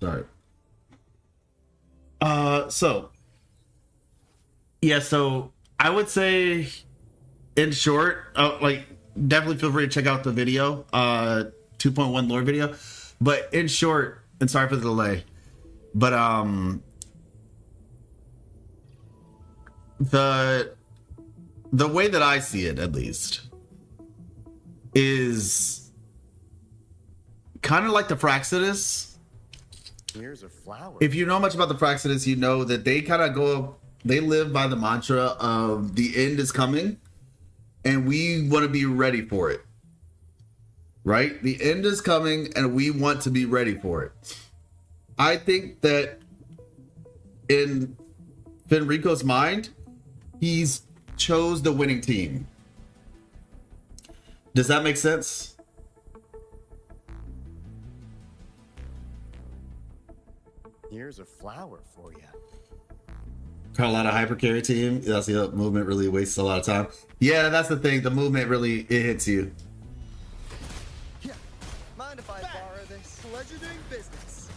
Sorry. So I would say, in short, like definitely feel free to check out the video, 2.1 lore video. But in short, and sorry for the delay, but the way that I see it, at least, is kind of like the Fraxidus.
Here's a flower.
If you know much about the Fraxidus, you know that they kind of they live by the mantra of the end is coming, and we want to be ready for it. Right? The end is coming, and we want to be ready for it. I think that in Fenrico's mind, he's chose the winning team. Does that make sense?
Here's a flower for you.
Carlotta Hypercarry team. That's the movement really wastes a lot of time. Yeah, that's the thing. The movement really, it hits you.
Yeah. Mind if I borrow this? Pleasure doing business.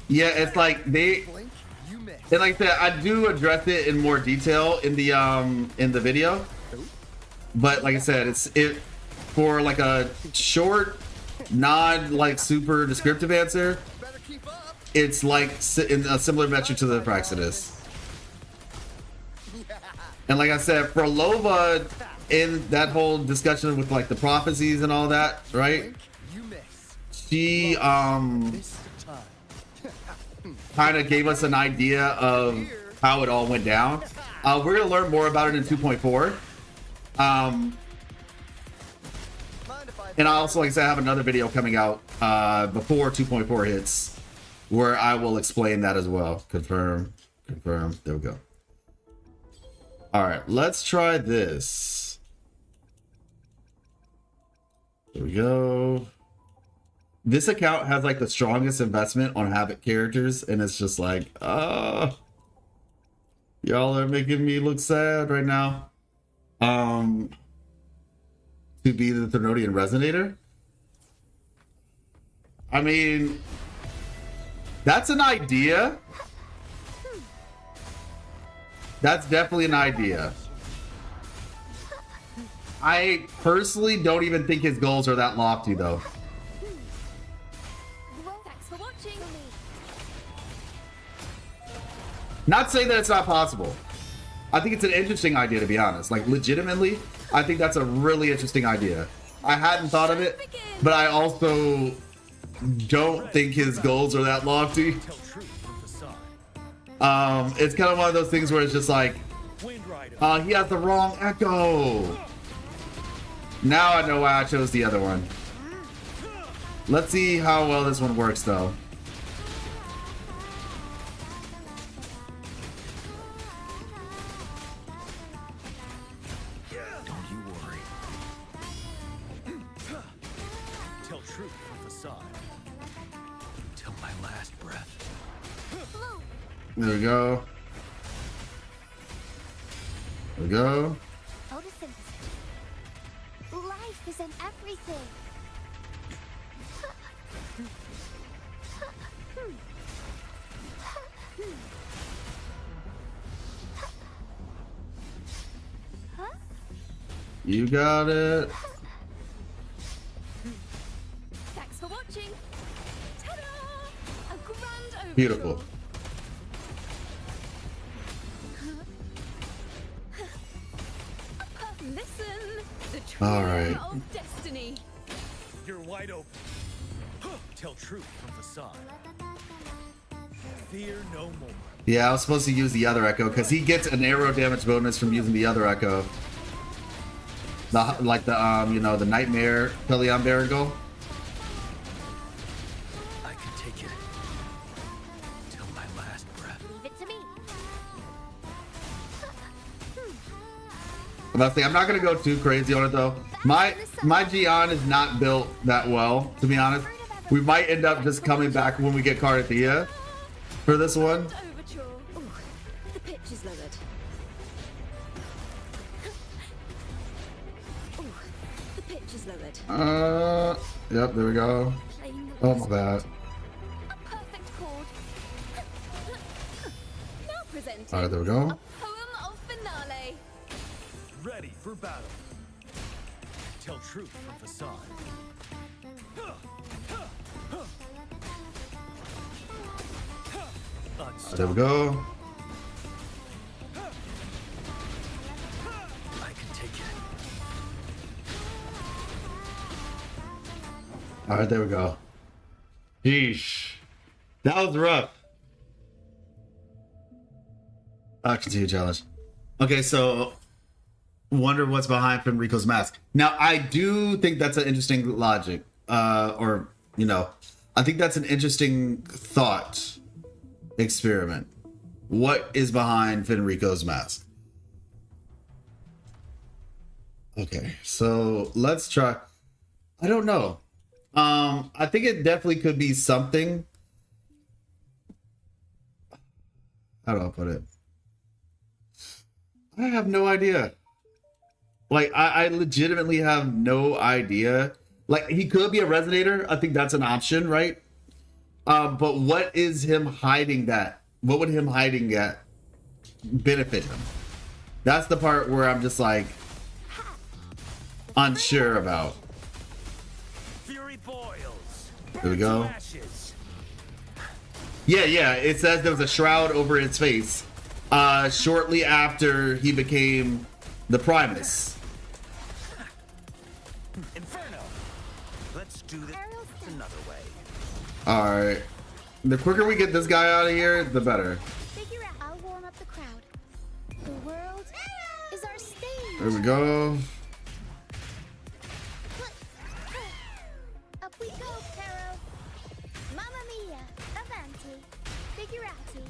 Yeah, it's like they, and like I said, I do address it in more detail in the video. But like I said, it's for like a short, not like super descriptive answer. It's like in a similar metric to the Fraxidus. And like I said, for Lova, in that whole discussion with like the prophecies and all that, right? She kind of gave us an idea of how it all went down. We're gonna learn more about it in 2.4. And I also, like I said, I have another video coming out before 2.4 hits, where I will explain that as well. Confirm. There we go. All right, let's try this. There we go. This account has like the strongest investment on Havoc characters, and it's just like, y'all are making me look sad right now. To be the Thermodian Resonator. I mean, that's an idea. That's definitely an idea. I personally don't even think his goals are that lofty, though.
Thanks for watching.
Not saying that it's not possible. I think it's an interesting idea, to be honest. Like, legitimately, I think that's a really interesting idea. I hadn't thought of it, but I also don't think his goals are that lofty. It's kind of one of those things where it's just like, he has the wrong echo. Now I know why I chose the other one. Let's see how well this one works, though.
Don't you worry. Tell truth from facade. Till my last breath.
There we go. There we go.
Photosynthesis. Life is in everything.
You got it.
Thanks for watching. Ta-da! A grand overture.
Beautiful.
Listen, the
All
trio
right.
of destiny.
You're wide open. Tell truth from facade. Fear no more.
Yeah, I was supposed to use the other echo because he gets an arrow damage bonus from using the other echo. You know, the Nightmare Pelion Barrigal.
I can take it. Till my last breath.
Leave it to me.
I'm not gonna go too crazy on it though. My Gion is not built that well, to be honest. We might end up just coming back when we get cartethiya for this one.
Overture. Ooh, the pitch is lowered. Ooh, the pitch is lowered.
Yep, there we go.
Playing the
Oh my bad.
a perfect chord. Now presenting.
All right, there we go.
A poem of finale.
Ready for battle. Tell truth from facade.
There we go.
I can take it.
All right, there we go. Sheesh. That was rough. Continue challenge. Okay, so wonder what's behind Fenrico's mask. Now, I do think that's an interesting logic. Or, you know, I think that's an interesting thought experiment. What is behind Fenrico's mask? Okay, so let's try. I don't know. I think it definitely could be something. How do I put it? I have no idea. Like, I legitimately have no idea. Like, he could be a resonator. I think that's an option, right? But what is him hiding that? What would him hiding that benefit him? That's the part where I'm just like unsure about.
Fury boils.
There we go.
Ashes.
Yeah. It says there was a shroud over his face shortly after he became the Primus.
Inferno. Let's do this another way.
All right. The quicker we get this guy out of here, the better.
Figure out. I'll warm up the crowd. The world is our stage.
There we go.
Up we go, Caro. Mamma mia, avanti, figurati.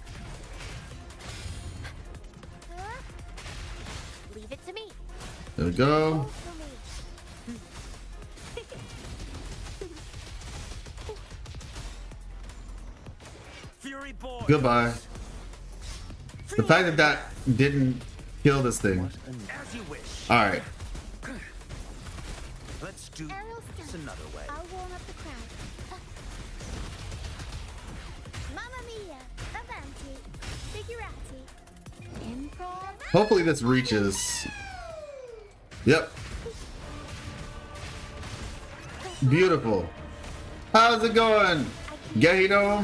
Leave it to me.
There we go.
For me.
Fury boils.
Goodbye. The fact that that didn't kill this thing.
As you wish.
All right.
Let's do this another way.
I'll warm up the crowd. Mamma mia, avanti, figurati. Improv.
Hopefully this reaches. Yep. Beautiful. How's it going, Gato?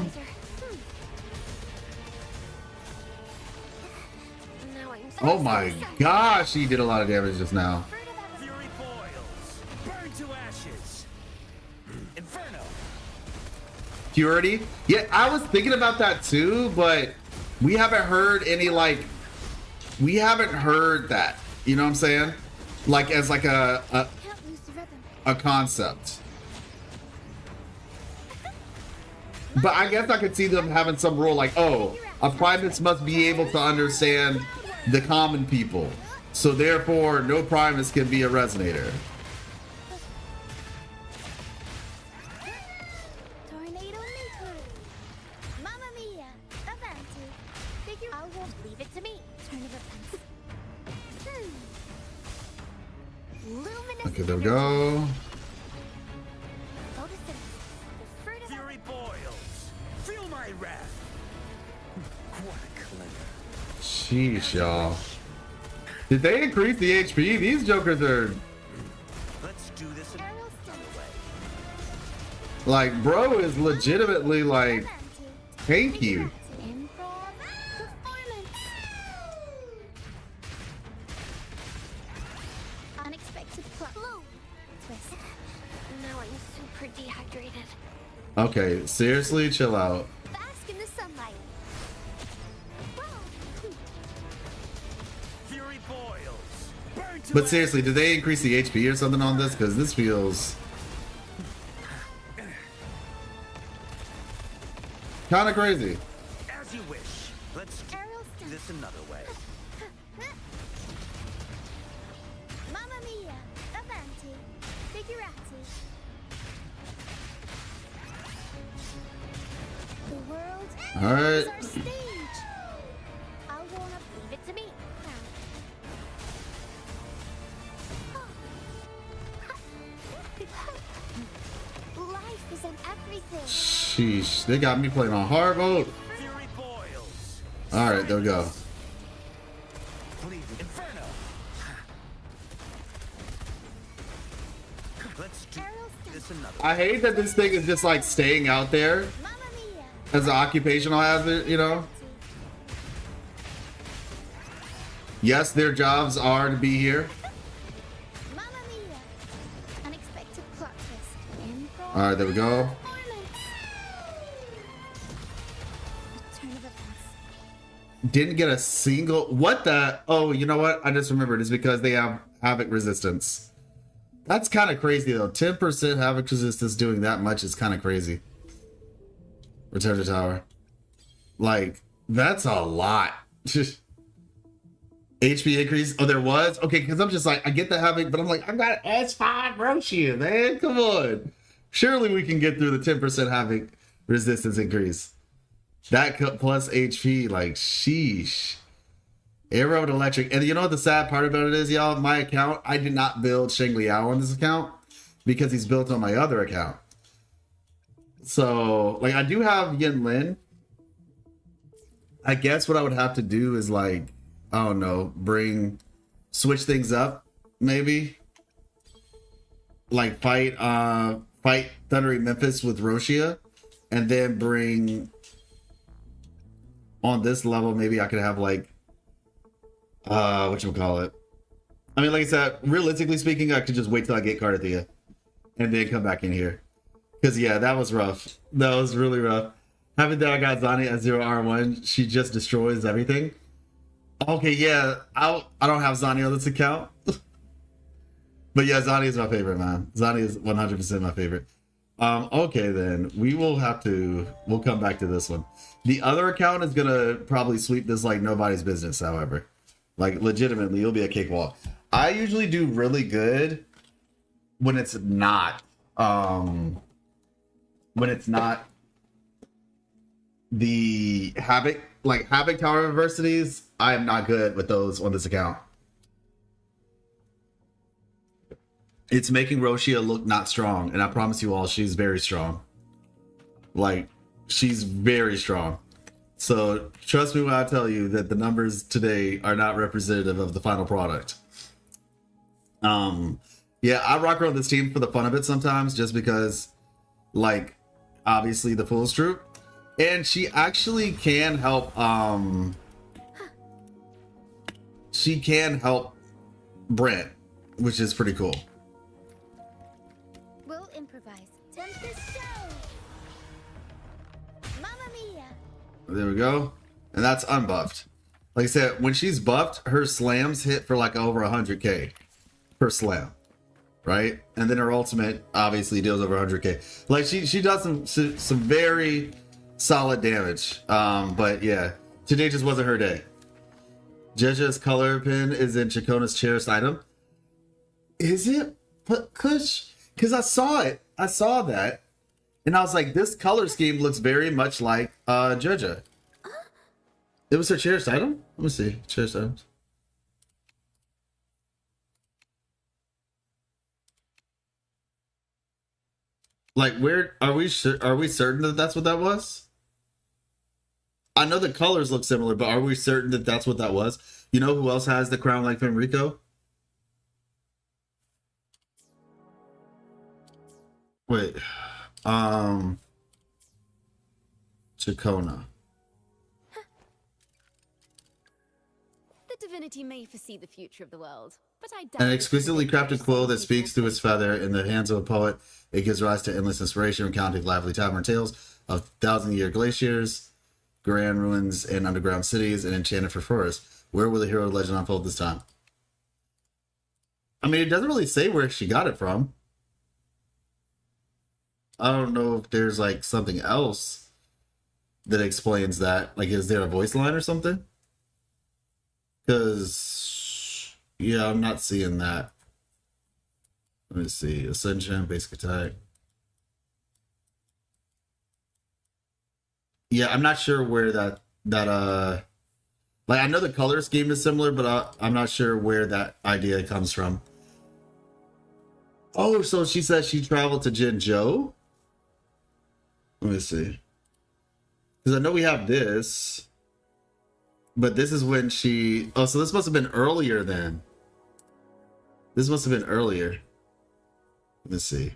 Oh my gosh, he did a lot of damage just now.
Fury boils. Burn to ashes. Inferno.
Purity? Yeah, I was thinking about that too, but we haven't heard any, like, we haven't heard that. You know what I'm saying? Like, as like a
a concept. But I guess I could see them having some rule like, oh, a Primus must be able to understand the common people. So therefore, no Primus can be a Resonator.
Tornado Maker. Mamma Mia. Avanti. Figure I won't leave it to me. Turn of events. Luminous.
Okay, there we go.
Fury boils. Feel my wrath. What a clever.
Sheesh, y'all. Did they increase the HP? These jokers are
Let's do this another way.
like, bro is legitimately like, thank you.
Improv performance. Unexpected plot. Twist. Now I'm super dehydrated.
Okay, seriously, chill out.
Bask in the sunlight.
Fury boils. Burn to
But seriously, did they increase the HP or something on this? Because this feels kind of crazy.
as you wish. Let's do this another way.
Mamma Mia. Avanti. Figurati. The world
All right.
is our stage. I wanna leave it to me. Life isn't everything.
Sheesh, they got me playing on hard mode.
Fury boils.
All right, there we go.
Please, Inferno. Let's do this another way.
I hate that this thing is just like staying out there as an occupational hazard, you know? Yes, their jobs are to be here.
Mamma Mia. Unexpected plot twist. Improv.
All right, there we go.
Turn of events.
Didn't get a single. What the? Oh, you know what? I just remembered. It's because they have Havoc resistance. That's kind of crazy though. 10% Havoc resistance doing that much is kind of crazy. Return to tower. Like, that's a lot. HP increase. Oh, there was? Okay, because I'm just like, I get the Havoc, but I'm like, I've got S5 Roshi, man. Come on. Surely we can get through the 10% Havoc resistance increase. That plus HP, like, sheesh. Arrow and electric. And you know what the sad part about it is, y'all? My account, I did not build Sheng Liao on this account because he's built on my other account. So, like, I do have Yin Lin. I guess what I would have to do is, like, I don't know, switch things up, maybe. Like, fight Thundering Memphis with Roshia, and then bring on this level, maybe I could have, like, whatchamacallit. I mean, like I said, realistically speaking, I could just wait till I get cartethiya and then come back in here. Because, yeah, that was rough. That was really rough. Having that I got Zani at 0R1, she just destroys everything. Okay, yeah, I don't have Zani on this account. But yeah, Zani is my favorite, man. Zani is 100% my favorite. Okay, then. We'll come back to this one. The other account is going to probably sweep this like nobody's business, however. Like, legitimately, it'll be a cakewalk. I usually do really good when it's not the Havoc, like Havoc Tower Universities. I am not good with those on this account. It's making Roshia look not strong, and I promise you all, she's very strong. Like, she's very strong. So trust me when I tell you that the numbers today are not representative of the final product. Yeah, I rock her on this team for the fun of it sometimes, just because, like, obviously the Fool's Troop, and she actually can help. She can help Brent, which is pretty cool.
We'll improvise. Tempest show. Mamma Mia.
There we go. And that's unbuffed. Like I said, when she's buffed, her slams hit for like over 100k per slam.
right? And then her ultimate obviously deals over 100k. Like she does some very solid damage. But yeah, today just wasn't her day. Jeja's color pin is in Chacona's cherished item. Is it? But Kush, because I saw it. I saw that. And I was like, this color scheme looks very much like Jeja. It was her cherished item? Let me see. Cherished items. Like, where are we certain that that's what that was? I know the colors look similar, but are we certain that that's what that was? You know who else has the crown like Fenrico? Wait. Chacona.
The divinity may foresee the future of the world, but I doubt
An exquisitely crafted quill that speaks through its feather in the hands of a poet. It gives rise to endless inspiration, recounting lively tavern tales of thousand-year glaciers, grand ruins, and underground cities, and enchanted for forests. Where will the hero legend unfold this time? I mean, it doesn't really say where she got it from. I don't know if there's like something else that explains that. Like, is there a voice line or something? Because, yeah, I'm not seeing that. Let me see. Ascension, basic attack. Yeah, I'm not sure where that like, I know the color scheme is similar, but I'm not sure where that idea comes from. Oh, so she says she traveled to Jinzhou? Let me see. Because I know we have this, but this is when she... Oh, so this must have been earlier then. This must have been earlier. Let me see.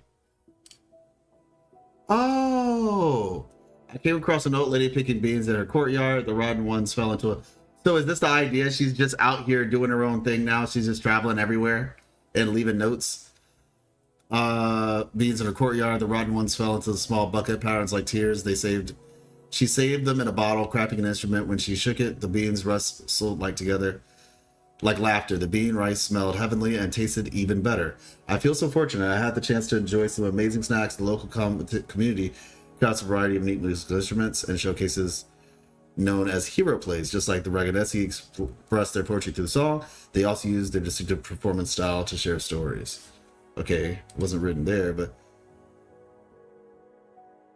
Oh! I came across an old lady picking beans in her courtyard. The rotten ones fell into a... So is this the idea? She's just out here doing her own thing now? She's just traveling everywhere and leaving notes? Beans in her courtyard. The rotten ones fell into the small bucket. Patterns like tears. She saved them in a bottle, cracking an instrument. When she shook it, the beans rustled together like laughter. The bean rice smelled heavenly and tasted even better. I feel so fortunate. I had the chance to enjoy some amazing snacks. The local community crafts a variety of neat musical instruments and showcases known as hero plays. Just like the Ragganesi express their poetry through song, they also use their distinctive performance style to share stories. Okay, it wasn't written there, but...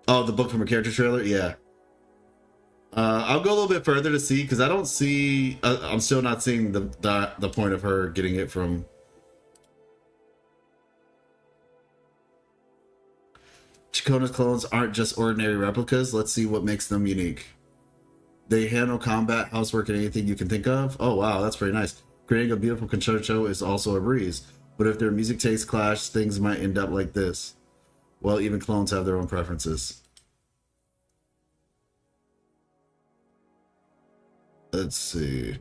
Oh, the book from a character trailer? Yeah. I'll go a little bit further to see, because I don't see... I'm still not seeing the point of her getting it from... Chacona's clones aren't just ordinary replicas. Let's see what makes them unique. They handle combat, housework, and anything you can think of. Oh, wow, that's pretty nice. Creating a beautiful concerto is also a breeze. But if their music tastes clash, things might end up like this. Well, even clones have their own preferences. Let's see.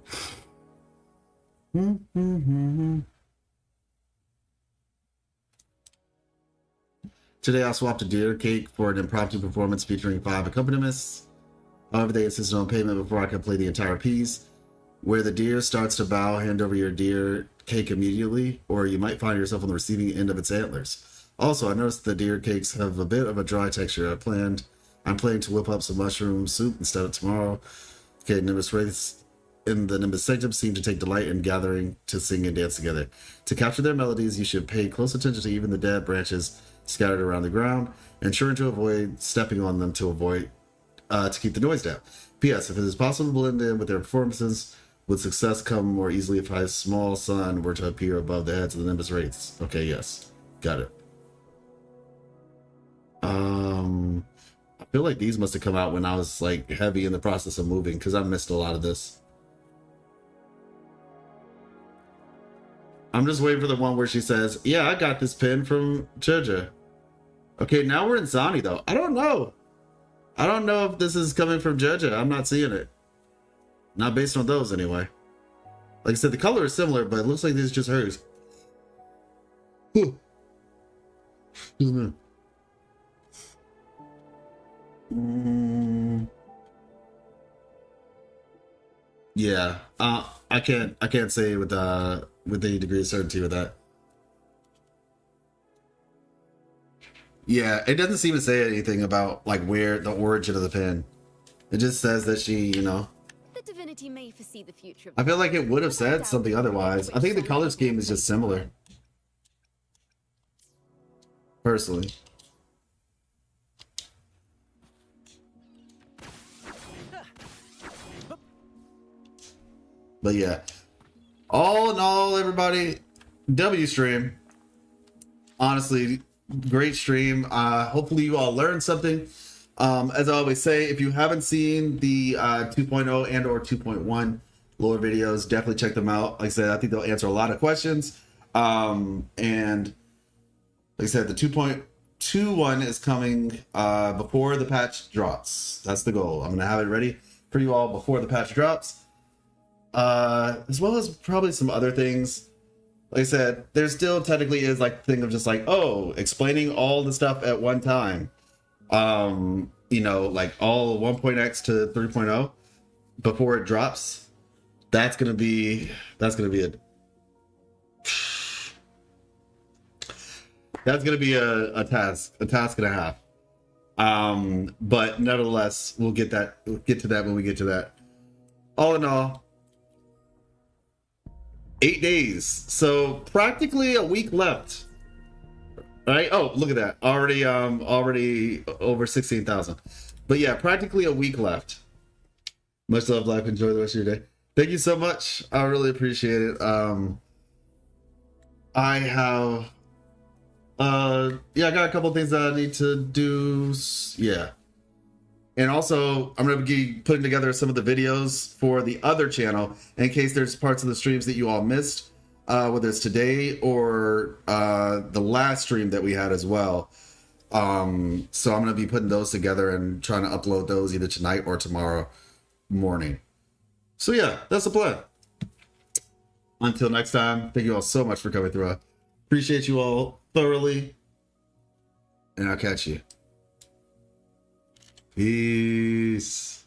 Today I swapped a deer cake for an impromptu performance featuring 5 accompanimists. However, they insisted on payment before I could play the entire piece. Where the deer starts to bow, hand over your deer cake immediately, or you might find yourself on the receiving end of its antlers. Also, I noticed the deer cakes have a bit of a dry texture. I'm planning to whip up some mushroom soup instead of tomorrow. Okay, Nimbus Wraiths in the Nimbus Sanctum seem to take delight in gathering to sing and dance together. To capture their melodies, you should pay close attention to even the dead branches scattered around the ground, ensuring to avoid stepping on them to keep the noise down. P.S. If it is possible to blend in with their performances, would success come more easily if a small sun were to appear above the heads of the Nimbus Wraiths? Okay, yes. Got it. I feel like these must have come out when I was like heavy in the process of moving, because I missed a lot of this. I'm just waiting for the one where she says, yeah, I got this pin from Jeja. Okay, now we're in Zani though. I don't know. I don't know if this is coming from Jeja. I'm not seeing it. Not based on those, anyway. Like I said, the color is similar, but it looks like this is just hers. Excuse me. Yeah. I can't say with any degree of certainty with that. Yeah, it doesn't seem to say anything about like where the origin of the pin. It just says that she, you know.
The divinity may foresee the future.
I feel like it would have said something otherwise. I think the color scheme is just similar. Personally. But yeah. All in all, everybody, W stream. Honestly, great stream. Hopefully you all learned something. As I always say, if you haven't seen the 2.0 and or 2.1 lore videos, definitely check them out. Like I said, I think they'll answer a lot of questions. And like I said, the 2.21 is coming before the patch drops. That's the goal. I'm going to have it ready for you all before the patch drops. As well as probably some other things. Like I said, there still technically is like the thing of just like, oh, explaining all the stuff at one time. You know, like all 1.x to 3.0 before it drops. That's gonna be a task and a half. But nevertheless, we'll get to that when we get to that. All in all, 8 days, so practically a week left. Right? Oh, look at that. Already over 16,000. But yeah, practically a week left. Much love, life. Enjoy the rest of your day. Thank you so much. I really appreciate it. I have I got a couple things that I need to do. Yeah. And also, I'm going to be putting together some of the videos for the other channel in case there's parts of the streams that you all missed, whether it's today or the last stream that we had as well. So I'm going to be putting those together and trying to upload those either tonight or tomorrow morning. So yeah, that's the plan. Until next time, thank you all so much for coming through. I appreciate you all thoroughly. And I'll catch you. Peace.